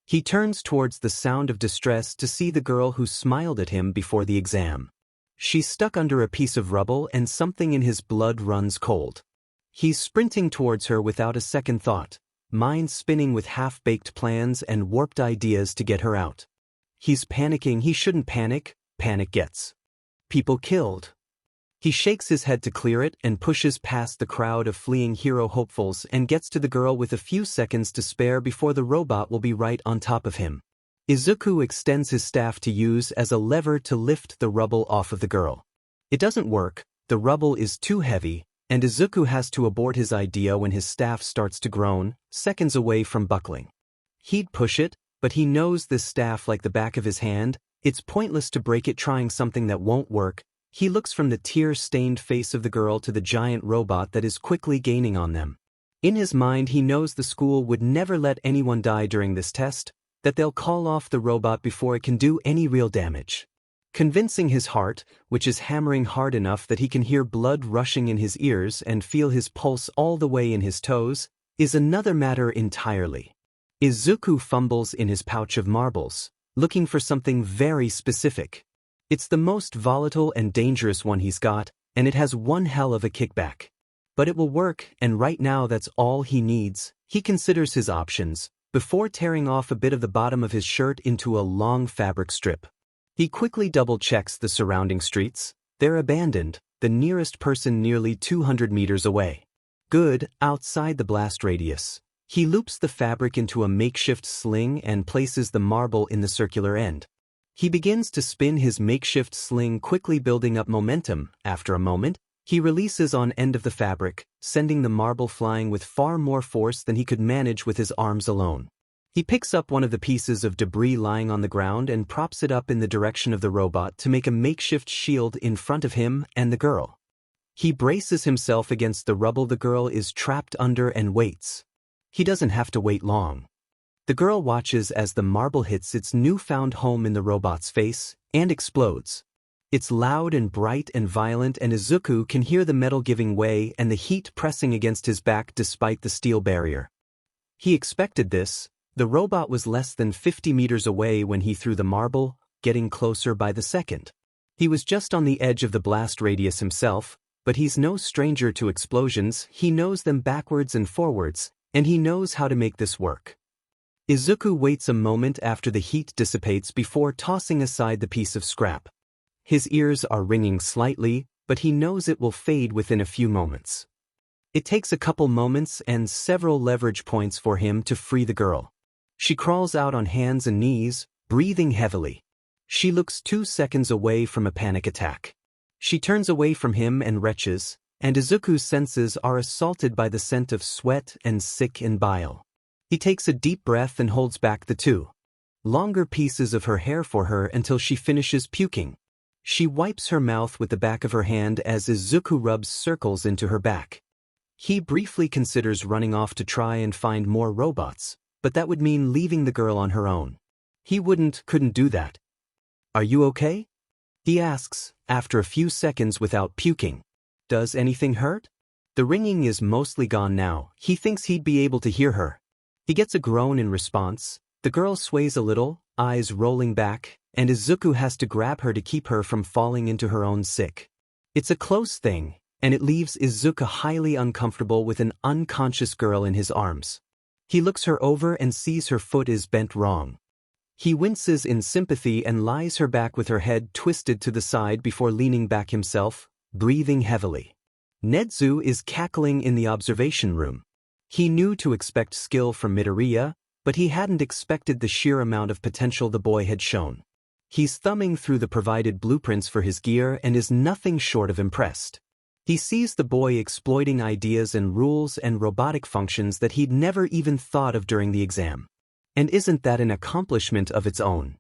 He turns towards the sound of distress to see the girl who smiled at him before the exam. She's stuck under a piece of rubble and something in his blood runs cold. He's sprinting towards her without a second thought, mind spinning with half-baked plans and warped ideas to get her out. He's panicking, he shouldn't panic, panic gets people killed. He shakes his head to clear it and pushes past the crowd of fleeing hero hopefuls and gets to the girl with a few seconds to spare before the robot will be right on top of him. Izuku extends his staff to use as a lever to lift the rubble off of the girl. It doesn't work, the rubble is too heavy, and Izuku has to abort his idea when his staff starts to groan, seconds away from buckling. He'd push it, but he knows this staff like the back of his hand. It's pointless to break it trying something that won't work. He looks from the tear-stained face of the girl to the giant robot that is quickly gaining on them. In his mind he knows the school would never let anyone die during this test, that they'll call off the robot before it can do any real damage. Convincing his heart, which is hammering hard enough that he can hear blood rushing in his ears and feel his pulse all the way in his toes, is another matter entirely. Izuku fumbles in his pouch of marbles, looking for something very specific. It's the most volatile and dangerous one he's got, and it has one hell of a kickback. But it will work, and right now that's all he needs. He considers his options, before tearing off a bit of the bottom of his shirt into a long fabric strip. He quickly double-checks the surrounding streets. They're abandoned, the nearest person nearly 200 meters away. Good, outside the blast radius. He loops the fabric into a makeshift sling and places the marble in the circular end. He begins to spin his makeshift sling, quickly building up momentum. After a moment, He releases on end of the fabric, sending the marble flying with far more force than he could manage with his arms alone. He picks up one of the pieces of debris lying on the ground and props it up in the direction of the robot to make a makeshift shield in front of him and the girl. He braces himself against the rubble the girl is trapped under and waits. He doesn't have to wait long. The girl watches as the marble hits its newfound home in the robot's face and explodes. It's loud and bright and violent, and Izuku can hear the metal giving way and the heat pressing against his back despite the steel barrier. He expected this. The robot was less than 50 meters away when he threw the marble, getting closer by the second. He was just on the edge of the blast radius himself, but he's no stranger to explosions. He knows them backwards and forwards, and he knows how to make this work. Izuku waits a moment after the heat dissipates before tossing aside the piece of scrap. His ears are ringing slightly, but he knows it will fade within a few moments. It takes a couple moments and several leverage points for him to free the girl. She crawls out on hands and knees, breathing heavily. She looks 2 seconds away from a panic attack. She turns away from him and retches, and Izuku's senses are assaulted by the scent of sweat and sick and bile. He takes a deep breath and holds back the 2 longer pieces of her hair for her until she finishes puking. She wipes her mouth with the back of her hand as Izuku rubs circles into her back. He briefly considers running off to try and find more robots, but that would mean leaving the girl on her own. He couldn't do that. "Are you okay?" he asks, after a few seconds without puking. "Does anything hurt?" The ringing is mostly gone now. He thinks he'd be able to hear her. He gets a groan in response. The girl sways a little, eyes rolling back, and Izuku has to grab her to keep her from falling into her own sick. It's a close thing, and it leaves Izuku highly uncomfortable with an unconscious girl in his arms. He looks her over and sees her foot is bent wrong. He winces in sympathy and lies her back with her head twisted to the side before leaning back himself, breathing heavily. Nedzu is cackling in the observation room. He knew to expect skill from Midoriya, but he hadn't expected the sheer amount of potential the boy had shown. He's thumbing through the provided blueprints for his gear and is nothing short of impressed. He sees the boy exploiting ideas and rules and robotic functions that he'd never even thought of during the exam. And isn't that an accomplishment of its own?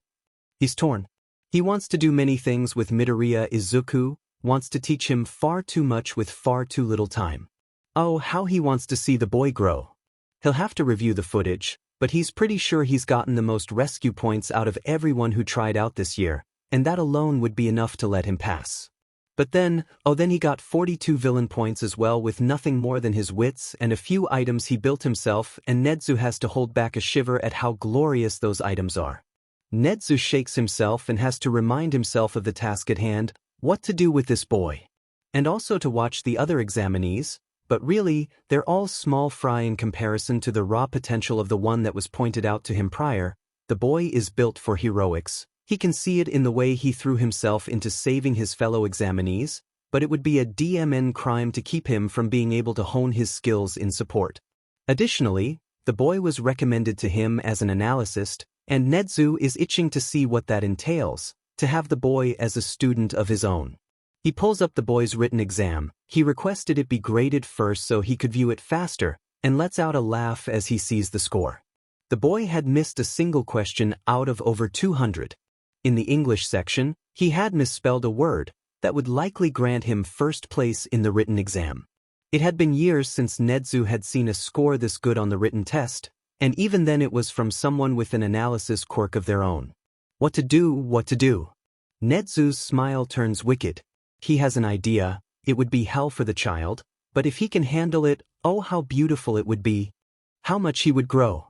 He's torn. He wants to do many things with Midoriya Izuku, wants to teach him far too much with far too little time. Oh, how he wants to see the boy grow. He'll have to review the footage, but he's pretty sure he's gotten the most rescue points out of everyone who tried out this year, and that alone would be enough to let him pass. But then he got 42 villain points as well with nothing more than his wits and a few items he built himself, and Nedzu has to hold back a shiver at how glorious those items are. Nedzu shakes himself and has to remind himself of the task at hand, what to do with this boy. And also to watch the other examinees, but really, they're all small fry in comparison to the raw potential of the one that was pointed out to him prior. The boy is built for heroics. He can see it in the way he threw himself into saving his fellow examinees, but it would be a DMN crime to keep him from being able to hone his skills in support. Additionally, the boy was recommended to him as an analyst, and Nedzu is itching to see what that entails, to have the boy as a student of his own. He pulls up the boy's written exam. He requested it be graded first so he could view it faster, and lets out a laugh as he sees the score. The boy had missed a single question out of over 200. In the English section, he had misspelled a word that would likely grant him first place in the written exam. It had been years since Nedzu had seen a score this good on the written test, and even then it was from someone with an analysis quirk of their own. What to do? Nedzu's smile turns wicked. He has an idea. It would be hell for the child, but if he can handle it, oh how beautiful it would be. How much he would grow.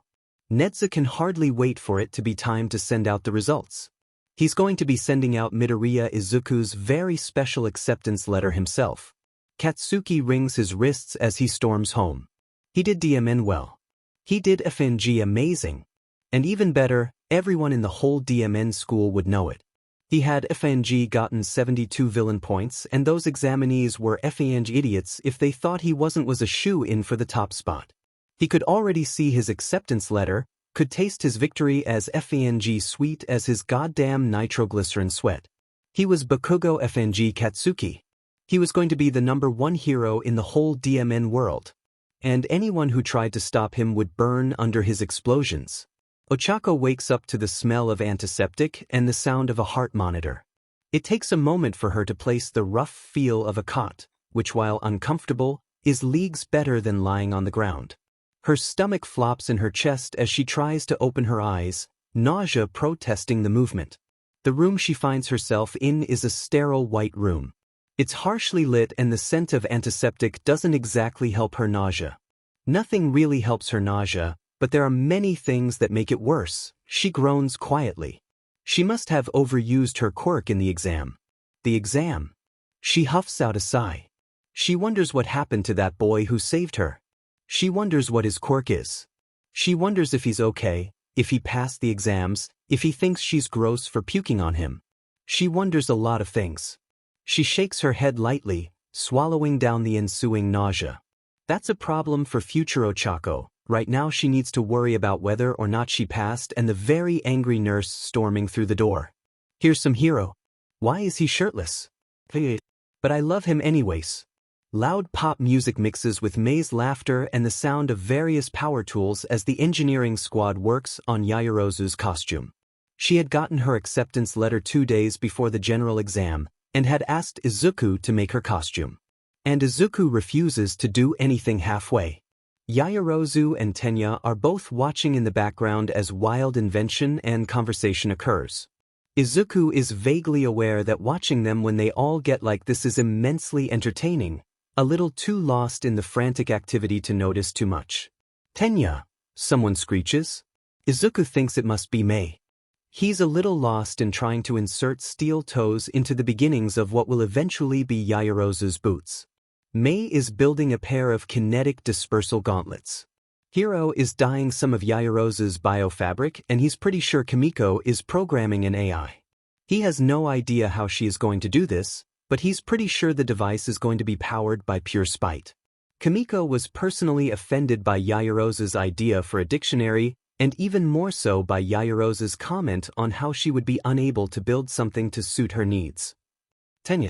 Nedzu can hardly wait for it to be time to send out the results. He's going to be sending out Midoriya Izuku's very special acceptance letter himself. Katsuki wrings his wrists as he storms home. He did DMN well. He did FNG amazing. And even better, everyone in the whole DMN school would know it. He had FNG gotten 72 villain points, and those examinees were FNG idiots if they thought he was a shoo-in for the top spot. He could already see his acceptance letter, could taste his victory as FNG sweet as his goddamn nitroglycerin sweat. He was Bakugo FNG Katsuki. He was going to be the #1 hero in the whole DMN world. And anyone who tried to stop him would burn under his explosions. Ochako wakes up to the smell of antiseptic and the sound of a heart monitor. It takes a moment for her to place the rough feel of a cot, which while uncomfortable, is leagues better than lying on the ground. Her stomach flops in her chest as she tries to open her eyes, nausea protesting the movement. The room she finds herself in is a sterile white room. It's harshly lit and the scent of antiseptic doesn't exactly help her nausea. Nothing really helps her nausea, but there are many things that make it worse. She groans quietly. She must have overused her quirk in the exam. The exam. She huffs out a sigh. She wonders what happened to that boy who saved her. She wonders what his quirk is. She wonders if he's okay, if he passed the exams, if he thinks she's gross for puking on him. She wonders a lot of things. She shakes her head lightly, swallowing down the ensuing nausea. That's a problem for future Ochako. Right now she needs to worry about whether or not she passed and the very angry nurse storming through the door. Here's some hero. Why is he shirtless? But I love him anyways. Loud pop music mixes with Mei's laughter and the sound of various power tools as the engineering squad works on Yaoyorozu's costume. She had gotten her acceptance letter 2 days before the general exam and had asked Izuku to make her costume. And Izuku refuses to do anything halfway. Yaoyorozu and Tenya are both watching in the background as wild invention and conversation occurs. Izuku is vaguely aware that watching them when they all get like this is immensely entertaining, a little too lost in the frantic activity to notice too much. Tenya, someone screeches. Izuku thinks it must be Mei. He's a little lost in trying to insert steel toes into the beginnings of what will eventually be Yaoyorozu's boots. Mei is building a pair of kinetic dispersal gauntlets. Hiro is dyeing some of Yaoyorozu's biofabric and he's pretty sure Kimiko is programming an AI. He has no idea how she is going to do this, but he's pretty sure the device is going to be powered by pure spite. Kimiko was personally offended by Yaoyorozu's idea for a dictionary, and even more so by Yaoyorozu's comment on how she would be unable to build something to suit her needs. Tenya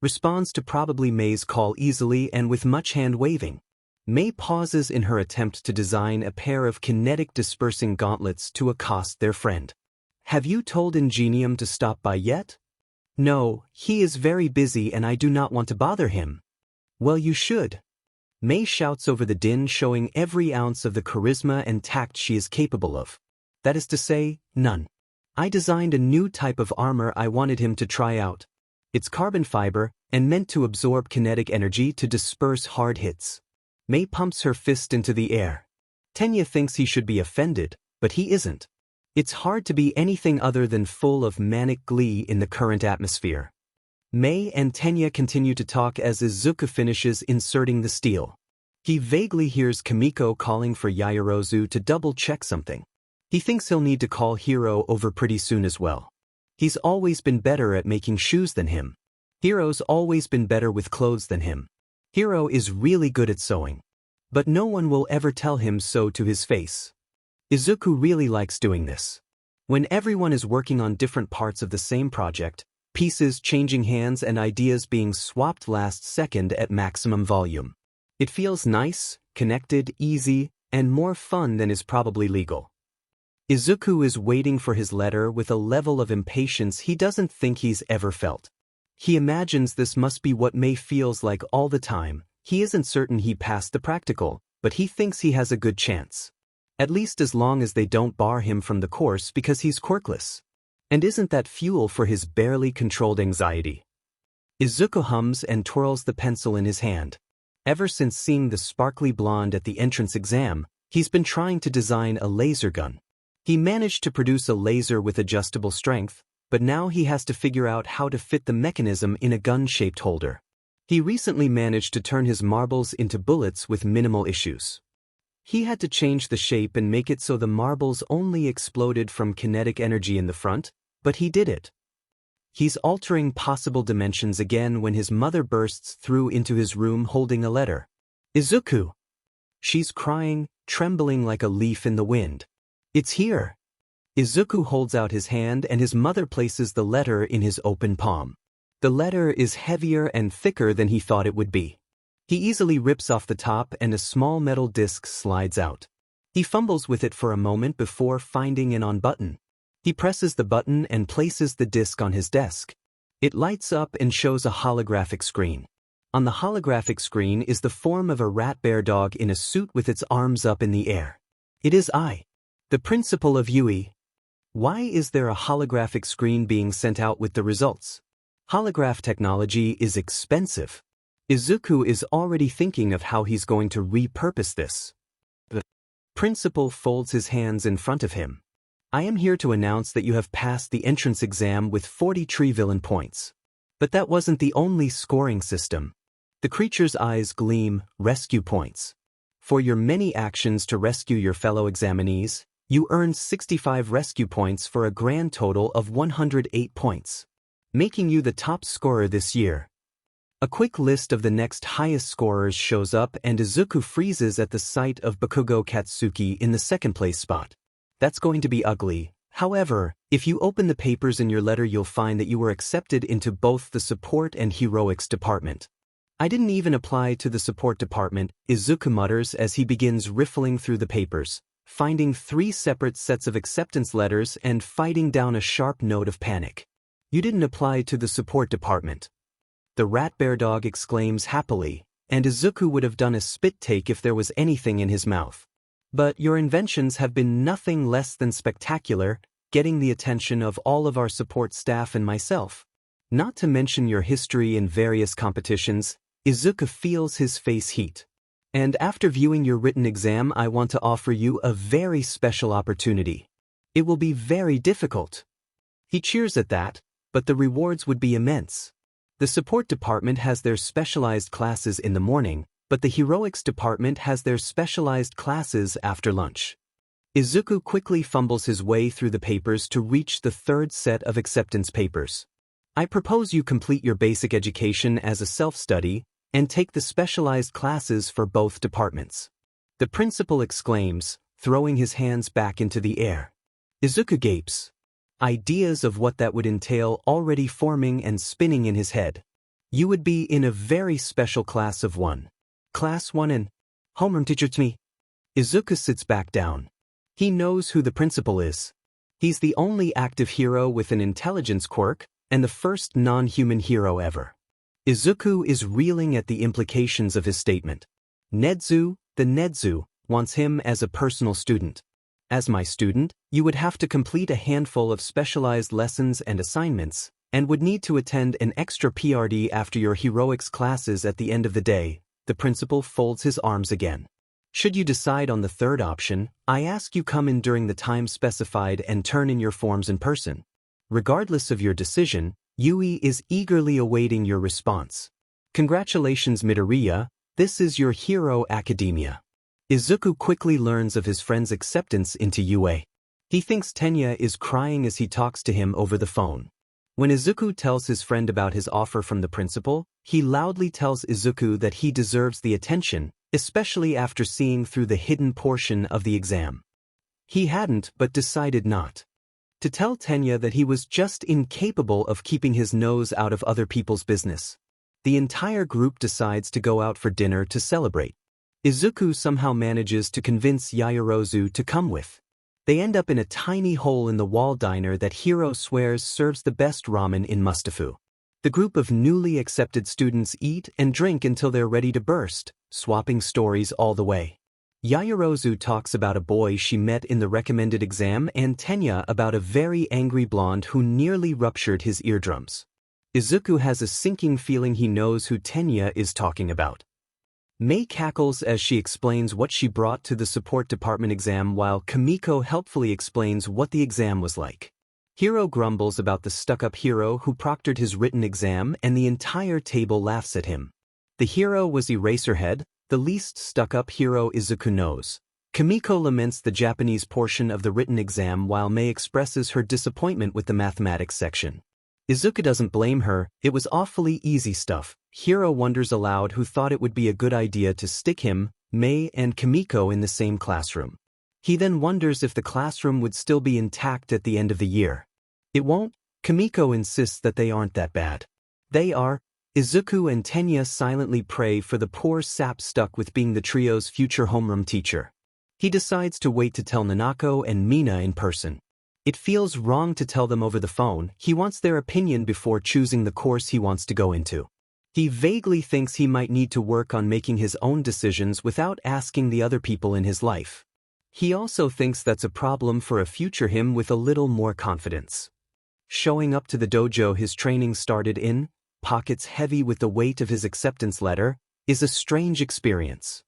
responds to probably Mei's call easily and with much hand-waving. Mei pauses in her attempt to design a pair of kinetic dispersing gauntlets to accost their friend. Have you told Ingenium to stop by yet? No, he is very busy and I do not want to bother him. Well, you should. Mei shouts over the din, showing every ounce of the charisma and tact she is capable of. That is to say, none. I designed a new type of armor I wanted him to try out. It's carbon fiber and meant to absorb kinetic energy to disperse hard hits. Mei pumps her fist into the air. Tenya thinks he should be offended, but he isn't. It's hard to be anything other than full of manic glee in the current atmosphere. Mei and Tenya continue to talk as Izuku finishes inserting the steel. He vaguely hears Kimiko calling for Yaoyorozu to double-check something. He thinks he'll need to call Hiro over pretty soon as well. He's always been better at making shoes than him. Hiro's always been better with clothes than him. Hiro is really good at sewing. But no one will ever tell him so to his face. Izuku really likes doing this. When everyone is working on different parts of the same project, pieces changing hands and ideas being swapped last second at maximum volume. It feels nice, connected, easy, and more fun than is probably legal. Izuku is waiting for his letter with a level of impatience he doesn't think he's ever felt. He imagines this must be what Mei feels like all the time. He isn't certain he passed the practical, but he thinks he has a good chance. At least as long as they don't bar him from the course because he's quirkless. And isn't that fuel for his barely controlled anxiety? Izuku hums and twirls the pencil in his hand. Ever since seeing the sparkly blonde at the entrance exam, he's been trying to design a laser gun. He managed to produce a laser with adjustable strength, but now he has to figure out how to fit the mechanism in a gun-shaped holder. He recently managed to turn his marbles into bullets with minimal issues. He had to change the shape and make it so the marbles only exploded from kinetic energy in the front, but he did it. He's altering possible dimensions again when his mother bursts through into his room holding a letter. Izuku! She's crying, trembling like a leaf in the wind. It's here. Izuku holds out his hand and his mother places the letter in his open palm. The letter is heavier and thicker than he thought it would be. He easily rips off the top and a small metal disc slides out. He fumbles with it for a moment before finding an on button. He presses the button and places the disc on his desk. It lights up and shows a holographic screen. On the holographic screen is the form of a rat bear dog in a suit with its arms up in the air. It is I, the principal of UE. Why is there a holographic screen being sent out with the results? Holograph technology is expensive. Izuku is already thinking of how he's going to repurpose this. The principal folds his hands in front of him. I am here to announce that you have passed the entrance exam with 40 tree villain points. But that wasn't the only scoring system. The creature's eyes gleam, rescue points. For your many actions to rescue your fellow examinees, you earned 65 rescue points for a grand total of 108 points, making you the top scorer this year. A quick list of the next highest scorers shows up and Izuku freezes at the sight of Bakugo Katsuki in the second place spot. That's going to be ugly. However, if you open the papers in your letter you'll find that you were accepted into both the support and heroics department. I didn't even apply to the support department, Izuku mutters as he begins riffling through the papers, finding 3 separate sets of acceptance letters and fighting down a sharp note of panic. You didn't apply to the support department. The rat bear dog exclaims happily, and Izuku would have done a spit take if there was anything in his mouth. But your inventions have been nothing less than spectacular, getting the attention of all of our support staff and myself. Not to mention your history in various competitions, Izuku feels his face heat. And after viewing your written exam, I want to offer you a very special opportunity. It will be very difficult. He cheers at that, but the rewards would be immense. The support department has their specialized classes in the morning, but the heroics department has their specialized classes after lunch. Izuku quickly fumbles his way through the papers to reach the 3rd set of acceptance papers. I propose you complete your basic education as a self-study and take the specialized classes for both departments. The principal exclaims, throwing his hands back into the air. Izuku gapes. Ideas of what that would entail already forming and spinning in his head. You would be in a very special class of 1. Class 1 and homeroom teacher to me. Izuku sits back down. He knows who the principal is. He's the only active hero with an intelligence quirk and the first non-human hero ever. Izuku is reeling at the implications of his statement. Nedzu, the Nedzu, wants him as a personal student. As my student, you would have to complete a handful of specialized lessons and assignments, and would need to attend an extra PRD after your heroics classes at the end of the day. The principal folds his arms again. Should you decide on the 3rd option, I ask you come in during the time specified and turn in your forms in person. Regardless of your decision, Yui is eagerly awaiting your response. Congratulations Midoriya, this is your hero academia. Izuku quickly learns of his friend's acceptance into UA. He thinks Tenya is crying as he talks to him over the phone. When Izuku tells his friend about his offer from the principal, he loudly tells Izuku that he deserves the attention, especially after seeing through the hidden portion of the exam. He hadn't but decided not to tell Tenya that he was just incapable of keeping his nose out of other people's business. The entire group decides to go out for dinner to celebrate. Izuku somehow manages to convince Yaoyorozu to come with. They end up in a tiny hole-in-the-wall diner that Hiro swears serves the best ramen in Mustafu. The group of newly accepted students eat and drink until they're ready to burst, swapping stories all the way. Yaoyorozu talks about a boy she met in the recommended exam and Tenya about a very angry blonde who nearly ruptured his eardrums. Izuku has a sinking feeling he knows who Tenya is talking about. Mei cackles as she explains what she brought to the support department exam while Kimiko helpfully explains what the exam was like. Hiro grumbles about the stuck-up hero who proctored his written exam and the entire table laughs at him. The hero was Eraserhead, the least stuck-up hero Izuku knows. Kimiko laments the Japanese portion of the written exam while Mei expresses her disappointment with the mathematics section. Izuku doesn't blame her, it was awfully easy stuff. Hiro wonders aloud who thought it would be a good idea to stick him, Mei and Kimiko in the same classroom. He then wonders if the classroom would still be intact at the end of the year. It won't. Kimiko insists that they aren't that bad. They are. Izuku and Tenya silently pray for the poor sap stuck with being the trio's future homeroom teacher. He decides to wait to tell Nanako and Mina in person. It feels wrong to tell them over the phone. He wants their opinion before choosing the course he wants to go into. He vaguely thinks he might need to work on making his own decisions without asking the other people in his life. He also thinks that's a problem for a future him with a little more confidence. Showing up to the dojo his training started in, pockets heavy with the weight of his acceptance letter, is a strange experience.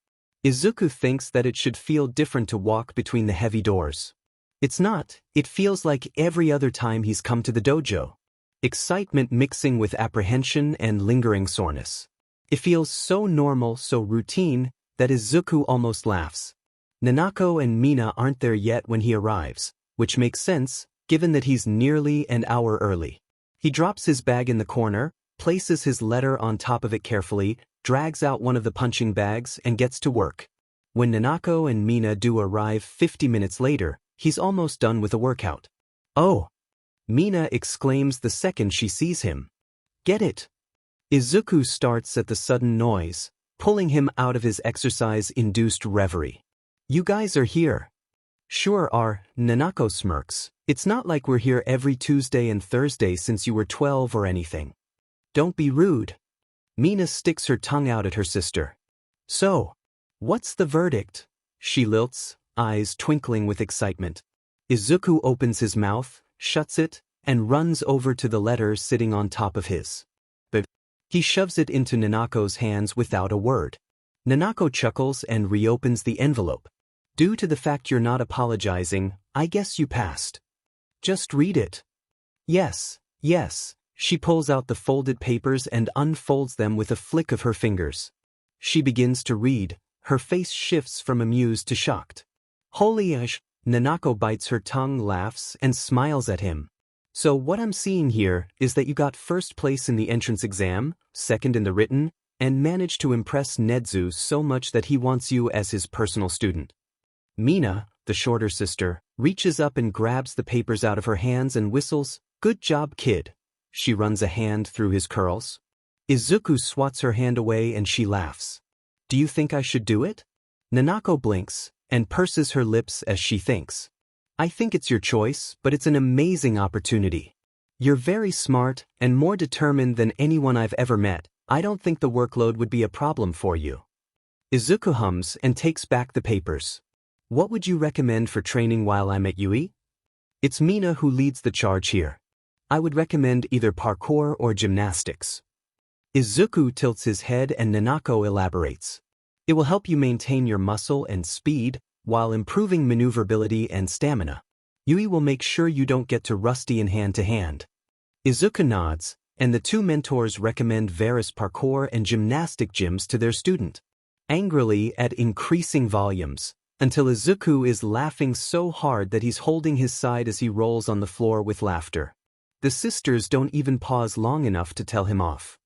Izuku thinks that it should feel different to walk between the heavy doors. It's not. It feels like every other time he's come to the dojo. Excitement mixing with apprehension and lingering soreness. It feels so normal, so routine, that Izuku almost laughs. Nanako and Mina aren't there yet when he arrives, which makes sense, given that he's nearly an hour early. He drops his bag in the corner, places his letter on top of it carefully, drags out one of the punching bags and gets to work. When Nanako and Mina do arrive 50 minutes later, he's almost done with a workout. "Oh!" Mina exclaims the second she sees him. "Get it!" Izuku starts at the sudden noise, pulling him out of his exercise-induced reverie. "You guys are here." "Sure are," Nanako smirks. "It's not like we're here every Tuesday and Thursday since you were 12 or anything." "Don't be rude." Mina sticks her tongue out at her sister. "So, what's the verdict?" she lilts, eyes twinkling with excitement. Izuku opens his mouth, shuts it, and runs over to the letter sitting on top of his. But he shoves it into Nanako's hands without a word. Nanako chuckles and reopens the envelope. "Due to the fact you're not apologizing, I guess you passed. Just read it." "Yes, yes." She pulls out the folded papers and unfolds them with a flick of her fingers. She begins to read, her face shifts from amused to shocked. "Holy ash!" Nanako bites her tongue, laughs, and smiles at him. "So what I'm seeing here is that you got first place in the entrance exam, second in the written, and managed to impress Nedzu so much that he wants you as his personal student." Mina, the shorter sister, reaches up and grabs the papers out of her hands and whistles, "Good job, kid." She runs a hand through his curls. Izuku swats her hand away and she laughs. "Do you think I should do it?" Nanako blinks and purses her lips as she thinks. "I think it's your choice, but it's an amazing opportunity. You're very smart and more determined than anyone I've ever met. I don't think the workload would be a problem for you." Izuku hums and takes back the papers. "What would you recommend for training while I'm at UE?" It's Mina who leads the charge here. "I would recommend either parkour or gymnastics." Izuku tilts his head and Nanako elaborates. "It will help you maintain your muscle and speed while improving maneuverability and stamina. Yui will make sure you don't get too rusty in hand-to-hand." Izuku nods, and the two mentors recommend various parkour and gymnastic gyms to their student. Angrily at increasing volumes, until Izuku is laughing so hard that he's holding his side as he rolls on the floor with laughter. The sisters don't even pause long enough to tell him off.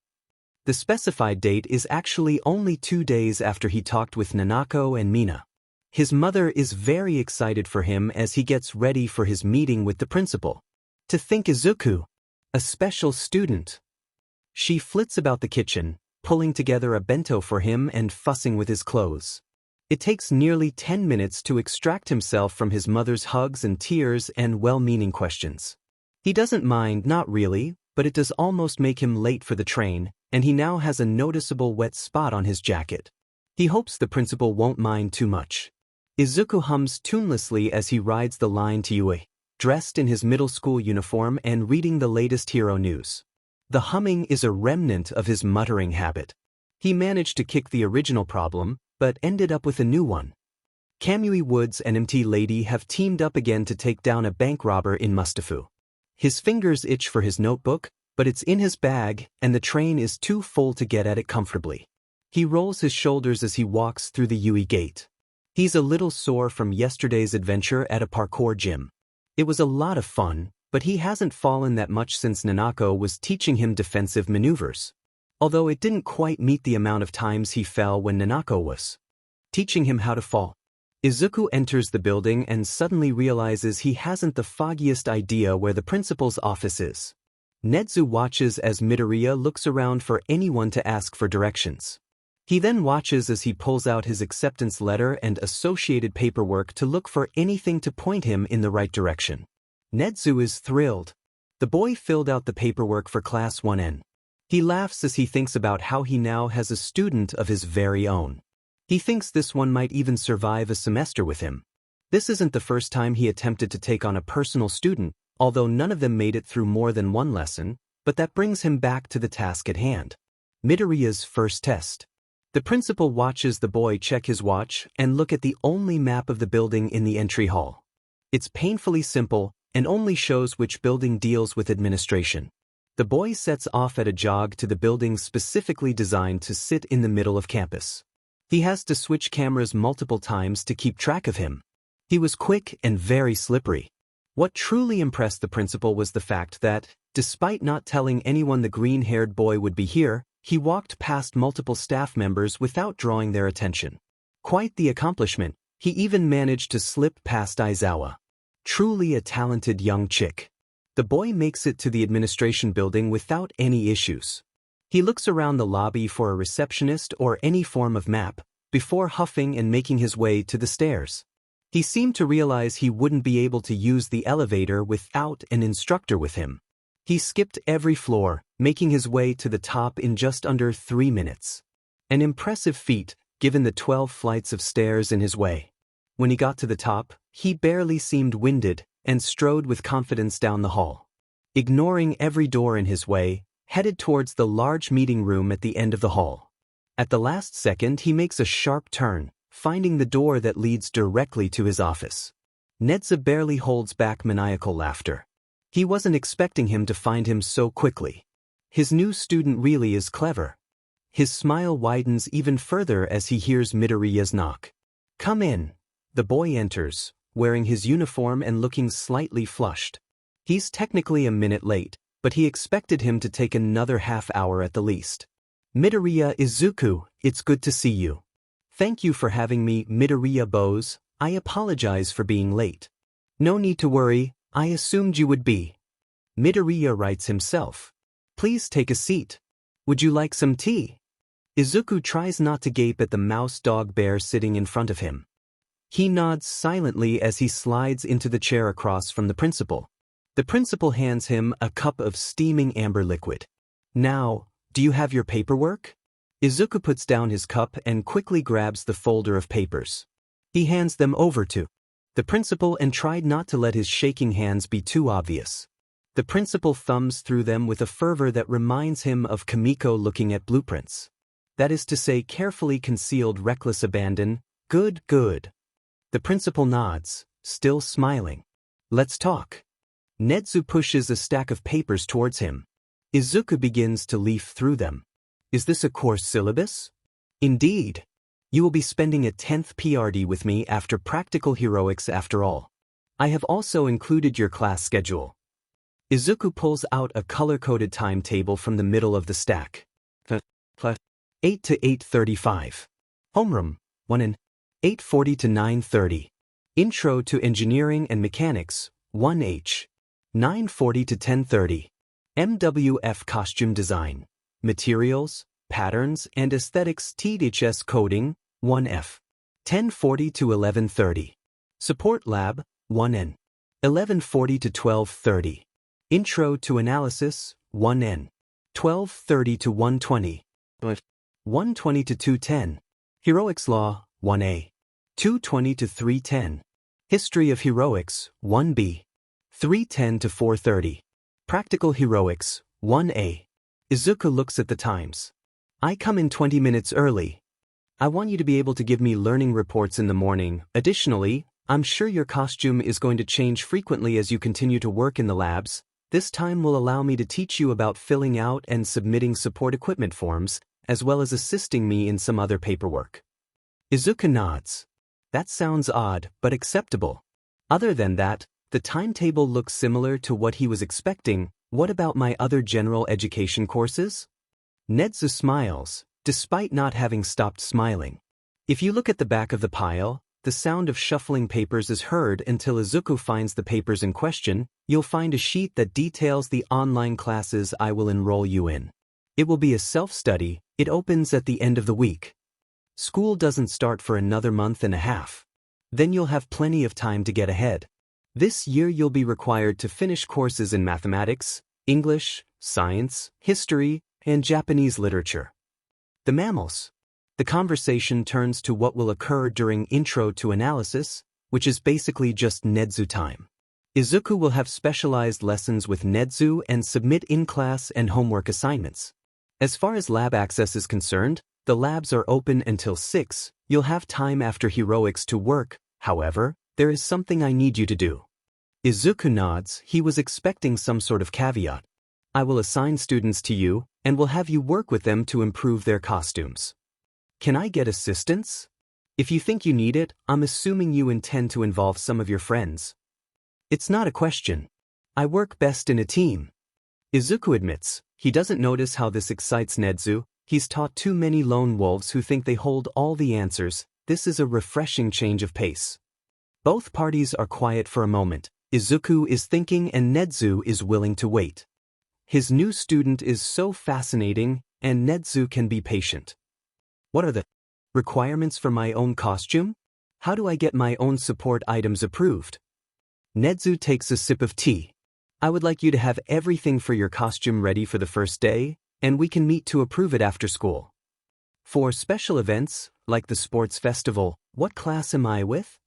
The specified date is actually only 2 days after he talked with Nanako and Mina. His mother is very excited for him as he gets ready for his meeting with the principal. To think Izuku, a special student. She flits about the kitchen, pulling together a bento for him and fussing with his clothes. It takes nearly 10 minutes to extract himself from his mother's hugs and tears and well-meaning questions. He doesn't mind, not really, but it does almost make him late for the train, and he now has a noticeable wet spot on his jacket. He hopes the principal won't mind too much. Izuku hums tunelessly as he rides the line to UE, dressed in his middle school uniform and reading the latest hero news. The humming is a remnant of his muttering habit. He managed to kick the original problem, but ended up with a new one. Kamui Woods and MT Lady have teamed up again to take down a bank robber in Mustafu. His fingers itch for his notebook, but it's in his bag, and the train is too full to get at it comfortably. He rolls his shoulders as he walks through the UE gate. He's a little sore from yesterday's adventure at a parkour gym. It was a lot of fun, but he hasn't fallen that much since Nanako was teaching him defensive maneuvers. Although it didn't quite meet the amount of times he fell when Nanako was teaching him how to fall. Izuku enters the building and suddenly realizes he hasn't the foggiest idea where the principal's office is. Nedzu watches as Midoriya looks around for anyone to ask for directions. He then watches as he pulls out his acceptance letter and associated paperwork to look for anything to point him in the right direction. Nedzu is thrilled. The boy filled out the paperwork for Class 1N. He laughs as he thinks about how he now has a student of his very own. He thinks this one might even survive a semester with him. This isn't the first time he attempted to take on a personal student, although none of them made it through more than one lesson, but that brings him back to the task at hand. Midoriya's first test. The principal watches the boy check his watch and look at the only map of the building in the entry hall. It's painfully simple and only shows which building deals with administration. The boy sets off at a jog to the building specifically designed to sit in the middle of campus. He has to switch cameras multiple times to keep track of him. He was quick and very slippery. What truly impressed the principal was the fact that, despite not telling anyone the green-haired boy would be here, he walked past multiple staff members without drawing their attention. Quite the accomplishment. He even managed to slip past Aizawa. Truly a talented young chick. The boy makes it to the administration building without any issues. He looks around the lobby for a receptionist or any form of map, before huffing and making his way to the stairs. He seemed to realize he wouldn't be able to use the elevator without an instructor with him. He skipped every floor, making his way to the top in just under 3 minutes. An impressive feat, given the 12 flights of stairs in his way. When he got to the top, he barely seemed winded, and strode with confidence down the hall. Ignoring every door in his way, headed towards the large meeting room at the end of the hall. At the last second he makes a sharp turn, finding the door that leads directly to his office. Nedza barely holds back maniacal laughter. He wasn't expecting him to find him so quickly. His new student really is clever. His smile widens even further as he hears Midoriya's knock. "Come in." The boy enters, wearing his uniform and looking slightly flushed. He's technically a minute late, but he expected him to take another half hour at the least. "Midoriya Izuku, it's good to see you." "Thank you for having me, Midoriya Bose. I apologize for being late." "No need to worry, I assumed you would be." Midoriya writes himself. "Please take a seat. Would you like some tea?" Izuku tries not to gape at the mouse dog bear sitting in front of him. He nods silently as he slides into the chair across from the principal. The principal hands him a cup of steaming amber liquid. "Now, do you have your paperwork?" Izuku puts down his cup and quickly grabs the folder of papers. He hands them over to the principal and tried not to let his shaking hands be too obvious. The principal thumbs through them with a fervor that reminds him of Kamiko looking at blueprints. That is to say, carefully concealed reckless abandon. Good, good. The principal nods, still smiling. "Let's talk." Nedzu pushes a stack of papers towards him. Izuku begins to leaf through them. "Is this a course syllabus?" "Indeed. You will be spending a 10th PRD with me after practical heroics after all. I have also included your class schedule." Izuku pulls out a color-coded timetable from the middle of the stack. 8 to 8:35. Homeroom, 1 in 8:40 to 9:30. Intro to Engineering and Mechanics, 1H. 9:40 to 10:30. MWF Costume Design. Materials, Patterns and Aesthetics THS Coding, 1F. 10:40 to 11:30. Support Lab, 1N. 11:40 to 12:30. Intro to Analysis, 1N. 12:30 to 1:20. 1:20 to 2:10. Heroics Law, 1A. 2:20 to 3:10. History of Heroics, 1B. 3:10 to 4:30. Practical Heroics, 1A. Izuku looks at the times. "I come in 20 minutes early. I want you to be able to give me learning reports in the morning. Additionally, I'm sure your costume is going to change frequently as you continue to work in the labs. This time will allow me to teach you about filling out and submitting support equipment forms, as well as assisting me in some other paperwork." Izuku nods. That sounds odd, but acceptable. Other than that, the timetable looks similar to what he was expecting. "What about my other general education courses?" Nedzu smiles, despite not having stopped smiling. "If you look at the back of the pile, the sound of shuffling papers is heard until Izuku finds the papers in question. You'll find a sheet that details the online classes I will enroll you in. It will be a self-study. It opens at the end of the week. School doesn't start for another month and a half. Then you'll have plenty of time to get ahead. This year you'll be required to finish courses in mathematics, English, science, history, and Japanese literature. The mammals. The conversation turns to what will occur during Intro to Analysis, which is basically just Nedzu time. Izuku will have specialized lessons with Nedzu and submit in-class and homework assignments. As far as lab access is concerned, the labs are open until 6. You'll have time after heroics to work. However, there is something I need you to do. Izuku nods. He was expecting some sort of caveat. I will assign students to you, and will have you work with them to improve their costumes. Can I get assistance? If you think you need it, I'm assuming you intend to involve some of your friends. It's not a question. I work best in a team. Izuku admits. He doesn't notice how this excites Nedzu. He's taught too many lone wolves who think they hold all the answers. This is a refreshing change of pace. Both parties are quiet for a moment. Izuku is thinking and Nedzu is willing to wait. His new student is so fascinating, and Nedzu can be patient. What are the requirements for my own costume? How do I get my own support items approved? Nedzu takes a sip of tea. I would like you to have everything for your costume ready for the first day, and we can meet to approve it after school. For special events, like the sports festival, what class am I with?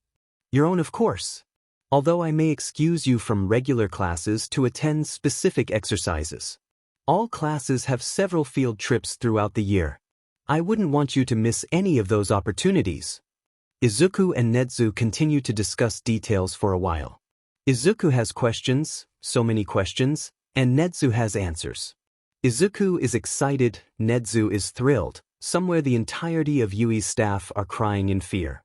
Your own, of course. Although I may excuse you from regular classes to attend specific exercises. All classes have several field trips throughout the year. I wouldn't want you to miss any of those opportunities. Izuku and Nedzu continue to discuss details for a while. Izuku has questions, so many questions, and Nedzu has answers. Izuku is excited, Nedzu is thrilled. Somewhere the entirety of Yui's staff are crying in fear.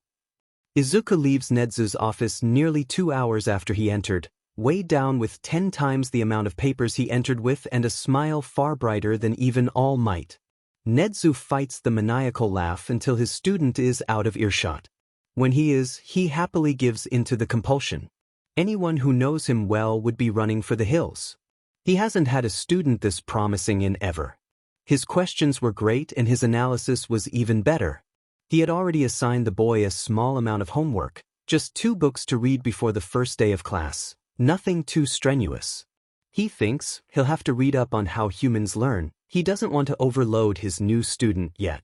Izuku leaves Nedzu's office nearly 2 hours after he entered, weighed down with 10 times the amount of papers he entered with and a smile far brighter than even All Might. Nedzu fights the maniacal laugh until his student is out of earshot. When he happily gives into the compulsion. Anyone who knows him well would be running for the hills. He hasn't had a student this promising in ever. His questions were great and his analysis was even better. He had already assigned the boy a small amount of homework, just 2 books to read before the first day of class, nothing too strenuous. He thinks he'll have to read up on how humans learn. He doesn't want to overload his new student yet.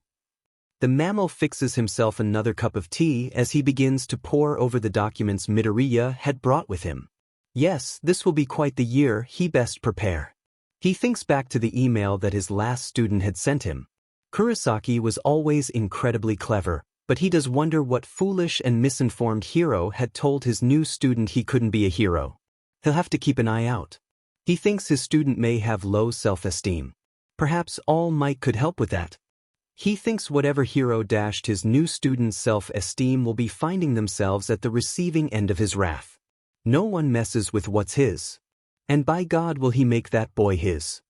The mammal fixes himself another cup of tea as he begins to pore over the documents Midoriya had brought with him. Yes, this will be quite the year. He best prepare. He thinks back to the email that his last student had sent him. Kurosaki was always incredibly clever, but he does wonder what foolish and misinformed hero had told his new student he couldn't be a hero. He'll have to keep an eye out. He thinks his student may have low self-esteem. Perhaps All Might could help with that. He thinks whatever hero dashed his new student's self-esteem will be finding themselves at the receiving end of his wrath. No one messes with what's his. And by God will he make that boy his.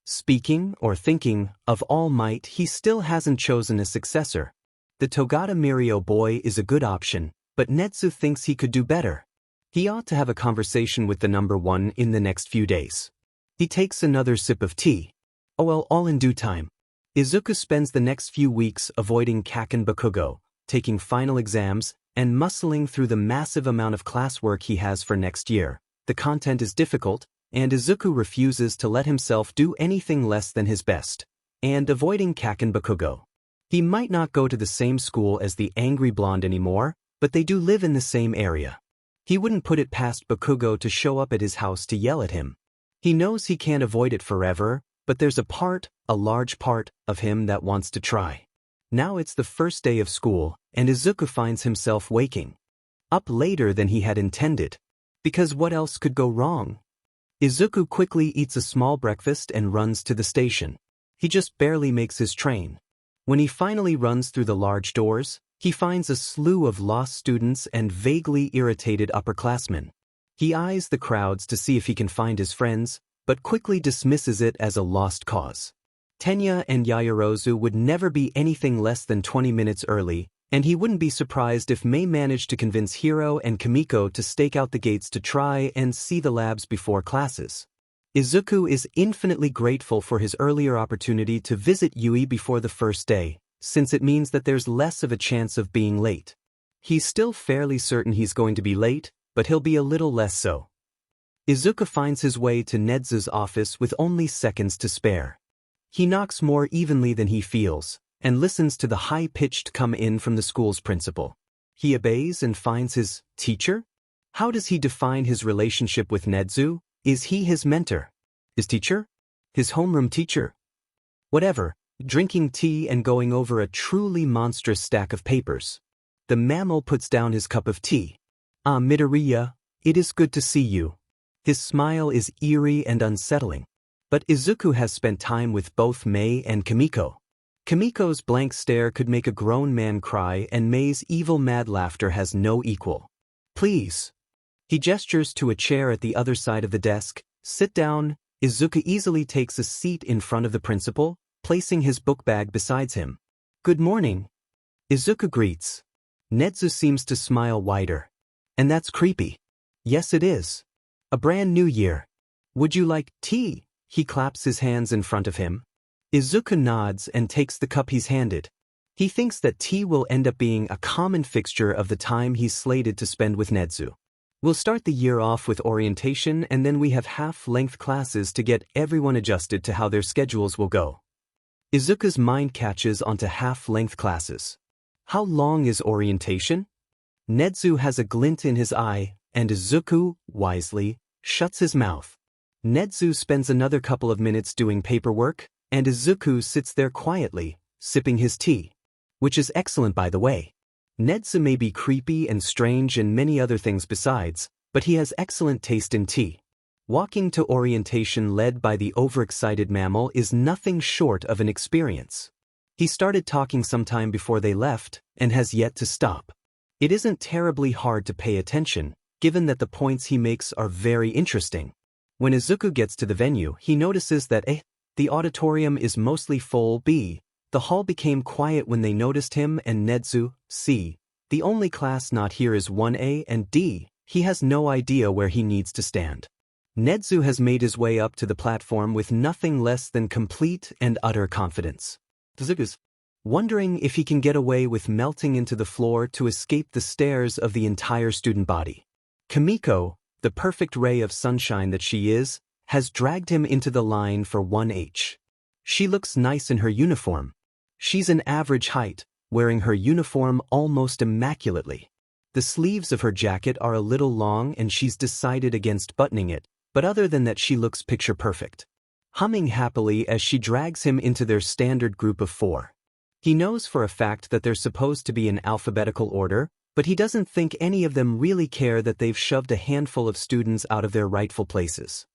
Speaking or thinking of All Might, he still hasn't chosen a successor. The Togata Mirio boy is a good option, but Nedzu thinks he could do better. He ought to have a conversation with the number 1 in the next few days. He takes another sip of tea. Oh well, all in due time. Izuku spends the next few weeks avoiding Kaken Bakugo, taking final exams, and muscling through the massive amount of classwork he has for next year. The content is difficult, and Izuku refuses to let himself do anything less than his best. And avoiding Kaken Bakugo. He might not go to the same school as the angry blonde anymore, but they do live in the same area. He wouldn't put it past Bakugo to show up at his house to yell at him. He knows he can't avoid it forever, but there's a large part, of him that wants to try. Now it's the first day of school, and Izuku finds himself waking up later than he had intended. Because what else could go wrong? Izuku quickly eats a small breakfast and runs to the station. He just barely makes his train. When he finally runs through the large doors, he finds a slew of lost students and vaguely irritated upperclassmen. He eyes the crowds to see if he can find his friends, but quickly dismisses it as a lost cause. Tenya and Yaoyorozu would never be anything less than 20 minutes early, And he wouldn't be surprised if Mei managed to convince Hiro and Kimiko to stake out the gates to try and see the labs before classes. Izuku is infinitely grateful for his earlier opportunity to visit Yui before the first day, since it means that there's less of a chance of being late. He's still fairly certain he's going to be late, but he'll be a little less so. Izuku finds his way to Nedzu's office with only seconds to spare. He knocks more evenly than he feels, and listens to the high-pitched come-in from the school's principal. He obeys and finds his teacher? How does he define his relationship with Nedzu? Is he his mentor? His teacher? His homeroom teacher? Whatever, drinking tea and going over a truly monstrous stack of papers. The mammal puts down his cup of tea. "Ah, Midoriya, it is good to see you." His smile is eerie and unsettling. But Izuku has spent time with both Mei and Kimiko. Kimiko's blank stare could make a grown man cry, and Mei's evil mad laughter has no equal. "Please." He gestures to a chair at the other side of the desk. "Sit down." Izuku easily takes a seat in front of the principal, placing his book bag beside him. "Good morning." Izuku greets. Nedzu seems to smile wider. "And that's creepy." "Yes, it is. A brand new year. Would you like tea?" He claps his hands in front of him. Izuku nods and takes the cup he's handed. He thinks that tea will end up being a common fixture of the time he's slated to spend with Nedzu. We'll start the year off with orientation, and then we have half-length classes to get everyone adjusted to how their schedules will go. Izuku's mind catches onto half-length classes. How long is orientation? Nedzu has a glint in his eye, and Izuku, wisely, shuts his mouth. Nedzu spends another couple of minutes doing paperwork, and Izuku sits there quietly, sipping his tea. Which is excellent, by the way. Nedzu may be creepy and strange and many other things besides, but he has excellent taste in tea. Walking to orientation led by the overexcited mammal is nothing short of an experience. He started talking sometime before they left, and has yet to stop. It isn't terribly hard to pay attention, given that the points he makes are very interesting. When Izuku gets to the venue, he notices that the auditorium is mostly full. The hall became quiet when they noticed him, and Nedzu, C. The only class not here is 1A and D. He has no idea where he needs to stand. Nedzu has made his way up to the platform with nothing less than complete and utter confidence. Izuku's wondering if he can get away with melting into the floor to escape the stares of the entire student body. Kimiko, the perfect ray of sunshine that she is, has dragged him into the line for 1H. She looks nice in her uniform. She's an average height, wearing her uniform almost immaculately. The sleeves of her jacket are a little long and she's decided against buttoning it, but other than that she looks picture perfect. Humming happily as she drags him into their standard group of 4. He knows for a fact that they're supposed to be in alphabetical order, but he doesn't think any of them really care that they've shoved a handful of students out of their rightful places.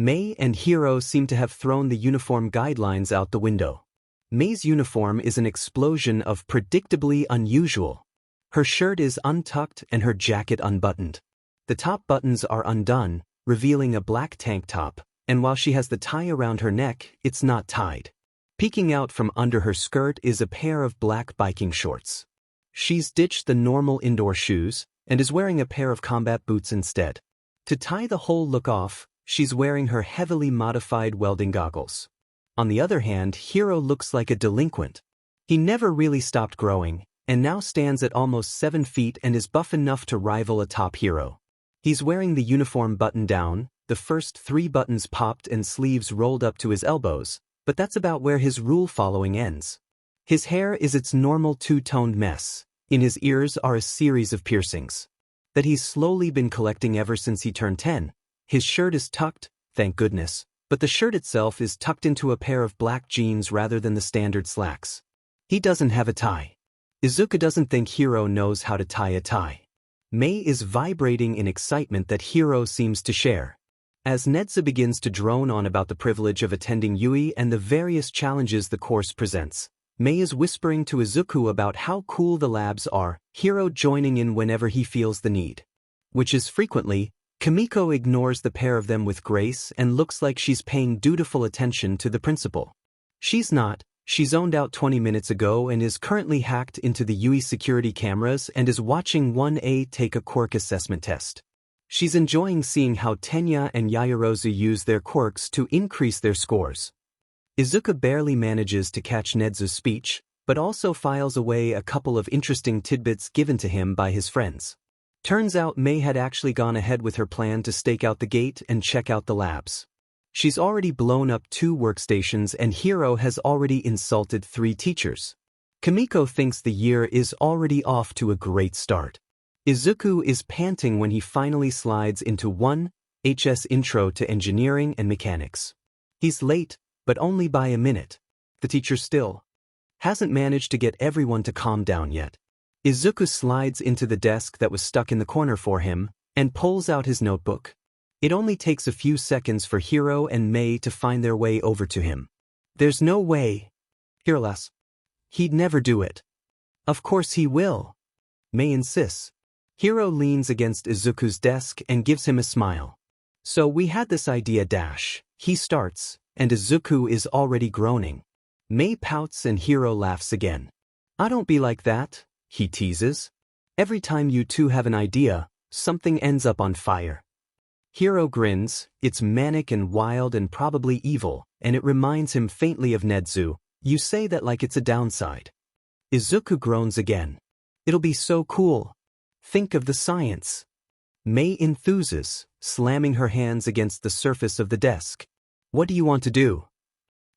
Mei and Hiro seem to have thrown the uniform guidelines out the window. Mei's uniform is an explosion of predictably unusual. Her shirt is untucked and her jacket unbuttoned. The top buttons are undone, revealing a black tank top, and while she has the tie around her neck, it's not tied. Peeking out from under her skirt is a pair of black biking shorts. She's ditched the normal indoor shoes and is wearing a pair of combat boots instead. To tie the whole look off, she's wearing her heavily modified welding goggles. On the other hand, Hiro looks like a delinquent. He never really stopped growing, and now stands at almost 7 feet and is buff enough to rival a top hero. He's wearing the uniform buttoned down, the first 3 buttons popped and sleeves rolled up to his elbows, but that's about where his rule-following ends. His hair is its normal 2-toned mess. In his ears are a series of piercings that he's slowly been collecting ever since he turned 10. His shirt is tucked, thank goodness, but the shirt itself is tucked into a pair of black jeans rather than the standard slacks. He doesn't have a tie. Izuku doesn't think Hiro knows how to tie a tie. Mei is vibrating in excitement that Hiro seems to share. As Nedzu begins to drone on about the privilege of attending Yui and the various challenges the course presents, Mei is whispering to Izuku about how cool the labs are, Hiro joining in whenever he feels the need. Which is frequently. Kimiko ignores the pair of them with grace and looks like she's paying dutiful attention to the principal. She's not, She zoned out 20 minutes ago and is currently hacked into the UE security cameras and is watching 1A take a quirk assessment test. She's enjoying seeing how Tenya and Yaoyorozu use their quirks to increase their scores. Izuku barely manages to catch Nedzu's speech, but also files away a couple of interesting tidbits given to him by his friends. Turns out Mei had actually gone ahead with her plan to stake out the gate and check out the labs. She's already blown up 2 workstations and Hiro has already insulted 3 teachers. Kimiko thinks the year is already off to a great start. Izuku is panting when he finally slides into 1HS Intro to Engineering and Mechanics. He's late, but only by a minute. The teacher still hasn't managed to get everyone to calm down yet. Izuku slides into the desk that was stuck in the corner for him and pulls out his notebook. It only takes a few seconds for Hiro and Mei to find their way over to him. There's no way. Hiroless. He'd never do it. Of course he will. Mei insists. Hiro leans against Izuku's desk and gives him a smile. So we had this idea dash. He starts, and Izuku is already groaning. Mei pouts and Hiro laughs again. I don't be like that, he teases. Every time you two have an idea, something ends up on fire. Hiro grins, it's manic and wild and probably evil, and it reminds him faintly of Nedzu. You say that like it's a downside. Izuku groans again. It'll be so cool. Think of the science. Mei enthuses, slamming her hands against the surface of the desk. What do you want to do?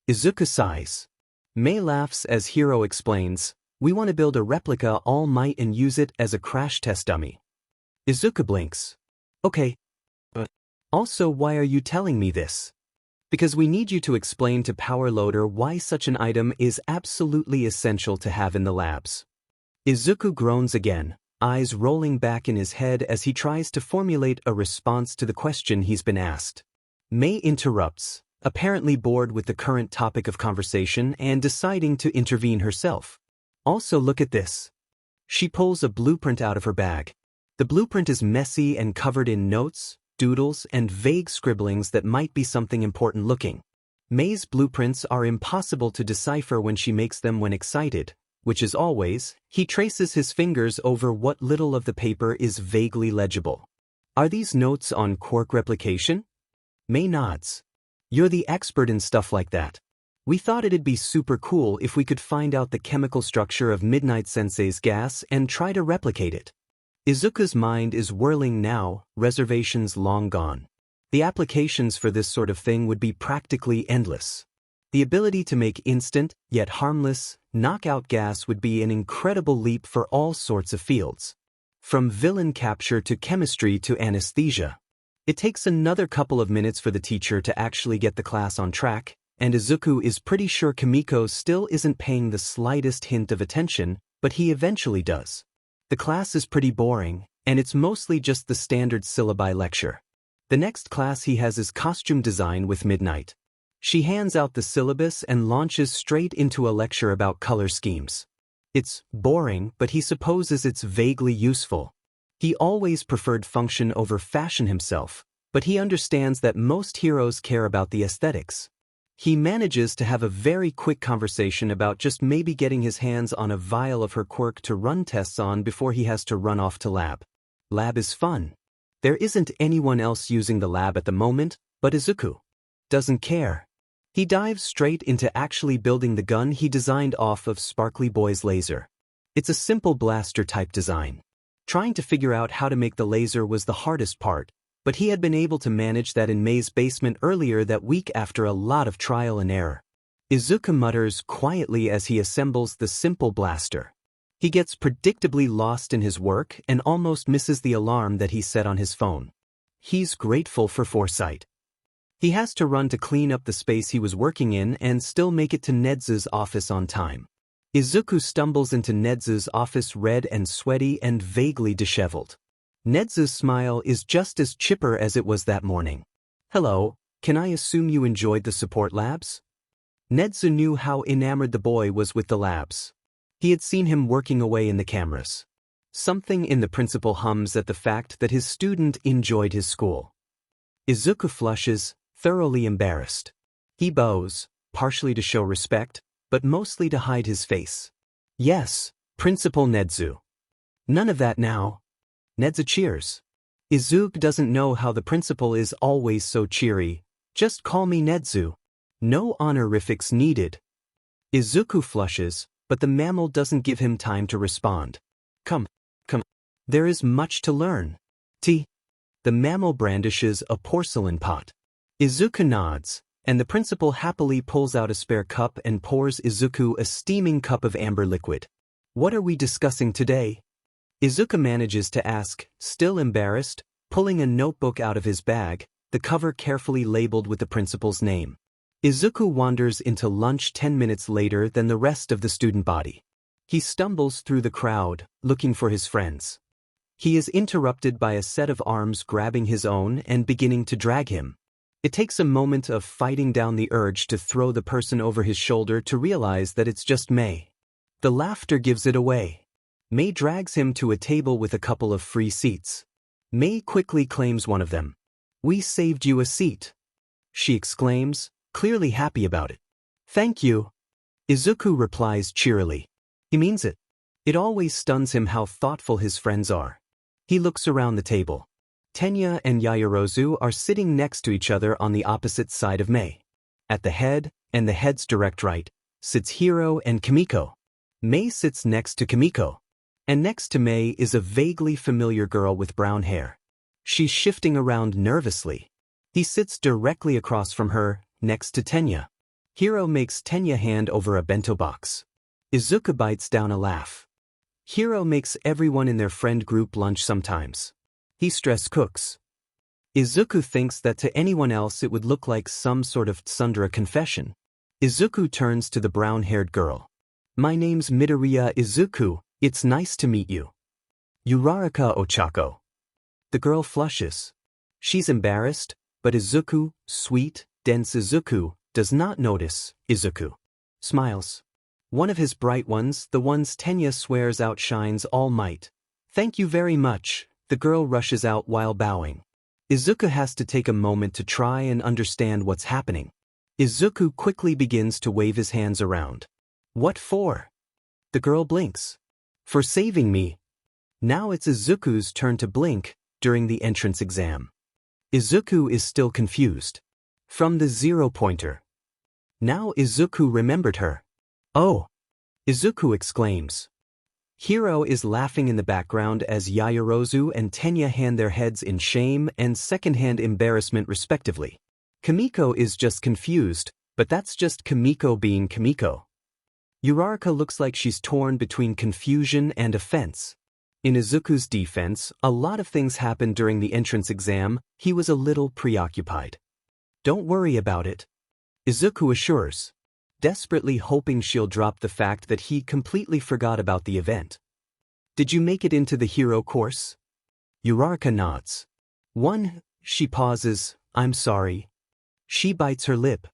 Izuku sighs. Mei laughs as Hiro explains, we want to build a replica All Might and use it as a crash test dummy. Izuku blinks. Okay. But also, why are you telling me this? Because we need you to explain to Power Loader why such an item is absolutely essential to have in the labs. Izuku groans again, eyes rolling back in his head as he tries to formulate a response to the question he's been asked. Mei interrupts, apparently bored with the current topic of conversation and deciding to intervene herself. Also look at this. She pulls a blueprint out of her bag. The blueprint is messy and covered in notes, doodles, and vague scribblings that might be something important looking. Mei's blueprints are impossible to decipher when she makes them when excited, which is always, he traces his fingers over what little of the paper is vaguely legible. Are these notes on quirk replication? Mei nods. You're the expert in stuff like that. We thought it'd be super cool if we could find out the chemical structure of Midnight Sensei's gas and try to replicate it. Izuku's mind is whirling now, reservations long gone. The applications for this sort of thing would be practically endless. The ability to make instant, yet harmless, knockout gas would be an incredible leap for all sorts of fields. From villain capture to chemistry to anesthesia. It takes another couple of minutes for the teacher to actually get the class on track, and Izuku is pretty sure Kimiko still isn't paying the slightest hint of attention, but he eventually does. The class is pretty boring, and it's mostly just the standard syllabi lecture. The next class he has is costume design with Midnight. She hands out the syllabus and launches straight into a lecture about color schemes. It's boring, but he supposes it's vaguely useful. He always preferred function over fashion himself, but he understands that most heroes care about the aesthetics. He manages to have a very quick conversation about just maybe getting his hands on a vial of her quirk to run tests on before he has to run off to lab. Lab is fun. There isn't anyone else using the lab at the moment, but Izuku doesn't care. He dives straight into actually building the gun he designed off of Sparkly Boy's laser. It's a simple blaster-type design. Trying to figure out how to make the laser was the hardest part, but he had been able to manage that in Mei's basement earlier that week after a lot of trial and error. Izuku mutters quietly as he assembles the simple blaster. He gets predictably lost in his work and almost misses the alarm that he set on his phone. He's grateful for foresight. He has to run to clean up the space he was working in and still make it to Nedzu's office on time. Izuku stumbles into Nedzu's office red and sweaty and vaguely disheveled. Nedzu's smile is just as chipper as it was that morning. Hello, can I assume you enjoyed the support labs? Nedzu knew how enamored the boy was with the labs. He had seen him working away in the cameras. Something in the principal hums at the fact that his student enjoyed his school. Izuku flushes, thoroughly embarrassed. He bows, partially to show respect, but mostly to hide his face. Yes, Principal Nedzu. None of that now. Nedzu cheers. Izuku doesn't know how the principal is always so cheery. Just call me Nedzu. No honorifics needed. Izuku flushes, but the mammal doesn't give him time to respond. Come. There is much to learn. Tea. The mammal brandishes a porcelain pot. Izuku nods, and the principal happily pulls out a spare cup and pours Izuku a steaming cup of amber liquid. What are we discussing today? Izuku manages to ask, still embarrassed, pulling a notebook out of his bag, the cover carefully labeled with the principal's name. Izuku wanders into lunch 10 minutes later than the rest of the student body. He stumbles through the crowd, looking for his friends. He is interrupted by a set of arms grabbing his own and beginning to drag him. It takes a moment of fighting down the urge to throw the person over his shoulder to realize that it's just Mei. The laughter gives it away. Mei drags him to a table with a couple of free seats. Mei quickly claims one of them. "We saved you a seat," she exclaims, clearly happy about it. "Thank you." Izuku replies cheerily. He means it. It always stuns him how thoughtful his friends are. He looks around the table. Tenya and Yaoyorozu are sitting next to each other on the opposite side of Mei. At the head, and the head's direct right, sits Hiro and Kimiko. Mei sits next to Kimiko. And next to Mei is a vaguely familiar girl with brown hair. She's shifting around nervously. He sits directly across from her, next to Tenya. Hiro makes Tenya hand over a bento box. Izuku bites down a laugh. Hiro makes everyone in their friend group lunch sometimes. He stress cooks. Izuku thinks that to anyone else it would look like some sort of tsundere confession. Izuku turns to the brown-haired girl. "My name's Midoriya Izuku. It's nice to meet you." "Uraraka Ochako." The girl flushes. She's embarrassed, but Izuku, sweet, dense Izuku, does not notice. Izuku smiles. One of his bright ones, the ones Tenya swears outshines all might. "Thank you very much." The girl rushes out while bowing. Izuku has to take a moment to try and understand what's happening. Izuku quickly begins to wave his hands around. "What for?" The girl blinks. "For saving me." Now it's Izuku's turn to blink during the entrance exam. Izuku is still confused. From the zero-pointer. Now Izuku remembered her. "Oh!" Izuku exclaims. Hiro is laughing in the background as Yaoyorozu and Tenya hand their heads in shame and secondhand embarrassment respectively. Kimiko is just confused, but that's just Kimiko being Kimiko. Uraraka looks like she's torn between confusion and offense. In Izuku's defense, a lot of things happened during the entrance exam. He was a little preoccupied. "Don't worry about it," Izuku assures, desperately hoping she'll drop the fact that he completely forgot about the event. "Did you make it into the hero course?" Uraraka nods. "One," she pauses, "I'm sorry." She bites her lip.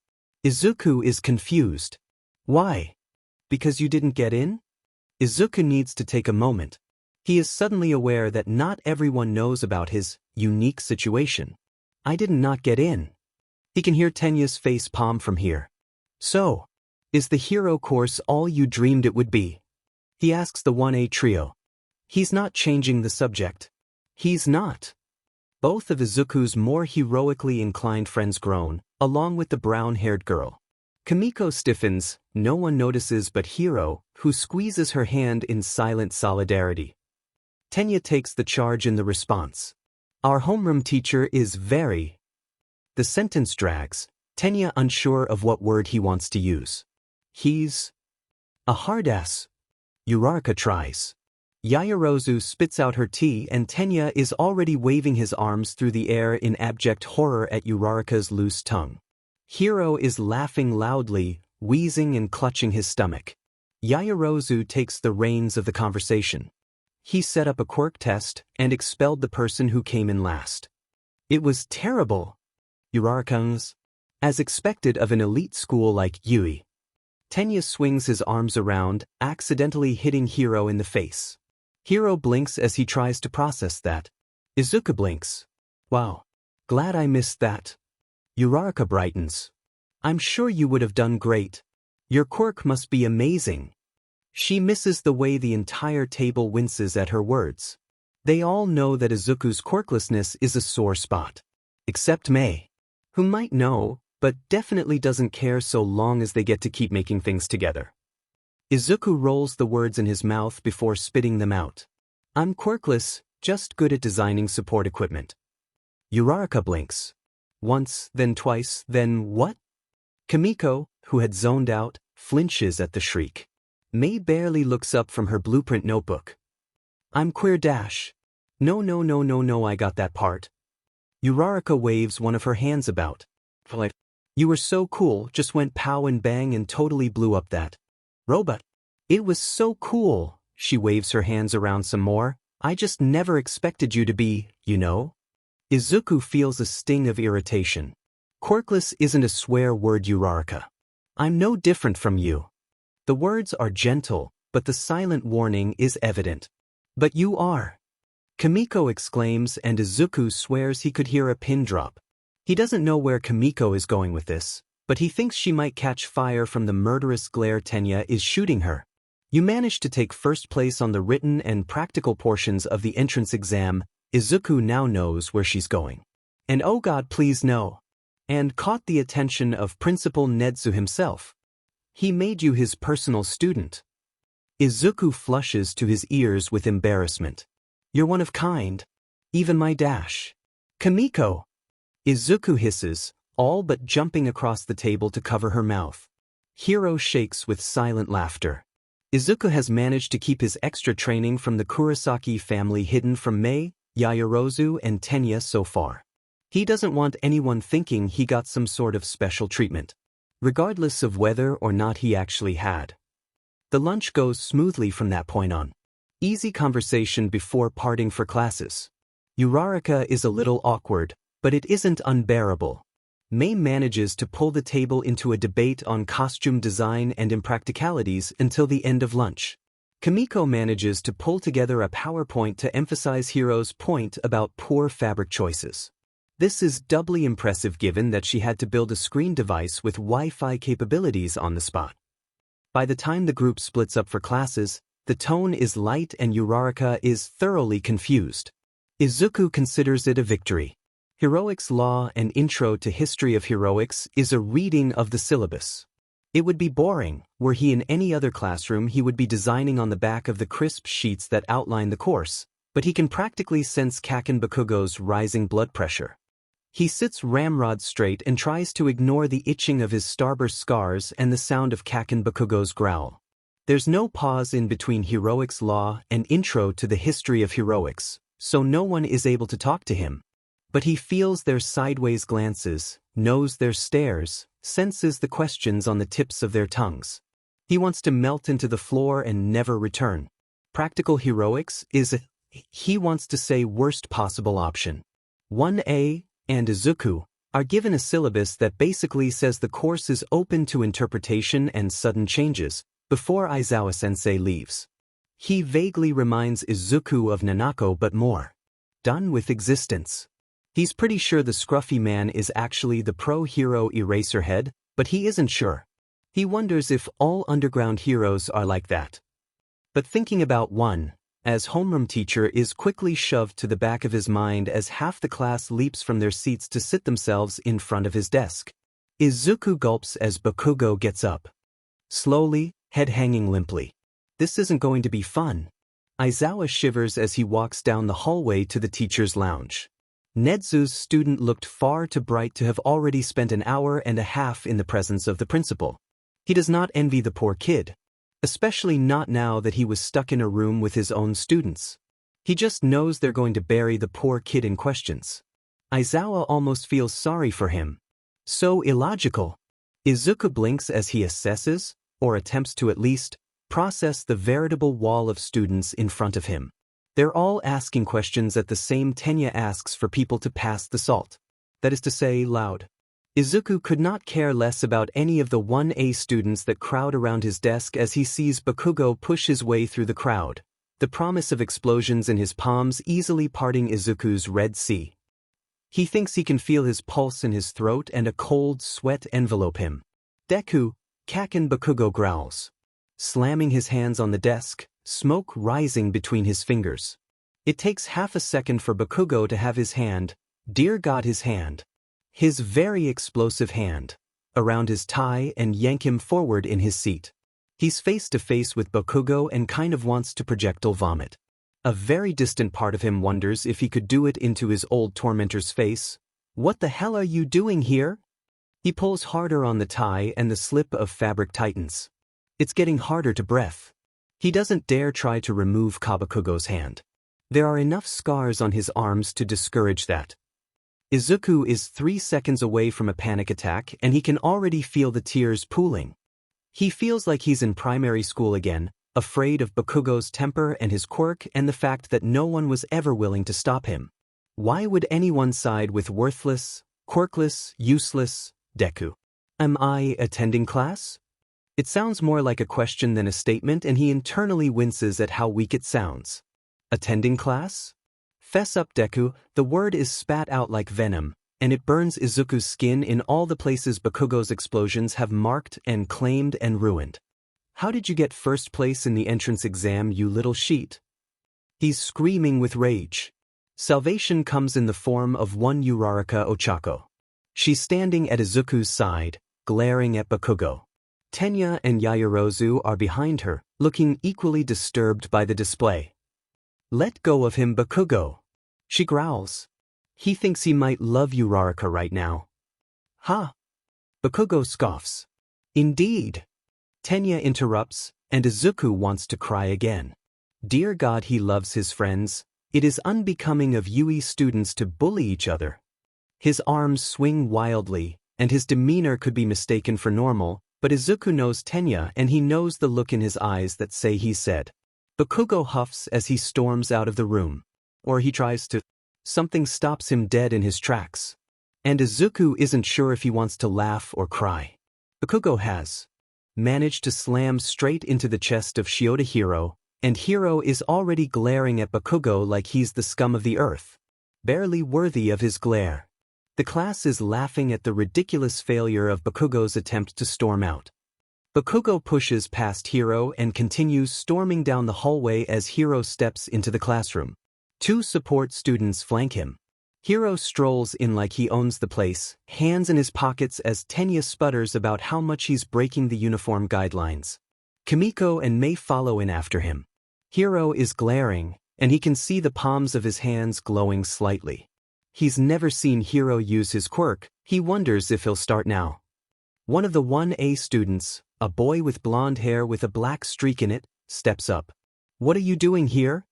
Izuku is confused. "Why? Because you didn't get in?" Izuku needs to take a moment. He is suddenly aware that not everyone knows about his unique situation. "I did not get in." He can hear Tenya's face palm from here. "So, is the hero course all you dreamed it would be?" He asks the 1A trio. He's not changing the subject. He's not. Both of Izuku's more heroically inclined friends groan, along with the brown-haired girl. Kimiko stiffens, no one notices but Hiro, who squeezes her hand in silent solidarity. Tenya takes the charge in the response. "Our homeroom teacher is very..." The sentence drags, Tenya unsure of what word he wants to use. "He's a hard ass." Uraraka tries. Yaoyorozu spits out her tea and Tenya is already waving his arms through the air in abject horror at Uraraka's loose tongue. Hiro is laughing loudly, wheezing and clutching his stomach. Yaoyorozu takes the reins of the conversation. He set up a quirk test and expelled the person who came in last. "It was terrible," Uraraka's, as expected of an elite school like Yui. Tenya swings his arms around, accidentally hitting Hiro in the face. Hiro blinks as he tries to process that. Izuku blinks. "Wow. Glad I missed that." Uraraka brightens. "I'm sure you would have done great." Your quirk must be amazing. She misses the way the entire table winces at her words. They all know that Izuku's quirklessness is a sore spot. Except Mei, who might know, but definitely doesn't care so long as they get to keep making things together. Izuku rolls the words in his mouth before spitting them out. I'm quirkless, just good at designing support equipment. Uraraka blinks. Once, then twice, then what? Kimiko, who had zoned out, flinches at the shriek. Mei barely looks up from her blueprint notebook. I'm queer dash. No, I got that part. Uraraka waves one of her hands about. You were so cool, just went pow and bang and totally blew up that robot. It was so cool, she waves her hands around some more. I just never expected you to be, you know? Izuku feels a sting of irritation. Quirkless isn't a swear word, Uraraka. I'm no different from you. The words are gentle, but the silent warning is evident. But you are. Kimiko exclaims, and Izuku swears he could hear a pin drop. He doesn't know where Kimiko is going with this, but he thinks she might catch fire from the murderous glare Tenya is shooting her. You managed to take first place on the written and practical portions of the entrance exam. Izuku now knows where she's going. And oh God, please no. And caught the attention of Principal Nedzu himself. He made you his personal student. Izuku flushes to his ears with embarrassment. You're one of kind. Even my dash. Kimiko. Izuku hisses, all but jumping across the table to cover her mouth. Hiro shakes with silent laughter. Izuku has managed to keep his extra training from the Kurasaki family hidden from Mei, Yaoyorozu and Tenya so far. He doesn't want anyone thinking he got some sort of special treatment, regardless of whether or not he actually had. The lunch goes smoothly from that point on. Easy conversation before parting for classes. Uraraka is a little awkward, but it isn't unbearable. Mei manages to pull the table into a debate on costume design and impracticalities until the end of lunch. Kimiko manages to pull together a PowerPoint to emphasize Hiro's point about poor fabric choices. This is doubly impressive given that she had to build a screen device with Wi-Fi capabilities on the spot. By the time the group splits up for classes, the tone is light and Uraraka is thoroughly confused. Izuku considers it a victory. Heroics Law and Intro to History of Heroics is a reading of the syllabus. It would be boring, were he in any other classroom he would be designing on the back of the crisp sheets that outline the course, but he can practically sense Kaken Bakugo's rising blood pressure. He sits ramrod straight and tries to ignore the itching of his starburst scars and the sound of Kaken Bakugo's growl. There's no pause in between Heroics Law and Intro to the History of Heroics, so no one is able to talk to him. But he feels their sideways glances, knows their stares, senses the questions on the tips of their tongues. He wants to melt into the floor and never return. Practical heroics is he wants to say worst possible option. 1A and Izuku are given a syllabus that basically says the course is open to interpretation and sudden changes before Aizawa-sensei leaves. He vaguely reminds Izuku of Nanako but more done with existence. He's pretty sure the scruffy man is actually the pro-hero Eraserhead, but he isn't sure. He wonders if all underground heroes are like that. But thinking about one, as homeroom teacher, is quickly shoved to the back of his mind as half the class leaps from their seats to sit themselves in front of his desk. Izuku gulps as Bakugo gets up. Slowly, head hanging limply. This isn't going to be fun. Aizawa shivers as he walks down the hallway to the teacher's lounge. Nedzu's student looked far too bright to have already spent an hour and a half in the presence of the principal. He does not envy the poor kid, especially not now that he was stuck in a room with his own students. He just knows they're going to bury the poor kid in questions. Aizawa almost feels sorry for him. So illogical. Izuku blinks as he assesses, or attempts to at least, process the veritable wall of students in front of him. They're all asking questions at the same Tenya asks for people to pass the salt. That is to say, loud. Izuku could not care less about any of the 1A students that crowd around his desk as he sees Bakugo push his way through the crowd, the promise of explosions in his palms easily parting Izuku's Red Sea. He thinks he can feel his pulse in his throat and a cold sweat envelope him. Deku, Kaken Bakugo growls, slamming his hands on the desk, smoke rising between his fingers. It takes half a second for Bakugo to have his hand, dear God his hand, his very explosive hand, around his tie and yank him forward in his seat. He's face to face with Bakugo and kind of wants to projectile vomit. A very distant part of him wonders if he could do it into his old tormentor's face. What the hell are you doing here? He pulls harder on the tie and the slip of fabric tightens. It's getting harder to breath. He doesn't dare try to remove Kabakugo's hand. There are enough scars on his arms to discourage that. Izuku is 3 seconds away from a panic attack and he can already feel the tears pooling. He feels like he's in primary school again, afraid of Bakugo's temper and his quirk and the fact that no one was ever willing to stop him. Why would anyone side with worthless, quirkless, useless Deku? Am I attending class? It sounds more like a question than a statement and he internally winces at how weak it sounds. Attending class? Fess up, Deku. The word is spat out like venom, and it burns Izuku's skin in all the places Bakugo's explosions have marked and claimed and ruined. How did you get first place in the entrance exam, you little sheet? He's screaming with rage. Salvation comes in the form of one Uraraka Ochako. She's standing at Izuku's side, glaring at Bakugo. Tenya and Yaoyorozu are behind her, looking equally disturbed by the display. Let go of him, Bakugo. She growls. He thinks he might love Uraraka right now. Ha! Bakugo scoffs. Indeed. Tenya interrupts, and Izuku wants to cry again. Dear God, he loves his friends. It is unbecoming of UE students to bully each other. His arms swing wildly, and his demeanor could be mistaken for normal, but Izuku knows Tenya and he knows the look in his eyes that say he said. Bakugo huffs as he storms out of the room. Or he tries to. Something stops him dead in his tracks. And Izuku isn't sure if he wants to laugh or cry. Bakugo has managed to slam straight into the chest of Shiota Hiro, and Hiro is already glaring at Bakugo like he's the scum of the earth. Barely worthy of his glare. The class is laughing at the ridiculous failure of Bakugo's attempt to storm out. Bakugo pushes past Hiro and continues storming down the hallway as Hiro steps into the classroom. 2 support students flank him. Hiro strolls in like he owns the place, hands in his pockets as Tenya sputters about how much he's breaking the uniform guidelines. Kimiko and Mei follow in after him. Hiro is glaring, and he can see the palms of his hands glowing slightly. He's never seen Hiro use his quirk. He wonders if he'll start now. One of the 1A students, a boy with blonde hair with a black streak in it, steps up. What are you doing here?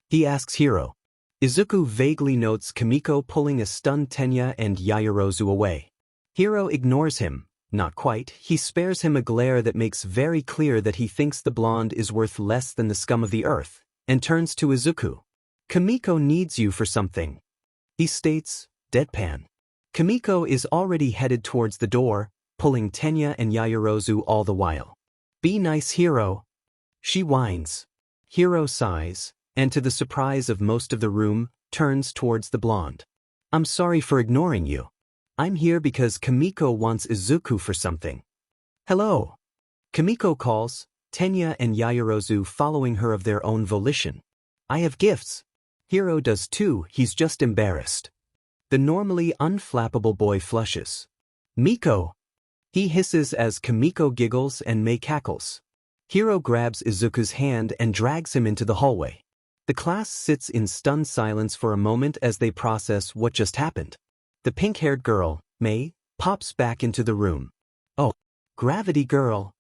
He asks Hiro. Izuku vaguely notes Kimiko pulling a stunned Tenya and Yaoyorozu away. Hiro ignores him. Not quite. He spares him a glare that makes very clear that he thinks the blonde is worth less than the scum of the earth, and turns to Izuku. Kimiko needs you for something. He states, deadpan. Kimiko is already headed towards the door, pulling Tenya and Yaoyorozu all the while. Be nice, Hiro. She whines. Hiro sighs, and to the surprise of most of the room, turns towards the blonde. I'm sorry for ignoring you. I'm here because Kimiko wants Izuku for something. Hello. Kimiko calls, Tenya and Yaoyorozu following her of their own volition. I have gifts. Hiro does too, he's just embarrassed. The normally unflappable boy flushes. Miko! He hisses as Kimiko giggles and Mei cackles. Hiro grabs Izuku's hand and drags him into the hallway. The class sits in stunned silence for a moment as they process what just happened. The pink-haired girl, Mei, pops back into the room. Oh, Gravity Girl.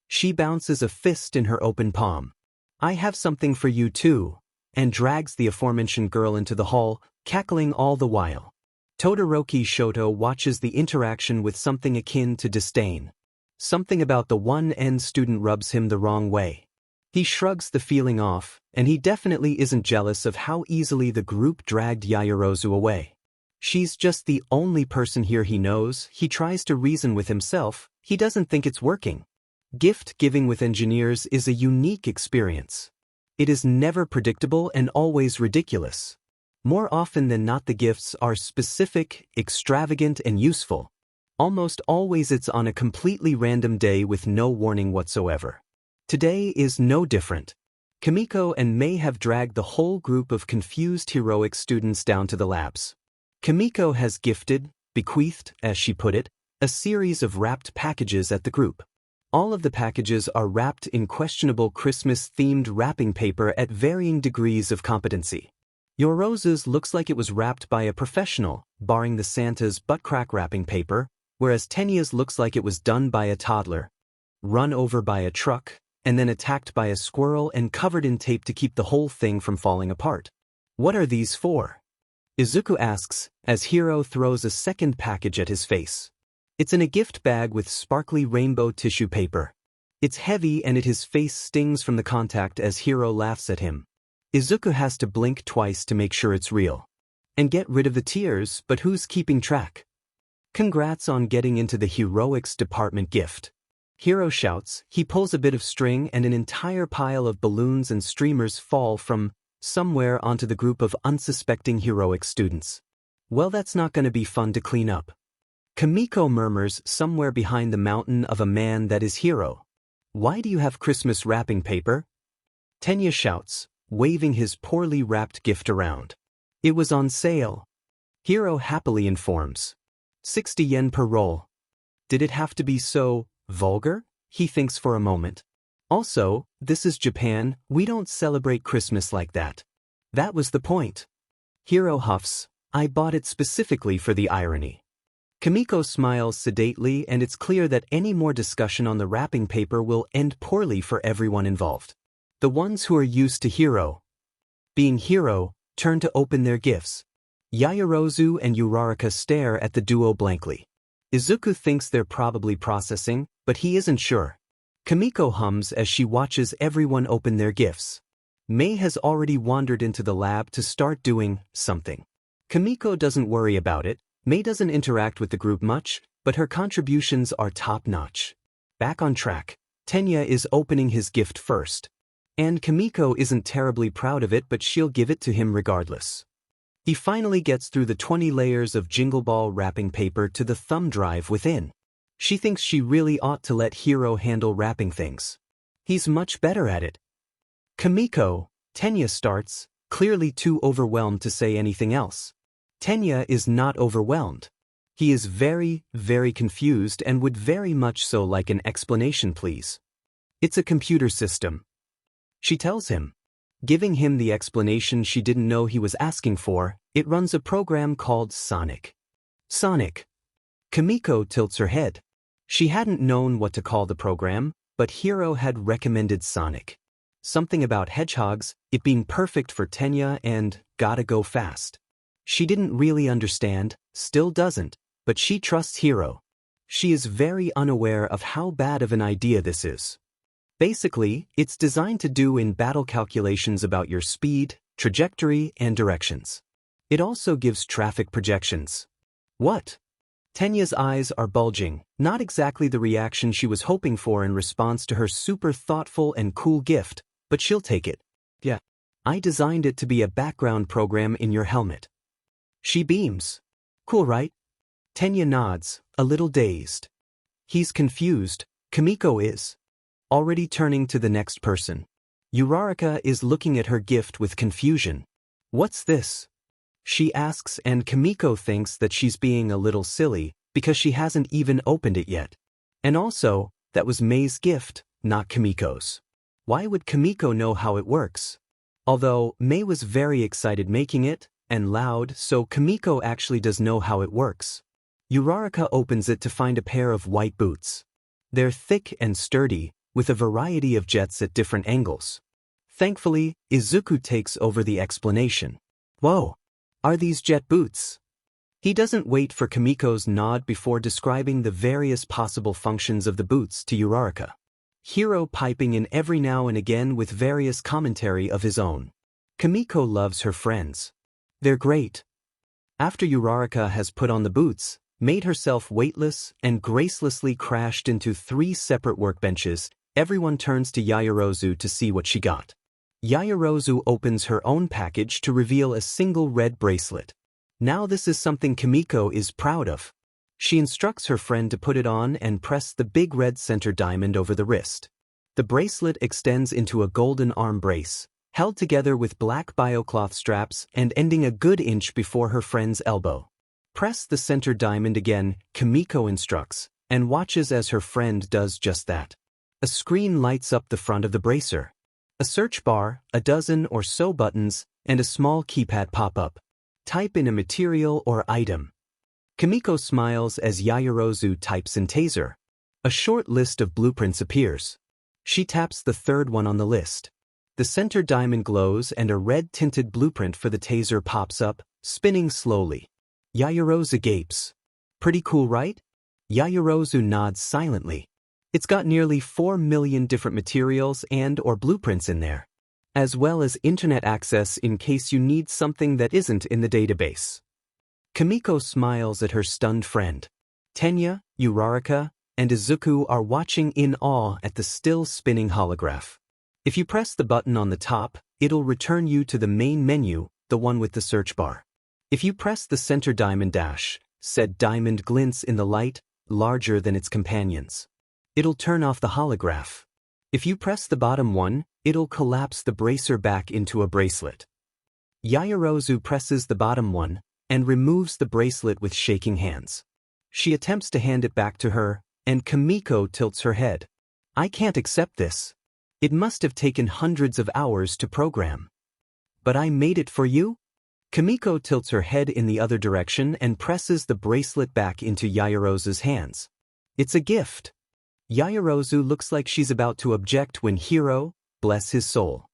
She bounces a fist in her open palm. I have something for you too, and drags the aforementioned girl into the hall, cackling all the while. Todoroki Shoto watches the interaction with something akin to disdain. Something about the 1N student rubs him the wrong way. He shrugs the feeling off, and he definitely isn't jealous of how easily the group dragged Yaoyorozu away. She's just the only person here he knows. He tries to reason with himself. He doesn't think it's working. Gift-giving with engineers is a unique experience. It is never predictable and always ridiculous. More often than not, the gifts are specific, extravagant, and useful. Almost always it's on a completely random day with no warning whatsoever. Today is no different. Kimiko and Mei have dragged the whole group of confused heroic students down to the labs. Kimiko has bequeathed, as she put it, a series of wrapped packages at the group. All of the packages are wrapped in questionable Christmas-themed wrapping paper at varying degrees of competency. Yorozu's looks like it was wrapped by a professional, barring the Santa's butt-crack wrapping paper, whereas Tenya's looks like it was done by a toddler, run over by a truck, and then attacked by a squirrel and covered in tape to keep the whole thing from falling apart. What are these for? Izuku asks, as Hiro throws a second package at his face. It's in a gift bag with sparkly rainbow tissue paper. It's heavy and his face stings from the contact as Hiro laughs at him. Izuku has to blink twice to make sure it's real. And get rid of the tears, but who's keeping track? Congrats on getting into the heroics department gift. Hiro shouts. He pulls a bit of string and an entire pile of balloons and streamers fall from somewhere onto the group of unsuspecting heroic students. Well, that's not going to be fun to clean up. Kimiko murmurs somewhere behind the mountain of a man that is Hiro. Why do you have Christmas wrapping paper? Tenya shouts, waving his poorly wrapped gift around. It was on sale. Hiro happily informs. 60 yen per roll. Did it have to be so vulgar? He thinks for a moment. Also, this is Japan, we don't celebrate Christmas like that. That was the point. Hiro huffs, I bought it specifically for the irony. Kimiko smiles sedately, and it's clear that any more discussion on the wrapping paper will end poorly for everyone involved. The ones who are used to Hiro being Hiro turn to open their gifts. Yaoyorozu and Uraraka stare at the duo blankly. Izuku thinks they're probably processing, but he isn't sure. Kimiko hums as she watches everyone open their gifts. Mei has already wandered into the lab to start doing something. Kimiko doesn't worry about it. Mei doesn't interact with the group much, but her contributions are top-notch. Back on track, Tenya is opening his gift first. And Kimiko isn't terribly proud of it, but she'll give it to him regardless. He finally gets through the 20 layers of Jingle Ball wrapping paper to the thumb drive within. She thinks she really ought to let Hiro handle wrapping things. He's much better at it. Kimiko, Tenya starts, clearly too overwhelmed to say anything else. Tenya is not overwhelmed. He is very, very confused and would very much so like an explanation, please. It's a computer system. She tells him. Giving him the explanation she didn't know he was asking for, it runs a program called Sonic. Sonic. Kimiko tilts her head. She hadn't known what to call the program, but Hiro had recommended Sonic. Something about hedgehogs, it being perfect for Tenya and gotta go fast. She didn't really understand, still doesn't, but she trusts Hiro. She is very unaware of how bad of an idea this is. Basically, it's designed to do in battle calculations about your speed, trajectory, and directions. It also gives traffic projections. What? Tenya's eyes are bulging, not exactly the reaction she was hoping for in response to her super thoughtful and cool gift, but she'll take it. Yeah. I designed it to be a background program in your helmet. She beams. Cool, right? Tenya nods, a little dazed. He's confused, Kimiko is. Already turning to the next person. Uraraka is looking at her gift with confusion. What's this? She asks, and Kimiko thinks that she's being a little silly because she hasn't even opened it yet. And also, that was Mei's gift, not Kimiko's. Why would Kimiko know how it works? Although Mei was very excited making it, and loud, so Kimiko actually does know how it works. Uraraka opens it to find a pair of white boots. They're thick and sturdy, with a variety of jets at different angles. Thankfully, Izuku takes over the explanation. Whoa! Are these jet boots? He doesn't wait for Kimiko's nod before describing the various possible functions of the boots to Uraraka. Hiro piping in every now and again with various commentary of his own. Kimiko loves her friends. They're great. After Uraraka has put on the boots, made herself weightless, and gracelessly crashed into 3 separate workbenches, everyone turns to Yaoyorozu to see what she got. Yaoyorozu opens her own package to reveal a single red bracelet. Now this is something Kimiko is proud of. She instructs her friend to put it on and press the big red center diamond over the wrist. The bracelet extends into a golden arm brace, held together with black biocloth straps and ending a good inch before her friend's elbow. Press the center diamond again, Kimiko instructs, and watches as her friend does just that. A screen lights up the front of the bracer. A search bar, a dozen or so buttons, and a small keypad pop up. Type in a material or item. Kimiko smiles as Yaoyorozu types in taser. A short list of blueprints appears. She taps the third one on the list. The center diamond glows and a red-tinted blueprint for the taser pops up, spinning slowly. Yaoyorozu gapes. Pretty cool, right? Yaoyorozu nods silently. It's got nearly 4 million different materials and/or blueprints in there, as well as internet access in case you need something that isn't in the database. Kimiko smiles at her stunned friend. Tenya, Uraraka, and Izuku are watching in awe at the still spinning holograph. If you press the button on the top, it'll return you to the main menu, the one with the search bar. If you press the center diamond dash, said diamond glints in the light, larger than its companions. It'll turn off the holograph. If you press the bottom one, it'll collapse the bracer back into a bracelet. Yaoyorozu presses the bottom one and removes the bracelet with shaking hands. She attempts to hand it back to her, and Kimiko tilts her head. I can't accept this. It must have taken hundreds of hours to program. But I made it for you? Kimiko tilts her head in the other direction and presses the bracelet back into Yaoyorozu's hands. It's a gift. Yaoyorozu looks like she's about to object when Hiro, bless his soul,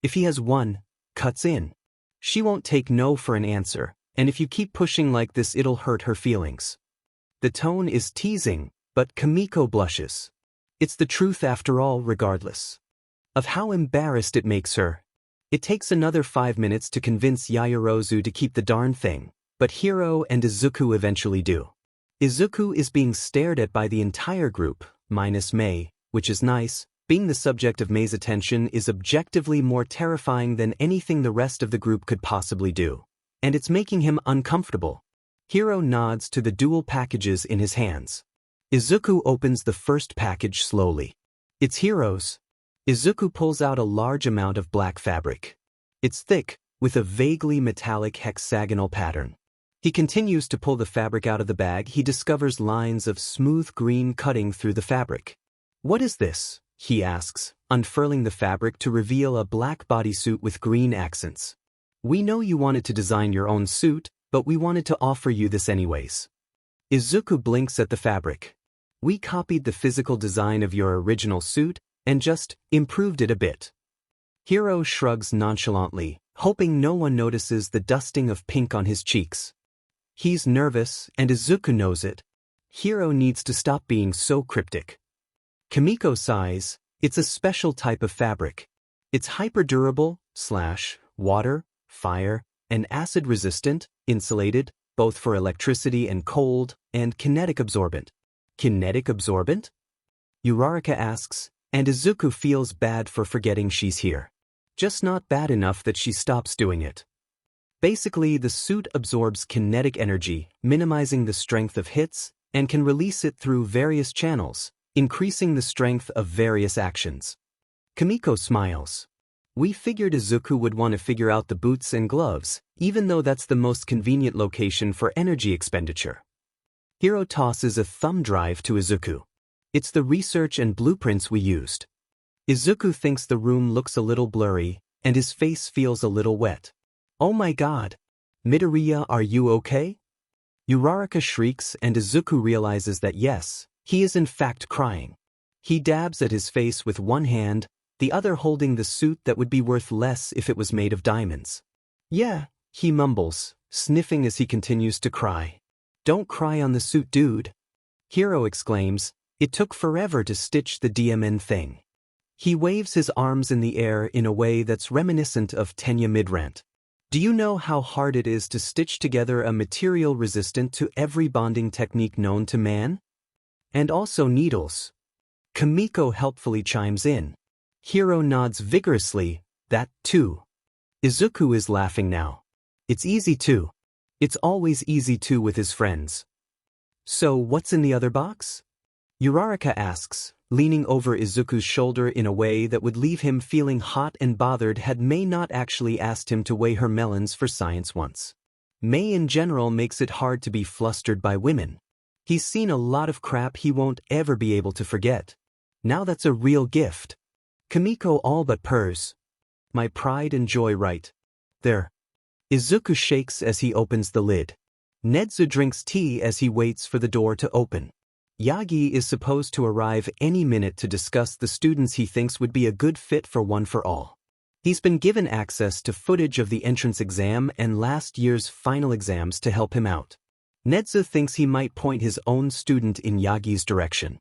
if he has one, cuts in. She won't take no for an answer, and if you keep pushing like this it'll hurt her feelings. The tone is teasing, but Kimiko blushes. It's the truth after all, regardless of how embarrassed it makes her. It takes another 5 minutes to convince Yaoyorozu to keep the darn thing, but Hiro and Izuku eventually do. Izuku is being stared at by the entire group, minus Mei, which is nice. Being the subject of Mei's attention is objectively more terrifying than anything the rest of the group could possibly do, and it's making him uncomfortable. Hiro nods to the dual packages in his hands. Izuku opens the first package slowly. It's Hiro's. Izuku pulls out a large amount of black fabric. It's thick, with a vaguely metallic hexagonal pattern. He continues to pull the fabric out of the bag. He discovers lines of smooth green cutting through the fabric. What is this? He asks, unfurling the fabric to reveal a black bodysuit with green accents. We know you wanted to design your own suit, but we wanted to offer you this anyways. Izuku blinks at the fabric. We copied the physical design of your original suit and just improved it a bit. Hiro shrugs nonchalantly, hoping no one notices the dusting of pink on his cheeks. He's nervous, and Izuku knows it. Hiro needs to stop being so cryptic. Kimiko sighs. It's a special type of fabric. It's hyper-durable, water, fire, and acid-resistant, insulated, both for electricity and cold, and kinetic absorbent. Kinetic absorbent? Uraraka asks, and Izuku feels bad for forgetting she's here. Just not bad enough that she stops doing it. Basically, the suit absorbs kinetic energy, minimizing the strength of hits, and can release it through various channels, increasing the strength of various actions. Kimiko smiles. We figured Izuku would want to figure out the boots and gloves, even though that's the most convenient location for energy expenditure. Hiro tosses a thumb drive to Izuku. It's the research and blueprints we used. Izuku thinks the room looks a little blurry, and his face feels a little wet. Oh my god. Midoriya, are you okay? Uraraka shrieks and Izuku realizes that yes, he is in fact crying. He dabs at his face with one hand, the other holding the suit that would be worth less if it was made of diamonds. Yeah, he mumbles, sniffing as he continues to cry. Don't cry on the suit, dude. Hiro exclaims, it took forever to stitch the DMN thing. He waves his arms in the air in a way that's reminiscent of Tenya mid-rant. Do you know how hard it is to stitch together a material resistant to every bonding technique known to man? And also needles. Kimiko helpfully chimes in. Hiro nods vigorously, that too. Izuku is laughing now. It's easy too. It's always easy too with his friends. So what's in the other box? Uraraka asks, leaning over Izuku's shoulder in a way that would leave him feeling hot and bothered had Mei not actually asked him to weigh her melons for science once. Mei in general makes it hard to be flustered by women. He's seen a lot of crap he won't ever be able to forget. Now that's a real gift. Kimiko all but purrs. My pride and joy right there. Izuku shakes as he opens the lid. Nezu drinks tea as he waits for the door to open. Yagi is supposed to arrive any minute to discuss the students he thinks would be a good fit for One for All. He's been given access to footage of the entrance exam and last year's final exams to help him out. Nezu thinks he might point his own student in Yagi's direction.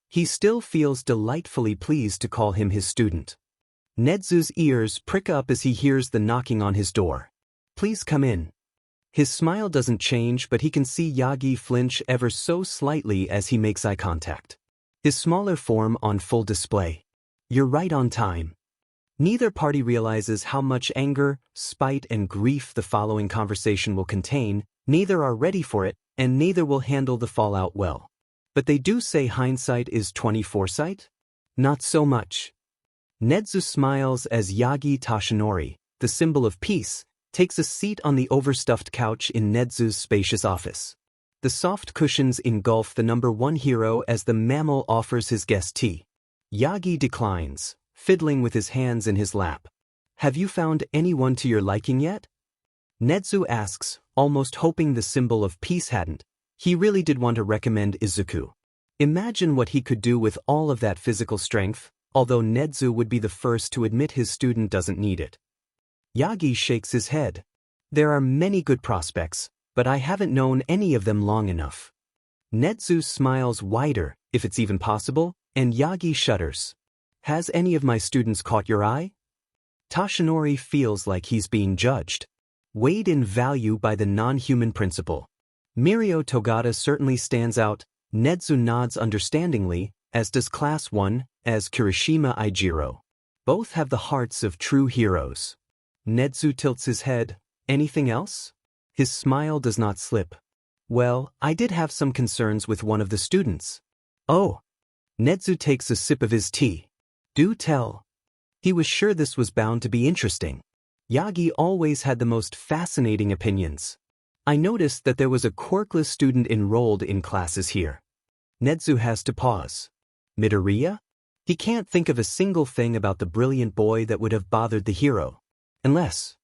He still feels delightfully pleased to call him his student. Nezu's ears prick up as he hears the knocking on his door. Please come in. His smile doesn't change, but he can see Yagi flinch ever so slightly as he makes eye contact. His smaller form on full display. You're right on time. Neither party realizes how much anger, spite, and grief the following conversation will contain, neither are ready for it, and neither will handle the fallout well. But they do say hindsight is 20 foresight? Not so much. Nezu smiles as Yagi Tashinori, the symbol of peace, takes a seat on the overstuffed couch in Nezu's spacious office. The soft cushions engulf the number one hero as the mammal offers his guest tea. Yagi declines, fiddling with his hands in his lap. Have you found anyone to your liking yet? Nezu asks, almost hoping the symbol of peace hadn't. He really did want to recommend Izuku. Imagine what he could do with all of that physical strength, although Nezu would be the first to admit his student doesn't need it. Yagi shakes his head. There are many good prospects, but I haven't known any of them long enough. Nezu smiles wider, if it's even possible, and Yagi shudders. Has any of my students caught your eye? Tashinori feels like he's being judged. Weighed in value by the non-human principle. Mirio Togata certainly stands out. Nezu nods understandingly, as does Class 1, as Kurasuma Ijiro. Both have the hearts of true heroes. Nezu tilts his head. Anything else? His smile does not slip. Well, I did have some concerns with one of the students. Oh. Nezu takes a sip of his tea. Do tell. He was sure this was bound to be interesting. Yagi always had the most fascinating opinions. I noticed that there was a quirkless student enrolled in classes here. Nezu has to pause. Midoriya? He can't think of a single thing about the brilliant boy that would have bothered the hero. Unless.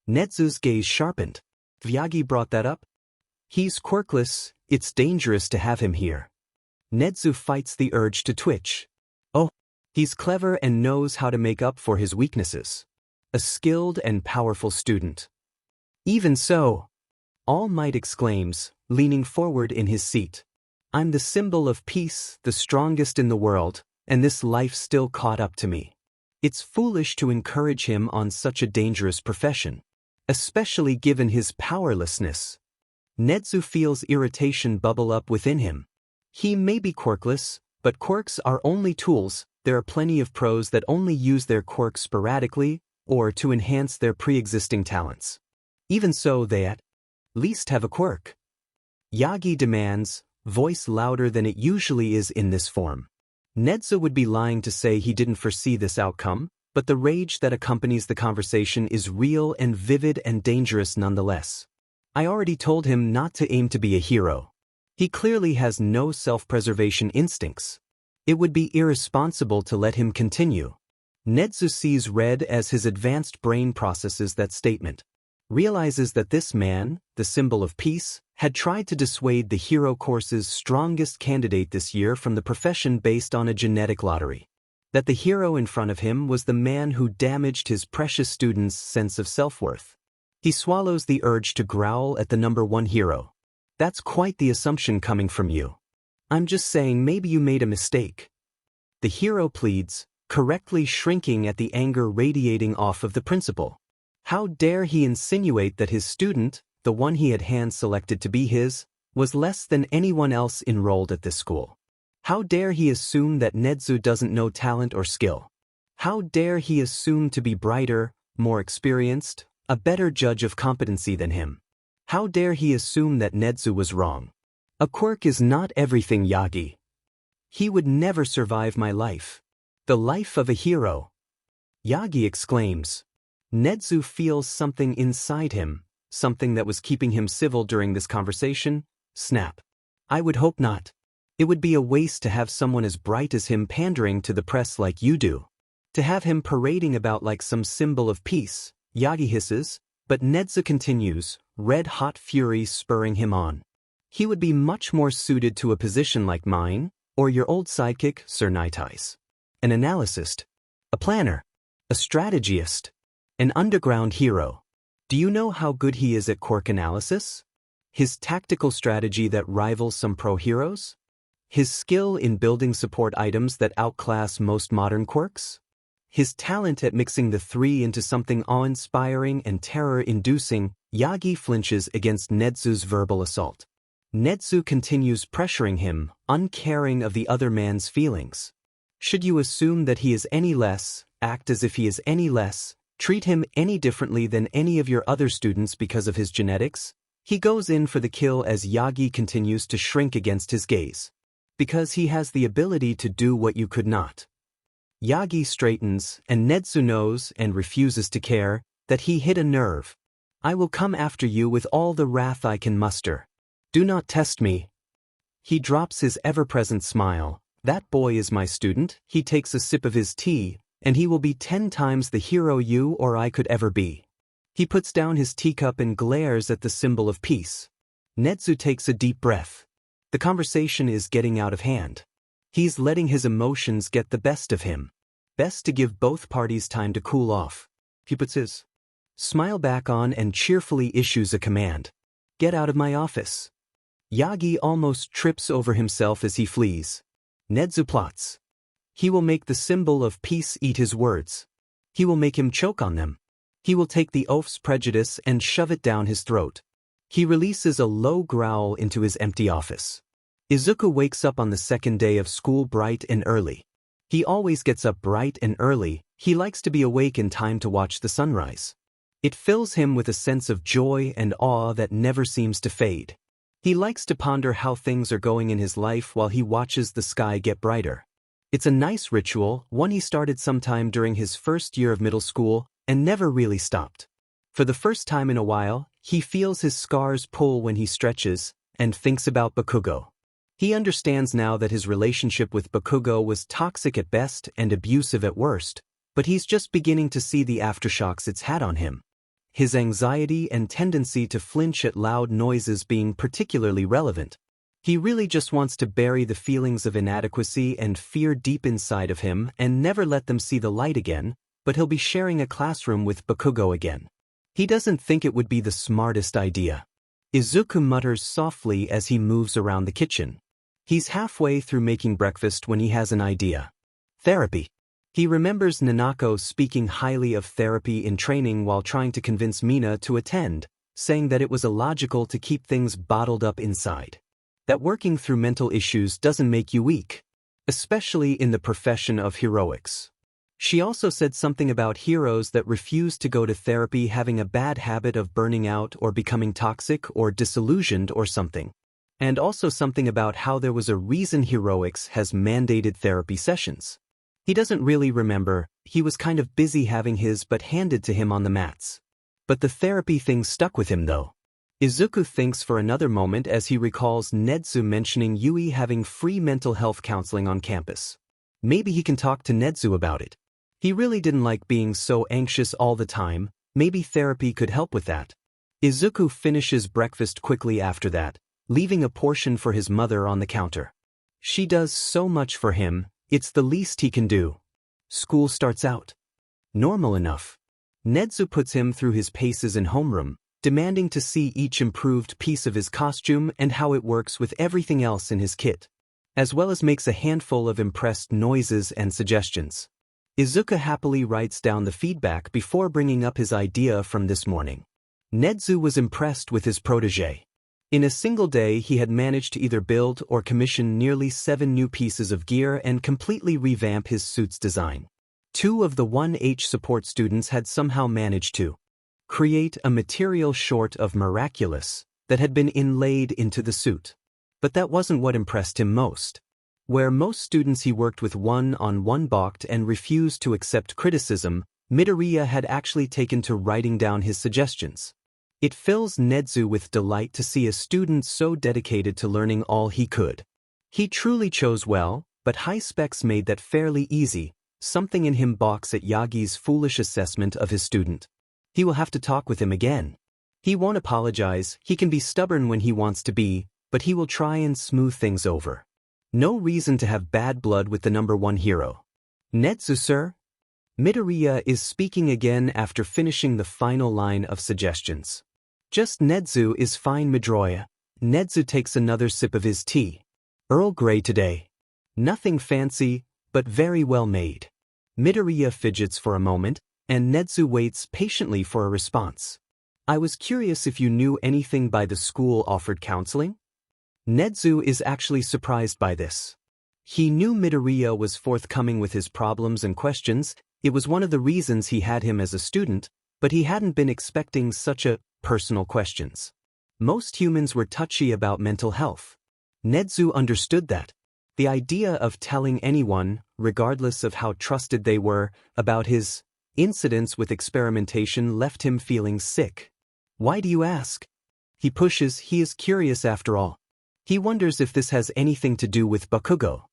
Nezu's gaze sharpened. Yagi brought that up? He's quirkless, it's dangerous to have him here. Nezu fights the urge to twitch. Oh, he's clever and knows how to make up for his weaknesses. A skilled and powerful student. Even so, All Might exclaims, leaning forward in his seat. I'm the symbol of peace, the strongest in the world, and this life still caught up to me. It's foolish to encourage him on such a dangerous profession, especially given his powerlessness. Nezu feels irritation bubble up within him. He may be quirkless, but quirks are only tools. There are plenty of pros that only use their quirks sporadically, or to enhance their pre-existing talents. Even so, they at least have a quirk. Yagi demands, voice louder than it usually is in this form. Nezu would be lying to say he didn't foresee this outcome, but the rage that accompanies the conversation is real and vivid and dangerous nonetheless. I already told him not to aim to be a hero. He clearly has no self-preservation instincts. It would be irresponsible to let him continue. Nezu sees red as his advanced brain processes that statement. Realizes that this man, the symbol of peace, had tried to dissuade the hero course's strongest candidate this year from the profession based on a genetic lottery. That the hero in front of him was the man who damaged his precious student's sense of self-worth. He swallows the urge to growl at the number one hero. That's quite the assumption coming from you. I'm just saying maybe you made a mistake. The hero pleads, correctly shrinking at the anger radiating off of the principal. How dare he insinuate that his student, the one he had hand-selected to be his, was less than anyone else enrolled at this school? How dare he assume that Nezu doesn't know talent or skill? How dare he assume to be brighter, more experienced, a better judge of competency than him? How dare he assume that Nezu was wrong? A quirk is not everything, Yagi. He would never survive my life. The life of a hero. Yagi exclaims. Nedzu feels something inside him, something that was keeping him civil during this conversation. Snap. I would hope not. It would be a waste to have someone as bright as him pandering to the press like you do. To have him parading about like some symbol of peace, Yagi hisses, but Nedzu continues, red-hot fury spurring him on. He would be much more suited to a position like mine, or your old sidekick, Sir Nightice. An analyst. A planner. A strategist. An underground hero. Do you know how good he is at quirk analysis? His tactical strategy that rivals some pro heroes? His skill in building support items that outclass most modern quirks? His talent at mixing the three into something awe-inspiring and terror-inducing. Yagi flinches against Nedzu's verbal assault. Nedzu continues pressuring him, uncaring of the other man's feelings. Should you assume that he is any less, act as if he is any less, treat him any differently than any of your other students because of his genetics? He goes in for the kill as Yagi continues to shrink against his gaze. Because he has the ability to do what you could not. Yagi straightens, and Nedzu knows and refuses to care that he hit a nerve. I will come after you with all the wrath I can muster. Do not test me. He drops his ever-present smile. That boy is my student. He takes a sip of his tea, and he will be 10 times the hero you or I could ever be. He puts down his teacup and glares at the symbol of peace. Nedzu takes a deep breath. The conversation is getting out of hand. He's letting his emotions get the best of him. Best to give both parties time to cool off. He puts his smile back on and cheerfully issues a command. Get out of my office. Yagi almost trips over himself as he flees. Nedzu plots. He will make the symbol of peace eat his words. He will make him choke on them. He will take the oaf's prejudice and shove it down his throat. He releases a low growl into his empty office. Izuku wakes up on the second day of school bright and early. He always gets up bright and early. He likes to be awake in time to watch the sunrise. It fills him with a sense of joy and awe that never seems to fade. He likes to ponder how things are going in his life while he watches the sky get brighter. It's a nice ritual, one he started sometime during his first year of middle school and never really stopped. For the first time in a while, he feels his scars pull when he stretches and thinks about Bakugo. He understands now that his relationship with Bakugo was toxic at best and abusive at worst, but he's just beginning to see the aftershocks it's had on him. His anxiety and tendency to flinch at loud noises being particularly relevant. He really just wants to bury the feelings of inadequacy and fear deep inside of him and never let them see the light again, but he'll be sharing a classroom with Bakugo again. He doesn't think it would be the smartest idea. Izuku mutters softly as he moves around the kitchen. He's halfway through making breakfast when he has an idea. Therapy. He remembers Nanako speaking highly of therapy in training while trying to convince Mina to attend, saying that it was illogical to keep things bottled up inside. That working through mental issues doesn't make you weak, especially in the profession of heroics. She also said something about heroes that refuse to go to therapy having a bad habit of burning out or becoming toxic or disillusioned or something. And also something about how there was a reason heroics has mandated therapy sessions. He doesn't really remember, he was kind of busy having his butt handed to him on the mats. But the therapy thing stuck with him though. Izuku thinks for another moment as he recalls Nedzu mentioning Yui having free mental health counseling on campus. Maybe he can talk to Nedzu about it. He really didn't like being so anxious all the time, maybe therapy could help with that. Izuku finishes breakfast quickly after that, leaving a portion for his mother on the counter. She does so much for him, it's the least he can do. School starts out normal enough. Nedzu puts him through his paces in homeroom, demanding to see each improved piece of his costume and how it works with everything else in his kit, as well as makes a handful of impressed noises and suggestions. Izuku happily writes down the feedback before bringing up his idea from this morning. Nedzu was impressed with his protege. In a single day he had managed to either build or commission nearly 7 new pieces of gear and completely revamp his suit's design. 2 of the 1H support students had somehow managed to create a material short of miraculous that had been inlaid into the suit. But that wasn't what impressed him most. Where most students he worked with one-on-one balked and refused to accept criticism, Midoriya had actually taken to writing down his suggestions. It fills Nezu with delight to see a student so dedicated to learning all he could. He truly chose well, but high specs made that fairly easy. Something in him balks at Yagi's foolish assessment of his student. He will have to talk with him again. He won't apologize, he can be stubborn when he wants to be, but he will try and smooth things over. No reason to have bad blood with the #1 hero. Nezu, sir? Midoriya is speaking again after finishing the final line of suggestions. Just Nezu is fine, Midoriya. Nezu takes another sip of his tea. Earl Grey today. Nothing fancy, but very well made. Midoriya fidgets for a moment, and Nezu waits patiently for a response. I was curious if you knew anything by the school offered counseling? Nezu is actually surprised by this. He knew Midoriya was forthcoming with his problems and questions. It was one of the reasons he had him as a student, but he hadn't been expecting such personal questions. Most humans were touchy about mental health. Nezu understood that. The idea of telling anyone, regardless of how trusted they were, about his incidents with experimentation left him feeling sick. Why do you ask? He pushes, he is curious after all. He wonders if this has anything to do with Bakugo.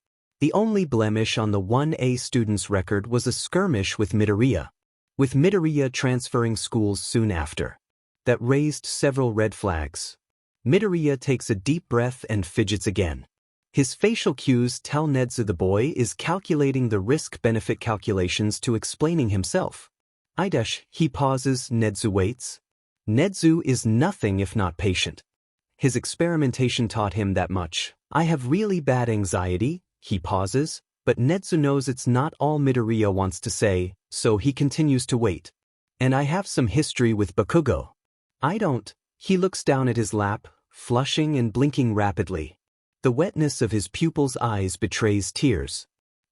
The only blemish on the 1A student's record was a skirmish with Midoriya. With Midoriya transferring schools soon after. That raised several red flags. Midoriya takes a deep breath and fidgets again. His facial cues tell Nezu the boy is calculating the risk-benefit calculations to explaining himself. He pauses, Nezu waits. Nezu is nothing if not patient. His experimentation taught him that much. I have really bad anxiety, he pauses, but Nezu knows it's not all Midoriya wants to say, so he continues to wait. And I have some history with Bakugo. I don't. He looks down at his lap, flushing and blinking rapidly. The wetness of his pupil's eyes betrays tears.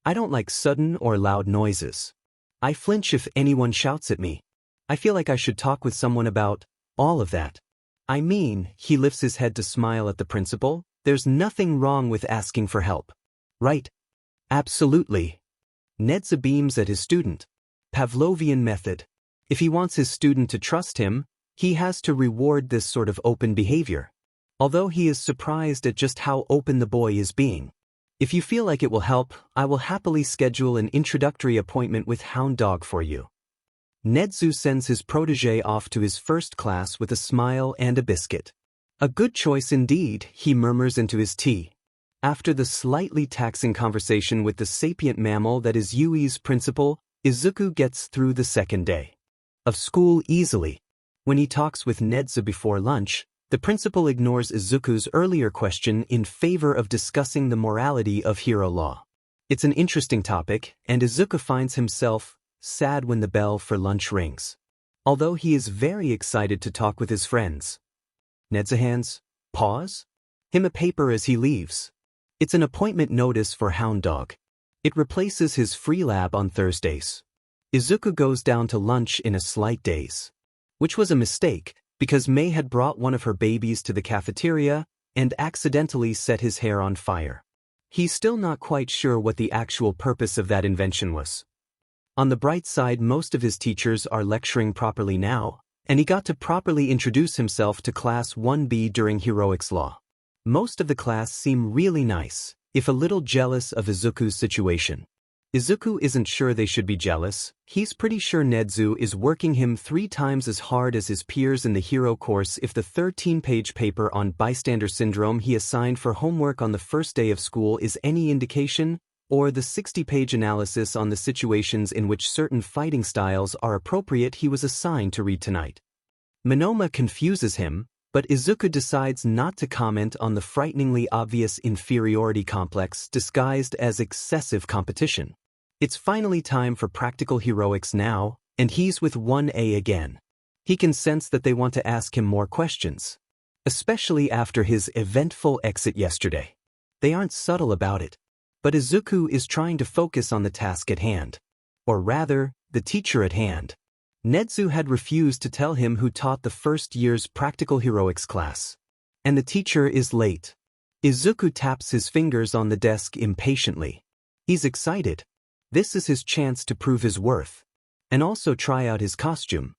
I don't like sudden or loud noises. I flinch if anyone shouts at me. I feel like I should talk with someone about all of that. I mean, he lifts his head to smile at the principal. There's nothing wrong with asking for help. Right? Absolutely. Nezu beams at his student. Pavlovian method. If he wants his student to trust him, he has to reward this sort of open behavior. Although he is surprised at just how open the boy is being. If you feel like it will help, I will happily schedule an introductory appointment with Hound Dog for you. Nezu sends his protege off to his first class with a smile and a biscuit. A good choice indeed, he murmurs into his tea. After the slightly taxing conversation with the sapient mammal that is Yui's principal, Izuku gets through the second day of school easily. When he talks with Nezu before lunch, the principal ignores Izuku's earlier question in favor of discussing the morality of hero law. It's an interesting topic, and Izuku finds himself sad when the bell for lunch rings. Although he is very excited to talk with his friends. Nezu hands him a paper as he leaves. It's an appointment notice for Hound Dog. It replaces his free lab on Thursdays. Izuku goes down to lunch in a slight daze. Which was a mistake, because Mei had brought one of her babies to the cafeteria and accidentally set his hair on fire. He's still not quite sure what the actual purpose of that invention was. On the bright side, most of his teachers are lecturing properly now, and he got to properly introduce himself to Class 1B during Heroics Law. Most of the class seem really nice, if a little jealous of Izuku's situation. Izuku isn't sure they should be jealous. He's pretty sure Nezu is working him 3 times as hard as his peers in the hero course if the 13-page paper on bystander syndrome he assigned for homework on the first day of school is any indication, or the 60-page analysis on the situations in which certain fighting styles are appropriate he was assigned to read tonight. Monoma confuses him, but Izuku decides not to comment on the frighteningly obvious inferiority complex disguised as excessive competition. It's finally time for practical heroics now, and he's with 1A again. He can sense that they want to ask him more questions, especially after his eventful exit yesterday. They aren't subtle about it, but Izuku is trying to focus on the task at hand. Or rather, the teacher at hand. Nezu had refused to tell him who taught the first year's practical heroics class. And the teacher is late. Izuku taps his fingers on the desk impatiently. He's excited. This is his chance to prove his worth. And also try out his costume.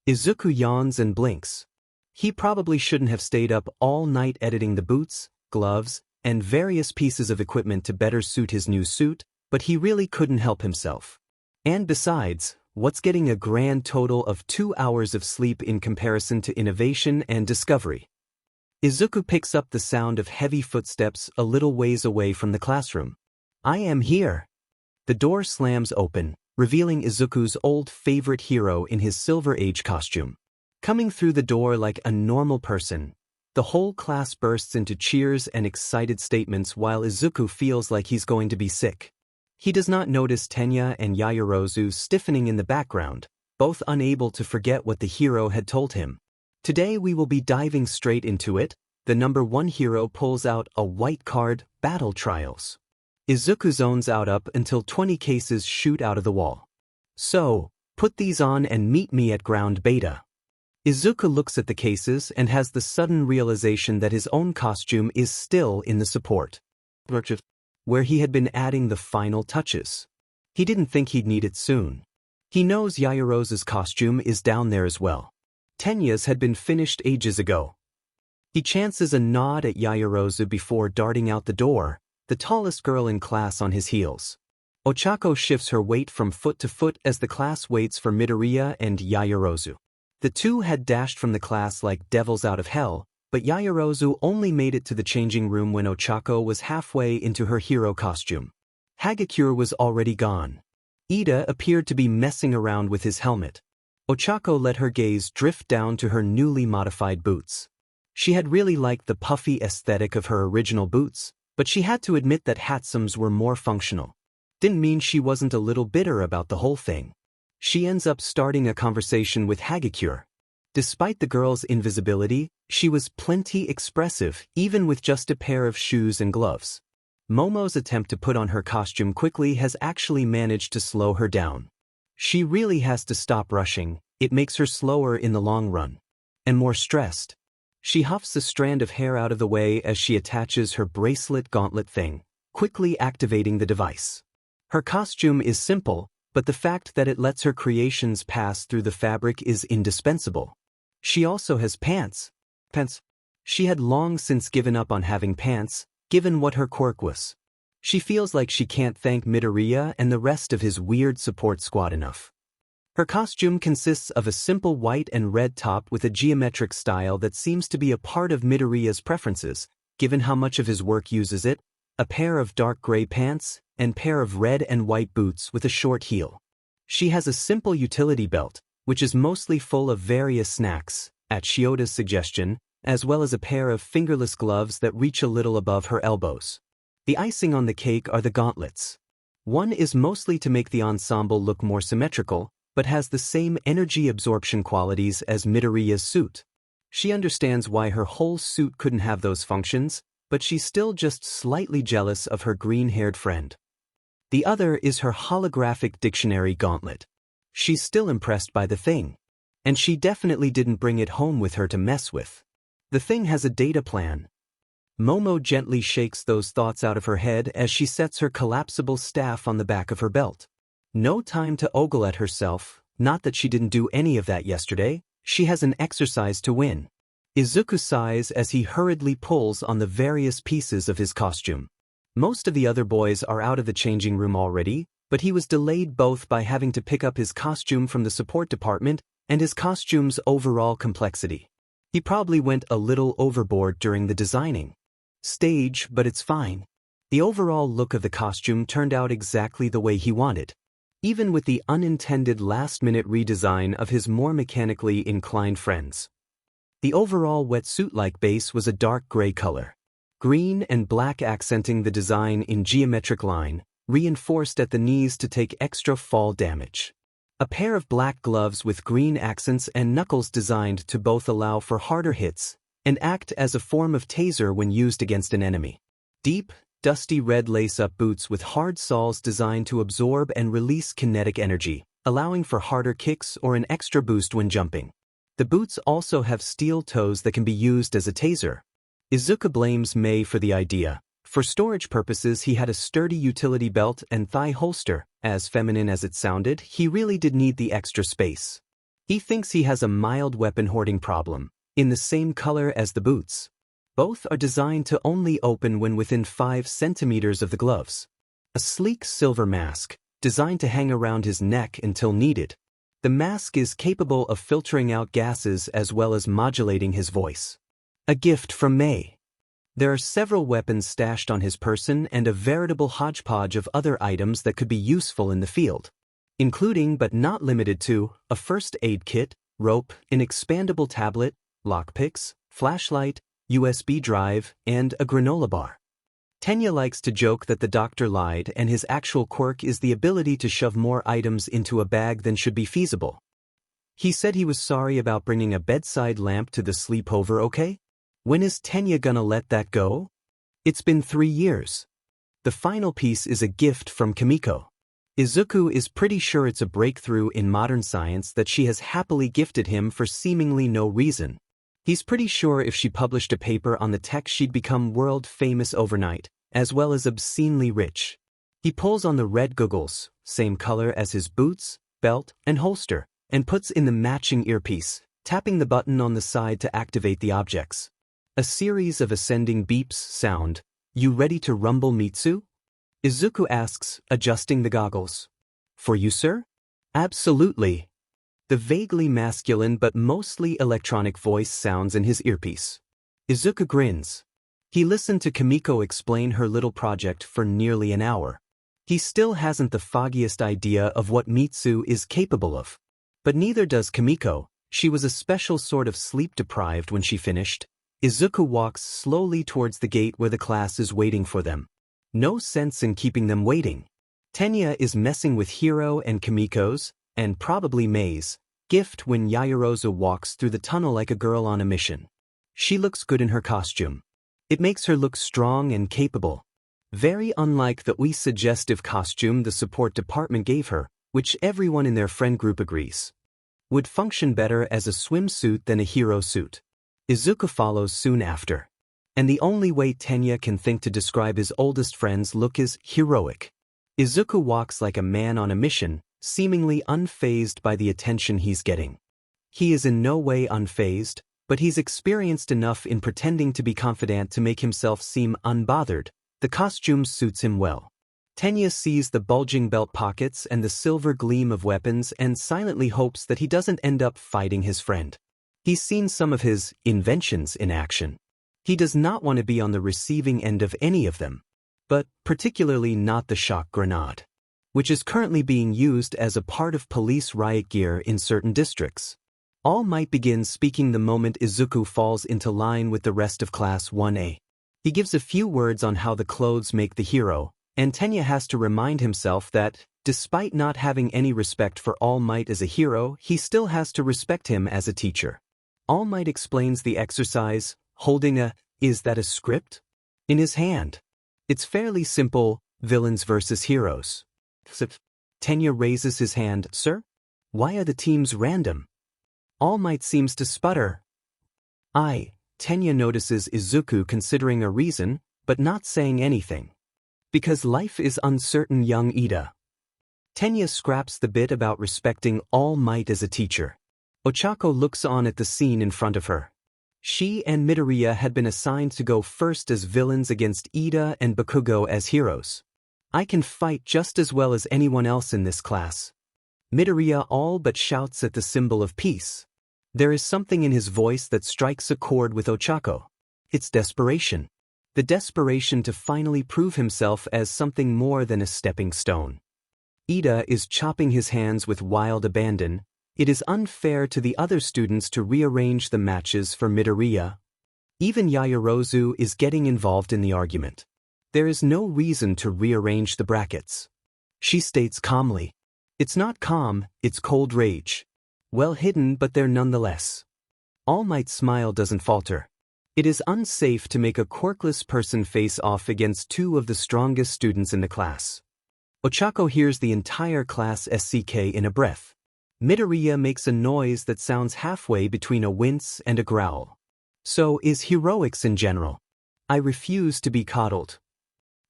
Izuku yawns and blinks. He probably shouldn't have stayed up all night editing the boots, gloves, and various pieces of equipment to better suit his new suit, but he really couldn't help himself. And besides, what's getting a grand total of 2 hours of sleep in comparison to innovation and discovery? Izuku picks up the sound of heavy footsteps a little ways away from the classroom. I am here. The door slams open, revealing Izuku's old favorite hero in his Silver Age costume. Coming through the door like a normal person, the whole class bursts into cheers and excited statements while Izuku feels like he's going to be sick. He does not notice Tenya and Yaoyorozu stiffening in the background, both unable to forget what the hero had told him. Today we will be diving straight into it. The number 1 hero pulls out a white card, Battle Trials. Izuku zones out up until 20 cases shoot out of the wall. So, put these on and meet me at ground beta. Izuku looks at the cases and has the sudden realization that his own costume is still in the support, where he had been adding the final touches. He didn't think he'd need it soon. He knows Yaoyorozu's costume is down there as well. Tenya's had been finished ages ago. He chances a nod at Yaoyorozu before darting out the door, the tallest girl in class on his heels. Ochako shifts her weight from foot to foot as the class waits for Midoriya and Yaoyorozu. The two had dashed from the class like devils out of hell, but Yaoyorozu only made it to the changing room when Ochako was halfway into her hero costume. Hagakure was already gone. Ida appeared to be messing around with his helmet. Ochako let her gaze drift down to her newly modified boots. She had really liked the puffy aesthetic of her original boots, but she had to admit that Hatsume's were more functional. Didn't mean she wasn't a little bitter about the whole thing. She ends up starting a conversation with Hagakure. Despite the girl's invisibility, she was plenty expressive, even with just a pair of shoes and gloves. Momo's attempt to put on her costume quickly has actually managed to slow her down. She really has to stop rushing, it makes her slower in the long run. And more stressed. She huffs a strand of hair out of the way as she attaches her bracelet gauntlet thing, quickly activating the device. Her costume is simple, but the fact that it lets her creations pass through the fabric is indispensable. She also has pants. She had long since given up on having pants, given what her quirk was. She feels like she can't thank Midoriya and the rest of his weird support squad enough. Her costume consists of a simple white and red top with a geometric style that seems to be a part of Midoriya's preferences, given how much of his work uses it, a pair of dark gray pants, and pair of red and white boots with a short heel. She has a simple utility belt, which is mostly full of various snacks, at Shioda's suggestion, as well as a pair of fingerless gloves that reach a little above her elbows. The icing on the cake are the gauntlets. One is mostly to make the ensemble look more symmetrical, but has the same energy absorption qualities as Midoriya's suit. She understands why her whole suit couldn't have those functions, but she's still just slightly jealous of her green-haired friend. The other is her holographic dictionary gauntlet. She's still impressed by the thing. And she definitely didn't bring it home with her to mess with. The thing has a data plan. Momo gently shakes those thoughts out of her head as she sets her collapsible staff on the back of her belt. No time to ogle at herself, not that she didn't do any of that yesterday, she has an exercise to win. Izuku sighs as he hurriedly pulls on the various pieces of his costume. Most of the other boys are out of the changing room already, but he was delayed both by having to pick up his costume from the support department and his costume's overall complexity. He probably went a little overboard during the designing stage, but it's fine. The overall look of the costume turned out exactly the way he wanted, even with the unintended last-minute redesign of his more mechanically inclined friends. The overall wetsuit-like base was a dark gray color. Green and black accenting the design in geometric line, reinforced at the knees to take extra fall damage. A pair of black gloves with green accents and knuckles designed to both allow for harder hits and act as a form of taser when used against an enemy. Deep, dusty red lace-up boots with hard soles designed to absorb and release kinetic energy, allowing for harder kicks or an extra boost when jumping. The boots also have steel toes that can be used as a taser. Izuku blames Mei for the idea. For storage purposes he had a sturdy utility belt and thigh holster. As feminine as it sounded, he really did need the extra space. He thinks he has a mild weapon hoarding problem, in the same color as the boots. Both are designed to only open when within 5 centimeters of the gloves. A sleek silver mask, designed to hang around his neck until needed. The mask is capable of filtering out gases as well as modulating his voice. A gift from Mei. There are several weapons stashed on his person and a veritable hodgepodge of other items that could be useful in the field, including but not limited to a first aid kit, rope, an expandable tablet, lockpicks, flashlight, USB drive, and a granola bar. Tenya likes to joke that the doctor lied and his actual quirk is the ability to shove more items into a bag than should be feasible. He said he was sorry about bringing a bedside lamp to the sleepover, okay? When is Tenya gonna let that go? It's been 3 years. The final piece is a gift from Kimiko. Izuku is pretty sure it's a breakthrough in modern science that she has happily gifted him for seemingly no reason. He's pretty sure if she published a paper on the tech she'd become world famous overnight, as well as obscenely rich. He pulls on the red goggles, same color as his boots, belt, and holster, and puts in the matching earpiece, tapping the button on the side to activate the objects. A series of ascending beeps sound. You ready to rumble, Mitsu? Izuku asks, adjusting the goggles. For you, sir? Absolutely. The vaguely masculine but mostly electronic voice sounds in his earpiece. Izuku grins. He listened to Kimiko explain her little project for nearly an hour. He still hasn't the foggiest idea of what Mitsu is capable of. But neither does Kimiko. She was a special sort of sleep-deprived when she finished. Izuku walks slowly towards the gate where the class is waiting for them. No sense in keeping them waiting. Tenya is messing with Hiro and Kimiko's, and probably Mei's, gift when Yaoyorozu walks through the tunnel like a girl on a mission. She looks good in her costume. It makes her look strong and capable. Very unlike the suggestive costume the support department gave her, which everyone in their friend group agrees would function better as a swimsuit than a hero suit. Izuku follows soon after. And the only way Tenya can think to describe his oldest friend's look is heroic. Izuku walks like a man on a mission, seemingly unfazed by the attention he's getting. He is in no way unfazed, but he's experienced enough in pretending to be confident to make himself seem unbothered. The costume suits him well. Tenya sees the bulging belt pockets and the silver gleam of weapons and silently hopes that he doesn't end up fighting his friend. He's seen some of his inventions in action. He does not want to be on the receiving end of any of them, but particularly not the shock grenade, which is currently being used as a part of police riot gear in certain districts. All Might begins speaking the moment Izuku falls into line with the rest of Class 1A. He gives a few words on how the clothes make the hero, and Tenya has to remind himself that, despite not having any respect for All Might as a hero, he still has to respect him as a teacher. All Might explains the exercise, holding is that a script? In his hand. It's fairly simple, villains versus heroes. Tenya raises his hand. Sir? Why are the teams random? All Might seems to sputter. Tenya notices Izuku considering a reason, but not saying anything. Because life is uncertain, young Ida. Tenya scraps the bit about respecting All Might as a teacher. Ochako looks on at the scene in front of her. She and Midoriya had been assigned to go first as villains against Ida and Bakugo as heroes. I can fight just as well as anyone else in this class. Midoriya all but shouts at the symbol of peace. There is something in his voice that strikes a chord with Ochako. It's desperation. The desperation to finally prove himself as something more than a stepping stone. Ida is chopping his hands with wild abandon. It is unfair to the other students to rearrange the matches for Midoriya. Even Yaoyorozu is getting involved in the argument. There is no reason to rearrange the brackets. She states calmly. It's not calm, it's cold rage. Well hidden, but there nonetheless. All Might's smile doesn't falter. It is unsafe to make a quirkless person face off against 2 of the strongest students in the class. Ochako hears the entire class SCK in a breath. Midoriya makes a noise that sounds halfway between a wince and a growl. So is heroics in general. I refuse to be coddled.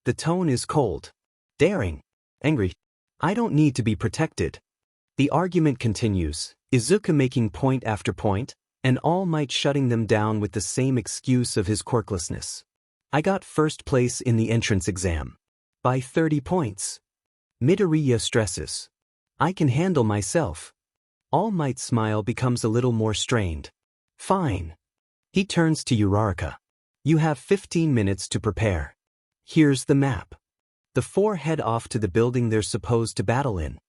The tone is cold, daring, angry. I don't need to be protected. The argument continues, Izuku making point after point, and All Might shutting them down with the same excuse of his quirklessness. I got first place in the entrance exam. By 30 points. Midoriya stresses. I can handle myself. All Might's smile becomes a little more strained. Fine. He turns to Uraraka. You have 15 minutes to prepare. Here's the map. The four head off to the building they're supposed to battle in.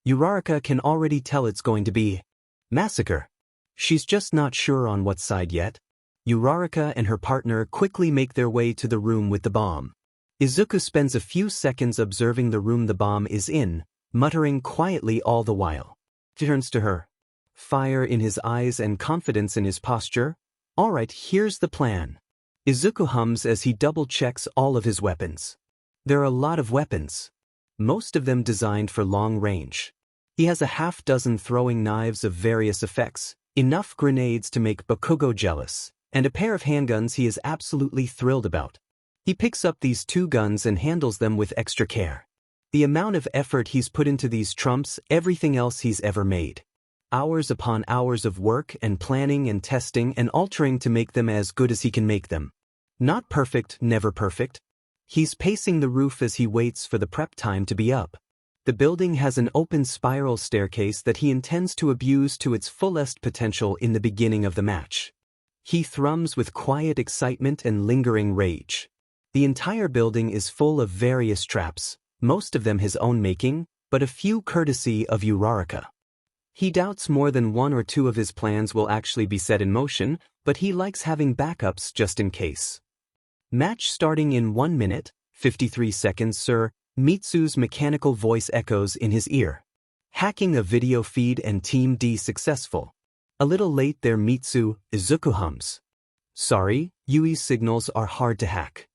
Uraraka can already tell it's going to be massacre. She's just not sure on what side yet. Uraraka and her partner quickly make their way to the room with the bomb. Izuku spends a few seconds observing the room the bomb is in, muttering quietly all the while. He turns to her. Fire in his eyes and confidence in his posture. Alright, here's the plan. Izuku hums as he double-checks all of his weapons. There are a lot of weapons. Most of them designed for long range. He has a half-dozen throwing knives of various effects, enough grenades to make Bakugo jealous, and a pair of handguns he is absolutely thrilled about. He picks up these two guns and handles them with extra care. The amount of effort he's put into these trumps everything else he's ever made. Hours upon hours of work and planning and testing and altering to make them as good as he can make them. Not perfect, never perfect. He's pacing the roof as he waits for the prep time to be up. The building has an open spiral staircase that he intends to abuse to its fullest potential in the beginning of the match. He thrums with quiet excitement and lingering rage. The entire building is full of various traps, most of them his own making, but a few courtesy of Uraraka. He doubts more than one or two of his plans will actually be set in motion, but he likes having backups just in case. Match starting in 1 minute, 53 seconds, sir. Mitsu's mechanical voice echoes in his ear. Hacking a video feed and Team D successful. A little late there, Mitsu. Izuku hums. Sorry, Yui's signals are hard to hack.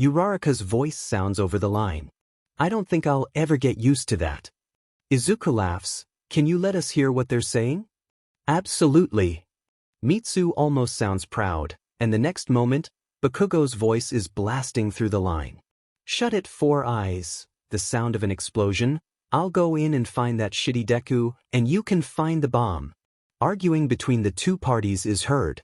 Uraraka's voice sounds over the line. I don't think I'll ever get used to that. Izuku laughs. Can you let us hear what they're saying? Absolutely. Mitsu almost sounds proud, and the next moment, Bakugo's voice is blasting through the line. Shut it, Four Eyes. The sound of an explosion. I'll go in and find that shitty Deku, and you can find the bomb. Arguing between the two parties is heard.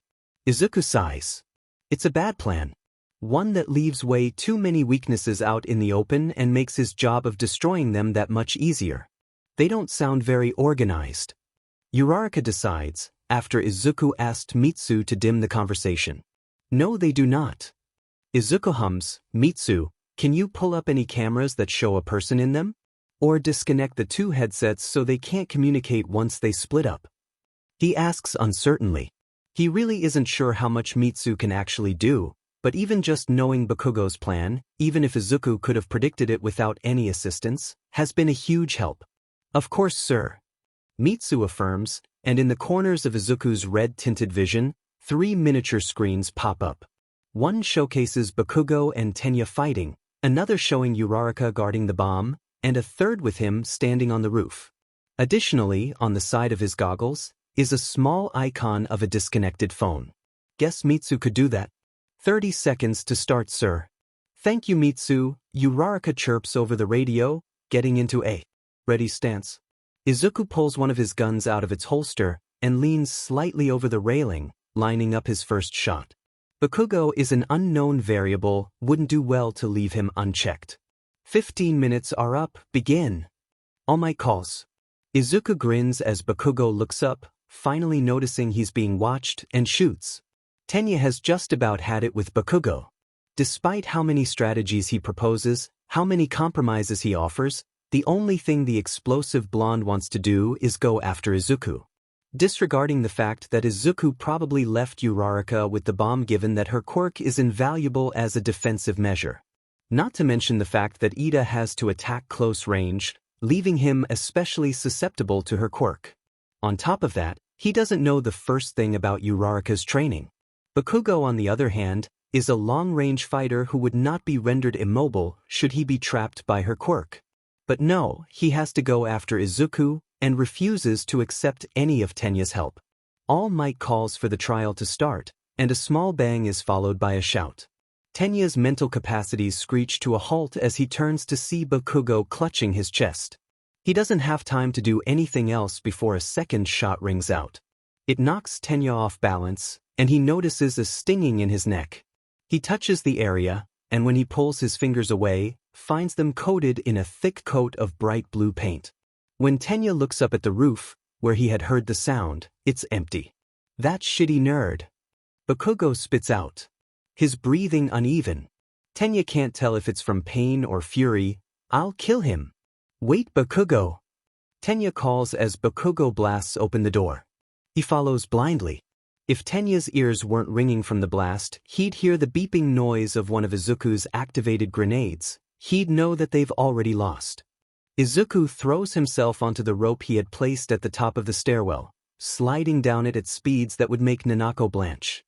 Izuku sighs. It's a bad plan. One that leaves way too many weaknesses out in the open and makes his job of destroying them that much easier. They don't sound very organized. Uraraka decides, after Izuku asked Mitsu to dim the conversation. No, they do not. Izuku hums, Mitsu, can you pull up any cameras that show a person in them? Or disconnect the two headsets so they can't communicate once they split up? He asks uncertainly. He really isn't sure how much Mitsu can actually do, but even just knowing Bakugo's plan, even if Izuku could have predicted it without any assistance, has been a huge help. Of course, sir. Mitsu affirms, and in the corners of Izuku's red-tinted vision, 3 miniature screens pop up. One showcases Bakugo and Tenya fighting, another showing Uraraka guarding the bomb, and a third with him standing on the roof. Additionally, on the side of his goggles, is a small icon of a disconnected phone. Guess Mitsu could do that. 30 seconds to start, sir. Thank you, Mitsu. Uraraka chirps over the radio, getting into a ready stance. Izuku pulls one of his guns out of its holster and leans slightly over the railing, lining up his first shot. Bakugo is an unknown variable, wouldn't do well to leave him unchecked. 15 minutes are up, begin. All Might calls. Izuku grins as Bakugo looks up, finally noticing he's being watched, and shoots. Tenya has just about had it with Bakugo. Despite how many strategies he proposes, how many compromises he offers, the only thing the explosive blonde wants to do is go after Izuku. Disregarding the fact that Izuku probably left Uraraka with the bomb given that her quirk is invaluable as a defensive measure. Not to mention the fact that Ida has to attack close range, leaving him especially susceptible to her quirk. On top of that, he doesn't know the first thing about Uraraka's training. Bakugo, on the other hand, is a long-range fighter who would not be rendered immobile should he be trapped by her quirk. But no, he has to go after Izuku, and refuses to accept any of Tenya's help. All Might calls for the trial to start, and a small bang is followed by a shout. Tenya's mental capacities screech to a halt as he turns to see Bakugo clutching his chest. He doesn't have time to do anything else before a second shot rings out. It knocks Tenya off balance, and he notices a stinging in his neck. He touches the area, and when he pulls his fingers away, finds them coated in a thick coat of bright blue paint. When Tenya looks up at the roof, where he had heard the sound, it's empty. That shitty nerd. Bakugo spits out. His breathing uneven. Tenya can't tell if it's from pain or fury. I'll kill him. Wait, Bakugo. Tenya calls as Bakugo blasts open the door. He follows blindly. If Tenya's ears weren't ringing from the blast, he'd hear the beeping noise of one of Izuku's activated grenades. He'd know that they've already lost. Izuku throws himself onto the rope he had placed at the top of the stairwell, sliding down it at speeds that would make Nanako blanch.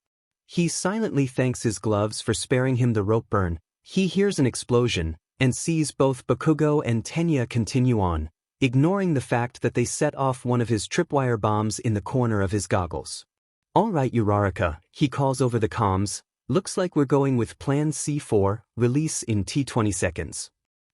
He silently thanks his gloves for sparing him the rope burn. He hears an explosion, and sees both Bakugo and Tenya continue on, ignoring the fact that they set off one of his tripwire bombs in the corner of his goggles. All right, Uraraka, he calls over the comms, looks like we're going with Plan C4, release in T20 seconds.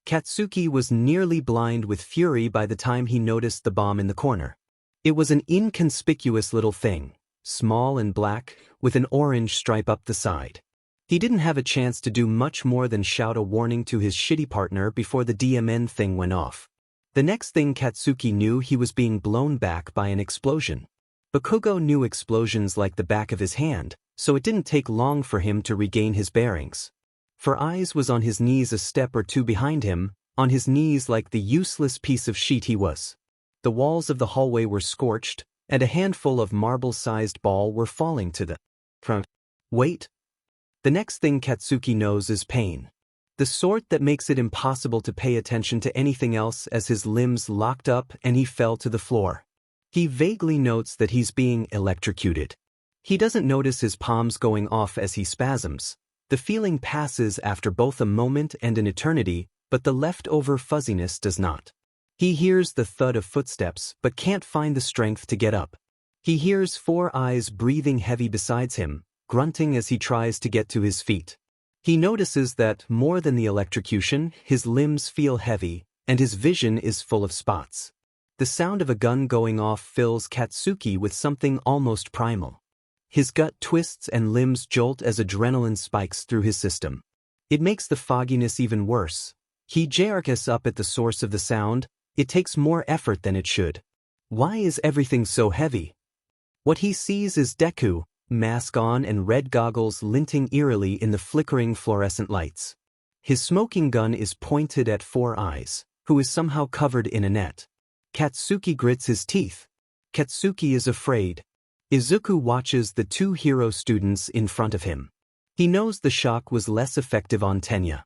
Katsuki was nearly blind with fury by the time he noticed the bomb in the corner. It was an inconspicuous little thing, small and black, with an orange stripe up the side. He didn't have a chance to do much more than shout a warning to his shitty partner before the DMN thing went off. The next thing Katsuki knew, he was being blown back by an explosion. Bakugo knew explosions like the back of his hand, so it didn't take long for him to regain his bearings. For Eyes was on his knees a step or two behind him, on his knees like the useless piece of shit he was. The walls of the hallway were scorched, and a handful of marble-sized ball were falling to the front. Wait. The next thing Katsuki knows is pain. The sort that makes it impossible to pay attention to anything else as his limbs locked up and he fell to the floor. He vaguely notes that he's being electrocuted. He doesn't notice his palms going off as he spasms. The feeling passes after both a moment and an eternity, but the leftover fuzziness does not. He hears the thud of footsteps but can't find the strength to get up. He hears Four Eyes breathing heavy beside him, grunting as he tries to get to his feet. He notices that, more than the electrocution, his limbs feel heavy, and his vision is full of spots. The sound of a gun going off fills Katsuki with something almost primal. His gut twists and limbs jolt as adrenaline spikes through his system. It makes the fogginess even worse. He jerks up at the source of the sound. It takes more effort than it should. Why is everything so heavy? What he sees is Deku, mask on and red goggles linting eerily in the flickering fluorescent lights. His smoking gun is pointed at Four Eyes, who is somehow covered in a net. Katsuki grits his teeth. Katsuki is afraid. Izuku watches the two hero students in front of him. He knows the shock was less effective on Tenya.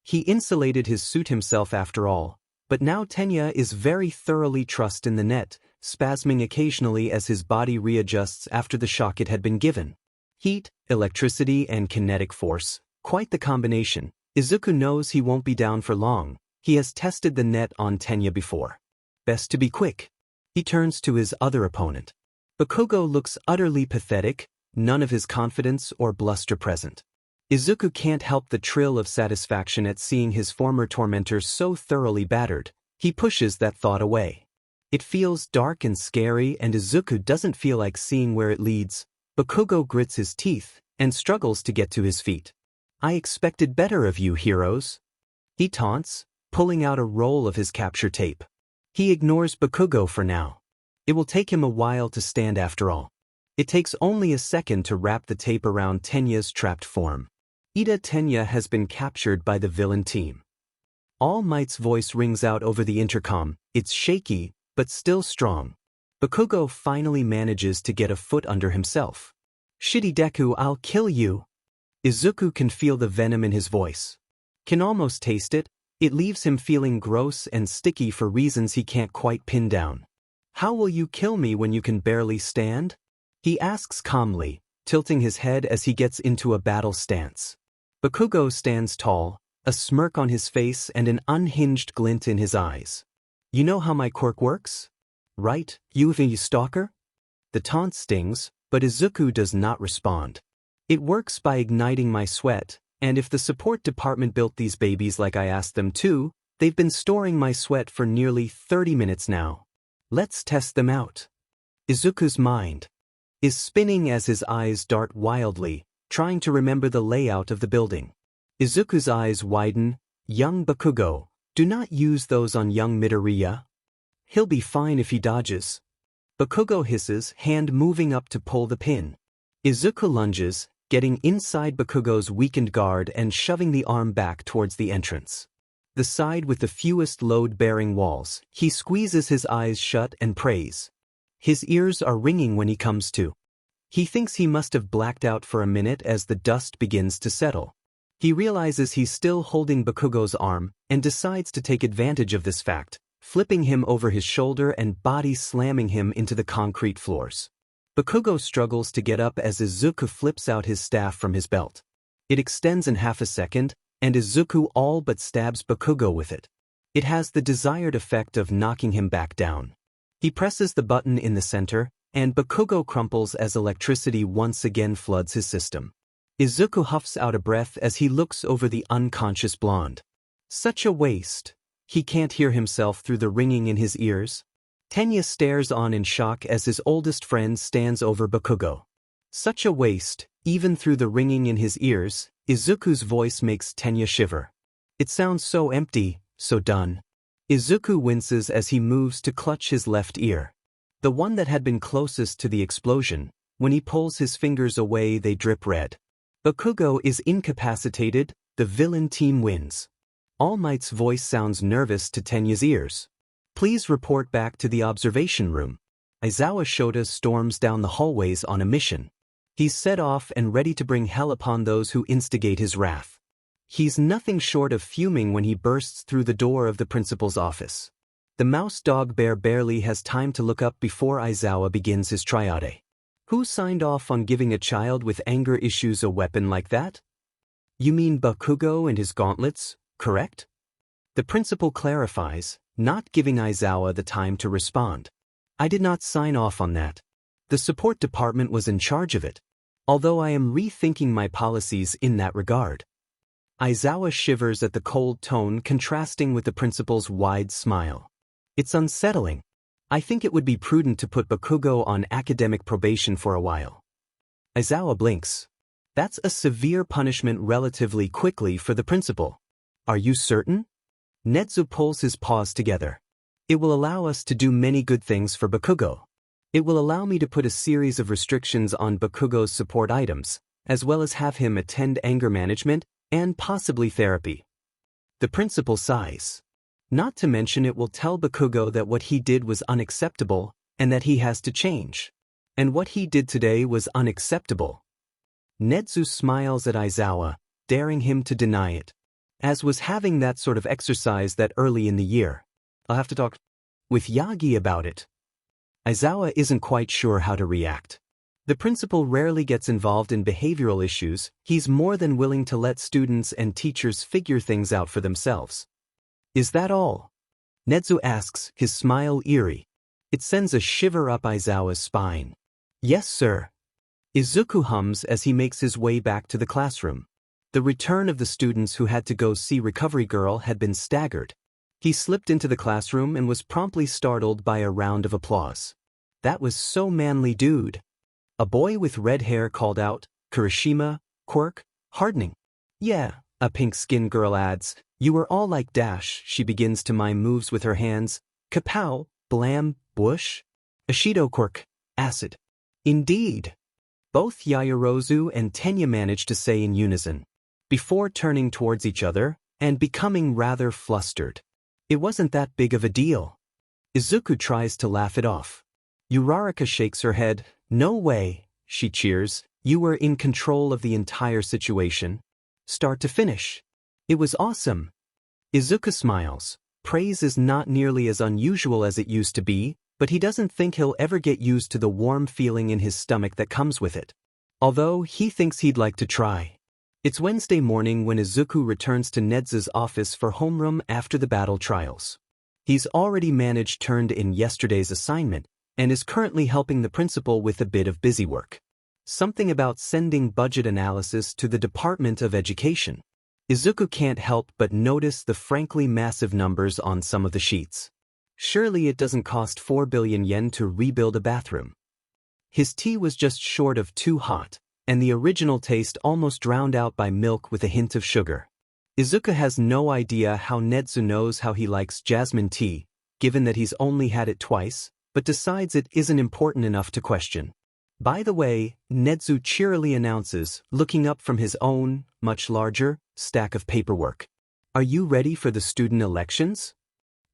He insulated his suit himself after all, but now Tenya is very thoroughly trussed in the net, spasming occasionally as his body readjusts after the shock it had been given. Heat, electricity, and kinetic force, quite the combination. Izuku knows he won't be down for long. He has tested the net on Tenya before. Best to be quick. He turns to his other opponent. Bakugo looks utterly pathetic, none of his confidence or bluster present. Izuku can't help the thrill of satisfaction at seeing his former tormentor so thoroughly battered. He pushes that thought away. It feels dark and scary, and Izuku doesn't feel like seeing where it leads. Bakugo grits his teeth and struggles to get to his feet. I expected better of you, heroes. He taunts, pulling out a roll of his capture tape. He ignores Bakugo for now. It will take him a while to stand after all. It takes only a second to wrap the tape around Tenya's trapped form. Tenya has been captured by the villain team. All Might's voice rings out over the intercom. It's shaky, but still strong. Bakugo finally manages to get a foot under himself. Shitty Deku, I'll kill you. Izuku can feel the venom in his voice. Can almost taste it. It leaves him feeling gross and sticky for reasons he can't quite pin down. How will you kill me when you can barely stand? He asks calmly, tilting his head as he gets into a battle stance. Bakugo stands tall, a smirk on his face and an unhinged glint in his eyes. You know how my quirk works? Right, you stalker? The taunt stings, but Izuku does not respond. It works by igniting my sweat, And if the support department built these babies like I asked them to, they've been storing my sweat for nearly 30 minutes now. Let's test them out. Izuku's mind is spinning as his eyes dart wildly, trying to remember the layout of the building. Izuku's eyes widen. Young Bakugo, do not use those on young Midoriya. He'll be fine if he dodges. Bakugo hisses, hand moving up to pull the pin. Izuku lunges, getting inside Bakugo's weakened guard and shoving the arm back towards the entrance. The side with the fewest load-bearing walls. He squeezes his eyes shut and prays. His ears are ringing when he comes to. He thinks he must have blacked out for a minute as the dust begins to settle. He realizes he's still holding Bakugo's arm and decides to take advantage of this fact, flipping him over his shoulder and body slamming him into the concrete floors. Bakugo struggles to get up as Izuku flips out his staff from his belt. It extends in half a second, and Izuku all but stabs Bakugo with it. It has the desired effect of knocking him back down. He presses the button in the center, and Bakugo crumples as electricity once again floods his system. Izuku huffs out a breath as he looks over the unconscious blonde. Such a waste. He can't hear himself through the ringing in his ears. Tenya stares on in shock as his oldest friend stands over Bakugo. Such a waste, even through the ringing in his ears. Izuku's voice makes Tenya shiver. It sounds so empty, so done. Izuku winces as he moves to clutch his left ear. The one that had been closest to the explosion. When he pulls his fingers away, they drip red. Bakugo is incapacitated. The villain team wins. All Might's voice sounds nervous to Tenya's ears. Please report back to the observation room. Aizawa Shota storms down the hallways on a mission. He's set off and ready to bring hell upon those who instigate his wrath. He's nothing short of fuming when he bursts through the door of the principal's office. The mouse dog bear barely has time to look up before Aizawa begins his tirade. Who signed off on giving a child with anger issues a weapon like that? You mean Bakugo and his gauntlets, correct? The principal clarifies, not giving Aizawa the time to respond. I did not sign off on that. The support department was in charge of it. Although I am rethinking my policies in that regard. Aizawa shivers at the cold tone contrasting with the principal's wide smile. It's unsettling. I think it would be prudent to put Bakugo on academic probation for a while. Aizawa blinks. That's a severe punishment relatively quickly for the principal. Are you certain? Netsu pulls his paws together. It will allow us to do many good things for Bakugo. It will allow me to put a series of restrictions on Bakugo's support items, as well as have him attend anger management and possibly therapy. The principal sighs. Not to mention it will tell Bakugo that what he did was unacceptable and that he has to change. And what he did today was unacceptable. Netsu smiles at Aizawa, daring him to deny it. As was having that sort of exercise that early in the year. I'll have to talk with Yagi about it. Aizawa isn't quite sure how to react. The principal rarely gets involved in behavioral issues. He's more than willing to let students and teachers figure things out for themselves. Is that all? Netsu asks, his smile eerie. It sends a shiver up Aizawa's spine. Yes, sir. Izuku hums as he makes his way back to the classroom. The return of the students who had to go see Recovery Girl had been staggered. He slipped into the classroom and was promptly startled by a round of applause. That was so manly, dude. A boy with red hair called out, Kurasuma, Quirk, hardening. Yeah, a pink-skinned girl adds, you were all like dash. She begins to mime moves with her hands. Kapow, blam, bush. Ashido Quirk, acid. Indeed. Both Yaoyorozu and Tenya managed to say in unison, before turning towards each other and becoming rather flustered. It wasn't that big of a deal. Izuku tries to laugh it off. Uraraka shakes her head. No way, she cheers. You were in control of the entire situation. Start to finish. It was awesome. Izuku smiles. Praise is not nearly as unusual as it used to be, but he doesn't think he'll ever get used to the warm feeling in his stomach that comes with it. Although he thinks he'd like to try. It's Wednesday morning when Izuku returns to Nedzu's office for homeroom after the battle trials. He's already managed turned in yesterday's assignment and is currently helping the principal with a bit of busy work. Something about sending budget analysis to the Department of Education. Izuku can't help but notice the frankly massive numbers on some of the sheets. Surely it doesn't cost 4 billion yen to rebuild a bathroom. His tea was just short of too hot, and the original taste almost drowned out by milk with a hint of sugar. Izuku has no idea how Netsu knows how he likes jasmine tea, given that he's only had it twice, but decides it isn't important enough to question. By the way, Netsu cheerily announces, looking up from his own, much larger, stack of paperwork. Are you ready for the student elections?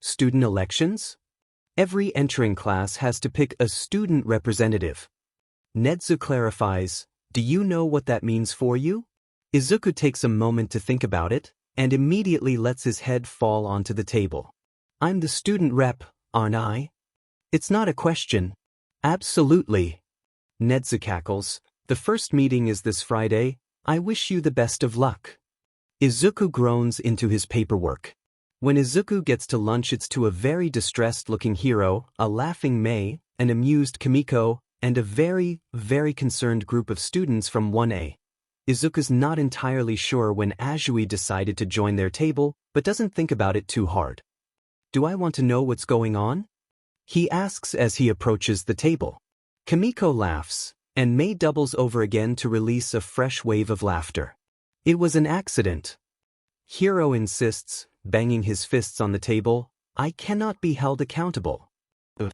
Student elections? Every entering class has to pick a student representative. Netsu clarifies, do you know what that means for you? Izuku takes a moment to think about it, and immediately lets his head fall onto the table. I'm the student rep, aren't I? It's not a question. Absolutely. Netsu cackles, the first meeting is this Friday, I wish you the best of luck. Izuku groans into his paperwork. When Izuku gets to lunch, it's to a very distressed-looking hero, a laughing Mei, an amused Kimiko, and a very, very concerned group of students from 1A. Izuku's not entirely sure when Azui decided to join their table, but doesn't think about it too hard. Do I want to know what's going on? He asks as he approaches the table. Kimiko laughs, and Mei doubles over again to release a fresh wave of laughter. It was an accident. Hiro insists, banging his fists on the table, I cannot be held accountable. Of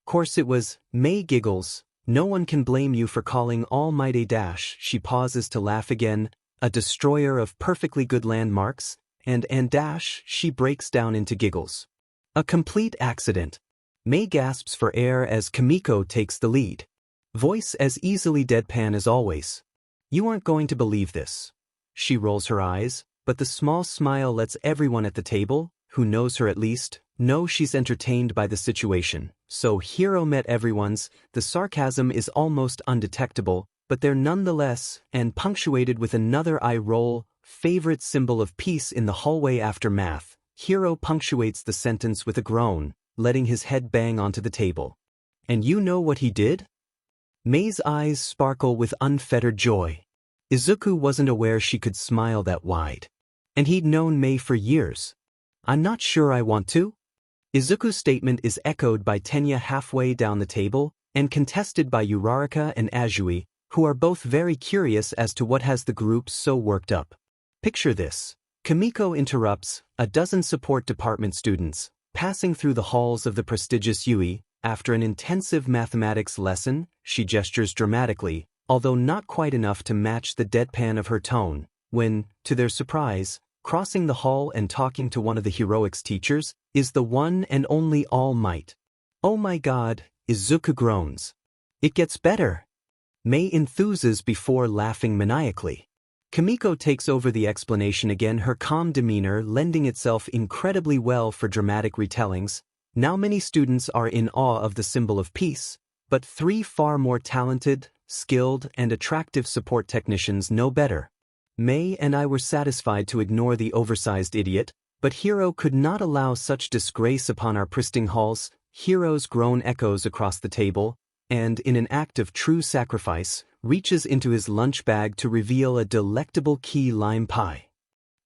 course it was. Mei giggles, no one can blame you for calling All Might a dash. She pauses to laugh again, a destroyer of perfectly good landmarks, and dash, she breaks down into giggles. A complete accident. Mei gasps for air as Kimiko takes the lead. Voice as easily deadpan as always. You aren't going to believe this. She rolls her eyes, but the small smile lets everyone at the table, who knows her at least, know she's entertained by the situation. So Hiro met everyone's, the sarcasm is almost undetectable, but they're nonetheless, and punctuated with another eye roll, favorite symbol of peace in the hallway after math. Hiro punctuates the sentence with a groan, letting his head bang onto the table. And you know what he did? Mei's eyes sparkle with unfettered joy. Izuku wasn't aware she could smile that wide. And he'd known Mei for years. I'm not sure I want to. Izuku's statement is echoed by Tenya halfway down the table, and contested by Uraraka and Azui, who are both very curious as to what has the group so worked up. Picture this. Kimiko interrupts, a dozen support department students, passing through the halls of the prestigious Yui. After an intensive mathematics lesson, she gestures dramatically, although not quite enough to match the deadpan of her tone, when, to their surprise, crossing the hall and talking to one of the heroics teachers, is the one and only All Might. Oh my god, Izuku groans. It gets better. Mei enthuses before laughing maniacally. Kimiko takes over the explanation again, her calm demeanor lending itself incredibly well for dramatic retellings. Now many students are in awe of the symbol of peace, but 3 far more talented, skilled, and attractive support technicians know better. Mei and I were satisfied to ignore the oversized idiot, but Hiro could not allow such disgrace upon our pristine halls. Hiro's groan echoes across the table, and in an act of true sacrifice, reaches into his lunch bag to reveal a delectable key lime pie.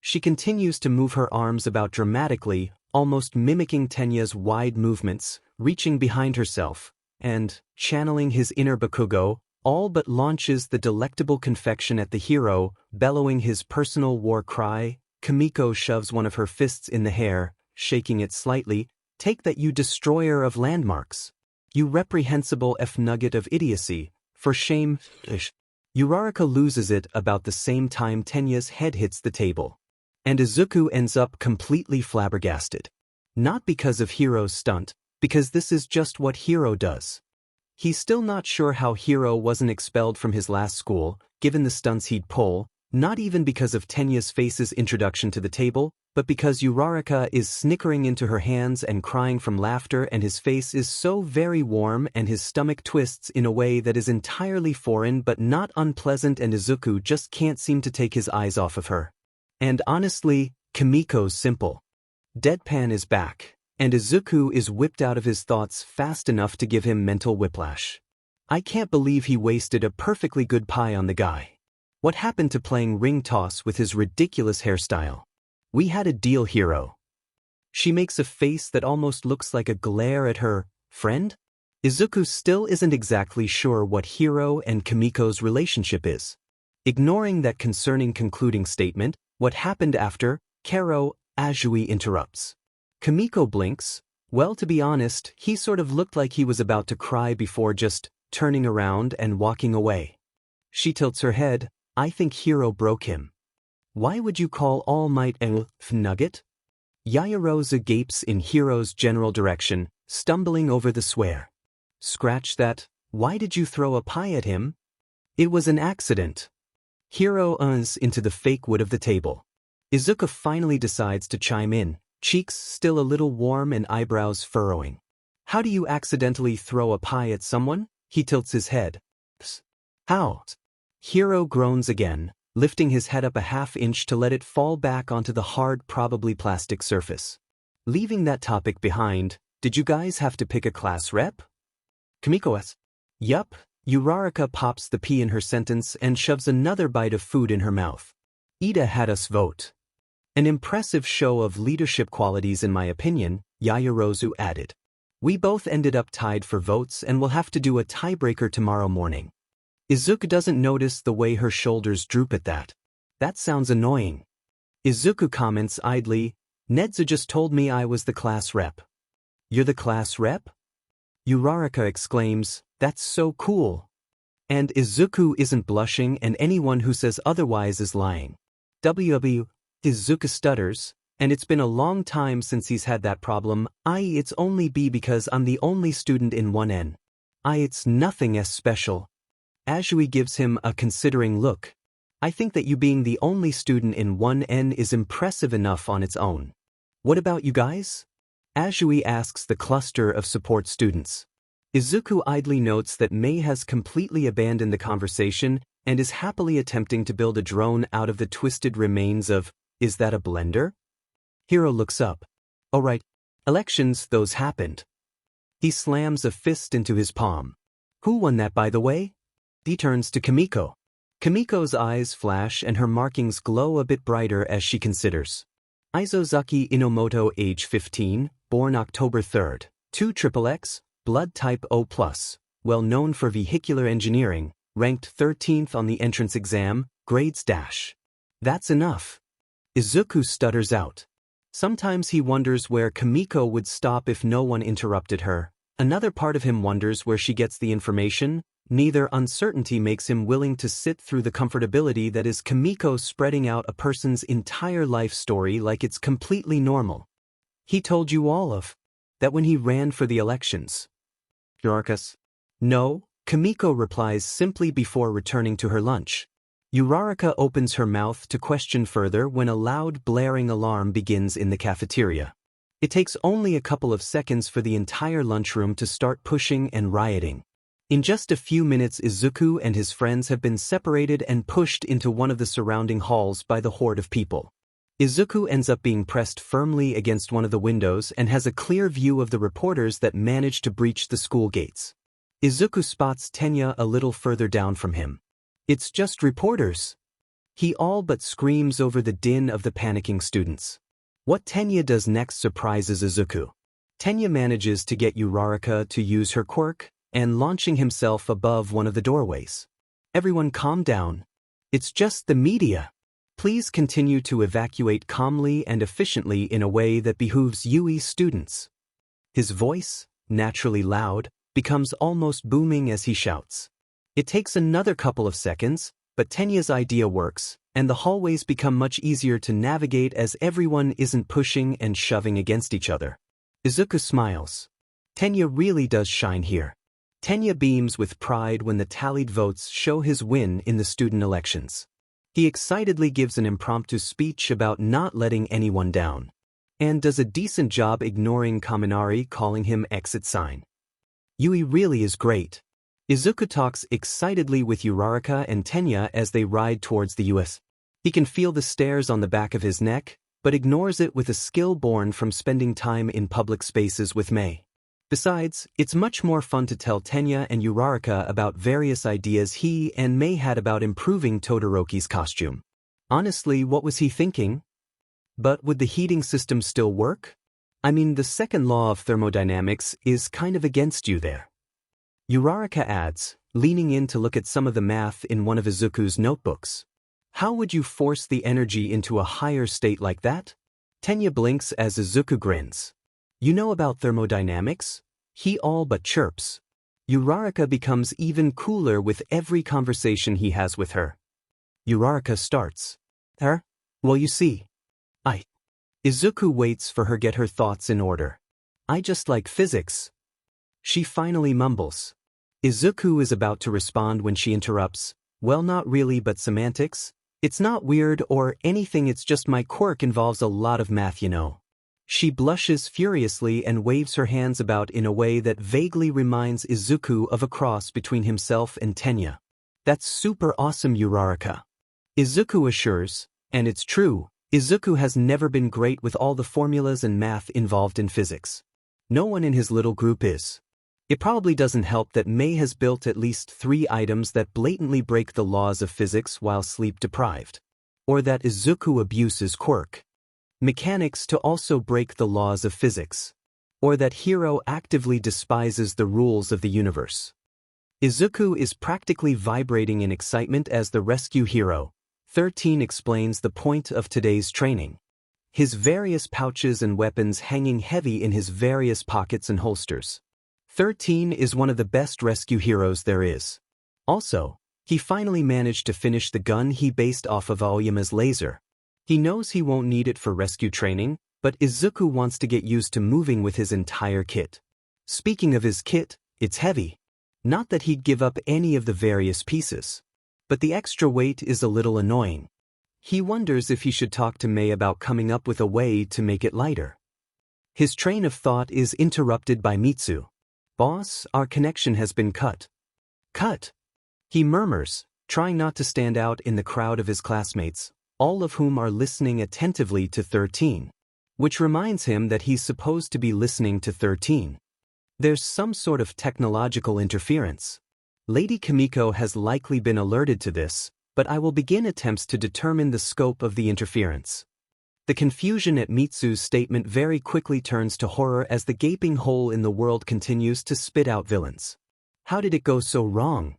She continues to move her arms about dramatically, almost mimicking Tenya's wide movements, reaching behind herself, and, channeling his inner Bakugo, all but launches the delectable confection at the hero, bellowing his personal war cry. Kimiko shoves one of her fists in the hair, shaking it slightly. Take that, you destroyer of landmarks. You reprehensible F-nugget of idiocy. For shame. Uraraka loses it about the same time Tenya's head hits the table. And Izuku ends up completely flabbergasted. Not because of Hiro's stunt, because this is just what Hiro does. He's still not sure how Hiro wasn't expelled from his last school, given the stunts he'd pull, not even because of Tenya's face's introduction to the table, but because Uraraka is snickering into her hands and crying from laughter, and his face is so very warm and his stomach twists in a way that is entirely foreign but not unpleasant, and Izuku just can't seem to take his eyes off of her. And honestly, Kimiko's simple deadpan is back, and Izuku is whipped out of his thoughts fast enough to give him mental whiplash. I can't believe he wasted a perfectly good pie on the guy. What happened to playing ring toss with his ridiculous hairstyle? We had a deal, Hiro. She makes a face that almost looks like a glare at her friend? Izuku still isn't exactly sure what Hiro and Kimiko's relationship is. Ignoring that concerning concluding statement, what happened after, Karo, Azui interrupts. Kimiko blinks. Well, to be honest, he sort of looked like he was about to cry before just turning around and walking away. She tilts her head. I think Hiro broke him. Why would you call All Might a nugget? Yayarosa gapes in Hiro's general direction, stumbling over the swear. Scratch that. Why did you throw a pie at him? It was an accident. Hiro into the fake wood of the table. Izuku finally decides to chime in, cheeks still a little warm and eyebrows furrowing. How do you accidentally throw a pie at someone? He tilts his head. How? Hiro groans again, lifting his head up a half-inch to let it fall back onto the hard, probably plastic surface. Leaving that topic behind, did you guys have to pick a class rep? Kimiko asks. Yup. Uraraka pops the P in her sentence and shoves another bite of food in her mouth. Ida had us vote. An impressive show of leadership qualities in my opinion, Yayarozu added. We both ended up tied for votes and will have to do a tiebreaker tomorrow morning. Izuku doesn't notice the way her shoulders droop at that. That sounds annoying. Izuku comments idly, Nedzu just told me I was the class rep. You're the class rep? Uraraka exclaims, that's so cool. And Izuku isn't blushing and anyone who says otherwise is lying. Izuku stutters, and it's been a long time since he's had that problem, i.e. it's only B because I'm the only student in 1N. It's nothing as special. Azui gives him a considering look. I think that you being the only student in 1N is impressive enough on its own. What about you guys? Azui asks the cluster of support students. Izuku idly notes that Mei has completely abandoned the conversation and is happily attempting to build a drone out of the twisted remains of, is that a blender? Hiro looks up. Oh right, elections, those happened. He slams a fist into his palm. Who won that, by the way? He turns to Kimiko. Kimiko's eyes flash and her markings glow a bit brighter as she considers. Izozaki Inomoto, age 15, born October 3rd, 2XX, blood type O+, well known for vehicular engineering, ranked 13th on the entrance exam, grades dash. That's enough. Izuku stutters out. Sometimes he wonders where Kimiko would stop if no one interrupted her. Another part of him wonders where she gets the information. Neither uncertainty makes him willing to sit through the comfortability that is Kimiko spreading out a person's entire life story like it's completely normal. He told you all of that when he ran for the elections. Uraraka. No, Kimiko replies simply before returning to her lunch. Uraraka opens her mouth to question further when a loud blaring alarm begins in the cafeteria. It takes only a couple of seconds for the entire lunchroom to start pushing and rioting. In just a few minutes, Izuku and his friends have been separated and pushed into one of the surrounding halls by the horde of people. Izuku ends up being pressed firmly against one of the windows and has a clear view of the reporters that managed to breach the school gates. Izuku spots Tenya a little further down from him. It's just reporters. He all but screams over the din of the panicking students. What Tenya does next surprises Izuku. Tenya manages to get Uraraka to use her quirk, and launching himself above one of the doorways. Everyone calm down. It's just the media. Please continue to evacuate calmly and efficiently in a way that behooves UE students. His voice, naturally loud, becomes almost booming as he shouts. It takes another couple of seconds, but Tenya's idea works, and the hallways become much easier to navigate as everyone isn't pushing and shoving against each other. Izuku smiles. Tenya really does shine here. Tenya beams with pride when the tallied votes show his win in the student elections. He excitedly gives an impromptu speech about not letting anyone down, and does a decent job ignoring Kaminari calling him exit sign. Yui really is great. Izuku talks excitedly with Uraraka and Tenya as they ride towards the US. He can feel the stares on the back of his neck, but ignores it with a skill born from spending time in public spaces with Mei. Besides, it's much more fun to tell Tenya and Uraraka about various ideas he and Mei had about improving Todoroki's costume. Honestly, what was he thinking? But would the heating system still work? I mean, the second law of thermodynamics is kind of against you there. Uraraka adds, leaning in to look at some of the math in one of Izuku's notebooks. How would you force the energy into a higher state like that? Tenya blinks as Izuku grins. You know about thermodynamics? He all but chirps. Uraraka becomes even cooler with every conversation he has with her. Uraraka starts. Well, you see. Izuku waits for her get her thoughts in order. I just like physics. She finally mumbles. Izuku is about to respond when she interrupts. Well, not really, but semantics? It's not weird or anything, it's just my quirk involves a lot of math, you know. She blushes furiously and waves her hands about in a way that vaguely reminds Izuku of a cross between himself and Tenya. That's super awesome, Uraraka. Izuku assures, and it's true, Izuku has never been great with all the formulas and math involved in physics. No one in his little group is. It probably doesn't help that Mei has built at least 3 items that blatantly break the laws of physics while sleep-deprived. Or that Izuku abuses quirk mechanics to also break the laws of physics. Or that Hiro actively despises the rules of the universe. Izuku is practically vibrating in excitement as the rescue hero. 13 explains the point of today's training. His various pouches and weapons hanging heavy in his various pockets and holsters. 13 is one of the best rescue heroes there is. Also, he finally managed to finish the gun he based off of Aoyama's laser. He knows he won't need it for rescue training, but Izuku wants to get used to moving with his entire kit. Speaking of his kit, it's heavy. Not that he'd give up any of the various pieces. But the extra weight is a little annoying. He wonders if he should talk to Mei about coming up with a way to make it lighter. His train of thought is interrupted by Mitsu. Boss, our connection has been cut. Cut? He murmurs, trying not to stand out in the crowd of his classmates, all of whom are listening attentively to 13. Which reminds him that he's supposed to be listening to 13. There's some sort of technological interference. Lady Kimiko has likely been alerted to this, but I will begin attempts to determine the scope of the interference. The confusion at Mitsu's statement very quickly turns to horror as the gaping hole in the world continues to spit out villains. How did it go so wrong?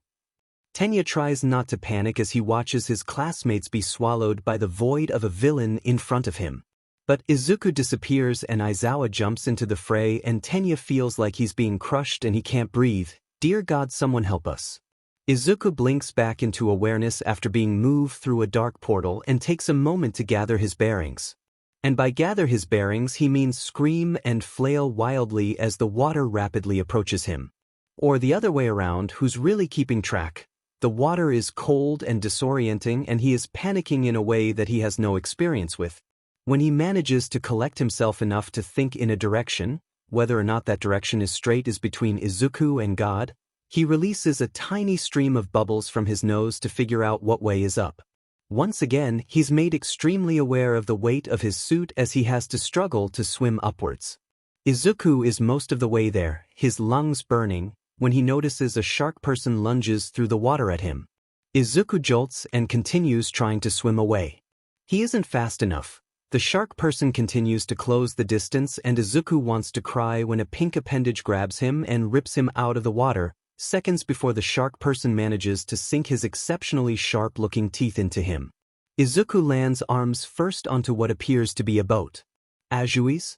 Tenya tries not to panic as he watches his classmates be swallowed by the void of a villain in front of him. But Izuku disappears and Aizawa jumps into the fray and Tenya feels like he's being crushed and he can't breathe. Dear God, someone help us. Izuku blinks back into awareness after being moved through a dark portal and takes a moment to gather his bearings. And by gather his bearings he means scream and flail wildly as the water rapidly approaches him. Or the other way around, who's really keeping track? The water is cold and disorienting and he is panicking in a way that he has no experience with. When he manages to collect himself enough to think in a direction, whether or not that direction is straight is between Izuku and God, he releases a tiny stream of bubbles from his nose to figure out what way is up. Once again, he's made extremely aware of the weight of his suit as he has to struggle to swim upwards. Izuku is most of the way there, his lungs burning, when he notices a shark person lunges through the water at him. Izuku jolts and continues trying to swim away. He isn't fast enough. The shark person continues to close the distance and Izuku wants to cry when a pink appendage grabs him and rips him out of the water, seconds before the shark person manages to sink his exceptionally sharp-looking teeth into him. Izuku lands arms first onto what appears to be a boat. Ajui's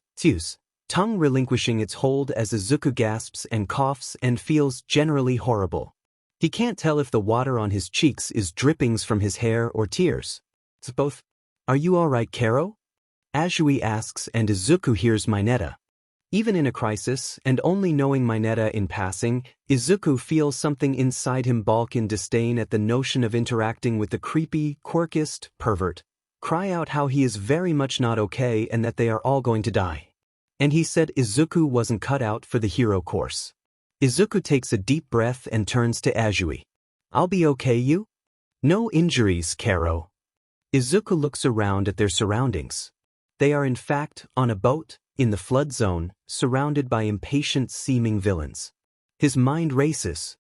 tongue relinquishing its hold as Izuku gasps and coughs and feels generally horrible. He can't tell if the water on his cheeks is drippings from his hair or tears. It's both. Are you alright, Karo? Ajui asks and Izuku hears Mineta. Even in a crisis, and only knowing Mineta in passing, Izuku feels something inside him balk in disdain at the notion of interacting with the creepy, quirkist pervert. Cry out how he is very much not okay and that they are all going to die. And he said Izuku wasn't cut out for the hero course. Izuku takes a deep breath and turns to Ajui. I'll be okay, you? No injuries, Karo. Izuku looks around at their surroundings. They are in fact on a boat, in the flood zone, surrounded by impatient-seeming villains. His mind races.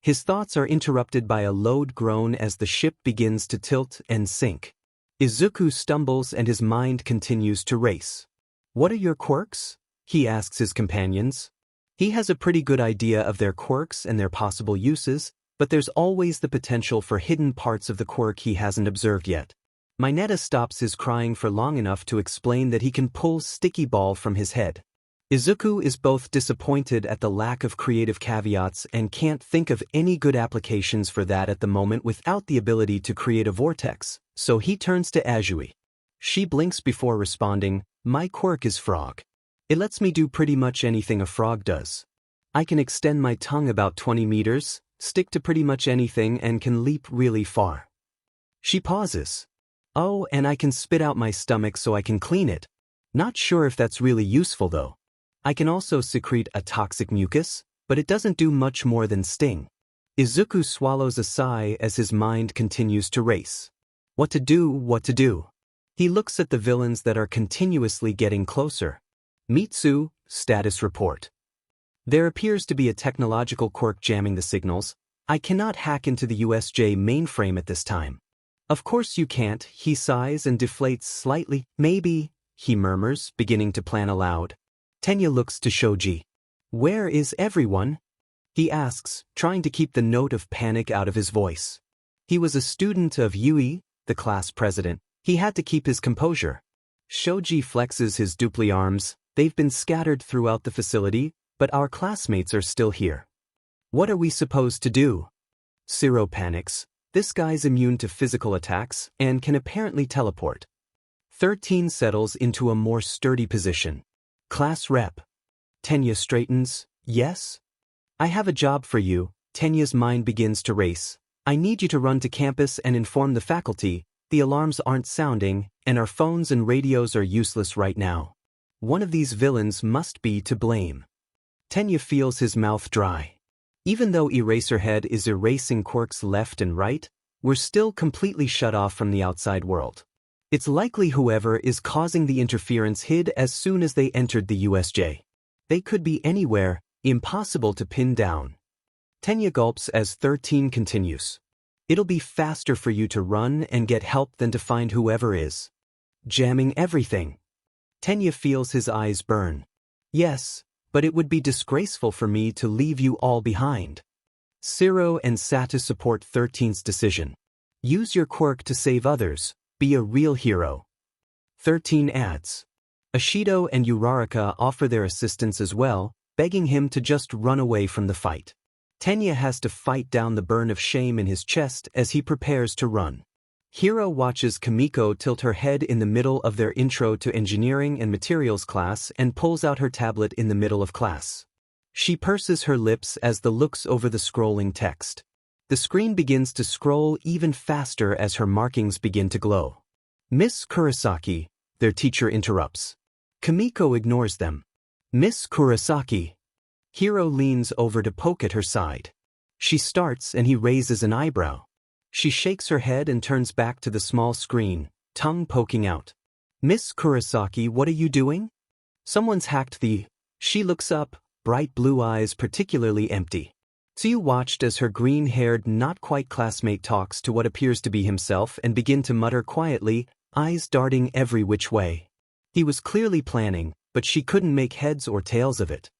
His thoughts are interrupted by a loud groan as the ship begins to tilt and sink. Izuku stumbles and his mind continues to race. "What are your quirks?" he asks his companions. He has a pretty good idea of their quirks and their possible uses, but there's always the potential for hidden parts of the quirk he hasn't observed yet. Mineta stops his crying for long enough to explain that he can pull sticky ball from his head. Izuku is both disappointed at the lack of creative caveats and can't think of any good applications for that at the moment without the ability to create a vortex, so he turns to Azui. She blinks before responding, "My quirk is frog. It lets me do pretty much anything a frog does. I can extend my tongue about 20 meters, stick to pretty much anything, and can leap really far." She pauses. "Oh, and I can spit out my stomach so I can clean it. Not sure if that's really useful though. I can also secrete a toxic mucus, but it doesn't do much more than sting." Izuku swallows a sigh as his mind continues to race. What to do? He looks at the villains that are continuously getting closer. Mitsu, status report. There appears to be a technological quirk jamming the signals. I cannot hack into the USJ mainframe at this time. Of course you can't, he sighs and deflates slightly. Maybe, he murmurs, beginning to plan aloud. Tenya looks to Shoji. Where is everyone? He asks, trying to keep the note of panic out of his voice. He was a student of Yui, the class president. He had to keep his composure. Shoji flexes his dupli arms. They've been scattered throughout the facility, but our classmates are still here. What are we supposed to do? Zero panics. This guy's immune to physical attacks and can apparently teleport. 13 settles into a more sturdy position. Class rep. Tenya straightens. Yes? I have a job for you. Tenya's mind begins to race. I need you to run to campus and inform the faculty. The alarms aren't sounding, and our phones and radios are useless right now. One of these villains must be to blame. Tenya feels his mouth dry. Even though Eraserhead is erasing quirks left and right, we're still completely shut off from the outside world. It's likely whoever is causing the interference hid as soon as they entered the USJ. They could be anywhere, impossible to pin down. Tenya gulps as 13 continues. It'll be faster for you to run and get help than to find whoever is jamming everything. Tenya feels his eyes burn. Yes, but it would be disgraceful for me to leave you all behind. Zero and Satu support 13's decision. Use your quirk to save others. Be a real hero. 13 adds. Ashido and Uraraka offer their assistance as well, begging him to just run away from the fight. Tenya has to fight down the burn of shame in his chest as he prepares to run. Hiro watches Kamiko tilt her head in the middle of their intro to engineering and materials class and pulls out her tablet in the middle of class. She purses her lips as the looks over the scrolling text. The screen begins to scroll even faster as her markings begin to glow. Miss Kurosaki, their teacher interrupts. Kamiko ignores them. Miss Kurosaki. Hiro leans over to poke at her side. She starts and he raises an eyebrow. She shakes her head and turns back to the small screen, tongue poking out. Miss Kurosaki, what are you doing? Someone's hacked the... She looks up, bright blue eyes particularly empty. Tsuyu watched as her green-haired, not-quite classmate talks to what appears to be himself and begin to mutter quietly, eyes darting every which way. He was clearly planning, but she couldn't make heads or tails of it.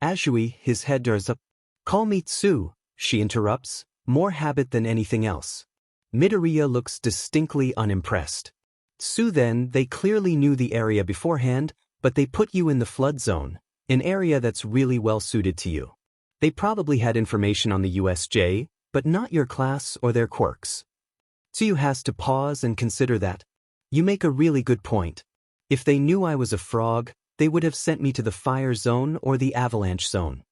Azui, his head does up. Call me Tsu, she interrupts, more habit than anything else. Midoriya looks distinctly unimpressed. Tsu then, they clearly knew the area beforehand, but they put you in the flood zone, an area that's really well suited to you. They probably had information on the USJ, but not your class or their quirks. Tsuyu has to pause and consider that. You make a really good point. If they knew I was a frog, they would have sent me to the fire zone or the avalanche zone.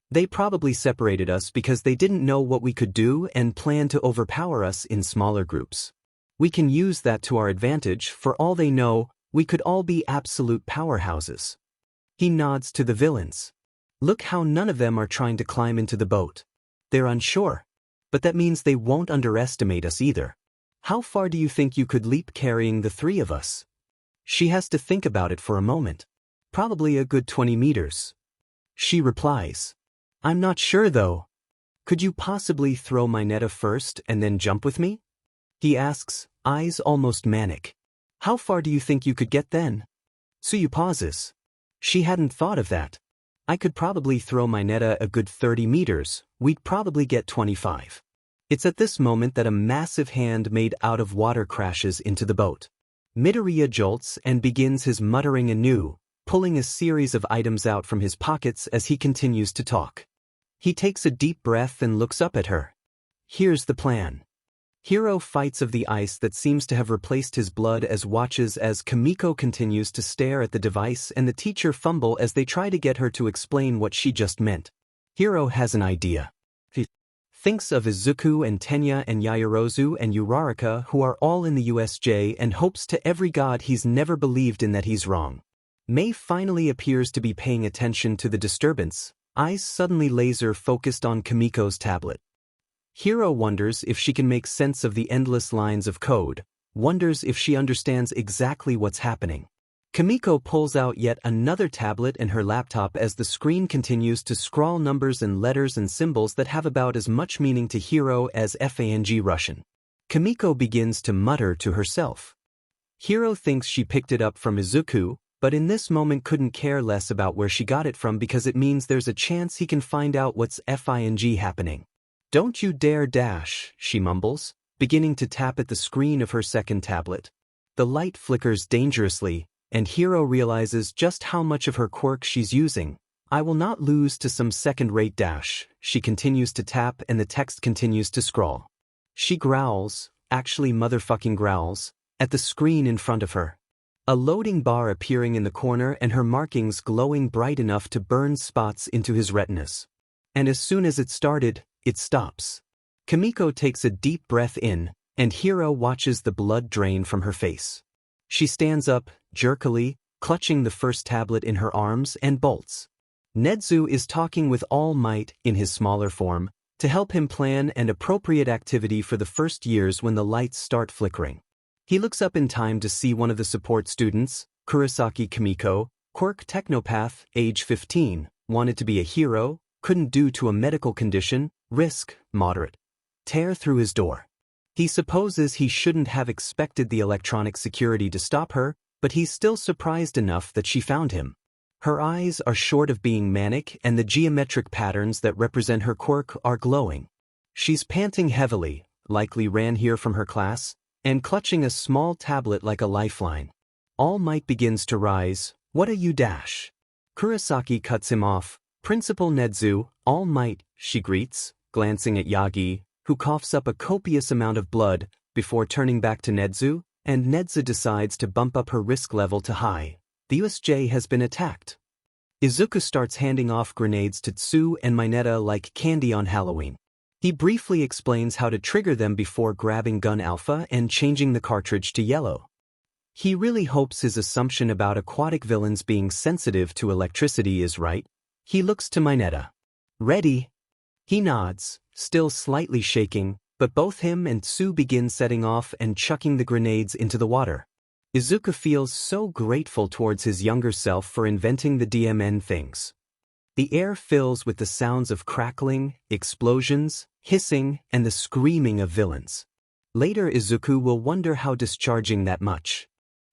They probably separated us because they didn't know what we could do and planned to overpower us in smaller groups. We can use that to our advantage. For all they know, we could all be absolute powerhouses. He nods to the villains. Look how none of them are trying to climb into the boat. They're unsure. But that means they won't underestimate us either. How far do you think you could leap carrying the three of us? She has to think about it for a moment. probably a good 20 meters. She replies. I'm not sure though. Could you possibly throw my netta first and then jump with me? He asks, eyes almost manic. How far do you think you could get then? Tsuyu pauses. She hadn't thought of that. I could probably throw my netta a good 30 meters, we'd probably get 25. It's at this moment that a massive hand made out of water crashes into the boat. Midoriya jolts and begins his muttering anew, pulling a series of items out from his pockets as he continues to talk. He takes a deep breath and looks up at her. Here's the plan. Hiro fights of the ice that seems to have replaced his blood as watches as Kimiko continues to stare at the device and the teacher fumble as they try to get her to explain what she just meant. Hiro has an idea. He thinks of Izuku and Tenya and Yaoyorozu and Uraraka who are all in the USJ and hopes to every god he's never believed in that he's wrong. Mei finally appears to be paying attention to the disturbance, eyes suddenly laser-focused on Kimiko's tablet. Hiro wonders if she can make sense of the endless lines of code, wonders if she understands exactly what's happening. Kimiko pulls out yet another tablet and her laptop as the screen continues to scrawl numbers and letters and symbols that have about as much meaning to Hiro as FANG Russian. Kimiko begins to mutter to herself. Hiro thinks she picked it up from Izuku, but in this moment couldn't care less about where she got it from because it means there's a chance he can find out what's FING happening. Don't you dare dash, she mumbles, beginning to tap at the screen of her second tablet. The light flickers dangerously, and Hiro realizes just how much of her quirk she's using. I will not lose to some second-rate dash. She continues to tap and the text continues to scroll. She growls, actually motherfucking growls, at the screen in front of her. A loading bar appearing in the corner and her markings glowing bright enough to burn spots into his retinas. And as soon as it started, it stops. Kimiko takes a deep breath in, and Hiro watches the blood drain from her face. She stands up, jerkily, clutching the first tablet in her arms and bolts. Nedzu is talking with All Might, in his smaller form, to help him plan an appropriate activity for the first years when the lights start flickering. He looks up in time to see one of the support students, Kurasaki Kimiko, quirk technopath, age 15, wanted to be a hero, couldn't due to a medical condition, risk, moderate. Tear through his door. He supposes he shouldn't have expected the electronic security to stop her, but he's still surprised enough that she found him. Her eyes are short of being manic and the geometric patterns that represent her quirk are glowing. She's panting heavily, likely ran here from her class, and clutching a small tablet like a lifeline. All Might begins to rise. What a you dash. Kurasaki cuts him off. Principal Nedzu, All Might, she greets, glancing at Yagi, who coughs up a copious amount of blood, before turning back to Nedzu, and Nedzu decides to bump up her risk level to high. The USJ has been attacked. Izuku starts handing off grenades to Tsu and Mineta like candy on Halloween. He briefly explains how to trigger them before grabbing gun alpha and changing the cartridge to yellow. He really hopes his assumption about aquatic villains being sensitive to electricity is right. He looks to Mineta. Ready? He nods, still slightly shaking, but both him and Tsu begin setting off and chucking the grenades into the water. Izuku feels so grateful towards his younger self for inventing the DMN things. The air fills with the sounds of crackling, explosions, hissing, and the screaming of villains. Later Izuku will wonder how discharging that much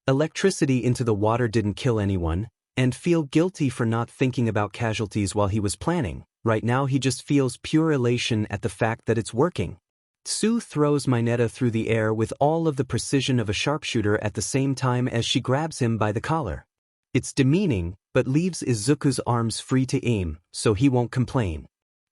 electricity into the water didn't kill anyone, and feel guilty for not thinking about casualties while he was planning. Right now he just feels pure elation at the fact that it's working. Tsu throws Mineta through the air with all of the precision of a sharpshooter at the same time as she grabs him by the collar. It's demeaning, but leaves Izuku's arms free to aim, so he won't complain.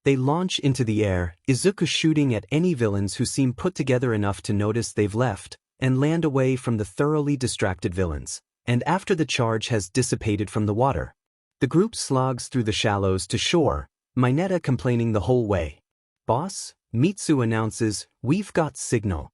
They launch into the air, Izuku shooting at any villains who seem put together enough to notice they've left, and land away from the thoroughly distracted villains. And after the charge has dissipated from the water, the group slogs through the shallows to shore, Mineta complaining the whole way. Boss, Mitsu announces, we've got signal.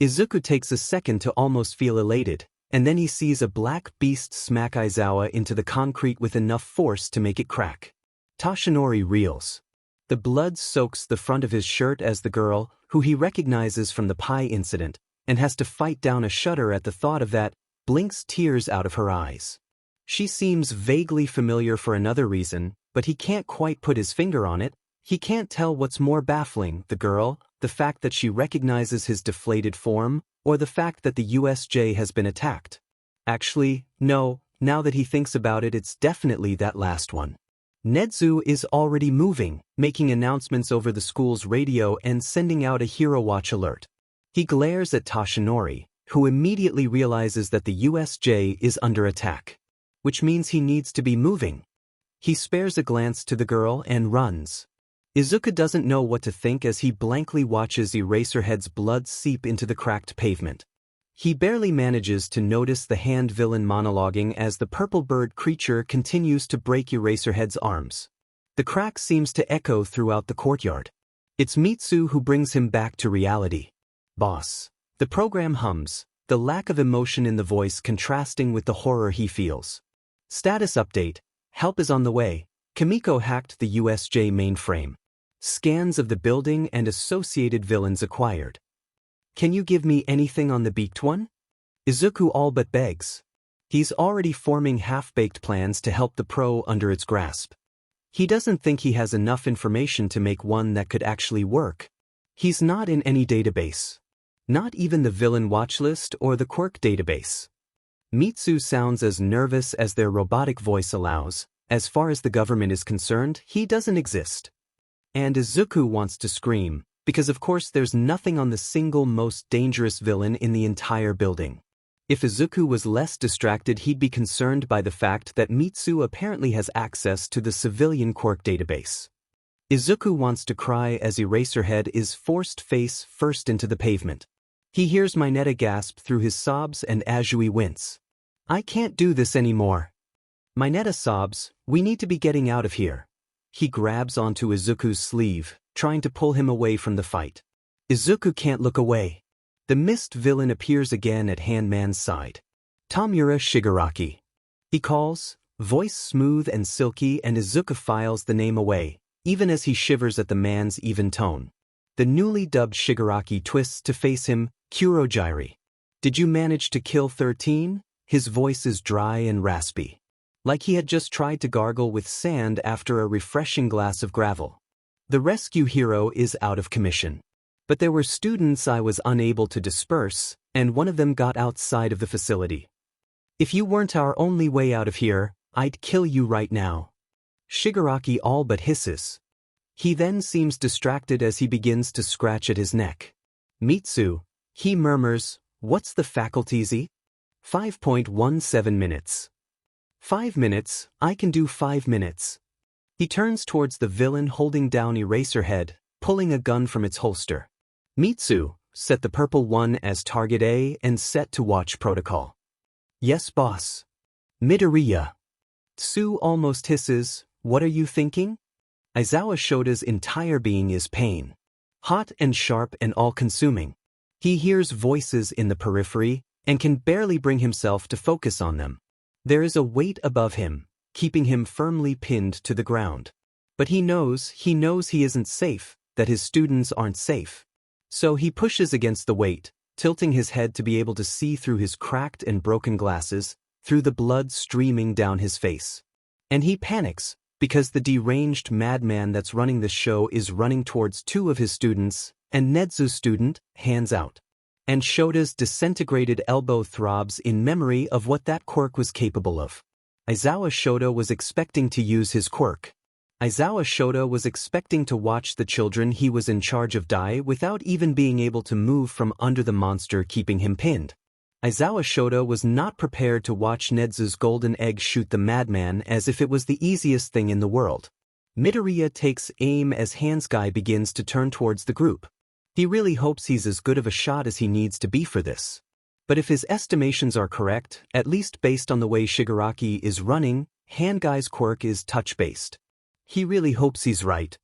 Izuku takes a second to almost feel elated, and then he sees a black beast smack Aizawa into the concrete with enough force to make it crack. Toshinori reels. The blood soaks the front of his shirt as the girl, who he recognizes from the pie incident, and has to fight down a shudder at the thought of that, blinks tears out of her eyes. She seems vaguely familiar for another reason, but he can't quite put his finger on it. He can't tell what's more baffling, the girl, the fact that she recognizes his deflated form, or the fact that the USJ has been attacked. Actually, no, now that he thinks about it, it's definitely that last one. Nezu is already moving, making announcements over the school's radio and sending out a Hero Watch alert. He glares at Toshinori, who immediately realizes that the USJ is under attack, which means he needs to be moving. He spares a glance to the girl and runs. Izuku doesn't know what to think as he blankly watches Eraserhead's blood seep into the cracked pavement. He barely manages to notice the hand villain monologuing as the purple bird creature continues to break Eraserhead's arms. The crack seems to echo throughout the courtyard. It's Mitsu who brings him back to reality. Boss. The program hums, the lack of emotion in the voice contrasting with the horror he feels. Status update. Help is on the way. Kimiko hacked the USJ mainframe. Scans of the building and associated villains acquired. Can you give me anything on the beaked one? Izuku all but begs. He's already forming half-baked plans to help the pro under its grasp. He doesn't think he has enough information to make one that could actually work. He's not in any database. Not even the villain watch list or the Quirk database. Mitsu sounds as nervous as their robotic voice allows. As far as the government is concerned, he doesn't exist. And Izuku wants to scream, because of course there's nothing on the single most dangerous villain in the entire building. If Izuku was less distracted, he'd be concerned by the fact that Mitsu apparently has access to the civilian Quirk database. Izuku wants to cry as Eraserhead is forced face first into the pavement. He hears Mineta gasp through his sobs and Azui wince. I can't do this anymore. Mineta sobs, we need to be getting out of here. He grabs onto Izuku's sleeve, trying to pull him away from the fight. Izuku can't look away. The mist villain appears again at Handman's side. Tamura Shigaraki. He calls, voice smooth and silky, and Izuku files the name away, even as he shivers at the man's even tone. The newly dubbed Shigaraki twists to face him, Kurogyri. Did you manage to kill 13? His voice is dry and raspy. Like he had just tried to gargle with sand after a refreshing glass of gravel. The rescue hero is out of commission. But there were students I was unable to disperse, and one of them got outside of the facility. If you weren't our only way out of here, I'd kill you right now. Shigaraki all but hisses. He then seems distracted as he begins to scratch at his neck. Mitsu, he murmurs, what's the faculty's? 5.17 minutes. 5 minutes, I can do 5 minutes. He turns towards the villain holding down Eraserhead, pulling a gun from its holster. Mitsu, set the purple one as target A and set to watch protocol. Yes, boss. Midoriya. Tsu almost hisses, what are you thinking? Aizawa Shota's entire being is pain. Hot and sharp and all-consuming. He hears voices in the periphery and can barely bring himself to focus on them. There is a weight above him, keeping him firmly pinned to the ground. But he knows he isn't safe, that his students aren't safe. So he pushes against the weight, tilting his head to be able to see through his cracked and broken glasses, through the blood streaming down his face. And he panics, because the deranged madman that's running the show is running towards 2 of his students, and Nezu's student, hands out. And Shota's disintegrated elbow throbs in memory of what that quirk was capable of. Aizawa Shota was expecting to use his quirk. Aizawa Shota was expecting to watch the children he was in charge of die without even being able to move from under the monster keeping him pinned. Aizawa Shota was not prepared to watch Nezu's golden egg shoot the madman as if it was the easiest thing in the world. Midoriya takes aim as Hansguy begins to turn towards the group. He really hopes he's as good of a shot as he needs to be for this. But if his estimations are correct, at least based on the way Shigaraki is running, Handguy's quirk is touch-based. He really hopes he's right.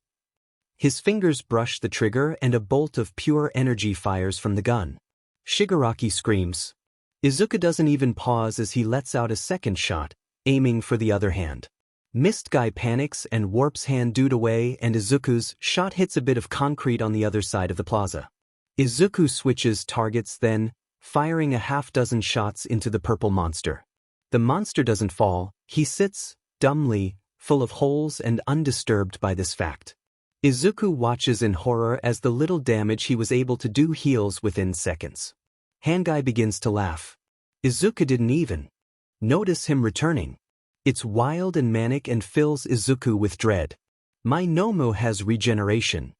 His fingers brush the trigger and a bolt of pure energy fires from the gun. Shigaraki screams. Izuku doesn't even pause as he lets out a second shot, aiming for the other hand. Mist Guy panics and warps hand dude away, and Izuku's shot hits a bit of concrete on the other side of the plaza. Izuku switches targets then, firing a half-dozen shots into the purple monster. The monster doesn't fall, he sits, dumbly, full of holes and undisturbed by this fact. Izuku watches in horror as the little damage he was able to do heals within seconds. Handguy begins to laugh. Izuku didn't even notice him returning. It's wild and manic and fills Izuku with dread. My Nomu has regeneration.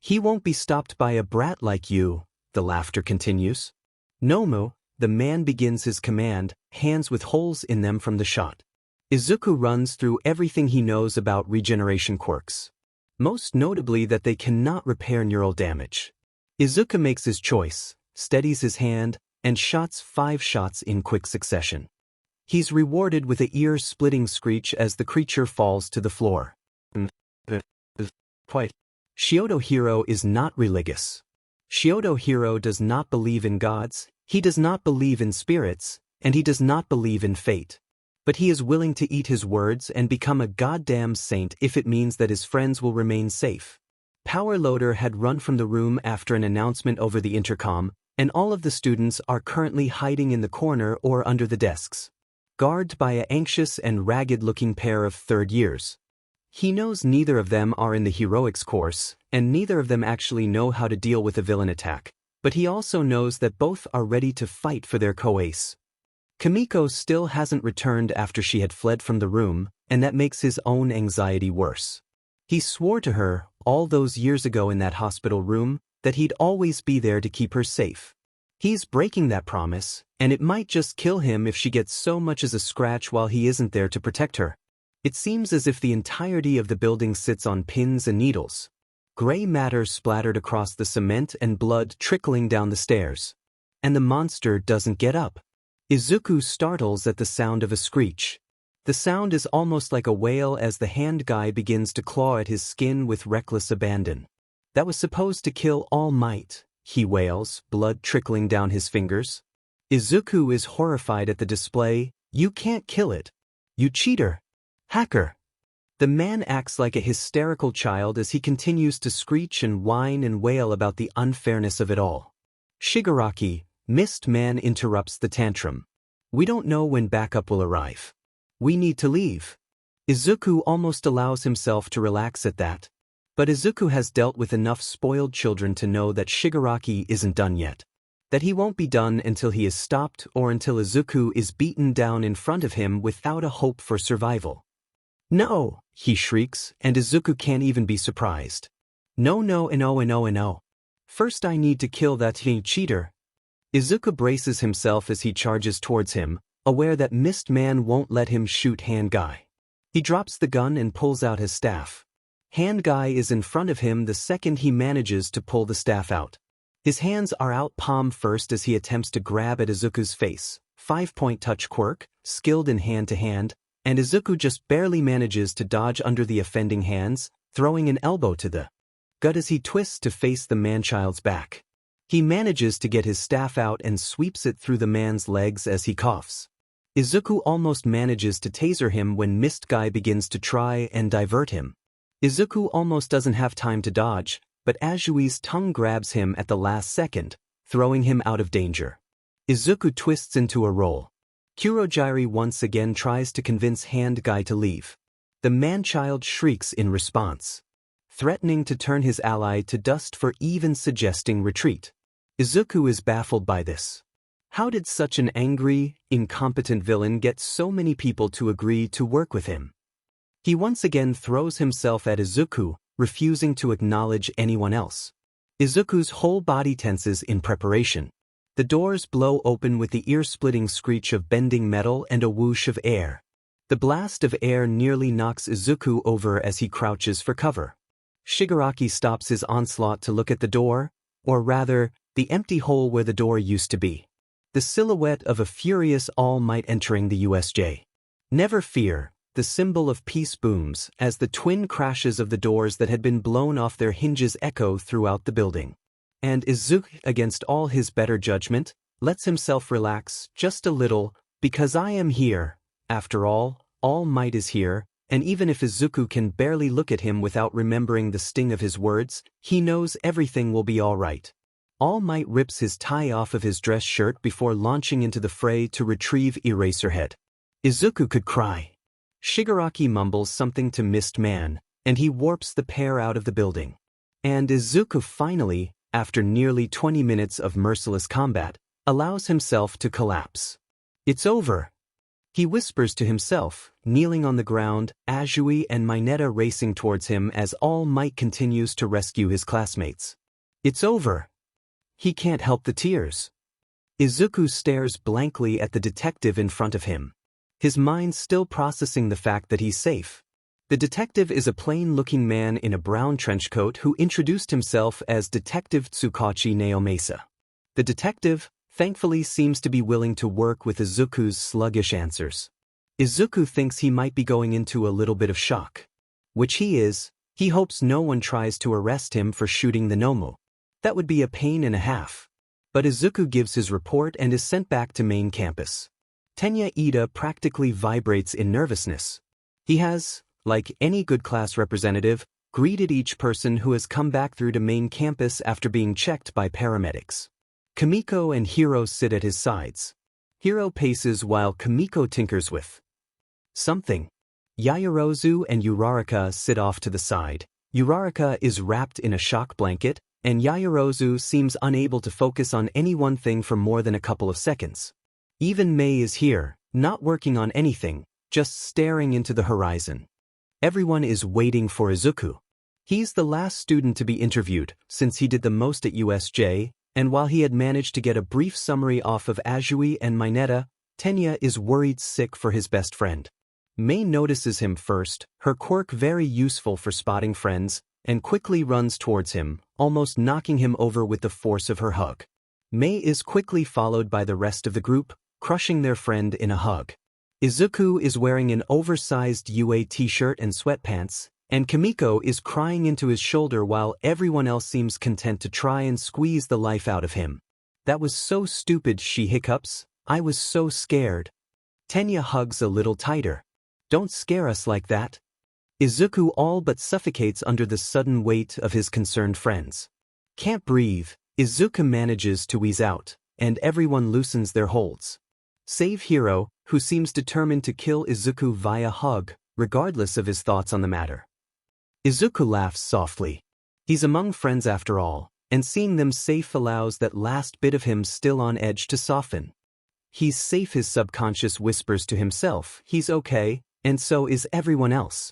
He won't be stopped by a brat like you, the laughter continues. Nomu, the man begins his command, hands with holes in them from the shot. Izuku runs through everything he knows about regeneration quirks. Most notably that they cannot repair neural damage. Izuku makes his choice, steadies his hand, and shots 5 shots in quick succession. He's rewarded with a ear-splitting screech as the creature falls to the floor. Shioto Hiro is not religious. Shioto Hiro does not believe in gods, he does not believe in spirits, and he does not believe in fate. But he is willing to eat his words and become a goddamn saint if it means that his friends will remain safe. Power Loader had run from the room after an announcement over the intercom, and all of the students are currently hiding in the corner or under the desks, guarded by an anxious and ragged-looking pair of third years. He knows neither of them are in the heroics course, and neither of them actually know how to deal with a villain attack, but he also knows that both are ready to fight for their co-ace. Kamiko still hasn't returned after she had fled from the room, and that makes his own anxiety worse. He swore to her, all those years ago in that hospital room, that he'd always be there to keep her safe. He's breaking that promise, and it might just kill him if she gets so much as a scratch while he isn't there to protect her. It seems as if the entirety of the building sits on pins and needles. Gray matter splattered across the cement and blood trickling down the stairs. And the monster doesn't get up. Izuku startles at the sound of a screech. The sound is almost like a wail as the hand guy begins to claw at his skin with reckless abandon. That was supposed to kill All Might, he wails, blood trickling down his fingers. Izuku is horrified at the display. You can't kill it. You cheater. Hacker. The man acts like a hysterical child as he continues to screech and whine and wail about the unfairness of it all. Shigaraki, Mist Man, interrupts the tantrum. We don't know when backup will arrive. We need to leave. Izuku almost allows himself to relax at that. But Izuku has dealt with enough spoiled children to know that Shigaraki isn't done yet. That he won't be done until he is stopped or until Izuku is beaten down in front of him without a hope for survival. No, he shrieks, and Izuku can't even be surprised. No. First I need to kill that cheater. Izuku braces himself as he charges towards him, aware that Mist Man won't let him shoot Hand Guy. He drops the gun and pulls out his staff. Hand Guy is in front of him the second he manages to pull the staff out. His hands are out palm first as he attempts to grab at Izuku's face. 5-point touch quirk, skilled in hand-to-hand, and Izuku just barely manages to dodge under the offending hands, throwing an elbow to the gut as he twists to face the man-child's back. He manages to get his staff out and sweeps it through the man's legs as he coughs. Izuku almost manages to taser him when Mist Guy begins to try and divert him. Izuku almost doesn't have time to dodge, but Ajui's tongue grabs him at the last second, throwing him out of danger. Izuku twists into a roll. Kurogiri once again tries to convince Hand Guy to leave. The man-child shrieks in response, threatening to turn his ally to dust for even suggesting retreat. Izuku is baffled by this. How did such an angry, incompetent villain get so many people to agree to work with him? He once again throws himself at Izuku, refusing to acknowledge anyone else. Izuku's whole body tenses in preparation. The doors blow open with the ear-splitting screech of bending metal and a whoosh of air. The blast of air nearly knocks Izuku over as he crouches for cover. Shigaraki stops his onslaught to look at the door, or rather, the empty hole where the door used to be. The silhouette of a furious All Might entering the USJ. Never fear, the symbol of peace booms as the twin crashes of the doors that had been blown off their hinges echo throughout the building. And Izuku, against all his better judgment, lets himself relax just a little, because I am here. After all Might is here, and even if Izuku can barely look at him without remembering the sting of his words, he knows everything will be all right. All Might rips his tie off of his dress shirt before launching into the fray to retrieve Eraserhead. Izuku could cry. Shigaraki mumbles something to Mist Man, and he warps the pair out of the building. And Izuku finally, after nearly 20 minutes of merciless combat, allows himself to collapse. It's over. He whispers to himself, kneeling on the ground, Azui and Mineta racing towards him as All Might continues to rescue his classmates. It's over. He can't help the tears. Izuku stares blankly at the detective in front of him. His mind still processing the fact that he's safe. The detective is a plain-looking man in a brown trench coat who introduced himself as Detective Tsukachi Naomasa. The detective, thankfully, seems to be willing to work with Izuku's sluggish answers. Izuku thinks he might be going into a little bit of shock. Which he is. He hopes no one tries to arrest him for shooting the Nomu. That would be a pain and a half. But Izuku gives his report and is sent back to main campus. Tenya Ida practically vibrates in nervousness. He has, like any good class representative, greeted each person who has come back through to main campus after being checked by paramedics. Kimiko and Hiro sit at his sides. Hiro paces while Kimiko tinkers with something. Yaoyorozu and Uraraka sit off to the side. Uraraka is wrapped in a shock blanket, and Yaoyorozu seems unable to focus on any one thing for more than a couple of seconds. Even Mei is here, not working on anything, just staring into the horizon. Everyone is waiting for Izuku. He's the last student to be interviewed, since he did the most at USJ, and while he had managed to get a brief summary off of Azui and Mineta, Tenya is worried sick for his best friend. Mei notices him first, her quirk very useful for spotting friends, and quickly runs towards him, almost knocking him over with the force of her hug. Mei is quickly followed by the rest of the group, crushing their friend in a hug. Izuku is wearing an oversized UA t-shirt and sweatpants, and Kimiko is crying into his shoulder while everyone else seems content to try and squeeze the life out of him. That was so stupid, she hiccups. I was so scared. Tenya hugs a little tighter. Don't scare us like that. Izuku all but suffocates under the sudden weight of his concerned friends. Can't breathe. Izuku manages to wheeze out, and everyone loosens their holds. Save Hiro, who seems determined to kill Izuku via hug, regardless of his thoughts on the matter. Izuku laughs softly. He's among friends after all, and seeing them safe allows that last bit of him still on edge to soften. He's safe, his subconscious whispers to himself. He's okay, and so is everyone else.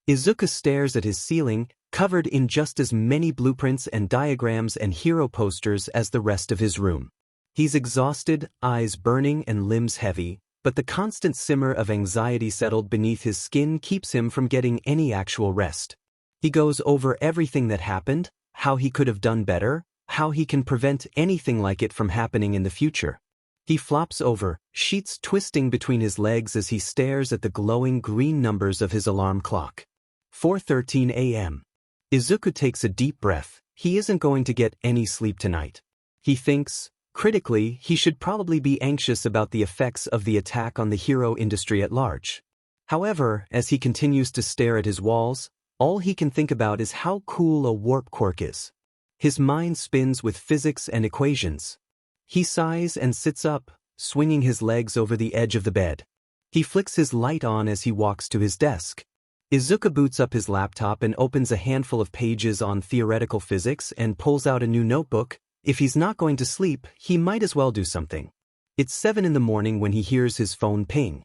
Izuku stares at his ceiling, covered in just as many blueprints and diagrams and hero posters as the rest of his room. He's exhausted, eyes burning and limbs heavy, but the constant simmer of anxiety settled beneath his skin keeps him from getting any actual rest. He goes over everything that happened, how he could have done better, how he can prevent anything like it from happening in the future. He flops over, sheets twisting between his legs as he stares at the glowing green numbers of his alarm clock. 4:13 a.m. Izuku takes a deep breath. He isn't going to get any sleep tonight. He thinks, critically, he should probably be anxious about the effects of the attack on the hero industry at large. However, as he continues to stare at his walls, all he can think about is how cool a warp quirk is. His mind spins with physics and equations. He sighs and sits up, swinging his legs over the edge of the bed. He flicks his light on as he walks to his desk. Izuku boots up his laptop and opens a handful of pages on theoretical physics and pulls out a new notebook. If he's not going to sleep, he might as well do something. It's 7 in the morning when he hears his phone ping.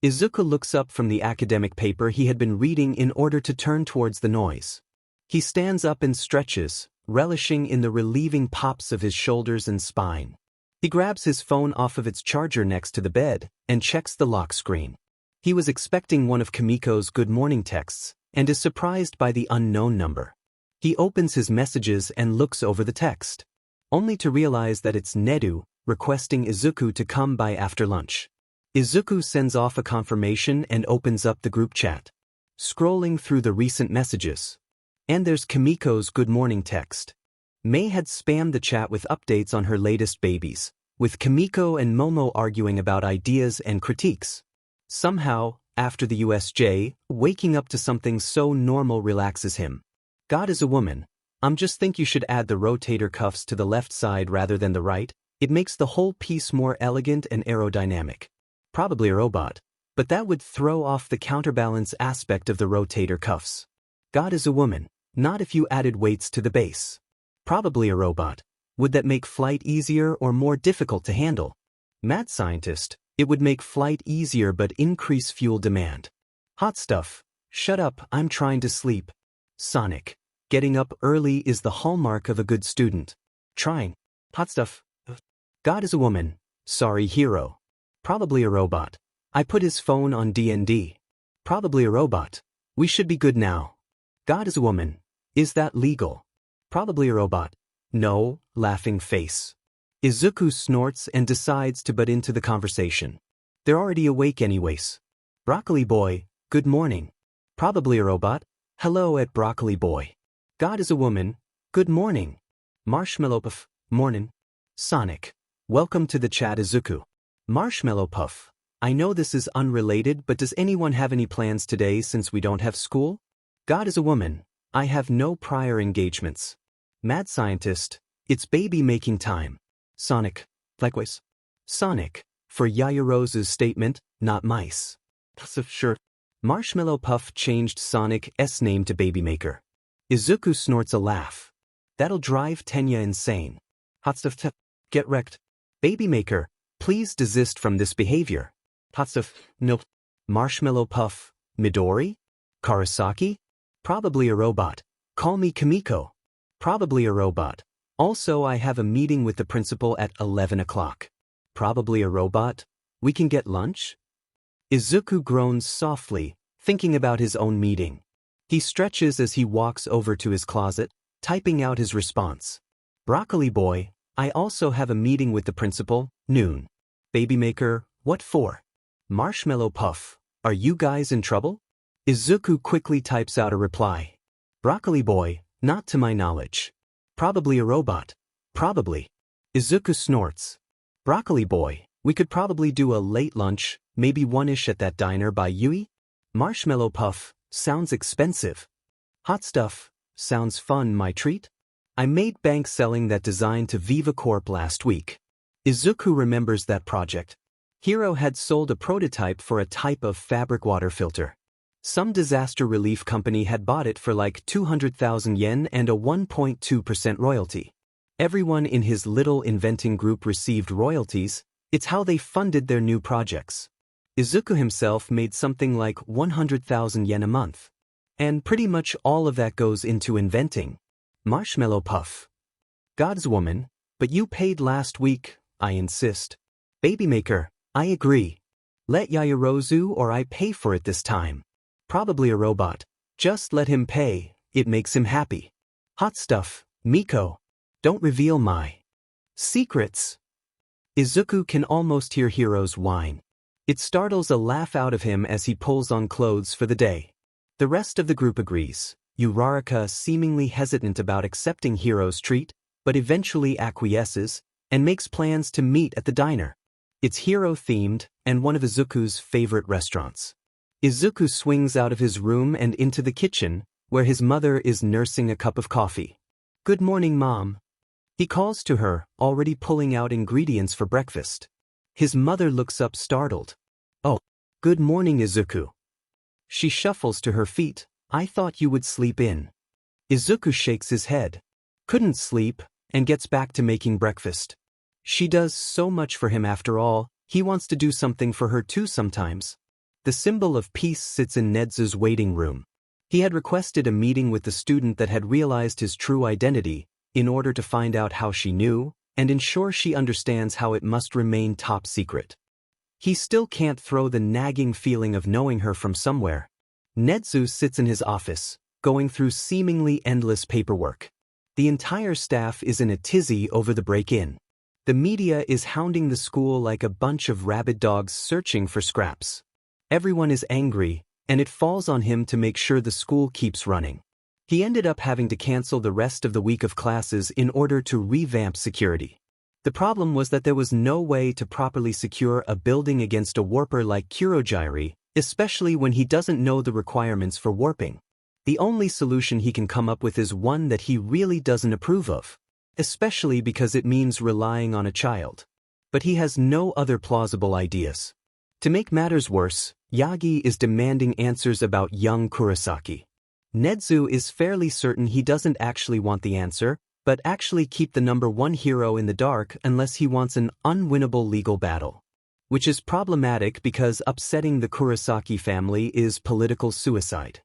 Izuku looks up from the academic paper he had been reading in order to turn towards the noise. He stands up and stretches, relishing in the relieving pops of his shoulders and spine. He grabs his phone off of its charger next to the bed and checks the lock screen. He was expecting one of Kimiko's good morning texts and is surprised by the unknown number. He opens his messages and looks over the text, only to realize that it's Nedu, requesting Izuku to come by after lunch. Izuku sends off a confirmation and opens up the group chat, scrolling through the recent messages. And there's Kimiko's good morning text. Mei had spammed the chat with updates on her latest babies, with Kimiko and Momo arguing about ideas and critiques. Somehow, after the USJ, waking up to something so normal relaxes him. God is a woman. Just think you should add the rotator cuffs to the left side rather than the right. It makes the whole piece more elegant and aerodynamic. Probably a robot. But that would throw off the counterbalance aspect of the rotator cuffs. God is a woman, not if you added weights to the base. Probably a robot. Would that make flight easier or more difficult to handle? Mad scientist, it would make flight easier but increase fuel demand. Hot stuff. Shut up, I'm trying to sleep. Sonic. Getting up early is the hallmark of a good student. Trying. Hot stuff. God is a woman. Sorry, hero. Probably a robot. I put his phone on D&D. Probably a robot. We should be good now. God is a woman. Is that legal? Probably a robot. No, laughing face. Izuku snorts and decides to butt into the conversation. They're already awake anyways. Broccoli boy, good morning. Probably a robot. Hello at Broccoli boy. God is a woman. Good morning. Marshmallow puff, morning. Sonic. Welcome to the chat Izuku. Marshmallow puff. I know this is unrelated, but does anyone have any plans today since we don't have school? God is a woman. I have no prior engagements. Mad scientist. It's baby making time. Sonic. Likewise. Sonic. For Yayarose's statement, not mice. Sure. Marshmallow Puff changed Sonic's name to Babymaker. Izuku snorts a laugh. That'll drive Tenya insane. Hot stuff get wrecked. Babymaker, please desist from this behavior. Hot stuff, nope. Marshmallow Puff, Midori? Kurasaki? Probably a robot. Call me Kamiko. Probably a robot. Also, I have a meeting with the principal at 11 o'clock. Probably a robot. We can get lunch? Izuku groans softly, thinking about his own meeting. He stretches as he walks over to his closet, typing out his response. Broccoli boy, I also have a meeting with the principal, noon. Babymaker, what for? Marshmallow Puff, are you guys in trouble? Izuku quickly types out a reply. Broccoli boy, not to my knowledge. Probably a robot. Probably. Izuku snorts. Broccoli boy, we could probably do a late lunch, maybe one-ish at that diner by Yui? Marshmallow Puff, sounds expensive. Hot stuff, sounds fun, my treat? I made bank selling that design to Viva Corp last week. Izuku remembers that project. Hiro had sold a prototype for a type of fabric water filter. Some disaster relief company had bought it for like 200,000 yen and a 1.2% royalty. Everyone in his little inventing group received royalties. It's how they funded their new projects. Izuku himself made something like 100,000 yen a month. And pretty much all of that goes into inventing. Marshmallow Puff. God's woman, but you paid last week, I insist. Babymaker, I agree. Let Yayarozu or I pay for it this time. Probably a robot. Just let him pay, it makes him happy. Hot stuff, Miko. Don't reveal my secrets. Izuku can almost hear Hiro's whine. It startles a laugh out of him as he pulls on clothes for the day. The rest of the group agrees, Uraraka seemingly hesitant about accepting Hiro's treat, but eventually acquiesces, and makes plans to meet at the diner. It's Hero-themed, and one of Izuku's favorite restaurants. Izuku swings out of his room and into the kitchen, where his mother is nursing a cup of coffee. Good morning, Mom. He calls to her, already pulling out ingredients for breakfast. His mother looks up startled. Oh, good morning, Izuku. She shuffles to her feet. I thought you would sleep in. Izuku shakes his head. Couldn't sleep, and gets back to making breakfast. She does so much for him after all, he wants to do something for her too sometimes. The symbol of peace sits in Nedzu's waiting room. He had requested a meeting with the student that had realized his true identity, in order to find out how she knew, and ensure she understands how it must remain top secret. He still can't throw the nagging feeling of knowing her from somewhere. Nedzu sits in his office, going through seemingly endless paperwork. The entire staff is in a tizzy over the break-in. The media is hounding the school like a bunch of rabid dogs searching for scraps. Everyone is angry, and it falls on him to make sure the school keeps running. He ended up having to cancel the rest of the week of classes in order to revamp security. The problem was that there was no way to properly secure a building against a warper like Kurogiri, especially when he doesn't know the requirements for warping. The only solution he can come up with is one that he really doesn't approve of, especially because it means relying on a child. But he has no other plausible ideas. To make matters worse, Yagi is demanding answers about young Kurosaki. Nedzu is fairly certain he doesn't actually want the answer, but actually keep the number one hero in the dark unless he wants an unwinnable legal battle. Which is problematic because upsetting the Kurosaki family is political suicide.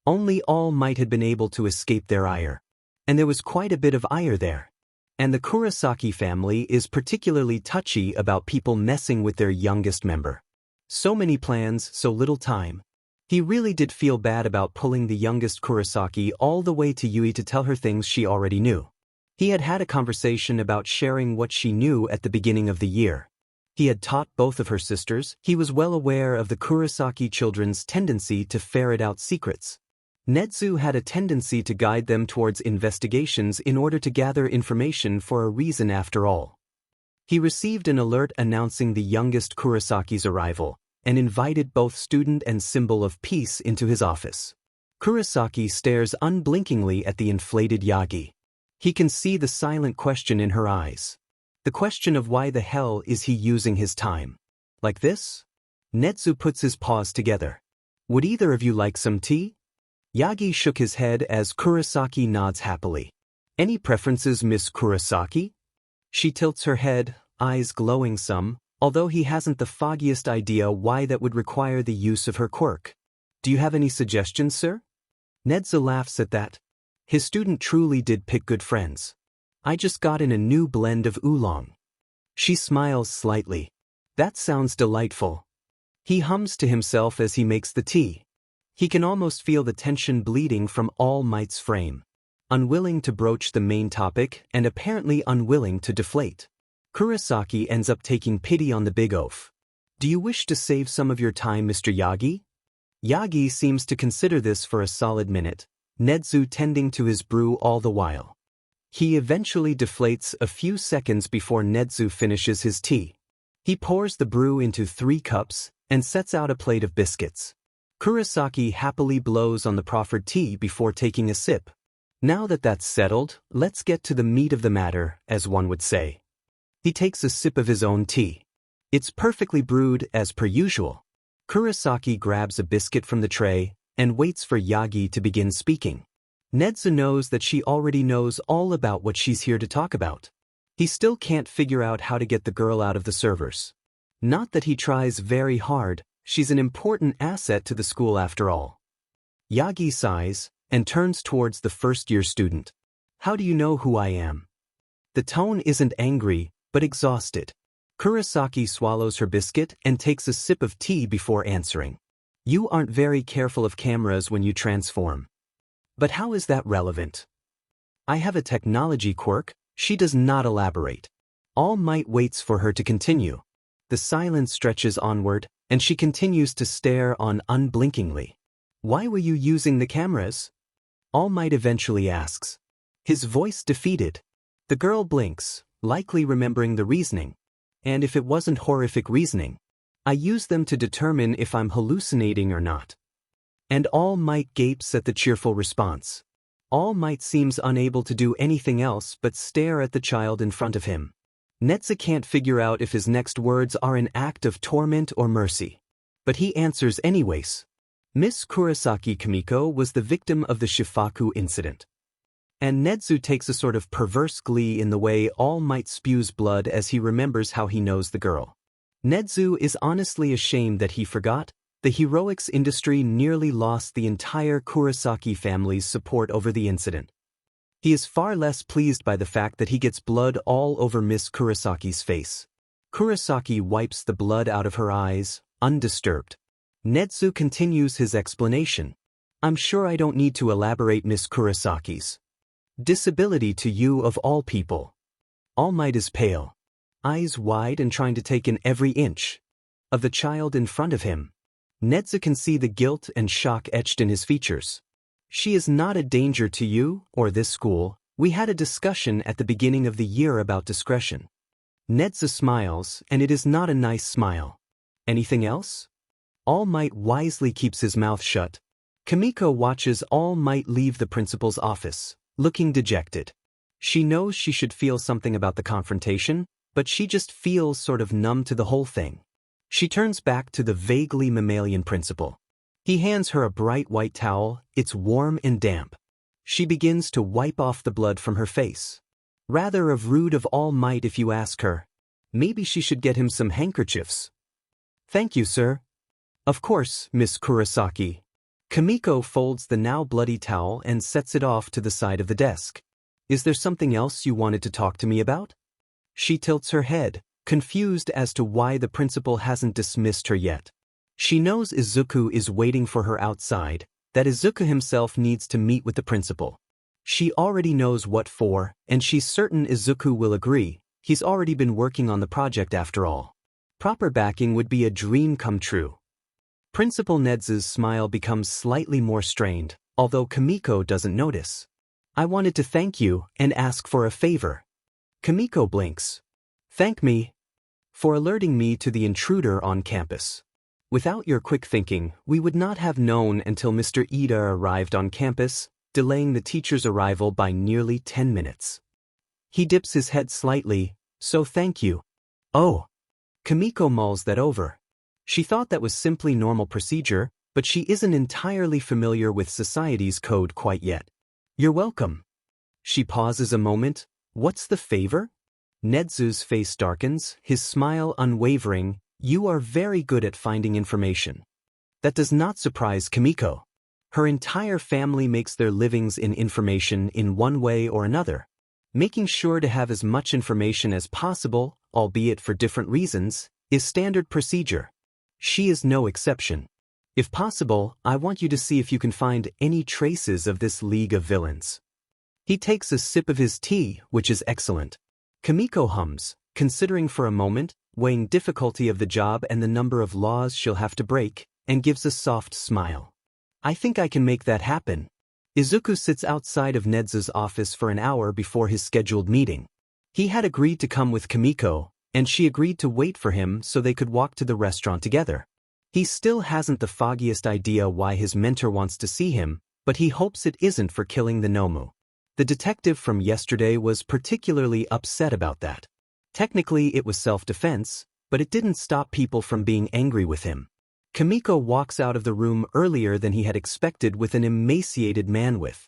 Only All Might had been able to escape their ire. And there was quite a bit of ire there. And the Kurosaki family is particularly touchy about people messing with their youngest member. So many plans, so little time. He really did feel bad about pulling the youngest Kurosaki all the way to Yui to tell her things she already knew. He had had a conversation about sharing what she knew at the beginning of the year. He had taught both of her sisters. He was well aware of the Kurosaki children's tendency to ferret out secrets. Nedzu had a tendency to guide them towards investigations in order to gather information for a reason after all. He received an alert announcing the youngest Kurosaki's arrival, and invited both student and symbol of peace into his office. Kurosaki stares unblinkingly at the inflated Yagi. He can see the silent question in her eyes. The question of why the hell is he using his time? Like this? Nedzu puts his paws together. Would either of you like some tea? Yagi shook his head as Kurosaki nods happily. Any preferences, Miss Kurosaki? She tilts her head, eyes glowing some, although he hasn't the foggiest idea why that would require the use of her quirk. Do you have any suggestions, sir? Nedzu laughs at that. His student truly did pick good friends. I just got in a new blend of oolong. She smiles slightly. That sounds delightful. He hums to himself as he makes the tea. He can almost feel the tension bleeding from All Might's frame. Unwilling to broach the main topic and apparently unwilling to deflate. Kurosaki ends up taking pity on the big oaf. Do you wish to save some of your time, Mr. Yagi? Yagi seems to consider this for a solid minute, Nedzu tending to his brew all the while. He eventually deflates a few seconds before Nedzu finishes his tea. He pours the brew into 3 cups and sets out a plate of biscuits. Kurosaki happily blows on the proffered tea before taking a sip. Now that that's settled, let's get to the meat of the matter, as one would say. He takes a sip of his own tea. It's perfectly brewed as per usual. Kurosaki grabs a biscuit from the tray and waits for Yagi to begin speaking. Nedzu knows that she already knows all about what she's here to talk about. He still can't figure out how to get the girl out of the servers. Not that he tries very hard, she's an important asset to the school after all. Yagi sighs and turns towards the first-year student. How do you know who I am? The tone isn't angry, but exhausted. Kurosaki swallows her biscuit and takes a sip of tea before answering. You aren't very careful of cameras when you transform. But how is that relevant? I have a technology quirk. She does not elaborate. All Might waits for her to continue. The silence stretches onward, and she continues to stare on unblinkingly. Why were you using the cameras? All Might eventually asks. His voice defeated. The girl blinks, likely remembering the reasoning. And if it wasn't horrific reasoning, I use them to determine if I'm hallucinating or not. And All Might gapes at the cheerful response. All Might seems unable to do anything else but stare at the child in front of him. Nedzu can't figure out if his next words are an act of torment or mercy. But he answers anyways. Miss Kurosaki Kimiko was the victim of the Shifaku incident. And Nedzu takes a sort of perverse glee in the way All Might spews blood as he remembers how he knows the girl. Nedzu is honestly ashamed that he forgot. The heroics industry nearly lost the entire Kurosaki family's support over the incident. He is far less pleased by the fact that he gets blood all over Miss Kurosaki's face. Kurosaki wipes the blood out of her eyes, undisturbed. Nedzu continues his explanation. I'm sure I don't need to elaborate Miss Kurosaki's disability to you of all people. All Might is pale, eyes wide and trying to take in every inch of the child in front of him. Nedzu can see the guilt and shock etched in his features. She is not a danger to you or this school. We had a discussion at the beginning of the year about discretion. Nedzu smiles, and it is not a nice smile. Anything else? All Might wisely keeps his mouth shut. Kimiko watches All Might leave the principal's office, looking dejected. She knows she should feel something about the confrontation, but she just feels sort of numb to the whole thing. She turns back to the vaguely mammalian principal. He hands her a bright white towel, it's warm and damp. She begins to wipe off the blood from her face. Rather of rude of all might if you ask her. Maybe she should get him some handkerchiefs. Thank you, sir. Of course, Miss Kurosaki. Kimiko folds the now bloody towel and sets it off to the side of the desk. Is there something else you wanted to talk to me about? She tilts her head, confused as to why the principal hasn't dismissed her yet. She knows Izuku is waiting for her outside, that Izuku himself needs to meet with the principal. She already knows what for, and she's certain Izuku will agree. He's already been working on the project after all. Proper backing would be a dream come true. Principal Nedzu's smile becomes slightly more strained, although Kimiko doesn't notice. I wanted to thank you and ask for a favor. Kimiko blinks. Thank me for alerting me to the intruder on campus. Without your quick thinking, we would not have known until Mr. Ida arrived on campus, delaying the teacher's arrival by nearly 10 minutes. He dips his head slightly, so thank you. Oh. Kimiko mulls that over. She thought that was simply normal procedure, but she isn't entirely familiar with society's code quite yet. You're welcome. She pauses a moment. What's the favor? Nedzu's face darkens, his smile unwavering. You are very good at finding information. That does not surprise Kimiko. Her entire family makes their livings in information in one way or another. Making sure to have as much information as possible, albeit for different reasons, is standard procedure. She is no exception. If possible, I want you to see if you can find any traces of this League of Villains. He takes a sip of his tea, which is excellent. Kimiko hums, considering for a moment, weighing difficulty of the job and the number of laws she'll have to break, and gives a soft smile. I think I can make that happen. Izuku sits outside of Nedzu's office for an hour before his scheduled meeting. He had agreed to come with Kimiko, and she agreed to wait for him so they could walk to the restaurant together. He still hasn't the foggiest idea why his mentor wants to see him, but he hopes it isn't for killing the Nomu. The detective from yesterday was particularly upset about that. Technically it was self-defense, but it didn't stop people from being angry with him. Kimiko walks out of the room earlier than he had expected with an emaciated man with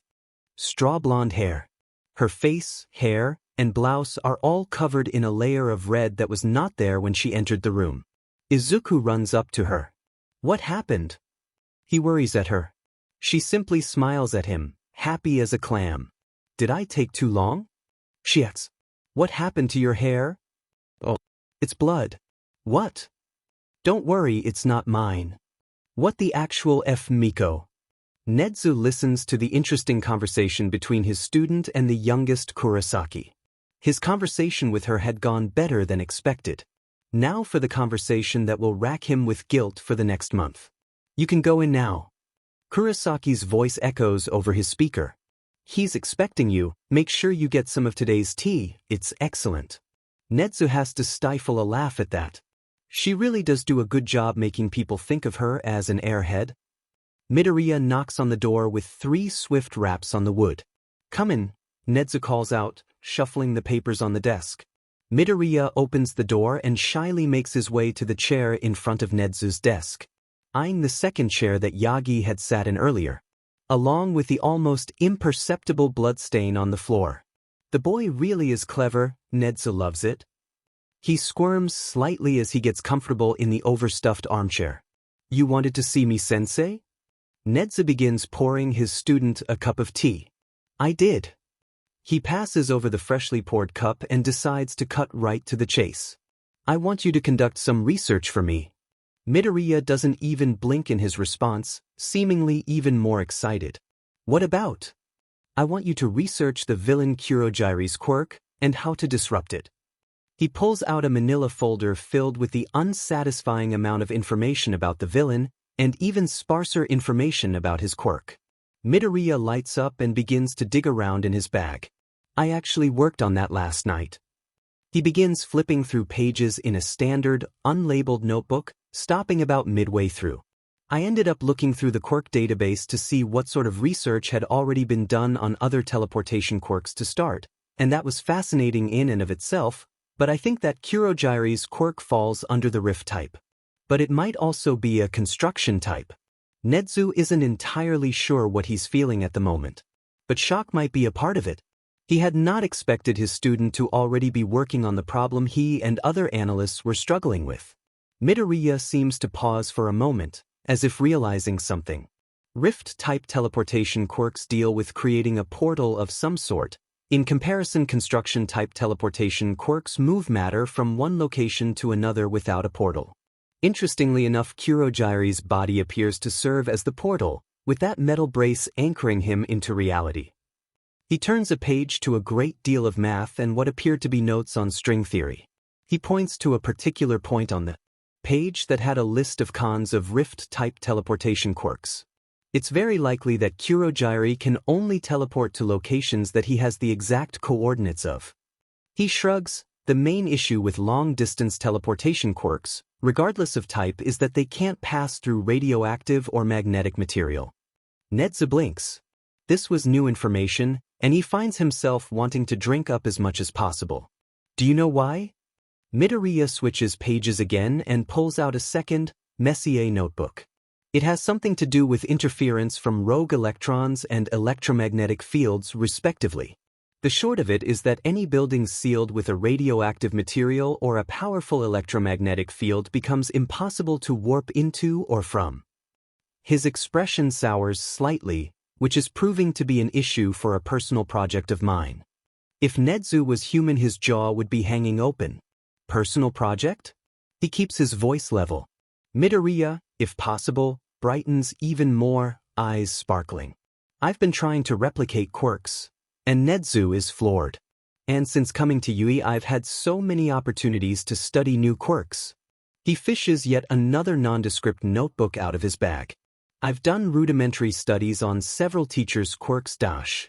straw blonde hair. Her face, hair, and blouse are all covered in a layer of red that was not there when she entered the room. Izuku runs up to her. What happened? He worries at her. She simply smiles at him, happy as a clam. Did I take too long? She asks. What happened to your hair? Oh, it's blood. What? Don't worry, it's not mine. What the actual F, Miko? Nedzu listens to the interesting conversation between his student and the youngest Kurosaki. His conversation with her had gone better than expected. Now for the conversation that will rack him with guilt for the next month. You can go in now. Kurosaki's voice echoes over his speaker. He's expecting you. Make sure you get some of today's tea, it's excellent. Nedzu has to stifle a laugh at that. She really does do a good job making people think of her as an airhead. Midoriya knocks on the door with 3 swift raps on the wood. Come in, Nedzu calls out, shuffling the papers on the desk. Midoriya opens the door and shyly makes his way to the chair in front of Nedzu's desk, eyeing the second chair that Yagi had sat in earlier, along with the almost imperceptible bloodstain on the floor. The boy really is clever, Nedzu loves it. He squirms slightly as he gets comfortable in the overstuffed armchair. You wanted to see me, sensei? Nedzu begins pouring his student a cup of tea. I did. He passes over the freshly poured cup and decides to cut right to the chase. I want you to conduct some research for me. Midoriya doesn't even blink in his response, seemingly even more excited. What about? I want you to research the villain Kurogiri's quirk and how to disrupt it. He pulls out a manila folder filled with the unsatisfying amount of information about the villain and even sparser information about his quirk. Midoriya lights up and begins to dig around in his bag. I actually worked on that last night. He begins flipping through pages in a standard, unlabeled notebook, stopping about midway through. I ended up looking through the quirk database to see what sort of research had already been done on other teleportation quirks to start, and that was fascinating in and of itself, but I think that Kurogiri's quirk falls under the rift type. But it might also be a construction type. Nedzu isn't entirely sure what he's feeling at the moment. But shock might be a part of it. He had not expected his student to already be working on the problem he and other analysts were struggling with. Midoriya seems to pause for a moment, as if realizing something. Rift-type teleportation quirks deal with creating a portal of some sort. In comparison, construction-type teleportation quirks move matter from one location to another without a portal. Interestingly enough, Kurogiri's body appears to serve as the portal, with that metal brace anchoring him into reality. He turns a page to a great deal of math and what appeared to be notes on string theory. He points to a particular point on the page that had a list of cons of rift-type teleportation quirks. It's very likely that Kurogiri can only teleport to locations that he has the exact coordinates of. He shrugs. The main issue with long-distance teleportation quirks, regardless of type, is that they can't pass through radioactive or magnetic material. Nedzu blinks. This was new information, and he finds himself wanting to drink up as much as possible. Do you know why? Midoriya switches pages again and pulls out a second, Messier notebook. It has something to do with interference from rogue electrons and electromagnetic fields, respectively. The short of it is that any building sealed with a radioactive material or a powerful electromagnetic field becomes impossible to warp into or from. His expression sours slightly, which is proving to be an issue for a personal project of mine. If Nedzu was human, his jaw would be hanging open. Personal project? He keeps his voice level. Midoriya, if possible, brightens even more, eyes sparkling. I've been trying to replicate quirks, and Nedzu is floored. And since coming to Yui, I've had so many opportunities to study new quirks. He fishes yet another nondescript notebook out of his bag. I've done rudimentary studies on several teachers' quirks.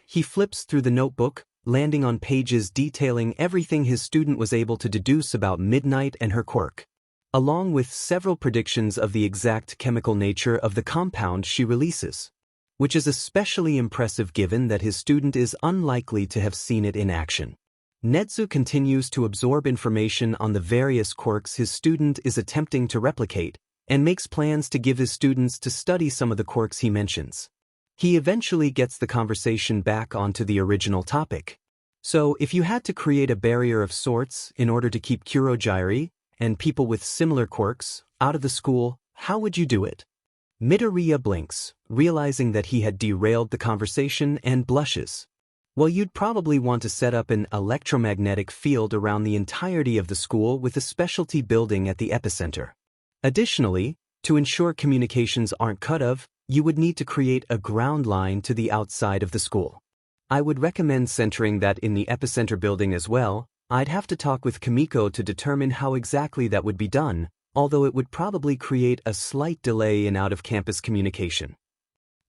He flips through the notebook, landing on pages detailing everything his student was able to deduce about Midnight and her quirk, along with several predictions of the exact chemical nature of the compound she releases, which is especially impressive given that his student is unlikely to have seen it in action. Nedzu continues to absorb information on the various quirks his student is attempting to replicate, and makes plans to give his students to study some of the quirks he mentions. He eventually gets the conversation back onto the original topic. So, if you had to create a barrier of sorts in order to keep Kurogiri and people with similar quirks out of the school, how would you do it? Midoriya blinks, realizing that he had derailed the conversation, and blushes. Well, you'd probably want to set up an electromagnetic field around the entirety of the school with a specialty building at the epicenter. Additionally, to ensure communications aren't cut off, you would need to create a ground line to the outside of the school. I would recommend centering that in the epicenter building as well. I'd have to talk with Kimiko to determine how exactly that would be done, although it would probably create a slight delay in out-of-campus communication.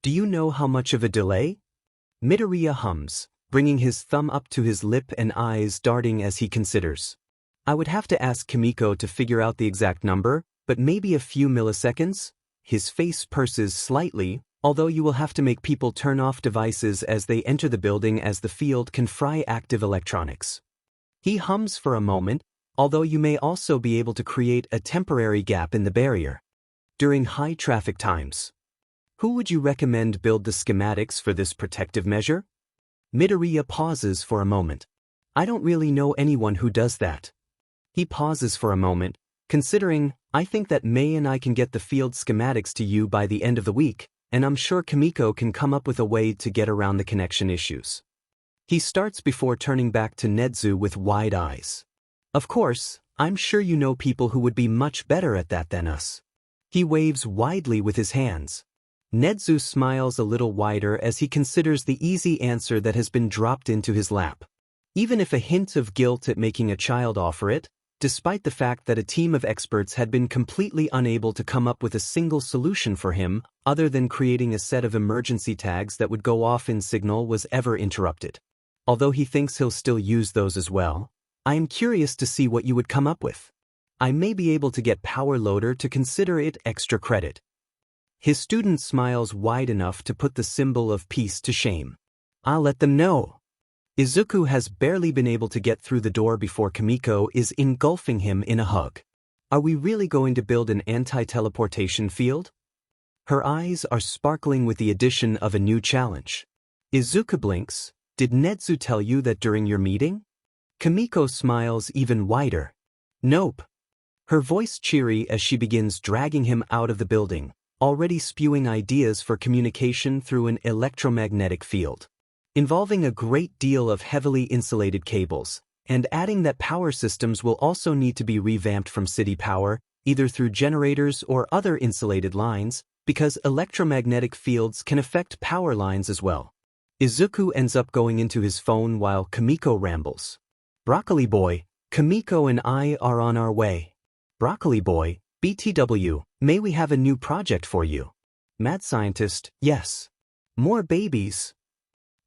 Do you know how much of a delay? Midoriya hums, bringing his thumb up to his lip and eyes darting as he considers. I would have to ask Kimiko to figure out the exact number, but maybe a few milliseconds? His face purses slightly, although you will have to make people turn off devices as they enter the building, as the field can fry active electronics. He hums for a moment, although you may also be able to create a temporary gap in the barrier during high traffic times. Who would you recommend build the schematics for this protective measure? Midoriya pauses for a moment. I don't really know anyone who does that. He pauses for a moment, considering. I think that Mei and I can get the field schematics to you by the end of the week, and I'm sure Kimiko can come up with a way to get around the connection issues. He starts before turning back to Nedzu with wide eyes. Of course, I'm sure you know people who would be much better at that than us. He waves widely with his hands. Nedzu smiles a little wider as he considers the easy answer that has been dropped into his lap. Even if a hint of guilt at making a child offer it, despite the fact that a team of experts had been completely unable to come up with a single solution for him, other than creating a set of emergency tags that would go off in signal was ever interrupted. Although he thinks he'll still use those as well, I am curious to see what you would come up with. I may be able to get Power Loader to consider it extra credit. His student smiles wide enough to put the symbol of peace to shame. I'll let them know. Izuku has barely been able to get through the door before Kimiko is engulfing him in a hug. Are we really going to build an anti-teleportation field? Her eyes are sparkling with the addition of a new challenge. Izuku blinks. Did Netsu tell you that during your meeting? Kamiko smiles even wider. Nope. Her voice cheery as she begins dragging him out of the building, already spewing ideas for communication through an electromagnetic field, involving a great deal of heavily insulated cables, and adding that power systems will also need to be revamped from city power, either through generators or other insulated lines, because electromagnetic fields can affect power lines as well. Izuku ends up going into his phone while Kamiko rambles. Broccoli Boy, Kamiko and I are on our way. Broccoli Boy, BTW, may we have a new project for you? Mad Scientist, yes. More babies.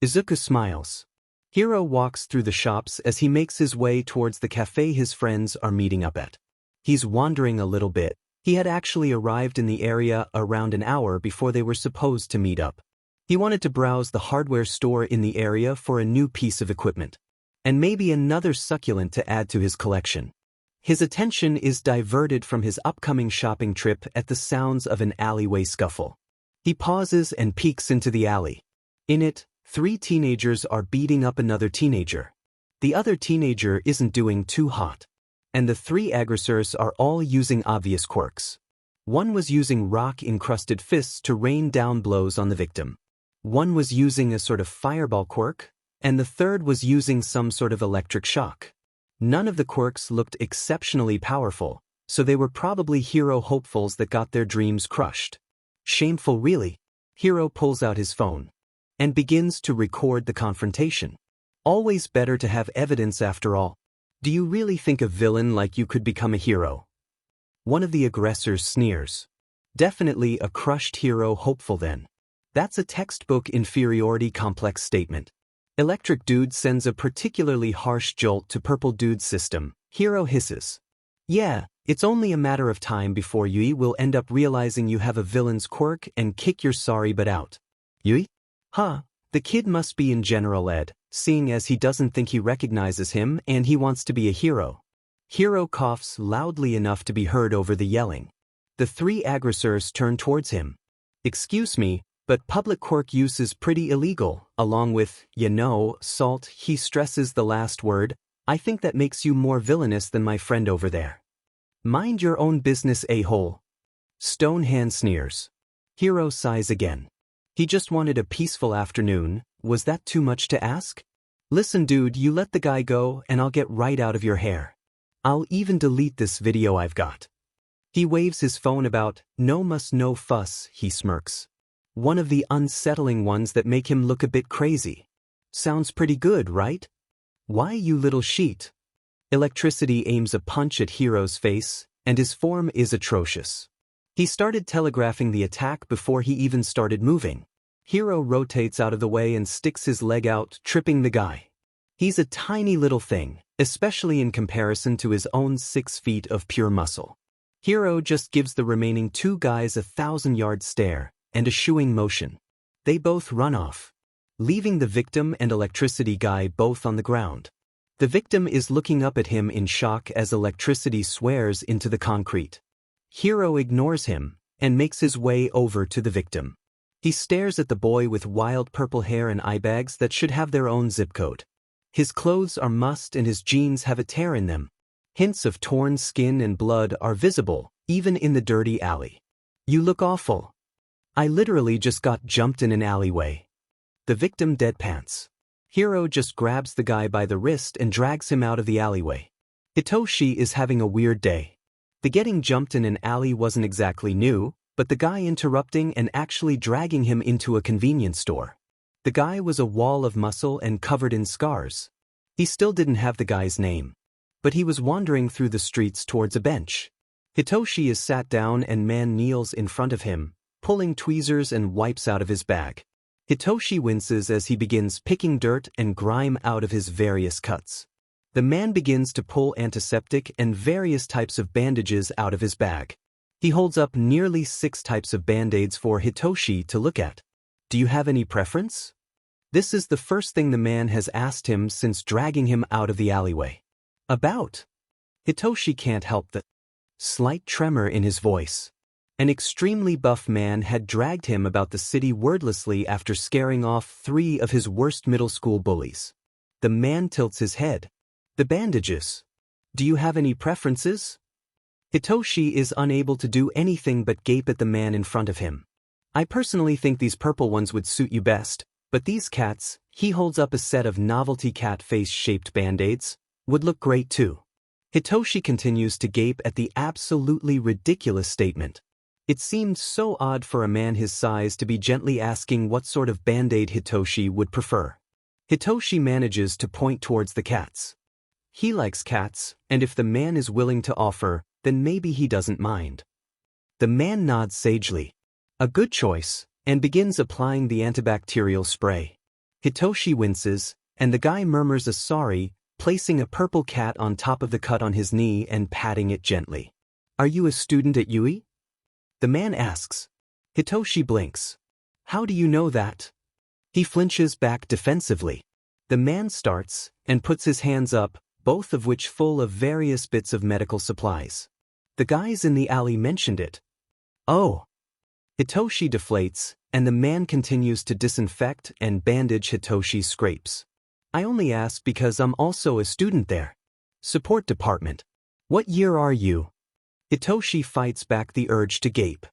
Izuku smiles. Hiro walks through the shops as he makes his way towards the cafe his friends are meeting up at. He's wandering a little bit. He had actually arrived in the area around an hour before they were supposed to meet up. He wanted to browse the hardware store in the area for a new piece of equipment, and maybe another succulent to add to his collection. His attention is diverted from his upcoming shopping trip at the sounds of an alleyway scuffle. He pauses and peeks into the alley. In it, 3 teenagers are beating up another teenager. The other teenager isn't doing too hot. And the 3 aggressors are all using obvious quirks. One was using rock-encrusted fists to rain down blows on the victim. One was using a sort of fireball quirk, and the third was using some sort of electric shock. None of the quirks looked exceptionally powerful, so they were probably hero hopefuls that got their dreams crushed. Shameful really. Hiro pulls out his phone and begins to record the confrontation. Always better to have evidence after all. Do you really think a villain like you could become a hero? One of the aggressors sneers. Definitely a crushed hero hopeful then. That's a textbook inferiority complex statement. Electric Dude sends a particularly harsh jolt to Purple Dude's system. Hiro hisses. Yeah, it's only a matter of time before Yui will end up realizing you have a villain's quirk and kick your sorry butt out. Yui? Huh, the kid must be in general ed, seeing as he doesn't think he recognizes him and he wants to be a hero. Hiro coughs loudly enough to be heard over the yelling. The 3 aggressors turn towards him. Excuse me, but public quirk use is pretty illegal, along with, salt. He stresses the last word. I think that makes you more villainous than my friend over there. Mind your own business, a-hole. Stonehand sneers. Hiro sighs again. He just wanted a peaceful afternoon. Was that too much to ask? Listen dude, you let the guy go and I'll get right out of your hair. I'll even delete this video I've got. He waves his phone about. No muss no fuss, he smirks. One of the unsettling ones that make him look a bit crazy. Sounds pretty good, right? Why you little sheet? Electricity aims a punch at Hiro's face, and his form is atrocious. He started telegraphing the attack before he even started moving. Hiro rotates out of the way and sticks his leg out, tripping the guy. He's a tiny little thing, especially in comparison to his own 6 feet of pure muscle. Hiro just gives the remaining 2 guys a 1,000-yard stare and a shooing motion. They both run off, leaving the victim and electricity guy both on the ground. The victim is looking up at him in shock as electricity swears into the concrete. Hiro ignores him and makes his way over to the victim. He stares at the boy with wild purple hair and eye bags that should have their own zip code. His clothes are mussed and his jeans have a tear in them. Hints of torn skin and blood are visible, even in the dirty alley. You look awful. I literally just got jumped in an alleyway. The victim deadpants. Hiro just grabs the guy by the wrist and drags him out of the alleyway. Hitoshi is having a weird day. The getting jumped in an alley wasn't exactly new, but the guy interrupting and actually dragging him into a convenience store. The guy was a wall of muscle and covered in scars. He still didn't have the guy's name, but he was wandering through the streets towards a bench. Hitoshi is sat down and man kneels in front of him, pulling tweezers and wipes out of his bag. Hitoshi winces as he begins picking dirt and grime out of his various cuts. The man begins to pull antiseptic and various types of bandages out of his bag. He holds up nearly 6 types of band-aids for Hitoshi to look at. Do you have any preference? This is the first thing the man has asked him since dragging him out of the alleyway. About? Hitoshi can't help that. slight tremor in his voice. An extremely buff man had dragged him about the city wordlessly after scaring off 3 of his worst middle school bullies. The man tilts his head. The bandages. Do you have any preferences? Hitoshi is unable to do anything but gape at the man in front of him. I personally think these purple ones would suit you best, but these cats, he holds up a set of novelty cat face-shaped band-aids, would look great too. Hitoshi continues to gape at the absolutely ridiculous statement. It seemed so odd for a man his size to be gently asking what sort of band-aid Hitoshi would prefer. Hitoshi manages to point towards the cats. He likes cats, and if the man is willing to offer, then maybe he doesn't mind. The man nods sagely. A good choice, and begins applying the antibacterial spray. Hitoshi winces, and the guy murmurs a sorry, placing a purple cat on top of the cut on his knee and patting it gently. Are you a student at UI? The man asks. Hitoshi blinks. How do you know that? He flinches back defensively. The man starts, and puts his hands up, both of which full of various bits of medical supplies. The guys in the alley mentioned it. Oh. Hitoshi deflates, and the man continues to disinfect and bandage Hitoshi's scrapes. I only ask because I'm also a student there. Support department. What year are you? Hitoshi fights back the urge to gape.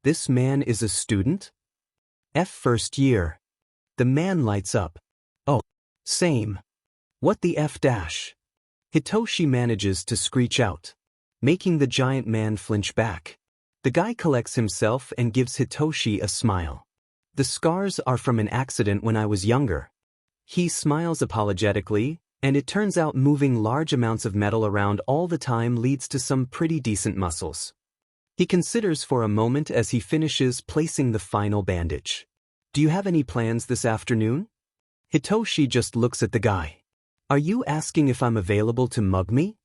This man is a student? First year. The man lights up. Oh, same. What the F dash? Hitoshi manages to screech out, making the giant man flinch back. The guy collects himself and gives Hitoshi a smile. The scars are from an accident when I was younger. He smiles apologetically, and it turns out moving large amounts of metal around all the time leads to some pretty decent muscles. He considers for a moment as he finishes placing the final bandage. Do you have any plans this afternoon? Hitoshi just looks at the guy. Are you asking if I'm available to mug me?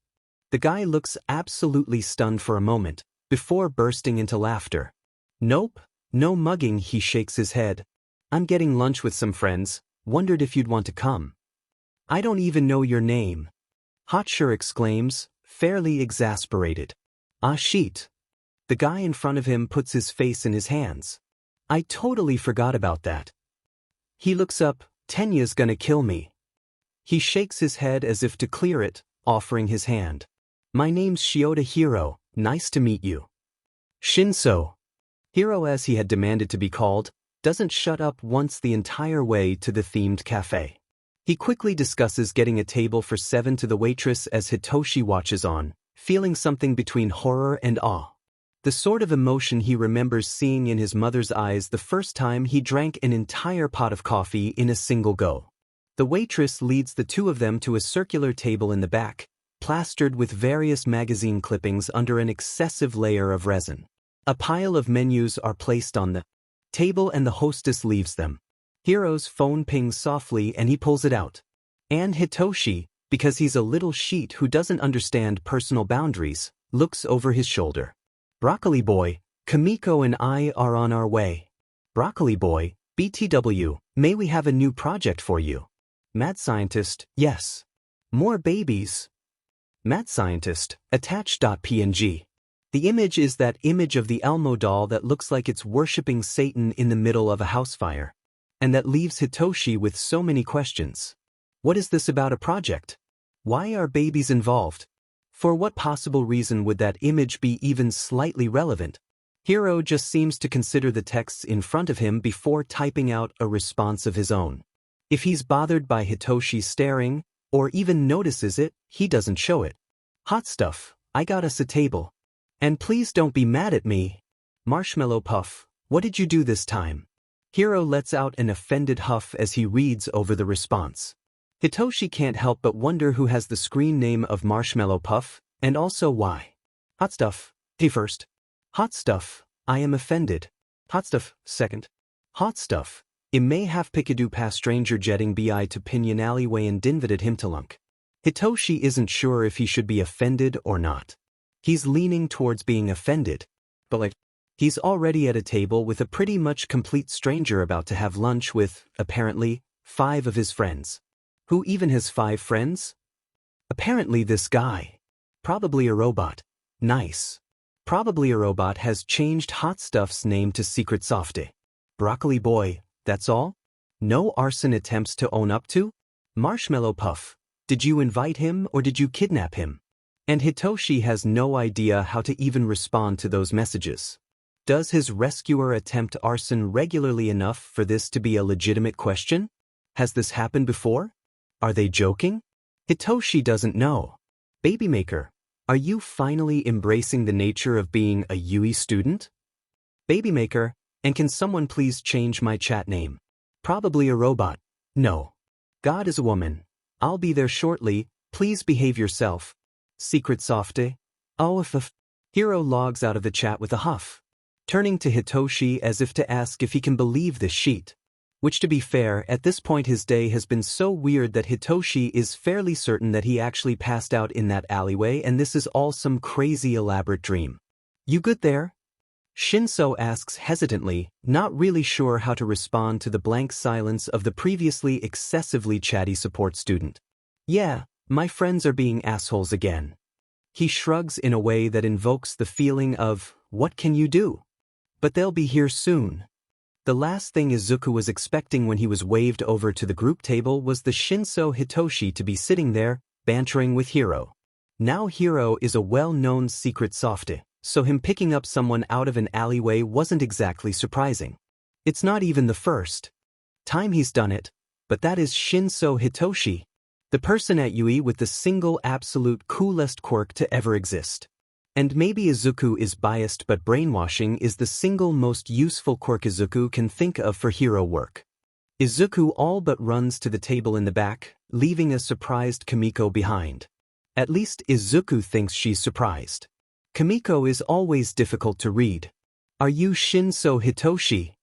The guy looks absolutely stunned for a moment, before bursting into laughter. Nope, no mugging, he shakes his head. I'm getting lunch with some friends, wondered if you'd want to come. I don't even know your name. Hotshur exclaims, fairly exasperated. Ah shit. The guy in front of him puts his face in his hands. I totally forgot about that. He looks up, Tenya's gonna kill me. He shakes his head as if to clear it, offering his hand. My name's Shiota Hiro, nice to meet you. Shinso. Hiro, as he had demanded to be called, doesn't shut up once the entire way to the themed cafe. He quickly discusses getting a table for 7 to the waitress as Hitoshi watches on, feeling something between horror and awe. The sort of emotion he remembers seeing in his mother's eyes the first time he drank an entire pot of coffee in a single go. The waitress leads the two of them to a circular table in the back, plastered with various magazine clippings under an excessive layer of resin. A pile of menus are placed on the table and the hostess leaves them. Hiro's phone pings softly and he pulls it out. And Hitoshi, because he's a little sheet who doesn't understand personal boundaries, looks over his shoulder. Broccoli boy, Kamiko and I are on our way. Broccoli boy, BTW, may we have a new project for you? Mad scientist, yes. More babies. Mad scientist, attach.png. The image is that image of the Elmo doll that looks like it's worshipping Satan in the middle of a house fire. And that leaves Hitoshi with so many questions. What is this about a project? Why are babies involved? For what possible reason would that image be even slightly relevant? Hiro just seems to consider the texts in front of him before typing out a response of his own. If he's bothered by Hitoshi staring, or even notices it, he doesn't show it. Hot stuff, I got us a table. And please don't be mad at me. Marshmallow Puff, what did you do this time? Hiro lets out an offended huff as he reads over the response. Hitoshi can't help but wonder who has the screen name of Marshmallow Puff, and also why. Hot stuff, he first. Hot stuff, I am offended. Hot stuff, second. Hot stuff, I may have pickadu past stranger jetting bi to Pinyon alleyway and dinvited him to lunk. Hitoshi isn't sure if he should be offended or not. He's leaning towards being offended, but he's already at a table with a pretty much complete stranger about to have lunch with, apparently, 5 of his friends. Who even has 5 friends? Apparently this guy. Probably a robot. Nice. Probably a robot has changed Hot Stuff's name to Secret Softy. Broccoli Boy, that's all? No arson attempts to own up to? Marshmallow Puff, did you invite him or did you kidnap him? And Hitoshi has no idea how to even respond to those messages. Does his rescuer attempt arson regularly enough for this to be a legitimate question? Has this happened before? Are they joking? Hitoshi doesn't know. Babymaker, are you finally embracing the nature of being a UE student? Babymaker, and can someone please change my chat name? Probably a robot. No. God is a woman. I'll be there shortly, please behave yourself. Secret Softy? Oh, if Hiro logs out of the chat with a huff, turning to Hitoshi as if to ask if he can believe this sheet. Which, to be fair, at this point his day has been so weird that Hitoshi is fairly certain that he actually passed out in that alleyway and this is all some crazy elaborate dream. You good there? Shinso asks hesitantly, not really sure how to respond to the blank silence of the previously excessively chatty support student. Yeah, my friends are being assholes again. He shrugs in a way that invokes the feeling of, what can you do? But they'll be here soon. The last thing Izuku was expecting when he was waved over to the group table was the Shinso Hitoshi to be sitting there, bantering with Hiro. Now Hiro is a well-known secret softy, so him picking up someone out of an alleyway wasn't exactly surprising. It's not even the first time he's done it, but that is Shinso Hitoshi, the person at UE with the single absolute coolest quirk to ever exist. And maybe Izuku is biased, but brainwashing is the single most useful quirk Izuku can think of for hero work. Izuku all but runs to the table in the back, leaving a surprised Kimiko behind. At least Izuku thinks she's surprised. Kimiko is always difficult to read. Are you Shinso Hitoshi?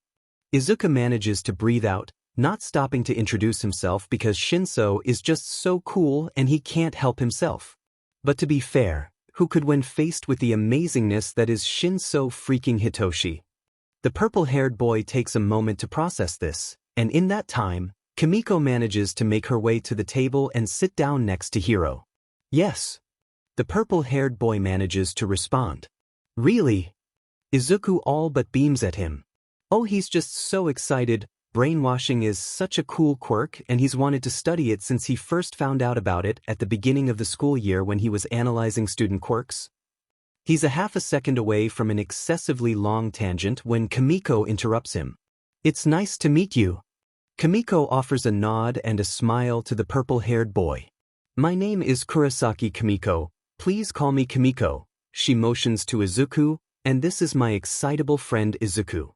Izuku manages to breathe out, not stopping to introduce himself because Shinso is just so cool and he can't help himself. But to be fair, who could when faced with the amazingness that is Shinso freaking Hitoshi? The purple-haired boy takes a moment to process this, and in that time, Kimiko manages to make her way to the table and sit down next to Hiro. Yes. The purple-haired boy manages to respond. Really? Izuku all but beams at him. Oh, he's just so excited. Brainwashing is such a cool quirk and he's wanted to study it since he first found out about it at the beginning of the school year when he was analyzing student quirks. He's a half a second away from an excessively long tangent when Kimiko interrupts him. It's nice to meet you. Kimiko offers a nod and a smile to the purple-haired boy. My name is Kurasaki Kimiko, please call me Kimiko. She motions to Izuku, and this is my excitable friend Izuku.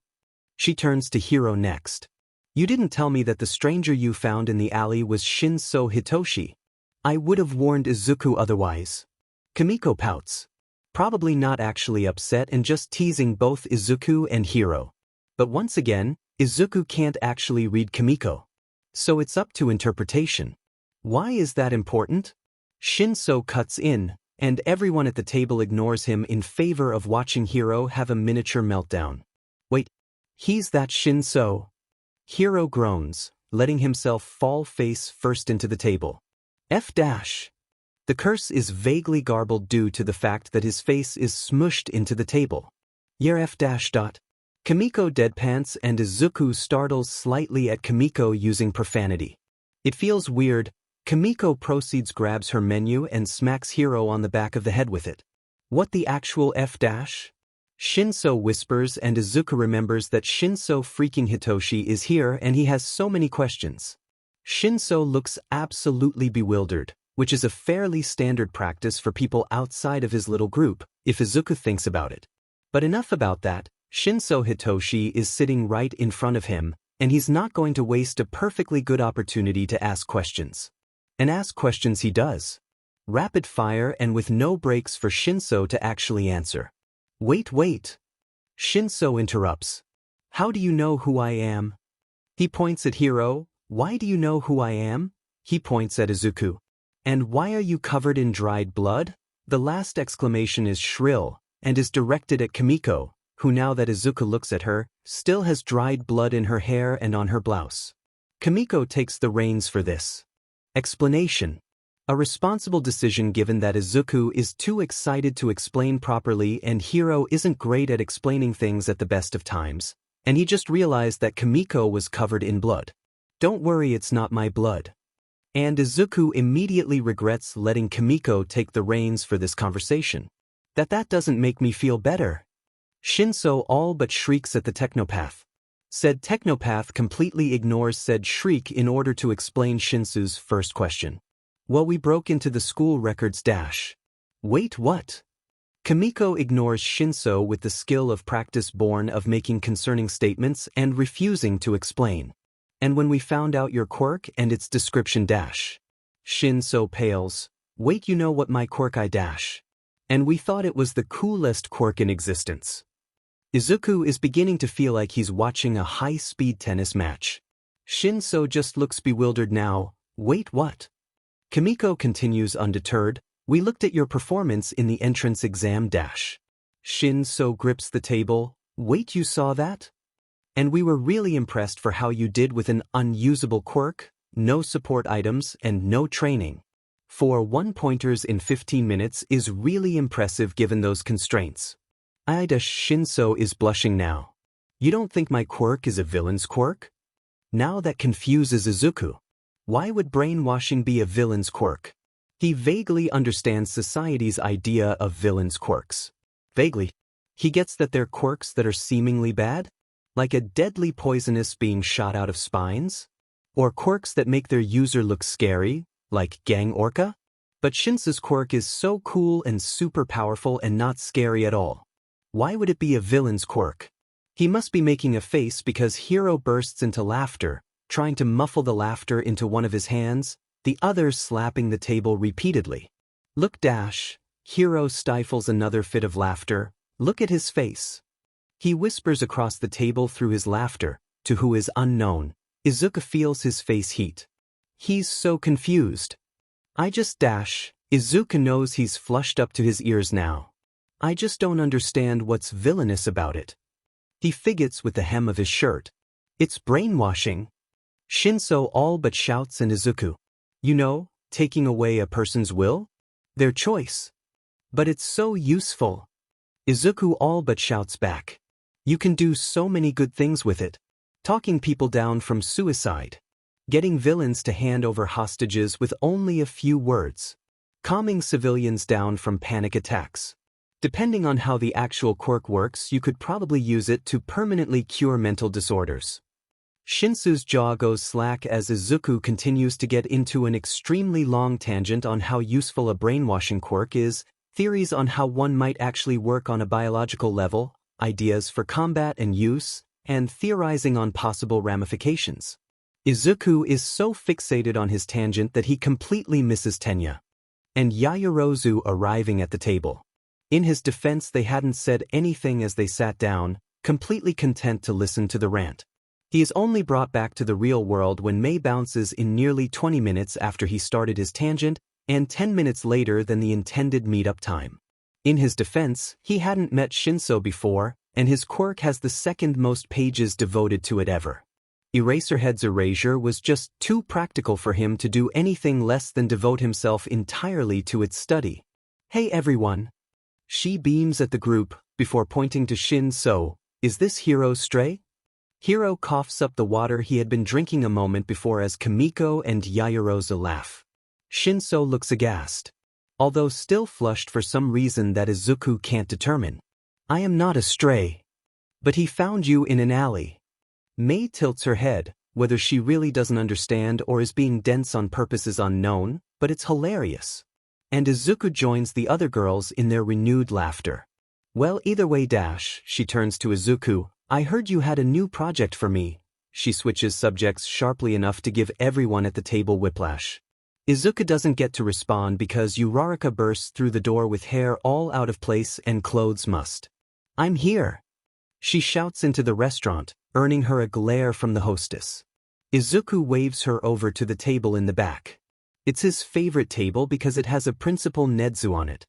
She turns to Hiro next. You didn't tell me that the stranger you found in the alley was Shinso Hitoshi. I would have warned Izuku otherwise. Kimiko pouts. Probably not actually upset and just teasing both Izuku and Hiro. But once again, Izuku can't actually read Kimiko. So it's up to interpretation. Why is that important? Shinso cuts in, and everyone at the table ignores him in favor of watching Hiro have a miniature meltdown. Wait, he's that Shinso? Hiro groans, letting himself fall face first into the table. F-. The curse is vaguely garbled due to the fact that his face is smushed into the table. Yer F-. Kimiko deadpants and Izuku startles slightly at Kimiko using profanity. It feels weird. Kimiko proceeds grabs her menu and smacks Hiro on the back of the head with it. What the actual F-? Shinso whispers and Izuku remembers that Shinso freaking Hitoshi is here and he has so many questions. Shinso looks absolutely bewildered, which is a fairly standard practice for people outside of his little group, if Izuku thinks about it. But enough about that, Shinso Hitoshi is sitting right in front of him, and he's not going to waste a perfectly good opportunity to ask questions. And ask questions he does. Rapid fire and with no breaks for Shinso to actually answer. Wait. Shinso interrupts. How do you know who I am? He points at Hiro. Why do you know who I am? He points at Izuku. And why are you covered in dried blood? The last exclamation is shrill, and is directed at Kimiko, who now that Izuku looks at her, still has dried blood in her hair and on her blouse. Kimiko takes the reins for this. Explanation. A responsible decision given that Izuku is too excited to explain properly and Hiro isn't great at explaining things at the best of times, and he just realized that Kimiko was covered in blood. Don't worry, it's not my blood. And Izuku immediately regrets letting Kimiko take the reins for this conversation. That doesn't make me feel better. Shinso all but shrieks at the technopath. Said technopath completely ignores said shriek in order to explain Shinsu's first question. Well, we broke into the school records dash. Wait, what? Kimiko ignores Shinso with the skill of practice born of making concerning statements and refusing to explain. And when we found out your quirk and its description dash. Shinso pales. Wait, you know what my quirk I dash. And we thought it was the coolest quirk in existence. Izuku is beginning to feel like he's watching a high-speed tennis match. Shinso just looks bewildered now. Wait, what? Kimiko continues undeterred. We looked at your performance in the entrance exam dash. Shinso grips the table. Wait, you saw that? And we were really impressed for how you did with an unusable quirk, no support items, and no training. 4 1-pointers in 15 minutes is really impressive given those constraints. Shinso is blushing now. You don't think my quirk is a villain's quirk? Now that confuses Izuku. Why would brainwashing be a villain's quirk? He vaguely understands society's idea of villains' quirks. Vaguely. He gets that they're quirks that are seemingly bad? Like a deadly poisonous being shot out of spines? Or quirks that make their user look scary, like Gang Orca? But Shinsu's quirk is so cool and super powerful and not scary at all. Why would it be a villain's quirk? He must be making a face because Hiro bursts into laughter, trying to muffle the laughter into one of his hands, the other slapping the table repeatedly. Look dash. Hiro stifles another fit of laughter. Look at his face. He whispers across the table through his laughter, to who is unknown. Izuku feels his face heat. He's so confused. I just dash. Izuku knows he's flushed up to his ears now. I just don't understand what's villainous about it. He fidgets with the hem of his shirt. It's brainwashing. Shinso all but shouts and Izuku. You know, taking away a person's will? Their choice. But it's so useful. Izuku all but shouts back. You can do so many good things with it. Talking people down from suicide. Getting villains to hand over hostages with only a few words. Calming civilians down from panic attacks. Depending on how the actual quirk works, you could probably use it to permanently cure mental disorders. Shinsu's jaw goes slack as Izuku continues to get into an extremely long tangent on how useful a brainwashing quirk is, theories on how one might actually work on a biological level, ideas for combat and use, and theorizing on possible ramifications. Izuku is so fixated on his tangent that he completely misses Tenya and Yaoyorozu arriving at the table. In his defense, they hadn't said anything as they sat down, completely content to listen to the rant. He is only brought back to the real world when Mei bounces in nearly 20 minutes after he started his tangent, and 10 minutes later than the intended meetup time. In his defense, he hadn't met Shinso before, and his quirk has the second most pages devoted to it ever. Eraserhead's erasure was just too practical for him to do anything less than devote himself entirely to its study. Hey everyone. She beams at the group, before pointing to Shinso. Is this Hiro stray? Hiro coughs up the water he had been drinking a moment before as Kimiko and Yaoyorozu laugh. Shinso looks aghast. Although still flushed for some reason that Izuku can't determine. I am not a stray. But he found you in an alley. Mei tilts her head, whether she really doesn't understand or is being dense on purpose is unknown, but it's hilarious. And Izuku joins the other girls in their renewed laughter. Well, either way dash, she turns to Izuku. I heard you had a new project for me. She switches subjects sharply enough to give everyone at the table whiplash. Izuku doesn't get to respond because Uraraka bursts through the door with hair all out of place and clothes mussed. I'm here. She shouts into the restaurant, earning her a glare from the hostess. Izuku waves her over to the table in the back. It's his favorite table because it has a principal Nedzu on it.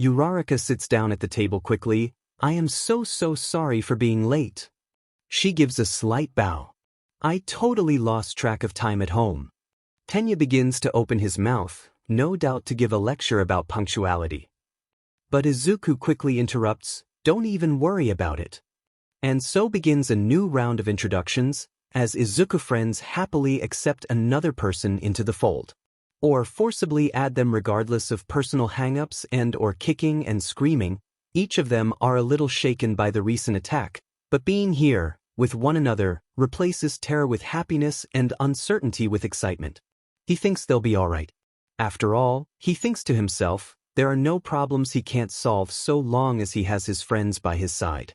Uraraka sits down at the table quickly. I am so sorry for being late. She gives a slight bow. I totally lost track of time at home. Tenya begins to open his mouth, no doubt to give a lecture about punctuality. But Izuku quickly interrupts, "Don't even worry about it." And so begins a new round of introductions, as Izuku friends happily accept another person into the fold. Or forcibly add them regardless of personal hang-ups and/or kicking and screaming. Each of them are a little shaken by the recent attack, but being here, with one another, replaces terror with happiness and uncertainty with excitement. He thinks they'll be alright. After all, he thinks to himself, there are no problems he can't solve so long as he has his friends by his side.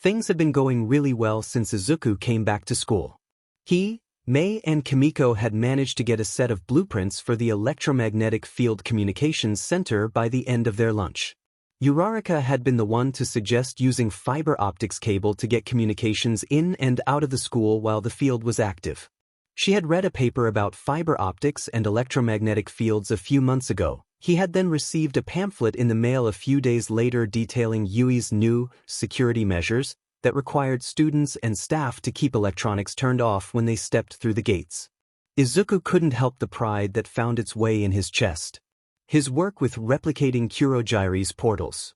Things have been going really well since Izuku came back to school. He, Mei and Kimiko had managed to get a set of blueprints for the electromagnetic field communications center by the end of their lunch. Uraraka had been the one to suggest using fiber optics cable to get communications in and out of the school while the field was active. She had read a paper about fiber optics and electromagnetic fields a few months ago. He had then received a pamphlet in the mail a few days later detailing UI's new security measures that required students and staff to keep electronics turned off when they stepped through the gates. Izuku couldn't help the pride that found its way in his chest. His work with replicating Kurogiri's portals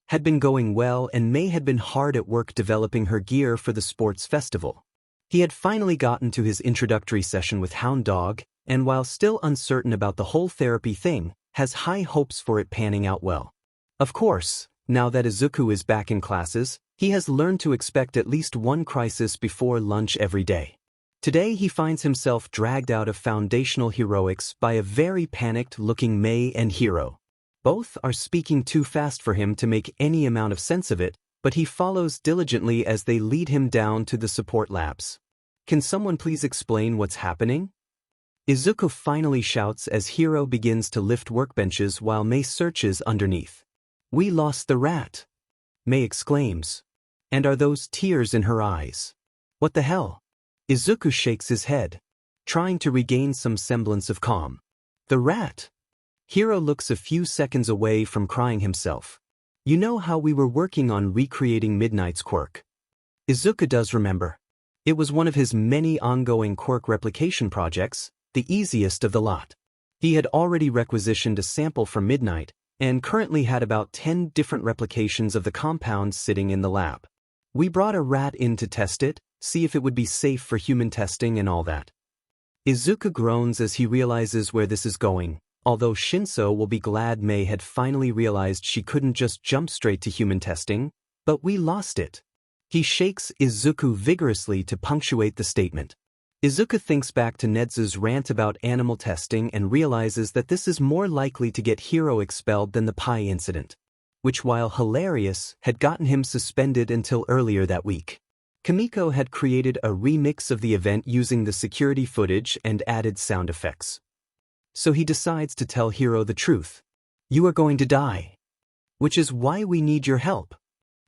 had been going well, and Mei had been hard at work developing her gear for the sports festival. He had finally gotten to his introductory session with Hound Dog, and while still uncertain about the whole therapy thing, has high hopes for it panning out well. Of course, now that Izuku is back in classes, he has learned to expect at least one crisis before lunch every day. Today he finds himself dragged out of foundational heroics by a very panicked-looking Mei and Hiro. Both are speaking too fast for him to make any amount of sense of it, but he follows diligently as they lead him down to the support labs. "Can someone please explain what's happening?" Izuku finally shouts as Hiro begins to lift workbenches while Mei searches underneath. "We lost the rat," Mei exclaims. And are those tears in her eyes? "What the hell?" Izuku shakes his head, trying to regain some semblance of calm. "The rat." Hiro looks a few seconds away from crying himself. "You know how we were working on recreating Midnight's quirk?" Izuku does remember. It was one of his many ongoing quirk replication projects, the easiest of the lot. He had already requisitioned a sample from Midnight, and currently had about 10 different replications of the compound sitting in the lab. "We brought a rat in to test it, see if it would be safe for human testing and all that." Izuku groans as he realizes where this is going, although Shinso will be glad Mei had finally realized she couldn't just jump straight to human testing. "But we lost it." He shakes Izuku vigorously to punctuate the statement. Izuku thinks back to Nedzu's rant about animal testing and realizes that this is more likely to get Hiro expelled than the pie incident, which, while hilarious, had gotten him suspended until earlier that week. Kimiko had created a remix of the event using the security footage and added sound effects. So he decides to tell Hiro the truth. "You are going to die. Which is why we need your help."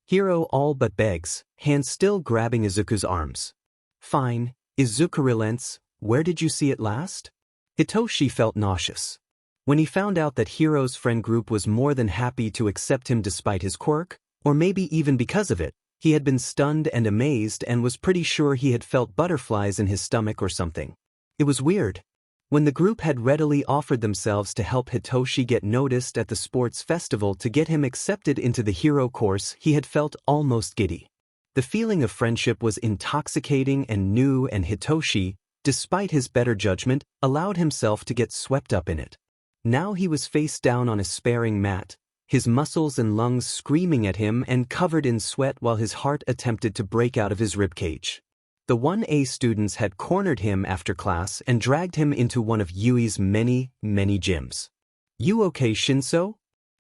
Hiro all but begs, hands still grabbing Izuku's arms. "Fine." Izuku relents. "Where did you see it last?" Hitoshi felt nauseous. When he found out that Hiro's friend group was more than happy to accept him despite his quirk, or maybe even because of it, he had been stunned and amazed and was pretty sure he had felt butterflies in his stomach or something. It was weird. When the group had readily offered themselves to help Hitoshi get noticed at the sports festival to get him accepted into the hero course, he had felt almost giddy. The feeling of friendship was intoxicating and new, and Hitoshi, despite his better judgment, allowed himself to get swept up in it. Now he was face down on a sparring mat, his muscles and lungs screaming at him and covered in sweat while his heart attempted to break out of his ribcage. The 1A students had cornered him after class and dragged him into one of Yui's many gyms. "You okay, Shinso?"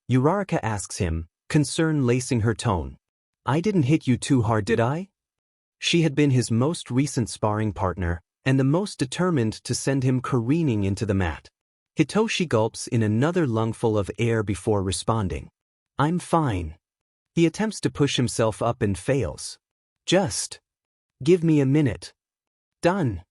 Uraraka asks him, concern lacing her tone. "I didn't hit you too hard, did I?" She had been his most recent sparring partner, and the most determined to send him careening into the mat. Hitoshi gulps in another lungful of air before responding. "I'm fine." He attempts to push himself up and fails. "Just give me a minute." "Done,"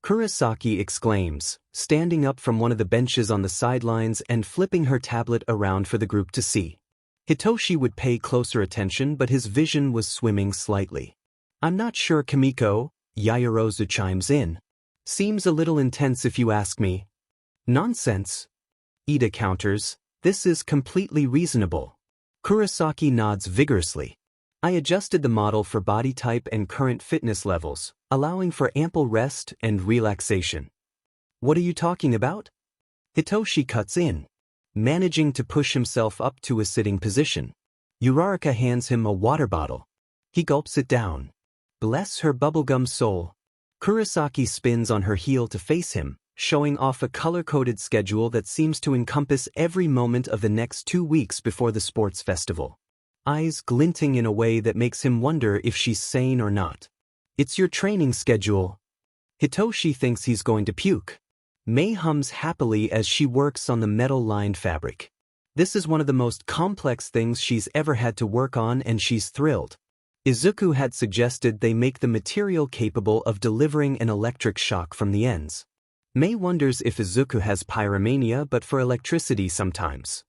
Kurasaki exclaims, standing up from one of the benches on the sidelines and flipping her tablet around for the group to see. Hitoshi would pay closer attention, but his vision was swimming slightly. "I'm not sure, Kimiko," Yaoyorozu chimes in. "Seems a little intense if you ask me." "Nonsense." Ida counters, "This is completely reasonable." Kurosaki nods vigorously. "I adjusted the model for body type and current fitness levels, allowing for ample rest and relaxation." "What are you talking about?" Hitoshi cuts in, managing to push himself up to a sitting position. Uraraka hands him a water bottle. He gulps it down. Bless her bubblegum soul. Kurosaki spins on her heel to face him, showing off a color-coded schedule that seems to encompass every moment of the next 2 weeks before the sports festival. Eyes glinting in a way that makes him wonder if she's sane or not. "It's your training schedule." Hitoshi thinks he's going to puke. Mei hums happily as she works on the metal-lined fabric. This is one of the most complex things she's ever had to work on, and she's thrilled. Izuku had suggested they make the material capable of delivering an electric shock from the ends. Mei wonders if Izuku has pyromania but for electricity sometimes.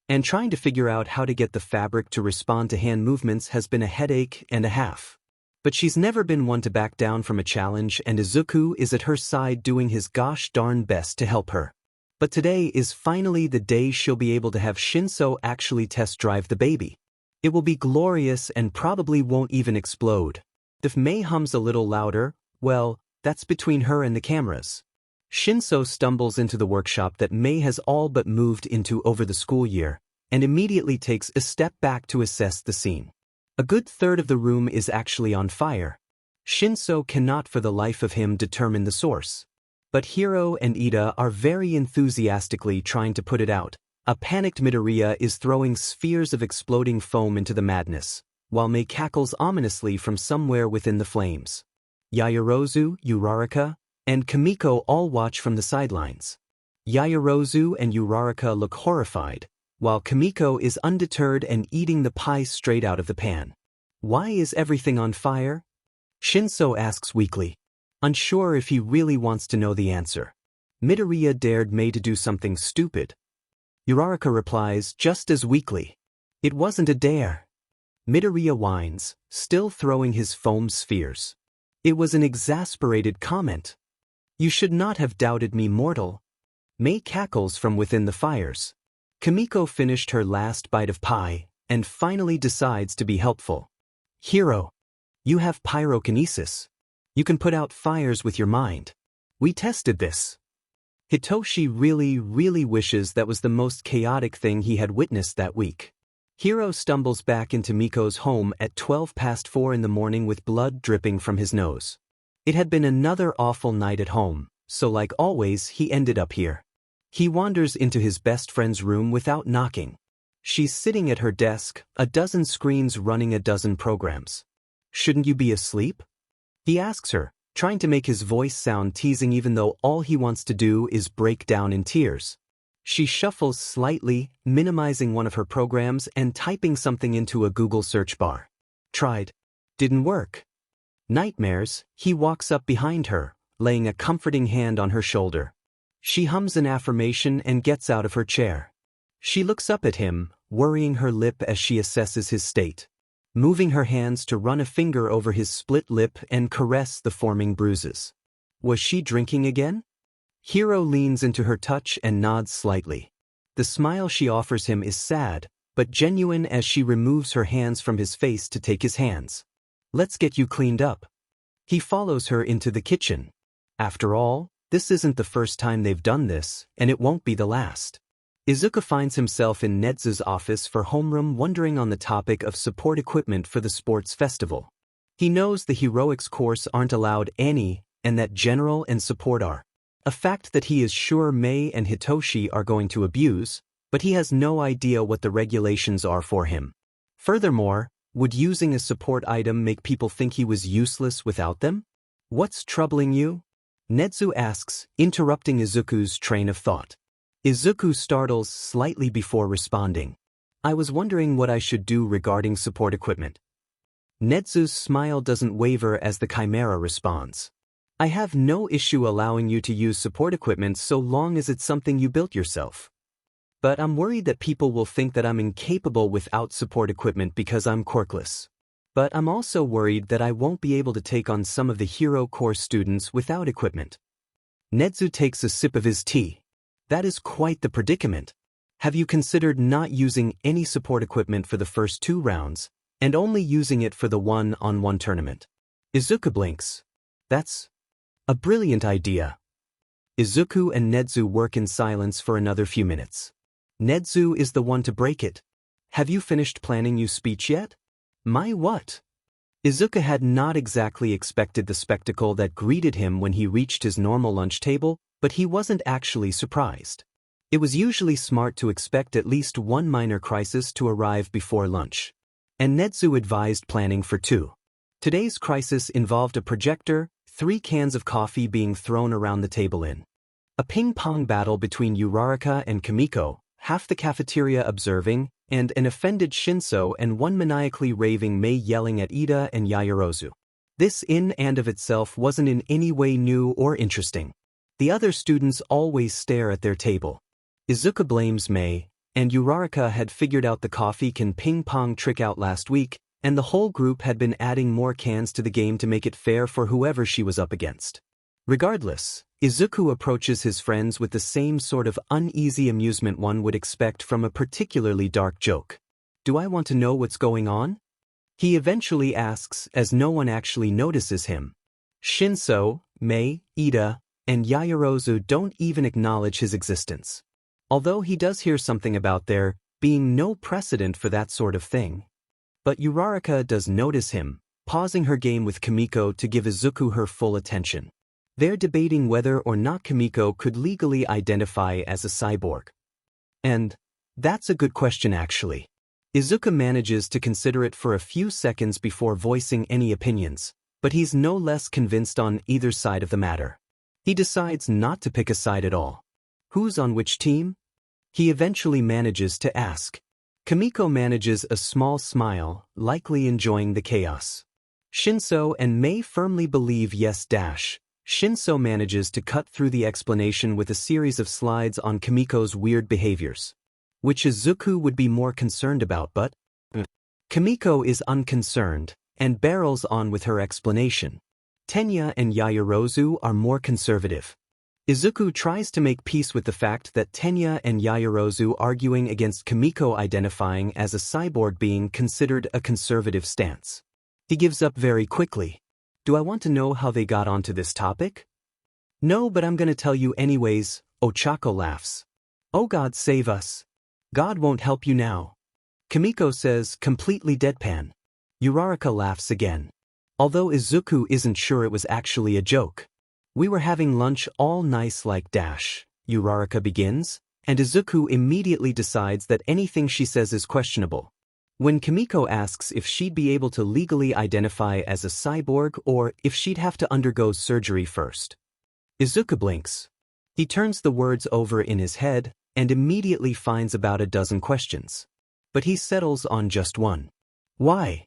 And trying to figure out how to get the fabric to respond to hand movements has been a headache and a half. But she's never been one to back down from a challenge, and Izuku is at her side doing his gosh darn best to help her. But today is finally the day she'll be able to have Shinso actually test drive the baby. It will be glorious and probably won't even explode. If Mei hums a little louder, well, that's between her and the cameras. Shinso stumbles into the workshop that Mei has all but moved into over the school year, and immediately takes a step back to assess the scene. A good third of the room is actually on fire. Shinso cannot for the life of him determine the source. But Hiro and Ida are very enthusiastically trying to put it out. A panicked Midoriya is throwing spheres of exploding foam into the madness, while Mei cackles ominously from somewhere within the flames. Yaoyorozu, Uraraka, and Kimiko all watch from the sidelines. Yaoyorozu and Uraraka look horrified, while Kimiko is undeterred and eating the pie straight out of the pan. "Why is everything on fire?" Shinso asks weakly, unsure if he really wants to know the answer. Midoriya dared Mei to do something stupid. Uraraka replies just as weakly, "It wasn't a dare." Midoriya whines, still throwing his foam spheres. "It was an exasperated comment. You should not have doubted me, mortal." Mei cackles from within the fires. Kimiko finished her last bite of pie, and finally decides to be helpful. "Hiro, you have pyrokinesis. You can put out fires with your mind. We tested this." Hitoshi really wishes that was the most chaotic thing he had witnessed that week. Hiro stumbles back into Miko's home at 4:12 in the morning with blood dripping from his nose. It had been another awful night at home, so like always he ended up here. He wanders into his best friend's room without knocking. She's sitting at her desk, a dozen screens running a dozen programs. "Shouldn't you be asleep?" he asks her, trying to make his voice sound teasing even though all he wants to do is break down in tears. She shuffles slightly, minimizing one of her programs and typing something into a Google search bar. Tried. Didn't work. Nightmares. He walks up behind her, laying a comforting hand on her shoulder. She hums an affirmation and gets out of her chair. She looks up at him, worrying her lip as she assesses his state, moving her hands to run a finger over his split lip and caress the forming bruises. Was she drinking again? Hiro leans into her touch and nods slightly. The smile she offers him is sad, but genuine as she removes her hands from his face to take his hands. "Let's get you cleaned up." He follows her into the kitchen. After all, this isn't the first time they've done this, and it won't be the last. Izuku finds himself in Nedzu's office for homeroom wondering on the topic of support equipment for the sports festival. He knows the heroics course aren't allowed any, and that general and support are. A fact that he is sure Mei and Hitoshi are going to abuse, but he has no idea what the regulations are for him. Furthermore, would using a support item make people think he was useless without them? "What's troubling you?" Nedzu asks, interrupting Izuku's train of thought. Izuku startles slightly before responding. "I was wondering what I should do regarding support equipment." Nedzu's smile doesn't waver as the Chimera responds. "I have no issue allowing you to use support equipment so long as it's something you built yourself. But I'm worried that people will think that I'm incapable without support equipment because I'm quirkless. But I'm also worried that I won't be able to take on some of the hero course students without equipment." Nedzu takes a sip of his tea. That is quite the predicament. Have you considered not using any support equipment for the first 2 rounds, and only using it for the one-on-one tournament? Izuku blinks. That's a brilliant idea. Izuku and Nezu work in silence for another few minutes. Nezu is the one to break it. Have you finished planning your speech yet? My what? Izuku had not exactly expected the spectacle that greeted him when he reached his normal lunch table, but he wasn't actually surprised. It was usually smart to expect at least one minor crisis to arrive before lunch. And Nezu advised planning for 2. Today's crisis involved a projector, 3 cans of coffee being thrown around the table in a ping-pong battle between Uraraka and Kimiko, half the cafeteria observing, and an offended Shinso and one maniacally raving Mei yelling at Ida and Yaoyorozu. This in and of itself wasn't in any way new or interesting. The other students always stare at their table. Izuku blames Mei, and Uraraka had figured out the coffee can ping-pong trick out last week, and the whole group had been adding more cans to the game to make it fair for whoever she was up against. Regardless, Izuku approaches his friends with the same sort of uneasy amusement one would expect from a particularly dark joke. Do I want to know what's going on? He eventually asks as no one actually notices him. Shinso, Mei, Ida, and Yaoyorozu don't even acknowledge his existence. Although he does hear something about there being no precedent for that sort of thing. But Uraraka does notice him, pausing her game with Kimiko to give Izuku her full attention. They're debating whether or not Kimiko could legally identify as a cyborg. And that's a good question actually. Izuku manages to consider it for a few seconds before voicing any opinions, but he's no less convinced on either side of the matter. He decides not to pick a side at all. Who's on which team? He eventually manages to ask. Kimiko manages a small smile, likely enjoying the chaos. Shinso and Mei firmly believe yes. Shinso manages to cut through the explanation with a series of slides on Kimiko's weird behaviors, which Izuku would be more concerned about, but Kimiko is unconcerned and barrels on with her explanation. Tenya and Yaoyorozu are more conservative. Izuku tries to make peace with the fact that Tenya and Yaoyorozu arguing against Kimiko identifying as a cyborg being considered a conservative stance. He gives up very quickly. Do I want to know how they got onto this topic? No, but I'm gonna tell you anyways. Ochako laughs. Oh God save us. God won't help you now. Kimiko says, completely deadpan. Uraraka laughs again. Although Izuku isn't sure it was actually a joke. We were having lunch all nice like Uraraka begins, and Izuku immediately decides that anything she says is questionable. When Kimiko asks if she'd be able to legally identify as a cyborg or if she'd have to undergo surgery first. Izuku blinks. He turns the words over in his head and immediately finds about a dozen questions. But he settles on just one. Why?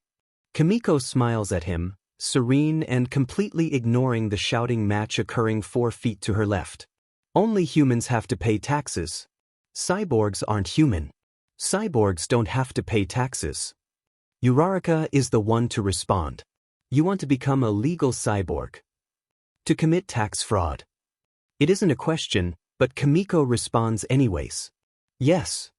Kimiko smiles at him, serene and completely ignoring the shouting match occurring 4 feet to her left. Only humans have to pay taxes. Cyborgs aren't human. Cyborgs don't have to pay taxes. Uraraka is the one to respond. You want to become a legal cyborg. To commit tax fraud. It isn't a question, but Kimiko responds anyways. Yes.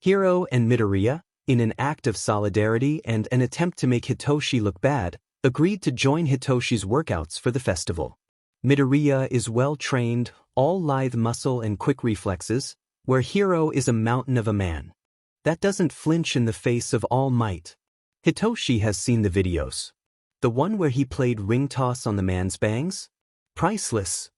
Hiro and Midoriya, in an act of solidarity and an attempt to make Hitoshi look bad, agreed to join Hitoshi's workouts for the festival. Midoriya is well-trained, all lithe muscle and quick reflexes, where Hiro is a mountain of a man. That doesn't flinch in the face of all might. Hitoshi has seen the videos. The one where he played ring toss on the man's bangs? Priceless.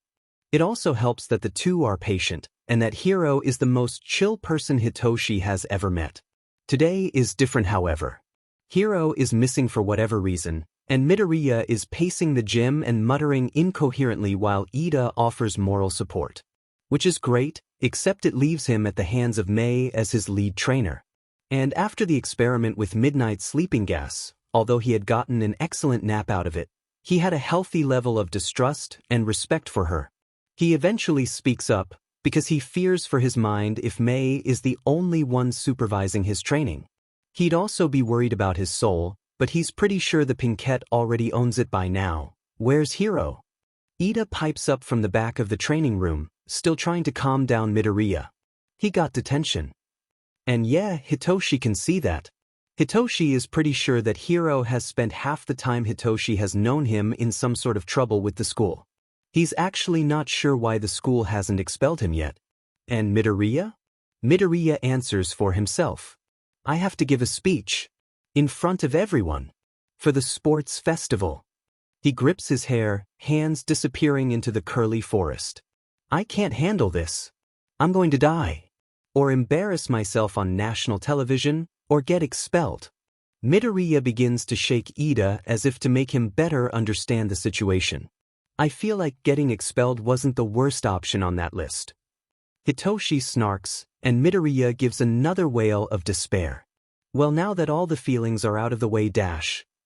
It also helps that the two are patient, and that Hiro is the most chill person Hitoshi has ever met. Today is different however. Hiro is missing for whatever reason, and Midoriya is pacing the gym and muttering incoherently while Ida offers moral support. Which is great, except it leaves him at the hands of Mei as his lead trainer. And after the experiment with midnight sleeping gas, although he had gotten an excellent nap out of it, he had a healthy level of distrust and respect for her. He eventually speaks up, because he fears for his mind if Mei is the only one supervising his training. He'd also be worried about his soul, but he's pretty sure the Pinkette already owns it by now. Where's Hiro? Ida pipes up from the back of the training room, still trying to calm down Midoriya. He got detention. And yeah, Hitoshi can see that. Hitoshi is pretty sure that Hiro has spent half the time Hitoshi has known him in some sort of trouble with the school. He's actually not sure why the school hasn't expelled him yet. And Midoriya? Midoriya answers for himself. I have to give a speech. In front of everyone. For the sports festival. He grips his hair, hands disappearing into the curly forest. I can't handle this. I'm going to die. Or embarrass myself on national television, or get expelled. Midoriya begins to shake Ida as if to make him better understand the situation. I feel like getting expelled wasn't the worst option on that list. Hitoshi snarks, and Midoriya gives another wail of despair. Well, now that all the feelings are out of the way,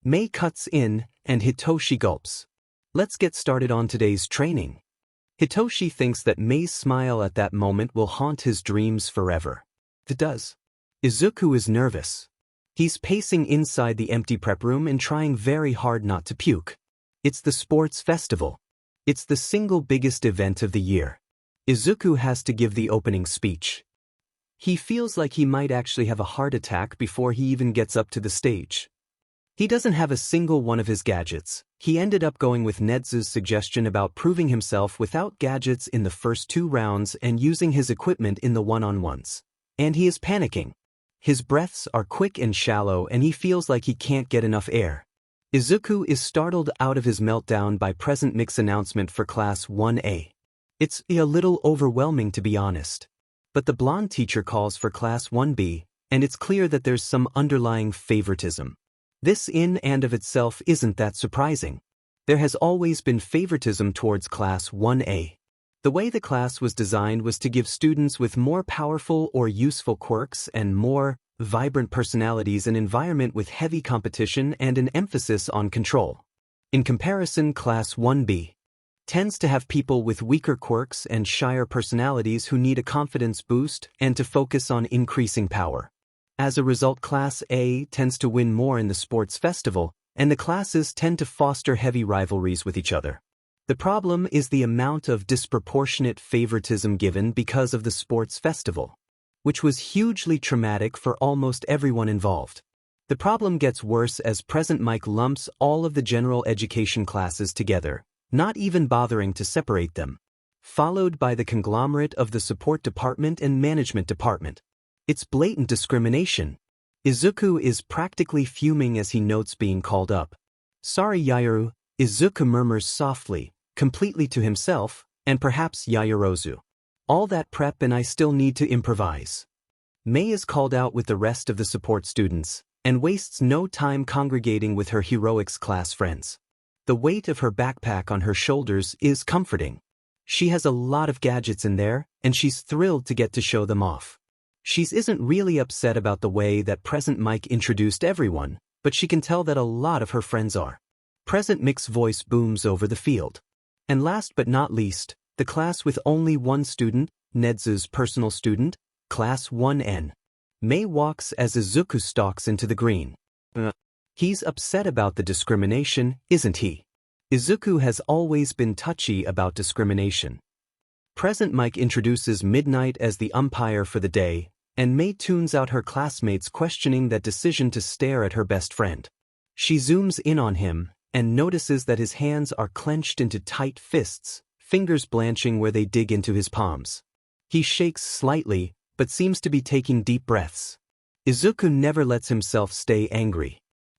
Mei cuts in, and Hitoshi gulps. Let's get started on today's training. Hitoshi thinks that Mei's smile at that moment will haunt his dreams forever. It does. Izuku is nervous. He's pacing inside the empty prep room and trying very hard not to puke. It's the sports festival. It's the single biggest event of the year. Izuku has to give the opening speech. He feels like he might actually have a heart attack before he even gets up to the stage. He doesn't have a single one of his gadgets. He ended up going with Nedzu's suggestion about proving himself without gadgets in the first 2 rounds and using his equipment in the one-on-ones. And he is panicking. His breaths are quick and shallow and he feels like he can't get enough air. Izuku is startled out of his meltdown by Present Mic's announcement for Class 1A. It's a little overwhelming, to be honest. But the blonde teacher calls for Class 1B, and it's clear that there's some underlying favoritism. This in and of itself isn't that surprising. There has always been favoritism towards Class 1A. The way the class was designed was to give students with more powerful or useful quirks and more vibrant personalities an environment with heavy competition and an emphasis on control. In comparison, Class 1B tends to have people with weaker quirks and shyer personalities who need a confidence boost and to focus on increasing power. As a result, Class A tends to win more in the sports festival, and the classes tend to foster heavy rivalries with each other. The problem is the amount of disproportionate favoritism given because of the sports festival, which was hugely traumatic for almost everyone involved. The problem gets worse as Present Mic lumps all of the general education classes together, not even bothering to separate them, followed by the conglomerate of the support department and management department. It's blatant discrimination. Izuku is practically fuming as he notes being called up. Sorry, Yaoru, Izuku murmurs softly, completely to himself, and perhaps Yaoyorozu. All that prep and I still need to improvise. Mei is called out with the rest of the support students, and wastes no time congregating with her heroics class friends. The weight of her backpack on her shoulders is comforting. She has a lot of gadgets in there, and she's thrilled to get to show them off. She isn't really upset about the way that Present Mic introduced everyone, but she can tell that a lot of her friends are. Present Mic's voice booms over the field. And last but not least, the class with only one student, Nedzu's personal student, Class 1N. Mei walks as Izuku stalks into the green. He's upset about the discrimination, isn't he? Izuku has always been touchy about discrimination. Present Mic introduces Midnight as the umpire for the day, and Mei tunes out her classmates questioning that decision to stare at her best friend. She zooms in on him, and notices that his hands are clenched into tight fists, fingers blanching where they dig into his palms. He shakes slightly, but seems to be taking deep breaths. Izuku never lets himself stay angry.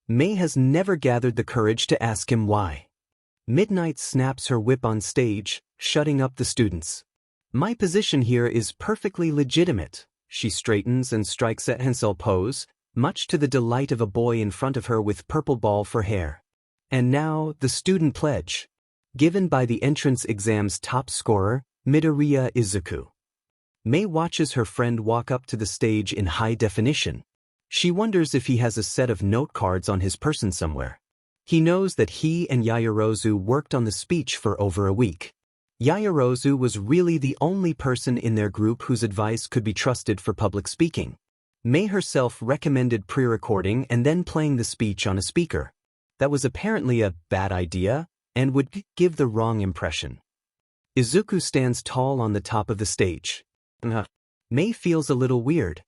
Mei has never gathered the courage to ask him why. Midnight snaps her whip on stage, shutting up the students. My position here is perfectly legitimate. She straightens and strikes a Hensel pose, much to the delight of a boy in front of her with purple ball for hair. And now, the student pledge. Given by the entrance exam's top scorer, Midoriya Izuku. Mei watches her friend walk up to the stage in high definition. She wonders if he has a set of note cards on his person somewhere. He knows that he and Yaoyorozu worked on the speech for over a week. Yaoyorozu was really the only person in their group whose advice could be trusted for public speaking. Mei herself recommended pre-recording and then playing the speech on a speaker. That was apparently a bad idea, and would give the wrong impression. Izuku stands tall on the top of the stage. Mei feels a little weird.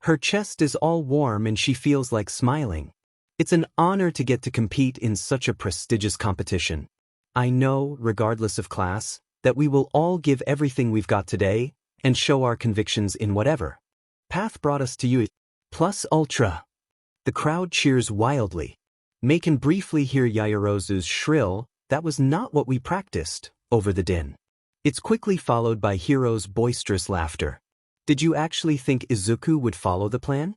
Her chest is all warm and she feels like smiling. It's an honor to get to compete in such a prestigious competition. I know, regardless of class, that we will all give everything we've got today and show our convictions in whatever path brought us to you. Plus ultra. The crowd cheers wildly. Mei can briefly hear Yaoyorozu's shrill, "That was not what we practiced," over the din. It's quickly followed by Hiro's boisterous laughter. Did you actually think Izuku would follow the plan?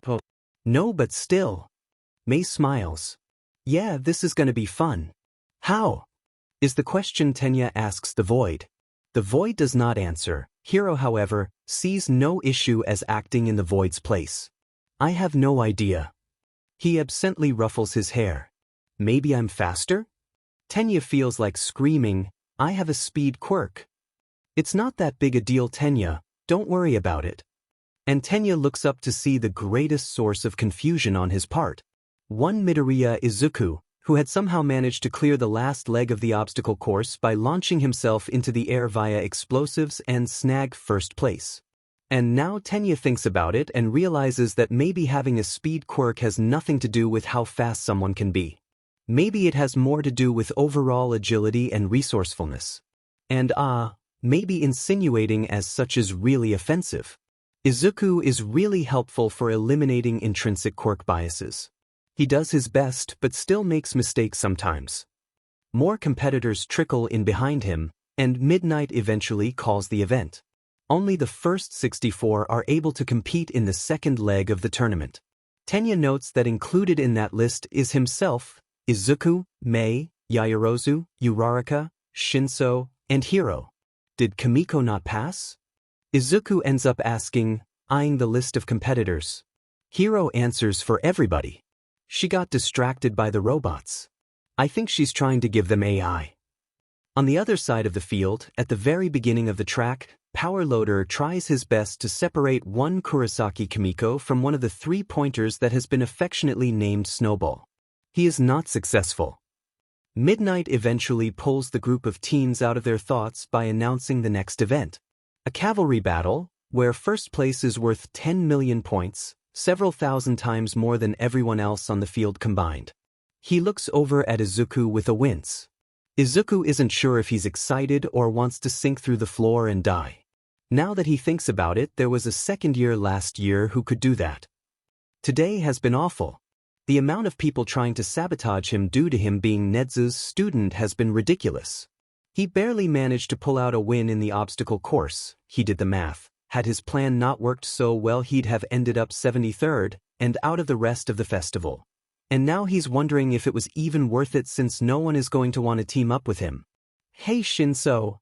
Oh. No, but still. Mei smiles. Yeah, this is gonna be fun. How? Is the question Tenya asks the void. The void does not answer. Hiro, however, sees no issue as acting in the void's place. I have no idea. He absently ruffles his hair. Maybe I'm faster? Tenya feels like screaming, I have a speed quirk. It's not that big a deal, Tenya, don't worry about it. And Tenya looks up to see the greatest source of confusion on his part. One Midoriya Izuku, who had somehow managed to clear the last leg of the obstacle course by launching himself into the air via explosives and snag first place. And now Tenya thinks about it and realizes that maybe having a speed quirk has nothing to do with how fast someone can be. Maybe it has more to do with overall agility and resourcefulness. And maybe insinuating as such is really offensive. Izuku is really helpful for eliminating intrinsic quirk biases. He does his best but still makes mistakes sometimes. More competitors trickle in behind him, and midnight eventually calls the event. Only the first 64 are able to compete in the second leg of the tournament. Tenya notes that included in that list is himself, Izuku, Mei, Yaoyorozu, Uraraka, Shinso, and Hiro. Did Kimiko not pass? Izuku ends up asking, eyeing the list of competitors. Hiro answers for everybody. She got distracted by the robots. I think she's trying to give them AI. On the other side of the field, at the very beginning of the track, Power Loader tries his best to separate one Kurosaki Kimiko from one of the 3-pointers that has been affectionately named Snowball. He is not successful. Midnight eventually pulls the group of teens out of their thoughts by announcing the next event. A cavalry battle, where first place is worth 10 million points, several thousand times more than everyone else on the field combined. He looks over at Izuku with a wince. Izuku isn't sure if he's excited or wants to sink through the floor and die. Now that he thinks about it, there was a second year last year who could do that. Today has been awful. The amount of people trying to sabotage him due to him being Nedzu's student has been ridiculous. He barely managed to pull out a win in the obstacle course. He did the math. Had his plan not worked so well, he'd have ended up 73rd and out of the rest of the festival. And now he's wondering if it was even worth it since no one is going to want to team up with him. Hey Shinso!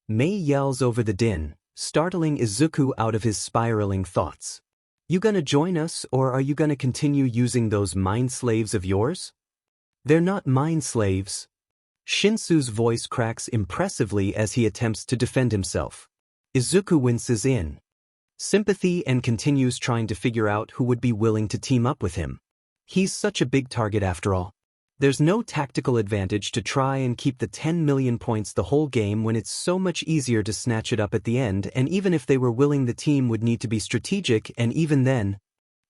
Mei yells over the din, startling Izuku out of his spiraling thoughts. You gonna join us, or are you gonna continue using those mind slaves of yours? They're not mind slaves. Shinsu's voice cracks impressively as he attempts to defend himself. Izuku winces in sympathy and continues trying to figure out who would be willing to team up with him. He's such a big target after all. There's no tactical advantage to try and keep the 10 million points the whole game when it's so much easier to snatch it up at the end, and even if they were willing, the team would need to be strategic, and even then...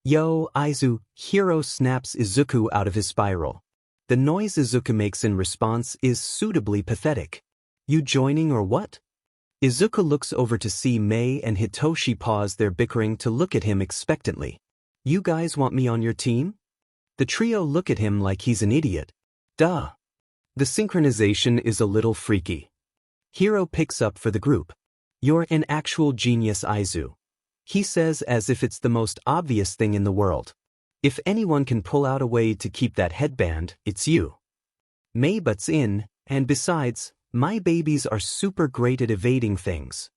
Yo, Aizu, Hiro snaps Izuku out of his spiral. The noise Izuku makes in response is suitably pathetic. You joining or what? Izuku looks over to see Mei and Hitoshi pause their bickering to look at him expectantly. You guys want me on your team? The trio look at him like he's an idiot. Duh. The synchronization is a little freaky. Hiro picks up for the group. You're an actual genius, Aizu. He says as if it's the most obvious thing in the world. If anyone can pull out a way to keep that headband, it's you. Mei butts in, and besides, my babies are super great at evading things.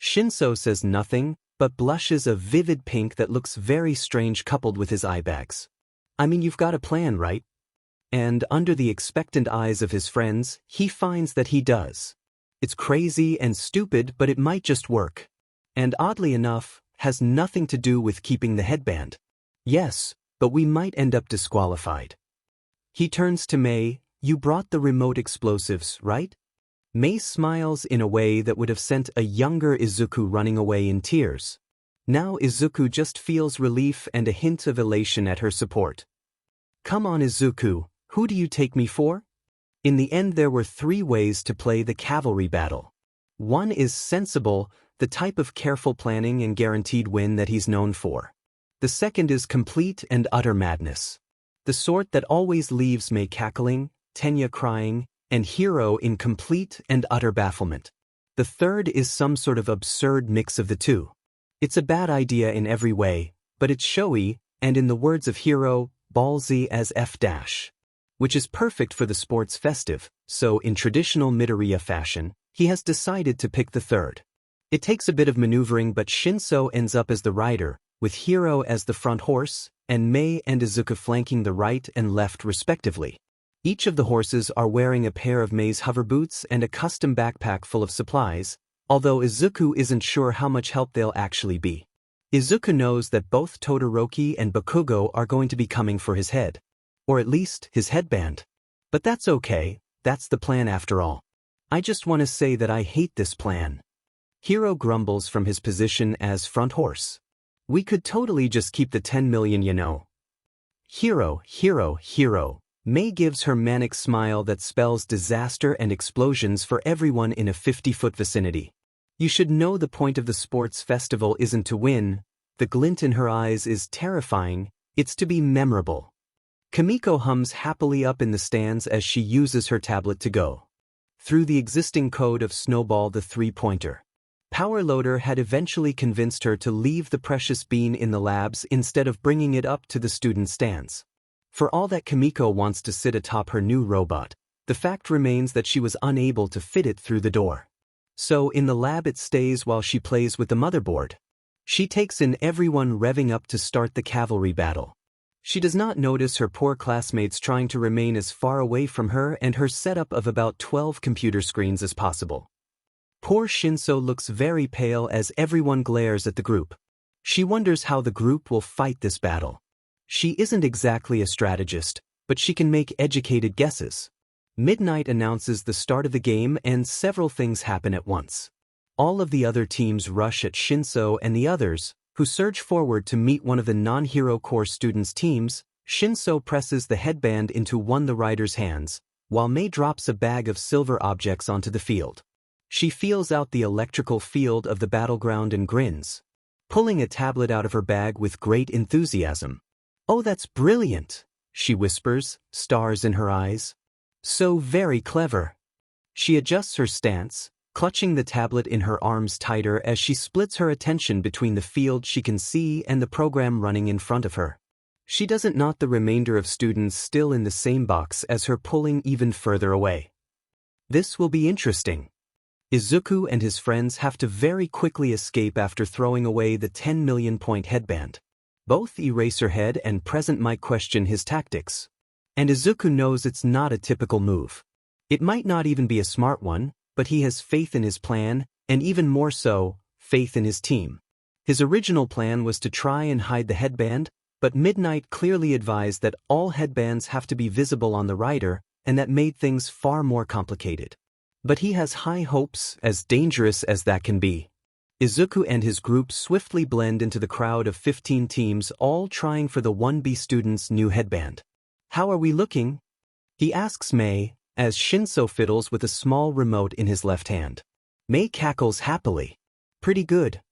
Shinso says nothing, but blushes a vivid pink that looks very strange coupled with his eye bags. I mean, you've got a plan, right? And under the expectant eyes of his friends, he finds that he does. It's crazy and stupid, but it might just work. And oddly enough, has nothing to do with keeping the headband. Yes, but we might end up disqualified. He turns to Mei. You brought the remote explosives, right? Mei smiles in a way that would have sent a younger Izuku running away in tears. Now Izuku just feels relief and a hint of elation at her support. Come on Izuku, who do you take me for? In the end there were 3 ways to play the cavalry battle. One is sensible, the type of careful planning and guaranteed win that he's known for. The second is complete and utter madness. The sort that always leaves Mei cackling, Tenya crying, and Hiro in complete and utter bafflement. The third is some sort of absurd mix of the two. It's a bad idea in every way, but it's showy, and in the words of Hiro, ballsy as F-. Which is perfect for the sports festive, so in traditional Midoriya fashion, he has decided to pick the third. It takes a bit of maneuvering but Shinso ends up as the rider, with Hiro as the front horse, and Mei and Izuku flanking the right and left respectively. Each of the horses are wearing a pair of Mei's hover boots and a custom backpack full of supplies, although Izuku isn't sure how much help they'll actually be. Izuku knows that both Todoroki and Bakugo are going to be coming for his head. Or at least, his headband. But that's okay, that's the plan after all. I just want to say that I hate this plan. Hiro grumbles from his position as front horse. We could totally just keep the 10 million, you know. Hiro. Mei gives her manic smile that spells disaster and explosions for everyone in a 50-foot vicinity. You should know the point of the sports festival isn't to win, the glint in her eyes is terrifying, it's to be memorable. Kamiko hums happily up in the stands as she uses her tablet to go through the existing code of Snowball the 3-pointer. Power Loader had eventually convinced her to leave the precious bean in the labs instead of bringing it up to the student stands. For all that Kamiko wants to sit atop her new robot, the fact remains that she was unable to fit it through the door. So in the lab it stays while she plays with the motherboard. She takes in everyone revving up to start the cavalry battle. She does not notice her poor classmates trying to remain as far away from her and her setup of about 12 computer screens as possible. Poor Shinso looks very pale as everyone glares at the group. She wonders how the group will fight this battle. She isn't exactly a strategist, but she can make educated guesses. Midnight announces the start of the game and several things happen at once. All of the other teams rush at Shinso and the others, who surge forward to meet one of the non-hero core students' teams. Shinso presses the headband into one of the rider's hands, while Mei drops a bag of silver objects onto the field. She feels out the electrical field of the battleground and grins, pulling a tablet out of her bag with great enthusiasm. "Oh, that's brilliant," she whispers, stars in her eyes. "So very clever." She adjusts her stance, clutching the tablet in her arms tighter as she splits her attention between the field she can see and the program running in front of her. She doesn't knot the remainder of students still in the same box as her pulling even further away. This will be interesting. Izuku and his friends have to very quickly escape after throwing away the 10 million point headband. Both Eraserhead and Present Mic question his tactics. And Izuku knows it's not a typical move. It might not even be a smart one, but he has faith in his plan, and even more so, faith in his team. His original plan was to try and hide the headband, but Midnight clearly advised that all headbands have to be visible on the rider, and that made things far more complicated. But he has high hopes, as dangerous as that can be. Izuku and his group swiftly blend into the crowd of 15 teams, all trying for the 1B student's new headband. "How are we looking?" he asks Mei, as Shinso fiddles with a small remote in his left hand. Mei cackles happily. "Pretty good."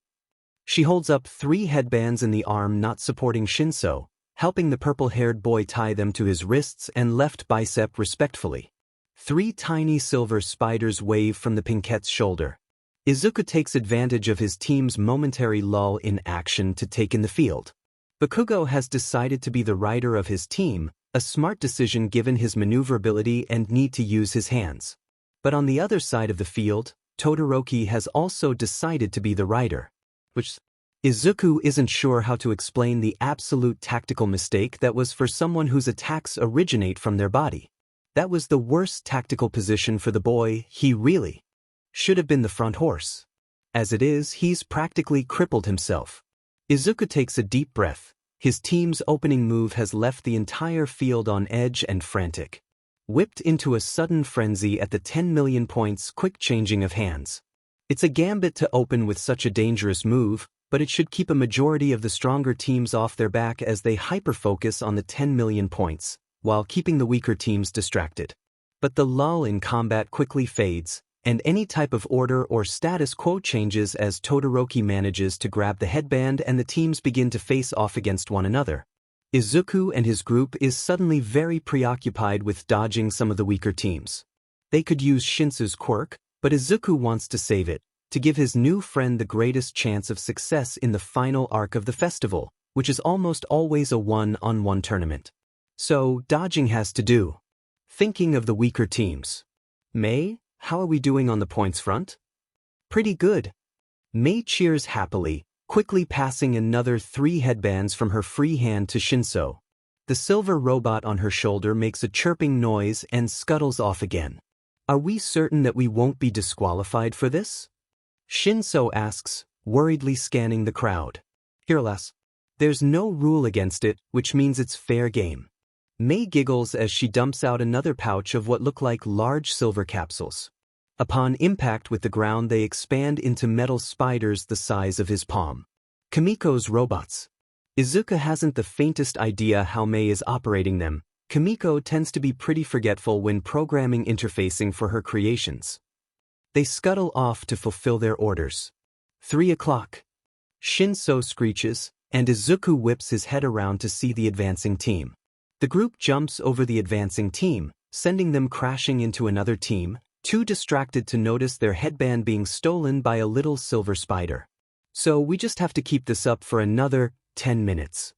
She holds up 3 headbands in the arm not supporting Shinso, helping the purple-haired boy tie them to his wrists and left bicep respectfully. 3 tiny silver spiders wave from the pinkette's shoulder. Izuku takes advantage of his team's momentary lull in action to take in the field. Bakugo has decided to be the rider of his team, a smart decision given his maneuverability and need to use his hands. But on the other side of the field, Todoroki has also decided to be the rider. Which Izuku isn't sure how to explain the absolute tactical mistake that was for someone whose attacks originate from their body. That was the worst tactical position for the boy. He really should have been the front horse. As it is, he's practically crippled himself. Izuku takes a deep breath. His team's opening move has left the entire field on edge and frantic. whipped into a sudden frenzy at the 10 million points quick changing of hands. It's a gambit to open with such a dangerous move, but it should keep a majority of the stronger teams off their back as they hyper-focus on the 10 million points, while keeping the weaker teams distracted. But the lull in combat quickly fades, and any type of order or status quo changes as Todoroki manages to grab the headband and the teams begin to face off against one another. Izuku and his group is suddenly very preoccupied with dodging some of the weaker teams. They could use Shinsu's quirk, but Izuku wants to save it, to give his new friend the greatest chance of success in the final arc of the festival, which is almost always a one-on-one tournament. So, dodging has to do. Thinking of the weaker teams. Mei, how are we doing on the points front? Pretty good. Mei cheers happily, quickly passing another 3 headbands from her free hand to Shinso. The silver robot on her shoulder makes a chirping noise and scuttles off again. Are we certain that we won't be disqualified for this? Shinso asks, worriedly scanning the crowd. Fearless. There's no rule against it, which means it's fair game. Mei giggles as she dumps out another pouch of what look like large silver capsules. Upon impact with the ground, they expand into metal spiders the size of his palm. Kimiko's robots. Izuku hasn't the faintest idea how Mei is operating them. Kimiko tends to be pretty forgetful when programming interfacing for her creations. They scuttle off to fulfill their orders. 3 o'clock. Shinso screeches, and Izuku whips his head around to see the advancing team. The group jumps over the advancing team, sending them crashing into another team, too distracted to notice their headband being stolen by a little silver spider. So we just have to keep this up for another 10 minutes.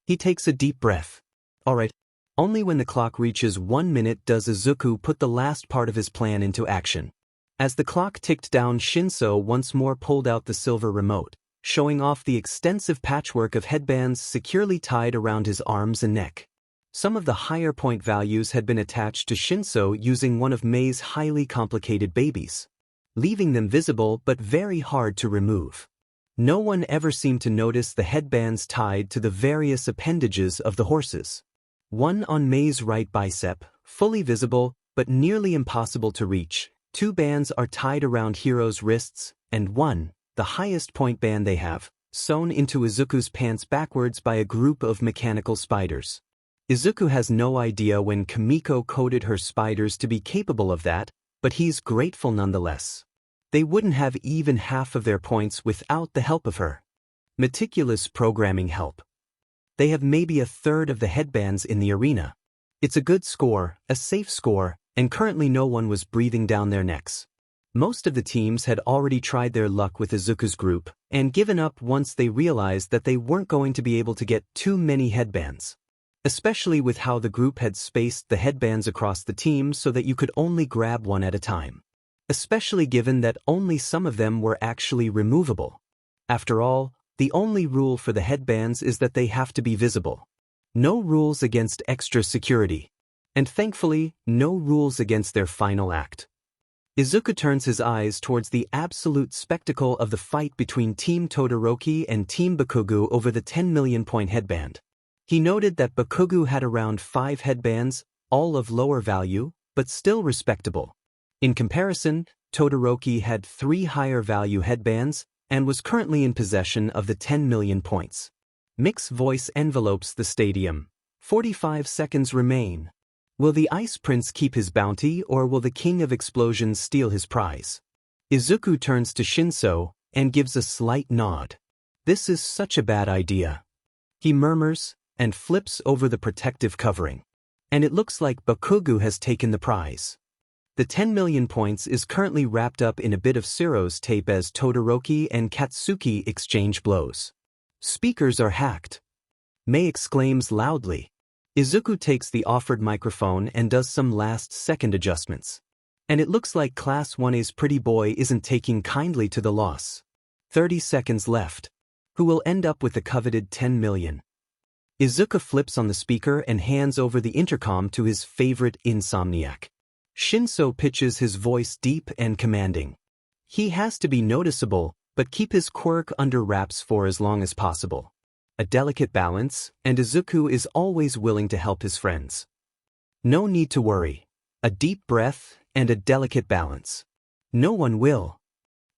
He takes a deep breath. Alright. Only when the clock reaches 1 minute does Izuku put the last part of his plan into action. As the clock ticked down, Shinso once more pulled out the silver remote, showing off the extensive patchwork of headbands securely tied around his arms and neck. Some of the higher point values had been attached to Shinso using one of Mei's highly complicated babies, leaving them visible but very hard to remove. No one ever seemed to notice the headbands tied to the various appendages of the horses. One on Mei's right bicep, fully visible but nearly impossible to reach. 2 bands are tied around Hiro's wrists, and one, the highest point band they have, sewn into Izuku's pants backwards by a group of mechanical spiders. Izuku has no idea when Kimiko coded her spiders to be capable of that, but he's grateful nonetheless. They wouldn't have even half of their points without the help of her meticulous programming help. They have maybe a third of the headbands in the arena. It's a good score, a safe score, and currently no one was breathing down their necks. Most of the teams had already tried their luck with Izuku's group, and given up once they realized that they weren't going to be able to get too many headbands. Especially with how the group had spaced the headbands across the team so that you could only grab one at a time. Especially given that only some of them were actually removable. After all, the only rule for the headbands is that they have to be visible. No rules against extra security. And thankfully, no rules against their final act. Izuku turns his eyes towards the absolute spectacle of the fight between Team Todoroki and Team Bakugo over the 10 million point headband. He noted that Bakugo had around 5 headbands, all of lower value, but still respectable. In comparison, Todoroki had 3 higher value headbands, and was currently in possession of the 10 million points. Mick's voice envelopes the stadium. 45 seconds remain. Will the Ice Prince keep his bounty or will the King of Explosions steal his prize? Izuku turns to Shinso and gives a slight nod. This is such a bad idea. He murmurs and flips over the protective covering. And it looks like Bakugo has taken the prize. The 10 million points is currently wrapped up in a bit of Ciro's tape as Todoroki and Katsuki exchange blows. Speakers are hacked. Mei exclaims loudly. Izuku takes the offered microphone and does some last-second adjustments. And it looks like Class 1A's pretty boy isn't taking kindly to the loss. 30 seconds left. Who will end up with the coveted 10 million? Izuku flips on the speaker and hands over the intercom to his favorite insomniac. Shinso pitches his voice deep and commanding. He has to be noticeable, but keep his quirk under wraps for as long as possible. A delicate balance, and Izuku is always willing to help his friends. No need to worry. A deep breath and a delicate balance. No one will.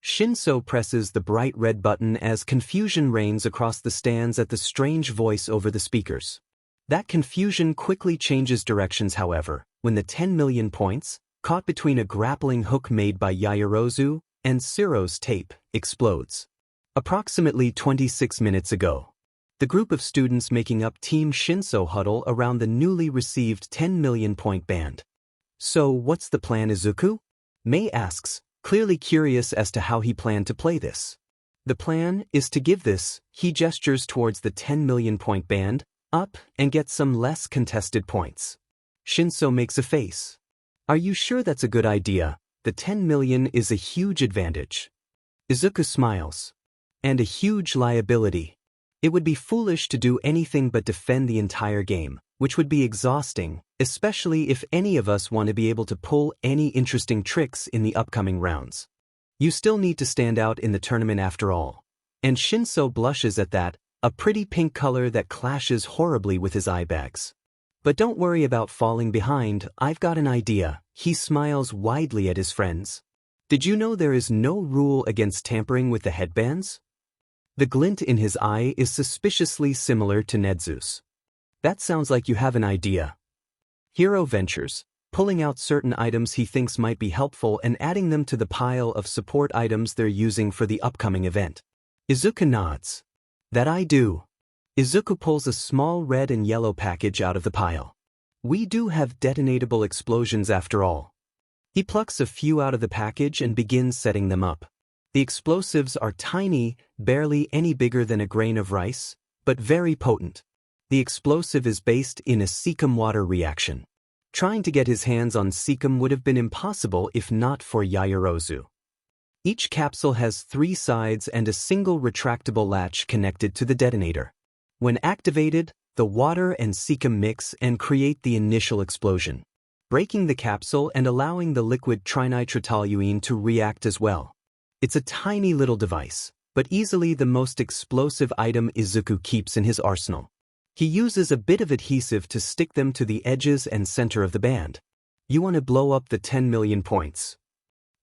Shinso presses the bright red button as confusion reigns across the stands at the strange voice over the speakers. That confusion quickly changes directions, however, when the 10 million points, caught between a grappling hook made by Yaoyorozu and Shiro's tape, explodes. Approximately 26 minutes ago, the group of students making up Team Shinso huddle around the newly received 10 million point band. So what's the plan, Izuku? Mei asks, clearly curious as to how he planned to play this. The plan is to give this, he gestures towards the 10 million point band, up and get some less contested points. Shinso makes a face. Are you sure that's a good idea? The 10 million is a huge advantage. Izuku smiles. And a huge liability. It would be foolish to do anything but defend the entire game, which would be exhausting, especially if any of us want to be able to pull any interesting tricks in the upcoming rounds. You still need to stand out in the tournament after all. And Shinso blushes at that, a pretty pink color that clashes horribly with his eye bags. But don't worry about falling behind, I've got an idea. He smiles widely at his friends. Did you know there is no rule against tampering with the headbands? The glint in his eye is suspiciously similar to Nedzu's. That sounds like you have an idea. Hiro ventures, pulling out certain items he thinks might be helpful and adding them to the pile of support items they're using for the upcoming event. Izuku nods. That I do. Izuku pulls a small red and yellow package out of the pile. We do have detonatable explosions after all. He plucks a few out of the package and begins setting them up. The explosives are tiny, barely any bigger than a grain of rice, but very potent. The explosive is based in a cecum water reaction. Trying to get his hands on cecum would have been impossible if not for Yaoyorozu. Each capsule has 3 sides and a single retractable latch connected to the detonator. When activated, the water and cecum mix and create the initial explosion, breaking the capsule and allowing the liquid trinitrotoluene to react as well. It's a tiny little device, but easily the most explosive item Izuku keeps in his arsenal. He uses a bit of adhesive to stick them to the edges and center of the band. You want to blow up the 10 million points.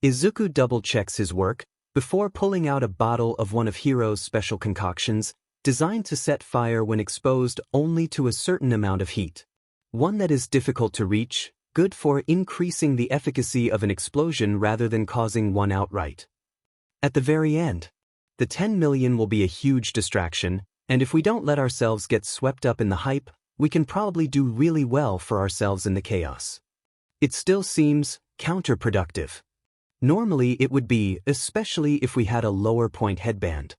Izuku double-checks his work before pulling out a bottle of one of Hiro's special concoctions, designed to set fire when exposed only to a certain amount of heat. One that is difficult to reach, good for increasing the efficacy of an explosion rather than causing one outright. At the very end, the 10 million will be a huge distraction, and if we don't let ourselves get swept up in the hype, we can probably do really well for ourselves in the chaos. It still seems counterproductive. Normally it would be, especially if we had a lower point headband.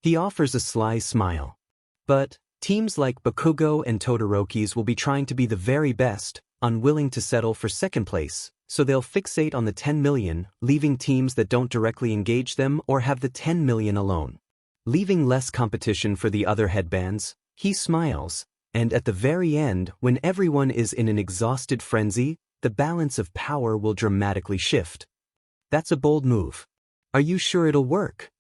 He offers a sly smile. But teams like Bakugo and Todoroki's will be trying to be the very best, unwilling to settle for second place, so they'll fixate on the 10 million, leaving teams that don't directly engage them or have the 10 million alone. Leaving less competition for the other headbands, he smiles, and at the very end, when everyone is in an exhausted frenzy, the balance of power will dramatically shift. That's a bold move. Are you sure it'll work?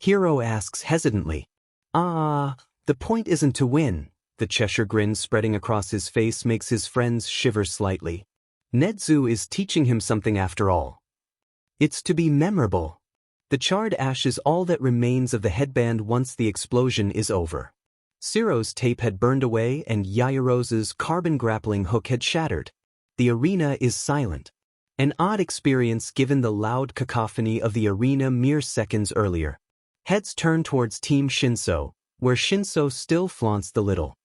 Hiro asks hesitantly. The point isn't to win. The Cheshire grin spreading across his face makes his friends shiver slightly. Nedzu is teaching him something after all. It's to be memorable. The charred ash is all that remains of the headband once the explosion is over. Shiro's tape had burned away and Yaoyorozu's carbon grappling hook had shattered. The arena is silent. An odd experience given the loud cacophony of the arena mere seconds earlier. Heads turn towards Team Shinso, where Shinso still flaunts the little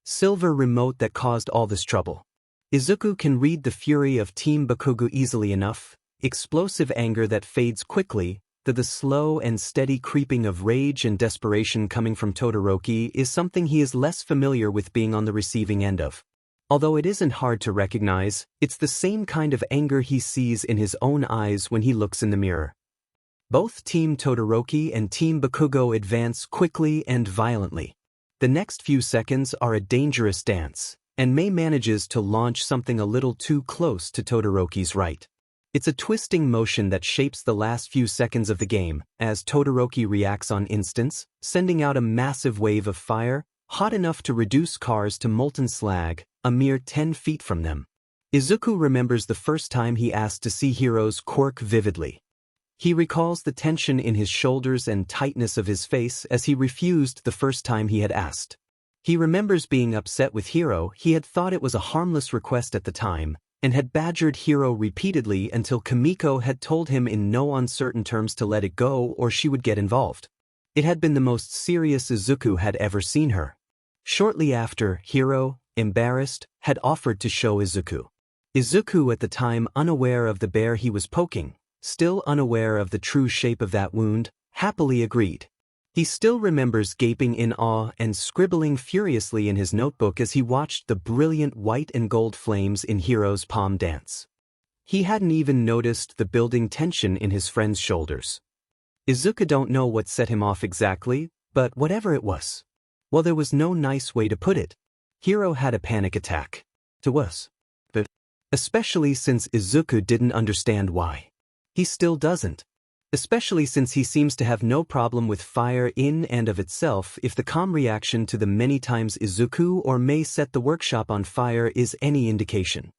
silver remote that caused all this trouble. Izuku can read the fury of Team Bakugo easily enough, explosive anger that fades quickly, though the slow and steady creeping of rage and desperation coming from Todoroki is something he is less familiar with being on the receiving end of. Although it isn't hard to recognize, it's the same kind of anger he sees in his own eyes when he looks in the mirror. Both Team Todoroki and Team Bakugo advance quickly and violently. The next few seconds are a dangerous dance, and Mei manages to launch something a little too close to Todoroki's right. It's a twisting motion that shapes the last few seconds of the game, as Todoroki reacts on instance, sending out a massive wave of fire, hot enough to reduce cars to molten slag, a mere 10 feet from them. Izuku remembers the first time he asked to see Hiro's quirk vividly. He recalls the tension in his shoulders and tightness of his face as he refused the first time he had asked. He remembers being upset with Hiro. He had thought it was a harmless request at the time, and had badgered Hiro repeatedly until Kimiko had told him in no uncertain terms to let it go or she would get involved. It had been the most serious Izuku had ever seen her. Shortly after, Hiro, embarrassed, had offered to show Izuku. Izuku, at the time unaware of the bear he was poking, still unaware of the true shape of that wound, happily agreed. He still remembers gaping in awe and scribbling furiously in his notebook as he watched the brilliant white and gold flames in Hiro's palm dance. He hadn't even noticed the building tension in his friend's shoulders. Izuku don't know what set him off exactly, but whatever it was. Well, there was no nice way to put it. Hiro had a panic attack. To us. But especially since Izuku didn't understand why. He still doesn't. Especially since he seems to have no problem with fire in and of itself if the calm reaction to the many times Izuku or Mei set the workshop on fire is any indication.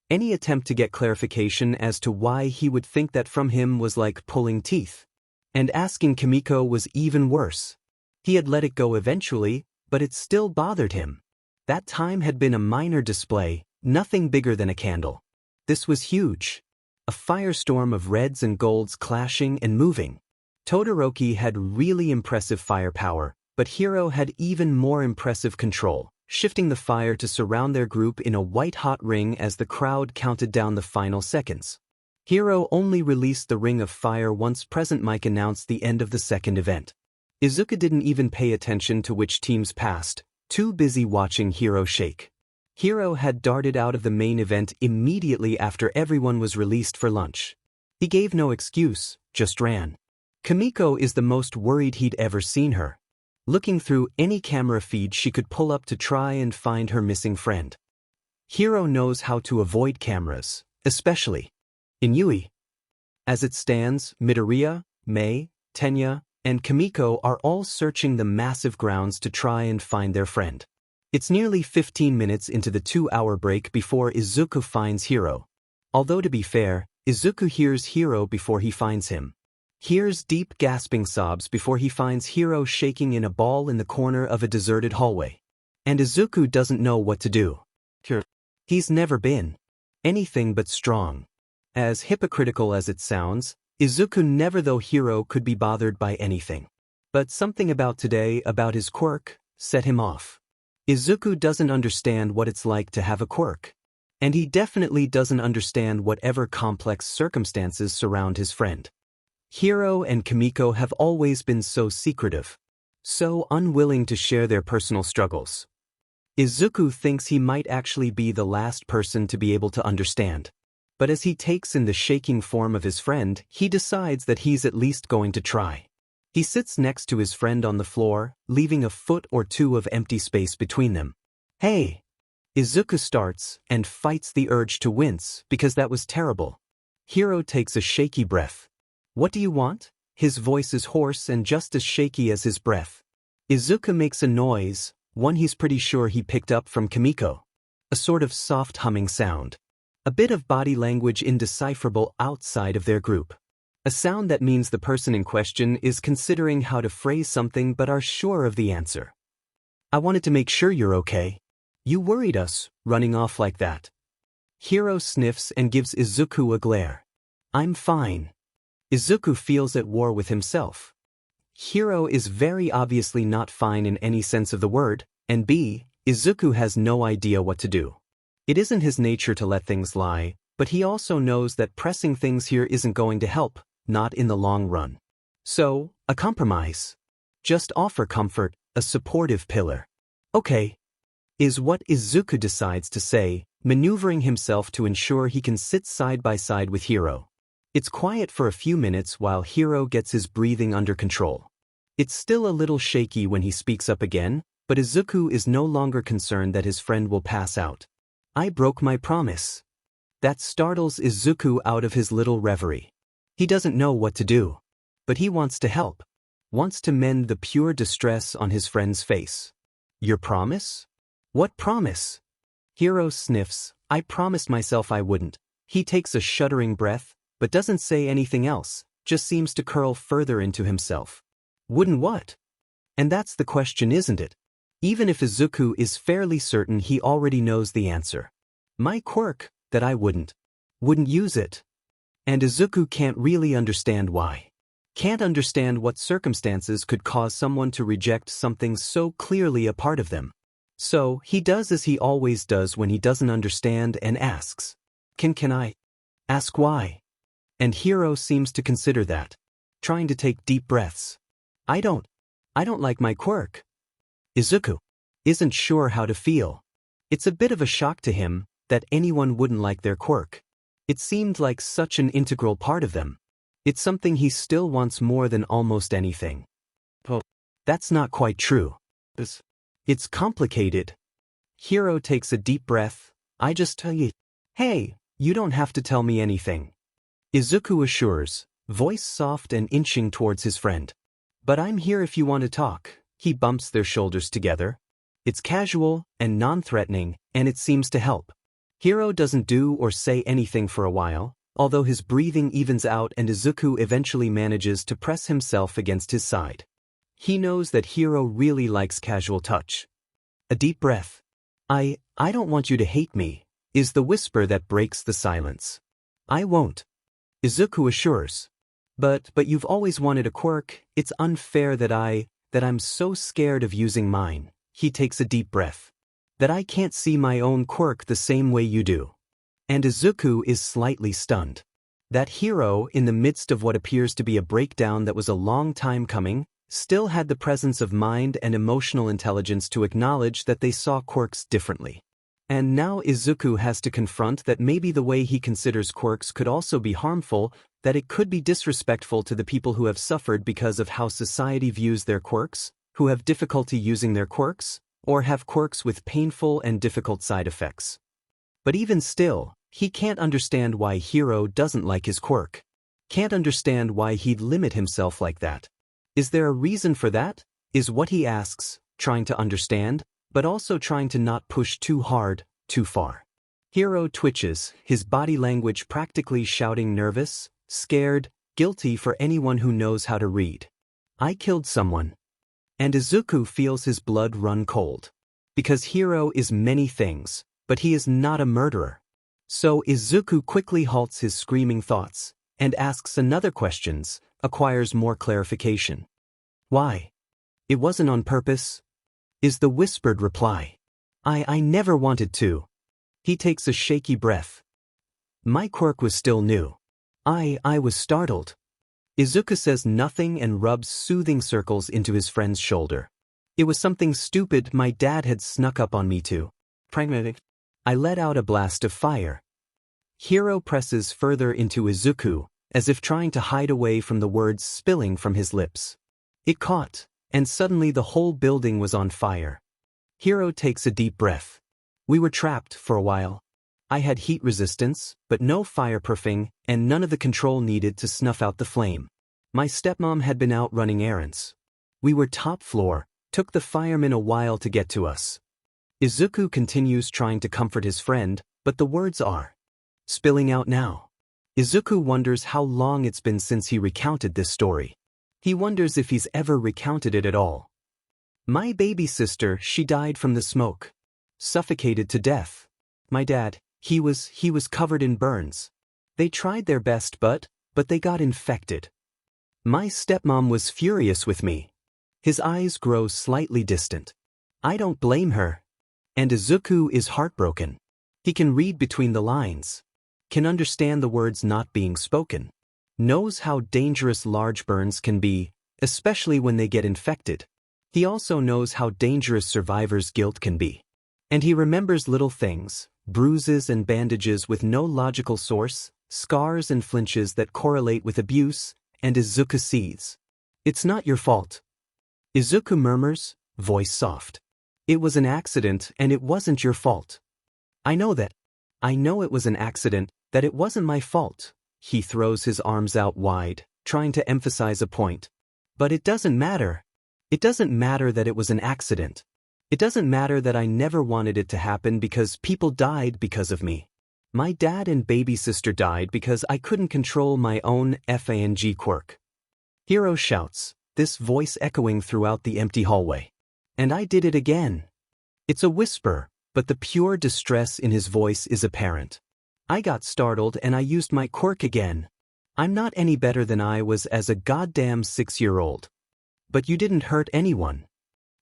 Any attempt to get clarification as to why he would think that from him was like pulling teeth. And asking Kimiko was even worse. He had let it go eventually, but it still bothered him. That time had been a minor display, nothing bigger than a candle. This was huge. A firestorm of reds and golds clashing and moving. Todoroki had really impressive firepower, but Hiro had even more impressive control, shifting the fire to surround their group in a white-hot ring as the crowd counted down the final seconds. Hiro only released the ring of fire once Present Mic announced the end of the second event. Izuku didn't even pay attention to which teams passed, too busy watching Hiro shake. Hiro had darted out of the main event immediately after everyone was released for lunch. He gave no excuse, just ran. Kimiko is the most worried he'd ever seen her. Looking through any camera feed she could pull up to try and find her missing friend. Hiro knows how to avoid cameras, especially in Yui. As it stands, Midoriya, Mei, Tenya, and Kimiko are all searching the massive grounds to try and find their friend. It's nearly 15 minutes into the 2-hour break before Izuku finds Hiro. Although to be fair, Izuku hears Hiro before he finds him. Hears deep gasping sobs before he finds Hiro shaking in a ball in the corner of a deserted hallway. And Izuku doesn't know what to do. He's never been anything but strong. As hypocritical as it sounds, Izuku never though Hiro could be bothered by anything. But something about today, about his quirk, set him off. Izuku doesn't understand what it's like to have a quirk. And he definitely doesn't understand whatever complex circumstances surround his friend. Hiro and Kimiko have always been so secretive, so unwilling to share their personal struggles. Izuku thinks he might actually be the last person to be able to understand. But as he takes in the shaking form of his friend, he decides that he's at least going to try. He sits next to his friend on the floor, leaving a foot or two of empty space between them. Hey! Izuku starts and fights the urge to wince because that was terrible. Hiro takes a shaky breath. What do you want? His voice is hoarse and just as shaky as his breath. Izuku makes a noise, one he's pretty sure he picked up from Kimiko. A sort of soft humming sound. A bit of body language indecipherable outside of their group. A sound that means the person in question is considering how to phrase something but are sure of the answer. I wanted to make sure you're okay. You worried us, running off like that. Hiro sniffs and gives Izuku a glare. I'm fine. Izuku feels at war with himself. Hiro is very obviously not fine in any sense of the word, and Izuku has no idea what to do. It isn't his nature to let things lie, but he also knows that pressing things here isn't going to help, not in the long run. So, a compromise. Just offer comfort, a supportive pillar. Okay. Is what Izuku decides to say, maneuvering himself to ensure he can sit side by side with Hiro. It's quiet for a few minutes while Hiro gets his breathing under control. It's still a little shaky when he speaks up again, but Izuku is no longer concerned that his friend will pass out. I broke my promise. That startles Izuku out of his little reverie. He doesn't know what to do. But he wants to help. Wants to mend the pure distress on his friend's face. Your promise? What promise? Hiro sniffs, I promised myself I wouldn't. He takes a shuddering breath, but doesn't say anything else, just seems to curl further into himself. Wouldn't what? And that's the question, isn't it? Even if Izuku is fairly certain he already knows the answer. My quirk, that I wouldn't use it. And Izuku can't really understand why. Can't understand what circumstances could cause someone to reject something so clearly a part of them. So, he does as he always does when he doesn't understand and asks, Can I ask why? And Hiro seems to consider that. Trying to take deep breaths. I don't like my quirk. Izuku isn't sure how to feel. It's a bit of a shock to him that anyone wouldn't like their quirk. It seemed like such an integral part of them. It's something he still wants more than almost anything. Well, that's not quite true. It's complicated. Hiro takes a deep breath. I just tell you. Hey, you don't have to tell me anything. Izuku assures, voice soft and inching towards his friend. But I'm here if you want to talk. He bumps their shoulders together. It's casual and non-threatening, and it seems to help. Hiro doesn't do or say anything for a while, although his breathing evens out and Izuku eventually manages to press himself against his side. He knows that Hiro really likes casual touch. A deep breath. I don't want you to hate me, is the whisper that breaks the silence. I won't. Izuku assures. But you've always wanted a quirk. It's unfair that I'm so scared of using mine. He takes a deep breath. That I can't see my own quirk the same way you do. And Izuku is slightly stunned. That Hiro, in the midst of what appears to be a breakdown that was a long time coming, still had the presence of mind and emotional intelligence to acknowledge that they saw quirks differently. And now Izuku has to confront that maybe the way he considers quirks could also be harmful, that it could be disrespectful to the people who have suffered because of how society views their quirks, who have difficulty using their quirks, or have quirks with painful and difficult side effects. But even still, he can't understand why Hiro doesn't like his quirk. Can't understand why he'd limit himself like that. Is there a reason for that? Is what he asks, trying to understand, but also trying to not push too hard, too far. Hiro twitches, his body language practically shouting nervous, scared, guilty for anyone who knows how to read. I killed someone. And Izuku feels his blood run cold. Because Hiro is many things, but he is not a murderer. So Izuku quickly halts his screaming thoughts, and asks another questions, acquires more clarification. Why? It wasn't on purpose? Is the whispered reply. I never wanted to. He takes a shaky breath. My quirk was still new. I was startled. Izuku says nothing and rubs soothing circles into his friend's shoulder. It was something stupid my dad had snuck up on me too. Pragmatic. I let out a blast of fire. Hiro presses further into Izuku, as if trying to hide away from the words spilling from his lips. It caught, and suddenly the whole building was on fire. Hiro takes a deep breath. We were trapped for a while. I had heat resistance, but no fireproofing, and none of the control needed to snuff out the flame. My stepmom had been out running errands. We were top floor, took the firemen a while to get to us. Izuku continues trying to comfort his friend, but the words are spilling out now. Izuku wonders how long it's been since he recounted this story. He wonders if he's ever recounted it at all. My baby sister, she died from the smoke. Suffocated to death. My dad, he was covered in burns. They tried their best but they got infected. My stepmom was furious with me. His eyes grow slightly distant. I don't blame her. And Izuku is heartbroken. He can read between the lines. Can understand the words not being spoken. Knows how dangerous large burns can be, especially when they get infected. He also knows how dangerous survivors' guilt can be. And he remembers little things, bruises and bandages with no logical source, scars and flinches that correlate with abuse, and Izuku sees. It's not your fault. Izuku murmurs, voice soft. It was an accident and it wasn't your fault. I know that. I know it was an accident, that it wasn't my fault. He throws his arms out wide, trying to emphasize a point. But it doesn't matter. It doesn't matter that it was an accident. It doesn't matter that I never wanted it to happen because people died because of me. My dad and baby sister died because I couldn't control my own FANG quirk. Hiro shouts, this voice echoing throughout the empty hallway. And I did it again. It's a whisper, but the pure distress in his voice is apparent. I got startled and I used my quirk again. I'm not any better than I was as a goddamn 6-year-old. But you didn't hurt anyone.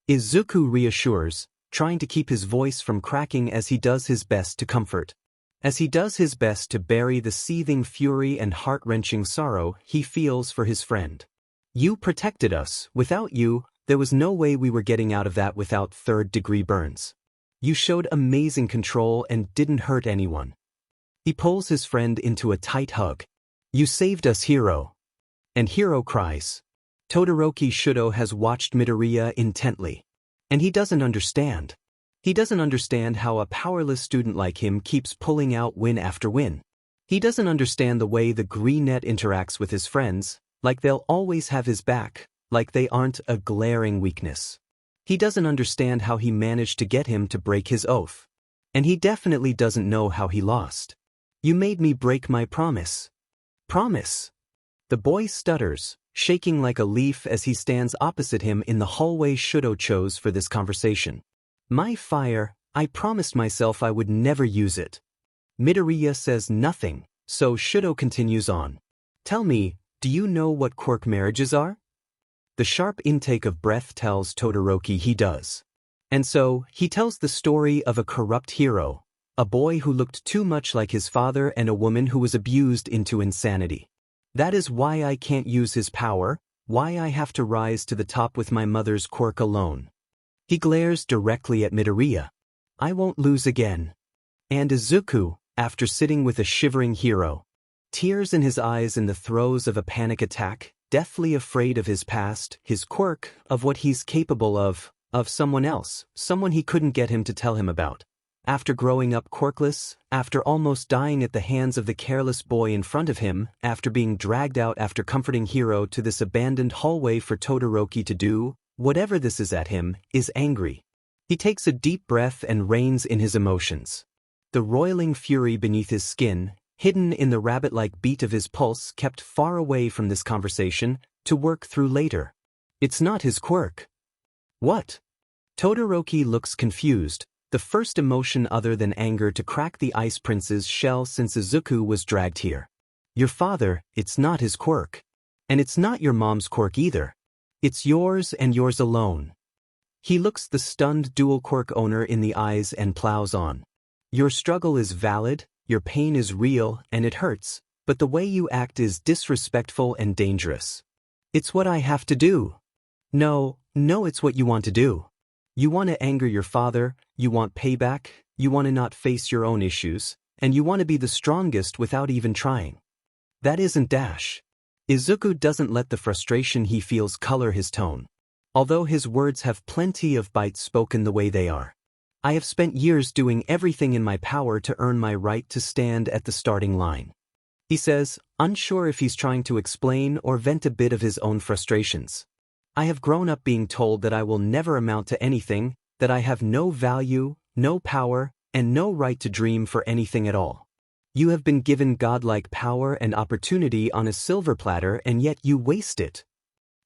Izuku reassures, trying to keep his voice from cracking as he does his best to comfort. As he does his best to bury the seething fury and heart-wrenching sorrow he feels for his friend. You protected us. Without you, there was no way we were getting out of that without third-degree burns. You showed amazing control and didn't hurt anyone. He pulls his friend into a tight hug. You saved us, Hiro. And Hiro cries. Todoroki Shudo has watched Midoriya intently. And he doesn't understand. He doesn't understand how a powerless student like him keeps pulling out win after win. He doesn't understand the way the green net interacts with his friends, like they'll always have his back, like they aren't a glaring weakness. He doesn't understand how he managed to get him to break his oath. And he definitely doesn't know how he lost. You made me break my promise. Promise? The boy stutters, shaking like a leaf as he stands opposite him in the hallway Shudo chose for this conversation. My fire, I promised myself I would never use it. Midoriya says nothing, so Shudo continues on. Tell me, do you know what quirk marriages are? The sharp intake of breath tells Todoroki he does. And so, he tells the story of a corrupt hero, a boy who looked too much like his father and a woman who was abused into insanity. That is why I can't use his power, why I have to rise to the top with my mother's quirk alone. He glares directly at Midoriya. I won't lose again. And Izuku, after sitting with a shivering Hiro, tears in his eyes in the throes of a panic attack, deathly afraid of his past, his quirk, of what he's capable of someone else, someone he couldn't get him to tell him about. After growing up quirkless, after almost dying at the hands of the careless boy in front of him, after being dragged out after comforting Hiro to this abandoned hallway for Todoroki to do, whatever this is at him, is angry. He takes a deep breath and reins in his emotions. The roiling fury beneath his skin, hidden in the rabbit-like beat of his pulse, kept far away from this conversation, to work through later. It's not his quirk. What? Todoroki looks confused, the first emotion other than anger to crack the Ice Prince's shell since Izuku was dragged here. Your father, it's not his quirk. And it's not your mom's quirk either. It's yours and yours alone. He looks the stunned dual quirk owner in the eyes and plows on. Your struggle is valid, your pain is real, and it hurts, but the way you act is disrespectful and dangerous. It's what I have to do. No, it's what you want to do. You want to anger your father, you want payback, you want to not face your own issues, and you want to be the strongest without even trying. That isn't Dash. Izuku doesn't let the frustration he feels color his tone. Although his words have plenty of bite spoken the way they are. I have spent years doing everything in my power to earn my right to stand at the starting line. He says, unsure if he's trying to explain or vent a bit of his own frustrations. I have grown up being told that I will never amount to anything, that I have no value, no power, and no right to dream for anything at all. You have been given godlike power and opportunity on a silver platter and yet you waste it.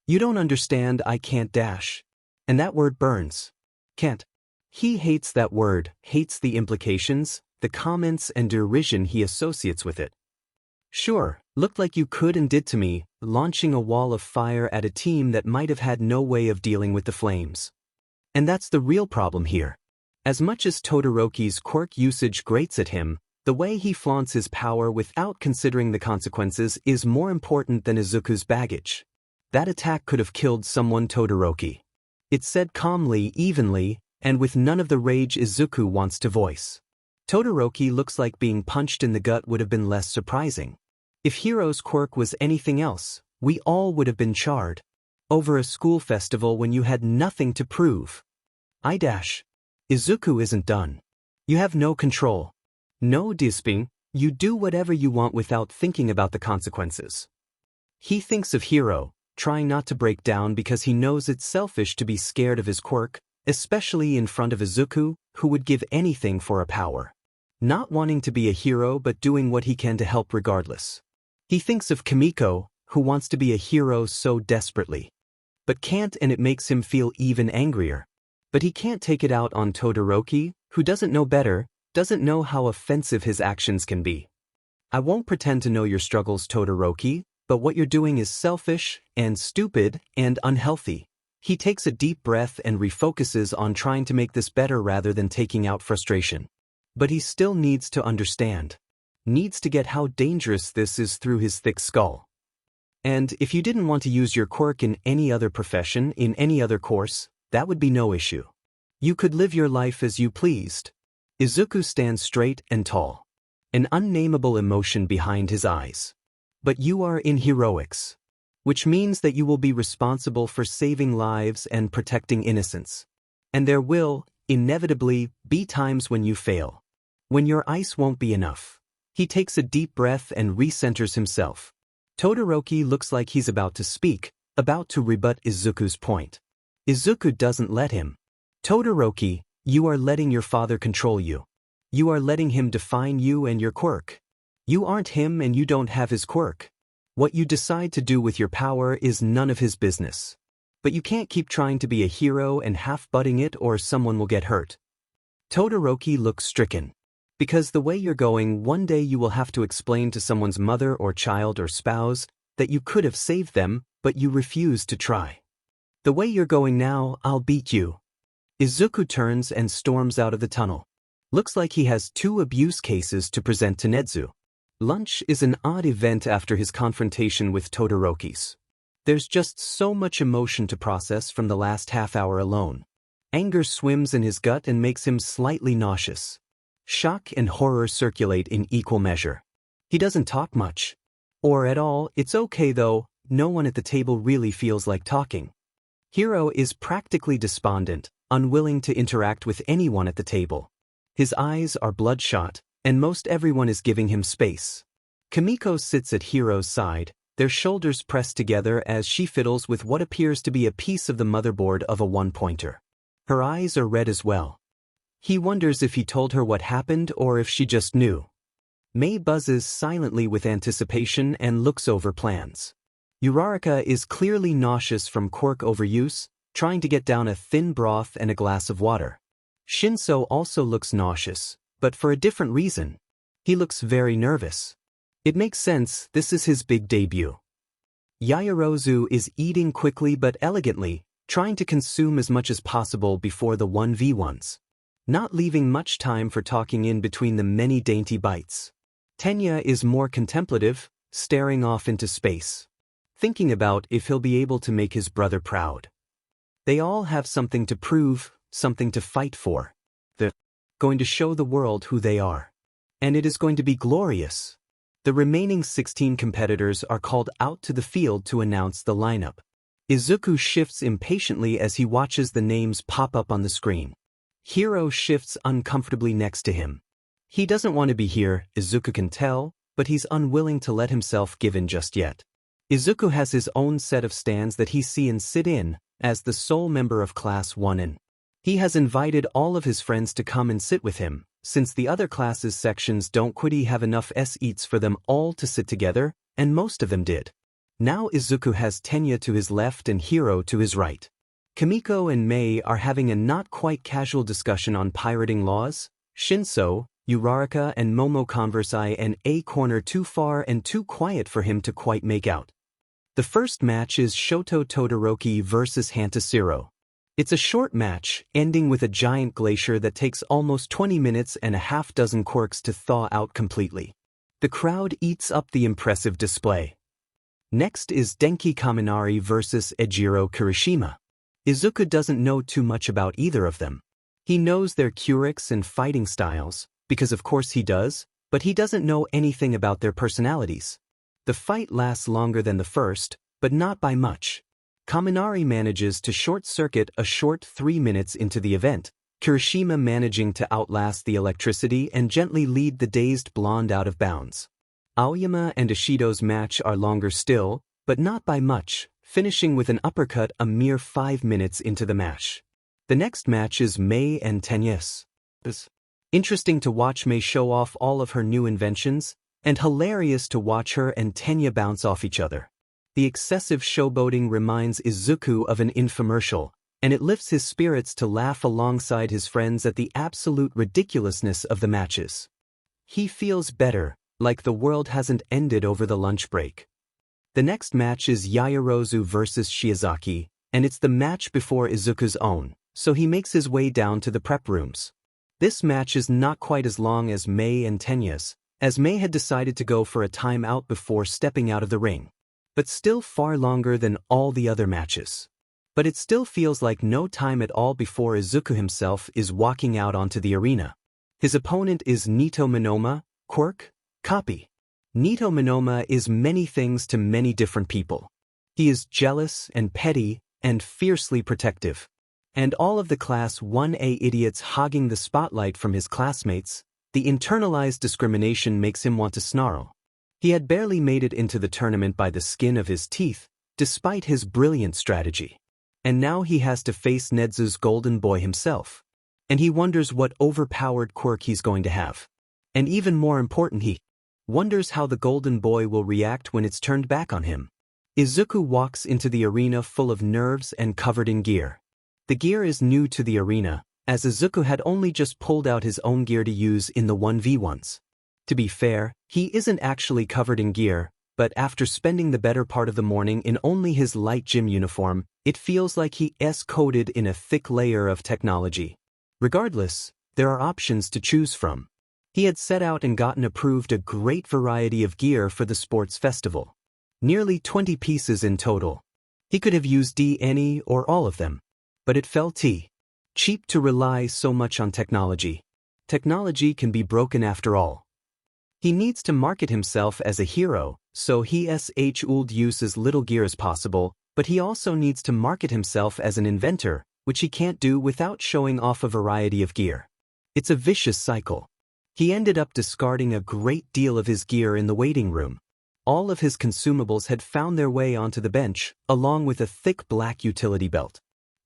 You don't understand I can't dash. And that word burns. Can't. He hates that word, hates the implications, the comments and derision he associates with it. Sure, looked like you could and did to me, launching a wall of fire at a team that might have had no way of dealing with the flames. And that's the real problem here. As much as Todoroki's quirk usage grates at him, the way he flaunts his power without considering the consequences is more important than Izuku's baggage. That attack could have killed someone, Todoroki. It's said calmly, evenly, and with none of the rage Izuku wants to voice. Todoroki looks like being punched in the gut would have been less surprising. If Hiro's quirk was anything else, we all would have been charred. Over a school festival when you had nothing to prove. Izuku isn't done. You have no control. No disping, you do whatever you want without thinking about the consequences. He thinks of Hiro, trying not to break down because he knows it's selfish to be scared of his quirk, especially in front of Izuku, who would give anything for a power. Not wanting to be a hero but doing what he can to help regardless. He thinks of Kimiko, who wants to be a hero so desperately, but can't, and it makes him feel even angrier. But he can't take it out on Todoroki, who doesn't know better, doesn't know how offensive his actions can be. I won't pretend to know your struggles, Todoroki, but what you're doing is selfish, and stupid, and unhealthy. He takes a deep breath and refocuses on trying to make this better rather than taking out frustration. But he still needs to understand. Needs to get how dangerous this is through his thick skull. And if you didn't want to use your quirk in any other profession, in any other course, that would be no issue. You could live your life as you pleased. Izuku stands straight and tall. An unnameable emotion behind his eyes. But you are in heroics. Which means that you will be responsible for saving lives and protecting innocence. And there will, inevitably, be times when you fail. When your ice won't be enough. He takes a deep breath and recenters himself. Todoroki looks like he's about to speak, about to rebut Izuku's point. Izuku doesn't let him. Todoroki, you are letting your father control you. You are letting him define you and your quirk. You aren't him and you don't have his quirk. What you decide to do with your power is none of his business. But you can't keep trying to be a hero and half-butting it or someone will get hurt. Todoroki looks stricken. Because the way you're going, one day you will have to explain to someone's mother or child or spouse that you could have saved them, but you refuse to try. The way you're going now, I'll beat you. Izuku turns and storms out of the tunnel. Looks like he has 2 abuse cases to present to Nezu. Lunch is an odd event after his confrontation with Todoroki's. There's just so much emotion to process from the last half hour alone. Anger swims in his gut and makes him slightly nauseous. Shock and horror circulate in equal measure. He doesn't talk much. Or at all. It's okay though, no one at the table really feels like talking. Hiro is practically despondent, unwilling to interact with anyone at the table. His eyes are bloodshot, and most everyone is giving him space. Kimiko sits at Hiro's side, their shoulders pressed together as she fiddles with what appears to be a piece of the motherboard of a one-pointer. Her eyes are red as well. He wonders if he told her what happened or if she just knew. Mei buzzes silently with anticipation and looks over plans. Uraraka is clearly nauseous from quirk overuse, trying to get down a thin broth and a glass of water. Shinso also looks nauseous, but for a different reason. He looks very nervous. It makes sense, this is his big debut. Yaoyorozu is eating quickly but elegantly, trying to consume as much as possible before the 1v1s. Not leaving much time for talking in between the many dainty bites. Tenya is more contemplative, staring off into space. Thinking about if he'll be able to make his brother proud. They all have something to prove, something to fight for. They're going to show the world who they are. And it is going to be glorious. The remaining 16 competitors are called out to the field to announce the lineup. Izuku shifts impatiently as he watches the names pop up on the screen. Hiro shifts uncomfortably next to him. He doesn't want to be here, Izuku can tell, but he's unwilling to let himself give in just yet. Izuku has his own set of stands that he see and sit in, as the sole member of Class 1 in. He has invited all of his friends to come and sit with him, since the other classes' sections don't quite have enough seats for them all to sit together, and most of them did. Now Izuku has Tenya to his left and Hiro to his right. Kimiko and Mei are having a not quite casual discussion on pirating laws. Shinso, Uraraka and Momo converse in a corner too far and too quiet for him to quite make out. The first match is Shoto Todoroki versus Hantashiro. It's a short match, ending with a giant glacier that takes almost 20 minutes and a half dozen quirks to thaw out completely. The crowd eats up the impressive display. Next is Denki Kaminari versus Ejiro Kirishima. Izuku doesn't know too much about either of them. He knows their quirks and fighting styles, because of course he does, but he doesn't know anything about their personalities. The fight lasts longer than the first, but not by much. Kaminari manages to short-circuit a short 3 minutes into the event, Kirishima managing to outlast the electricity and gently lead the dazed blonde out of bounds. Aoyama and Ishido's match are longer still, but not by much, finishing with an uppercut a mere 5 minutes into the match. The next match is Mei and Tenya's. Interesting to watch Mei show off all of her new inventions, and hilarious to watch her and Tenya bounce off each other. The excessive showboating reminds Izuku of an infomercial, and it lifts his spirits to laugh alongside his friends at the absolute ridiculousness of the matches. He feels better, like the world hasn't ended over the lunch break. The next match is Yaoyorozu versus Shiozaki, and it's the match before Izuku's own, so he makes his way down to the prep rooms. This match is not quite as long as Mei and Tenya's, as Mei had decided to go for a timeout before stepping out of the ring, but still far longer than all the other matches. But it still feels like no time at all before Izuku himself is walking out onto the arena. His opponent is Nito Minoma, Quirk, copy. Nito Minoma is many things to many different people. He is jealous and petty and fiercely protective. And all of the Class 1A idiots hogging the spotlight from his classmates, the internalized discrimination makes him want to snarl. He had barely made it into the tournament by the skin of his teeth, despite his brilliant strategy. And now he has to face Nezu's golden boy himself. And he wonders what overpowered quirk he's going to have. And even more important, he wonders how the golden boy will react when it's turned back on him. Izuku walks into the arena full of nerves and covered in gear. The gear is new to the arena, as Izuku had only just pulled out his own gear to use in the 1v1s. To be fair, he isn't actually covered in gear, but after spending the better part of the morning in only his light gym uniform, it feels like he is coated in a thick layer of technology. Regardless, there are options to choose from. He had set out and gotten approved a great variety of gear for the sports festival. Nearly 20 pieces in total. He could have used any or all of them. But it felt cheap to rely so much on technology. Technology can be broken after all. He needs to market himself as a hero, so he should use as little gear as possible, but he also needs to market himself as an inventor, which he can't do without showing off a variety of gear. It's a vicious cycle. He ended up discarding a great deal of his gear in the waiting room. All of his consumables had found their way onto the bench, along with a thick black utility belt.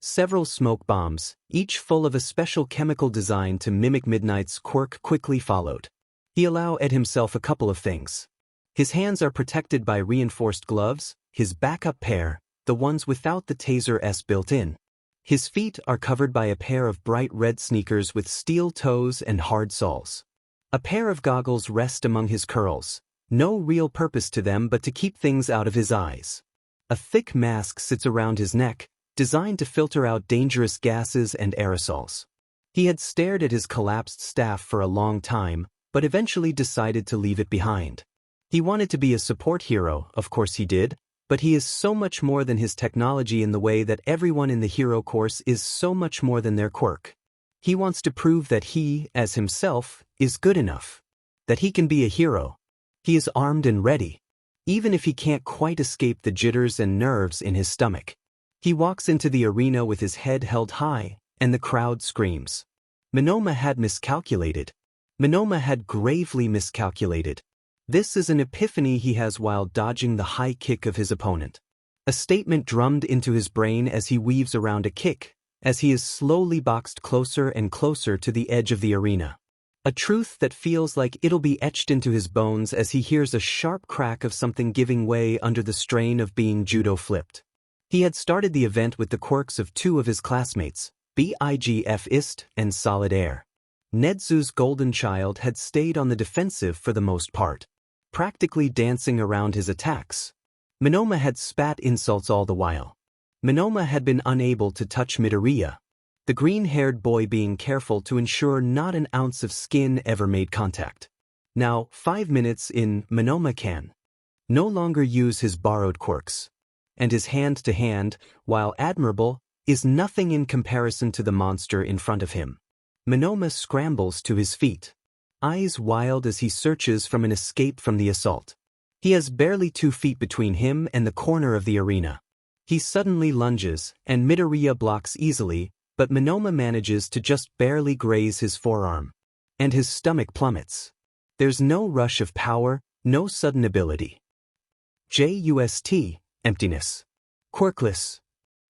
Several smoke bombs, each full of a special chemical design to mimic Midnight's quirk, quickly followed. He allowed himself a couple of things. His hands are protected by reinforced gloves, his backup pair, the ones without the taser S built in. His feet are covered by a pair of bright red sneakers with steel toes and hard soles. A pair of goggles rest among his curls, no real purpose to them but to keep things out of his eyes. A thick mask sits around his neck, designed to filter out dangerous gases and aerosols. He had stared at his collapsed staff for a long time, but eventually decided to leave it behind. He wanted to be a support hero, of course he did, but he is so much more than his technology in the way that everyone in the hero course is so much more than their quirk. He wants to prove that he, as himself, is good enough. That he can be a hero. He is armed and ready, even if he can't quite escape the jitters and nerves in his stomach. He walks into the arena with his head held high, and the crowd screams. Minoma had miscalculated. Minoma had gravely miscalculated. This is an epiphany he has while dodging the high kick of his opponent. A statement drummed into his brain as he weaves around a kick, as he is slowly boxed closer and closer to the edge of the arena. A truth that feels like it'll be etched into his bones as he hears a sharp crack of something giving way under the strain of being judo flipped. He had started the event with the quirks of two of his classmates, BGFist and Solid Air. Nezu's golden child had stayed on the defensive for the most part, practically dancing around his attacks. Minoma had spat insults all the while. Minoma had been unable to touch Midoriya, the green-haired boy being careful to ensure not an ounce of skin ever made contact. Now, 5 minutes in, Minoma can no longer use his borrowed quirks. And his hand-to-hand, while admirable, is nothing in comparison to the monster in front of him. Minoma scrambles to his feet, eyes wild as he searches for an escape from the assault. He has barely 2 feet between him and the corner of the arena. He suddenly lunges, and Midoriya blocks easily, but Minoma manages to just barely graze his forearm. And his stomach plummets. There's no rush of power, no sudden ability. Just emptiness. Quirkless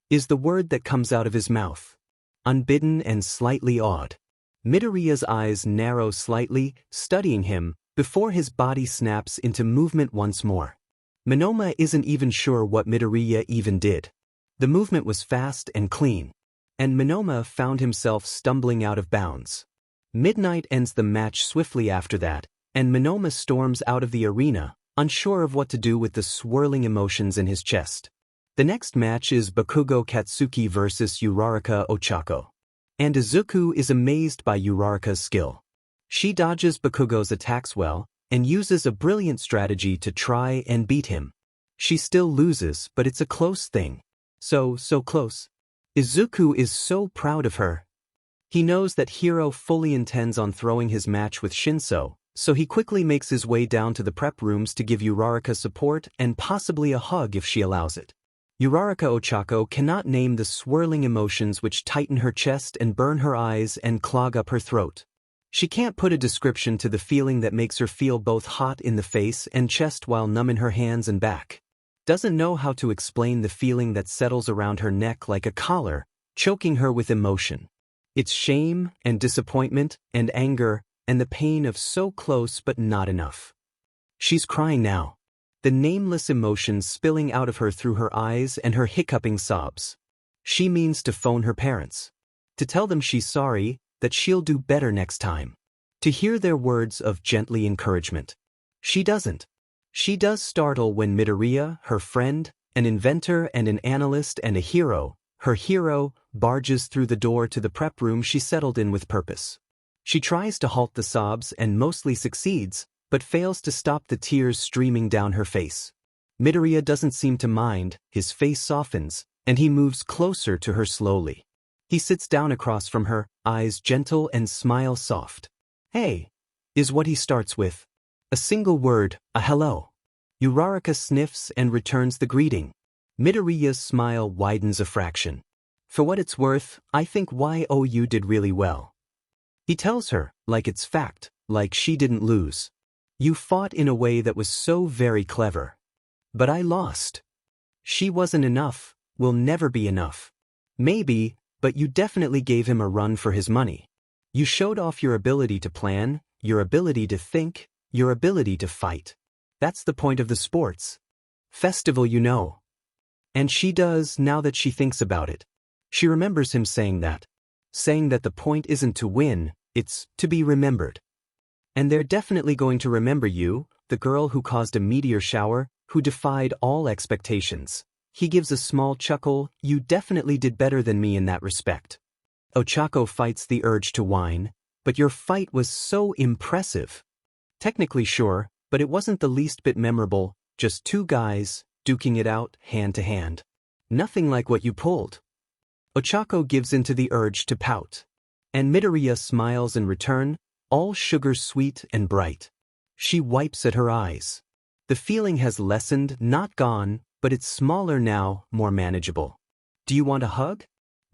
is the word that comes out of his mouth. unbidden and slightly awed. Midoriya's eyes narrow slightly, studying him, before his body snaps into movement once more. Monoma isn't even sure what Midoriya even did. The movement was fast and clean, and Monoma found himself stumbling out of bounds. Midnight ends the match swiftly after that, and Monoma storms out of the arena, unsure of what to do with the swirling emotions in his chest. The next match is Bakugo Katsuki vs Uraraka Ochako. And Izuku is amazed by Uraraka's skill. She dodges Bakugo's attacks well, and uses a brilliant strategy to try and beat him. She still loses, but it's a close thing. So close. Izuku is so proud of her. He knows that Hiro fully intends on throwing his match with Shinso, so he quickly makes his way down to the prep rooms to give Uraraka support and possibly a hug if she allows it. Uraraka Ochako cannot name the swirling emotions which tighten her chest and burn her eyes and clog up her throat. She can't put a description to the feeling that makes her feel both hot in the face and chest while numb in her hands and back. Doesn't know how to explain the feeling that settles around her neck like a collar, choking her with emotion. It's shame and disappointment and anger and the pain of so close but not enough. She's crying now. The nameless emotions spilling out of her through her eyes and her hiccuping sobs. She means to phone her parents. To tell them she's sorry, that she'll do better next time. To hear their words of gently encouragement. She doesn't. She does startle when Midoriya, her friend, an inventor and an analyst and a hero, her hero, barges through the door to the prep room she settled in with purpose. She tries to halt the sobs and mostly succeeds, but fails to stop the tears streaming down her face. Midoriya doesn't seem to mind, his face softens, and he moves closer to her slowly. He sits down across from her, eyes gentle and smile soft. "Hey," is what he starts with. A single word, a hello. Uraraka sniffs and returns the greeting. Midoriya's smile widens a fraction. "For what it's worth, I think you did really well." He tells her, like it's fact, like she didn't lose. "You fought in a way that was so very clever. But I lost. She wasn't enough, will never be enough. Maybe, but you definitely gave him a run for his money. You showed off your ability to plan, your ability to think, your ability to fight. That's the point of the sports festival, you know." And she does now that she thinks about it. She remembers him saying that the point isn't to win, it's to be remembered. And they're definitely going to remember you, the girl who caused a meteor shower, who defied all expectations. He gives a small chuckle. "You definitely did better than me in that respect." Ochako fights the urge to whine, "But your fight was so impressive." Technically sure, but it wasn't the least bit memorable, just two guys, duking it out, hand to hand. Nothing like what you pulled. Ochako gives into the urge to pout. And Midoriya smiles in return, all sugar sweet and bright. She wipes at her eyes. The feeling has lessened, not gone, but it's smaller now, more manageable. "Do you want a hug?"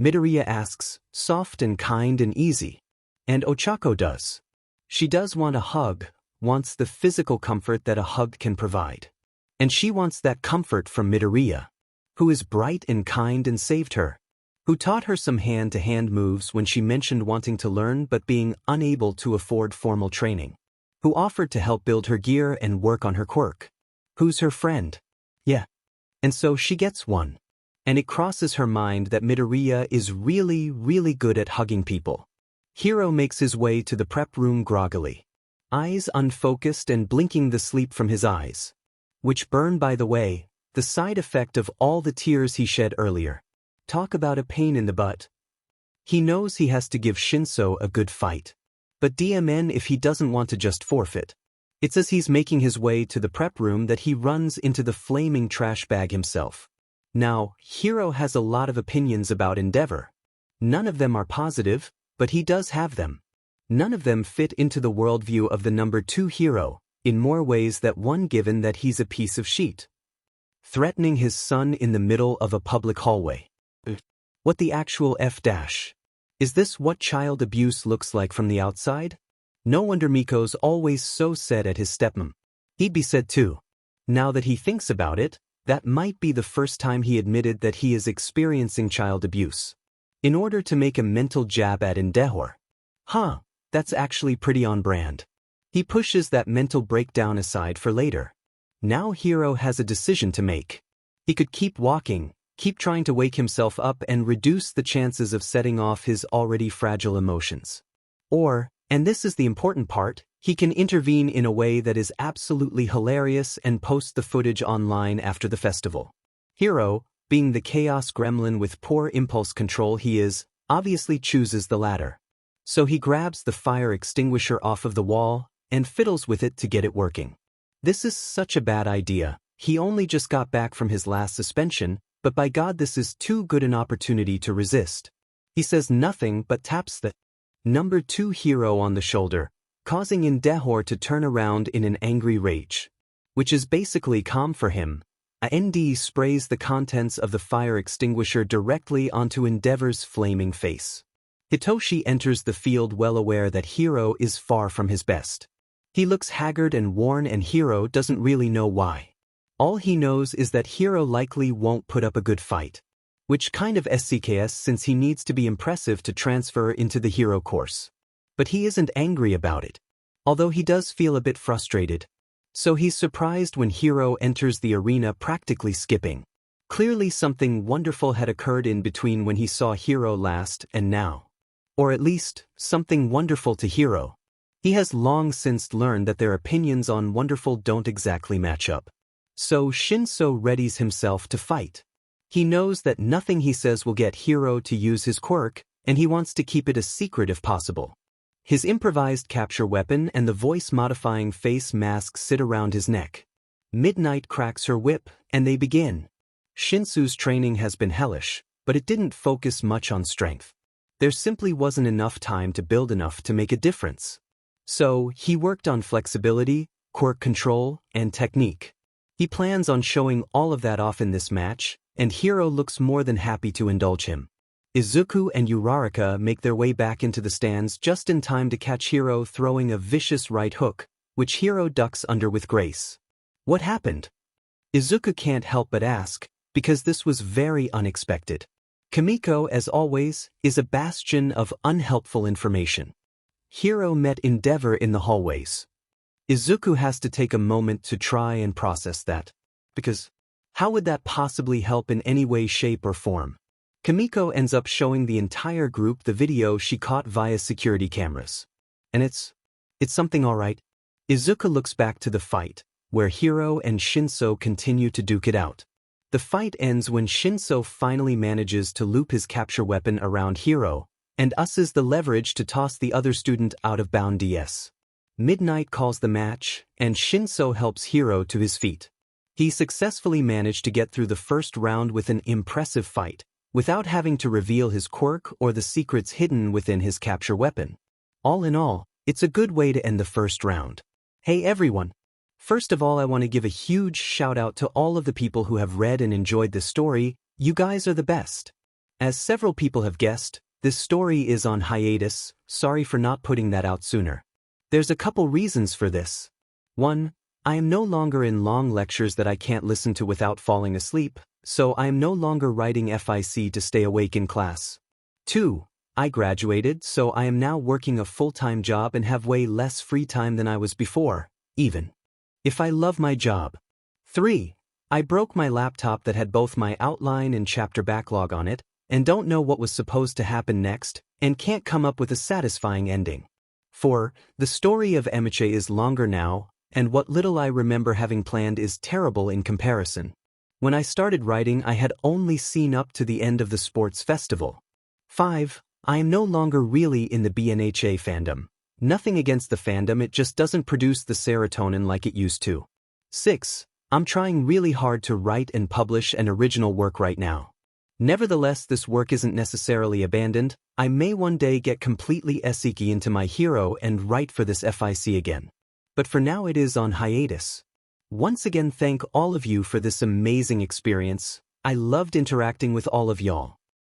Midoriya asks, soft and kind and easy. And Ochako does. She does want a hug, wants the physical comfort that a hug can provide. And she wants that comfort from Midoriya, who is bright and kind and saved her, who taught her some hand-to-hand moves when she mentioned wanting to learn but being unable to afford formal training, who offered to help build her gear and work on her quirk, who's her friend. Yeah. And so she gets one. And it crosses her mind that Midoriya is really, really good at hugging people. Hiro makes his way to the prep room groggily, eyes unfocused and blinking the sleep from his eyes. Which burn, by the way, the side effect of all the tears he shed earlier. Talk about a pain in the butt. He knows he has to give Shinso a good fight. But DMN if he doesn't want to just forfeit. It's as he's making his way to the prep room that he runs into the flaming trash bag himself. Now, Hiro has a lot of opinions about Endeavor. None of them are positive, but he does have them. None of them fit into the worldview of the number 2 hero, in more ways than one given that he's a piece of shit. Threatening his son in the middle of a public hallway. What the actual F-? Is this what child abuse looks like from the outside? No wonder Miko's always so sad at his stepmom. He'd be sad too. Now that he thinks about it, that might be the first time he admitted that he is experiencing child abuse. in order to make a mental jab at Endeavor. Huh, that's actually pretty on brand. He pushes that mental breakdown aside for later. Now Hiro has a decision to make. He could keep walking, keep trying to wake himself up and reduce the chances of setting off his already fragile emotions. Or, and this is the important part, he can intervene in a way that is absolutely hilarious and post the footage online after the festival. Hiro, being the chaos gremlin with poor impulse control he is, obviously chooses the latter. So he grabs the fire extinguisher off of the wall and fiddles with it to get it working. This is such a bad idea. He only just got back from his last suspension, but by God this is too good an opportunity to resist. He says nothing but taps the number 2 hero on the shoulder, causing Endeavor to turn around in an angry rage. Which is basically calm for him. ND sprays the contents of the fire extinguisher directly onto Endeavor's flaming face. Hitoshi enters the field well aware that Hiro is far from his best. He looks haggard and worn and Hiro doesn't really know why. All he knows is that Hiro likely won't put up a good fight. Which kind of SCKS since he needs to be impressive to transfer into the hero course. But he isn't angry about it. Although he does feel a bit frustrated. So he's surprised when Hiro enters the arena practically skipping. Clearly something wonderful had occurred in between when he saw Hiro last and now. Or at least, something wonderful to Hiro. He has long since learned that their opinions on wonderful don't exactly match up. So Shinso readies himself to fight. He knows that nothing he says will get Hiro to use his quirk, and he wants to keep it a secret if possible. His improvised capture weapon and the voice-modifying face mask sit around his neck. Midnight cracks her whip, and they begin. Shinsu's training has been hellish, but it didn't focus much on strength. There simply wasn't enough time to build enough to make a difference. So, he worked on flexibility, quirk control, and technique. He plans on showing all of that off in this match, and Hiro looks more than happy to indulge him. Izuku and Uraraka make their way back into the stands just in time to catch Hiro throwing a vicious right hook, which Hiro ducks under with grace. What happened? Izuku can't help but ask, because this was very unexpected. Kimiko, as always, is a bastion of unhelpful information. Hiro met Endeavor in the hallways. Izuku has to take a moment to try and process that. Because, how would that possibly help in any way, shape, or form? Kimiko ends up showing the entire group the video she caught via security cameras. And it's something alright. Izuku looks back to the fight, where Hiro and Shinso continue to duke it out. The fight ends when Shinso finally manages to loop his capture weapon around Hiro, and uses the leverage to toss the other student out of bound DS. Midnight calls the match, and Shinso helps Hiro to his feet. He successfully managed to get through the first round with an impressive fight, without having to reveal his quirk or the secrets hidden within his capture weapon. All in all, it's a good way to end the first round. Hey everyone! First of all, I want to give a huge shout out to all of the people who have read and enjoyed this story. You guys are the best. As several people have guessed, this story is on hiatus. Sorry for not putting that out sooner. There's a couple reasons for this. 1. I am no longer in long lectures that I can't listen to without falling asleep, so I am no longer writing FIC to stay awake in class. 2. I graduated, so I am now working a full-time job and have way less free time than I was before, even if I love my job. 3. I broke my laptop that had both my outline and chapter backlog on it, and don't know what was supposed to happen next, and can't come up with a satisfying ending. 4. The story of Emiche is longer now, and what little I remember having planned is terrible in comparison. When I started writing, I had only seen up to the end of the sports festival. 5. I am no longer really in the BNHA fandom. Nothing against the fandom, it just doesn't produce the serotonin like it used to. 6. I'm trying really hard to write and publish an original work right now. Nevertheless, this work isn't necessarily abandoned. I may one day get completely SEK into my hero and write for this FIC again. But for now it is on hiatus. Once again, thank all of you for this amazing experience. I loved interacting with all of y'all.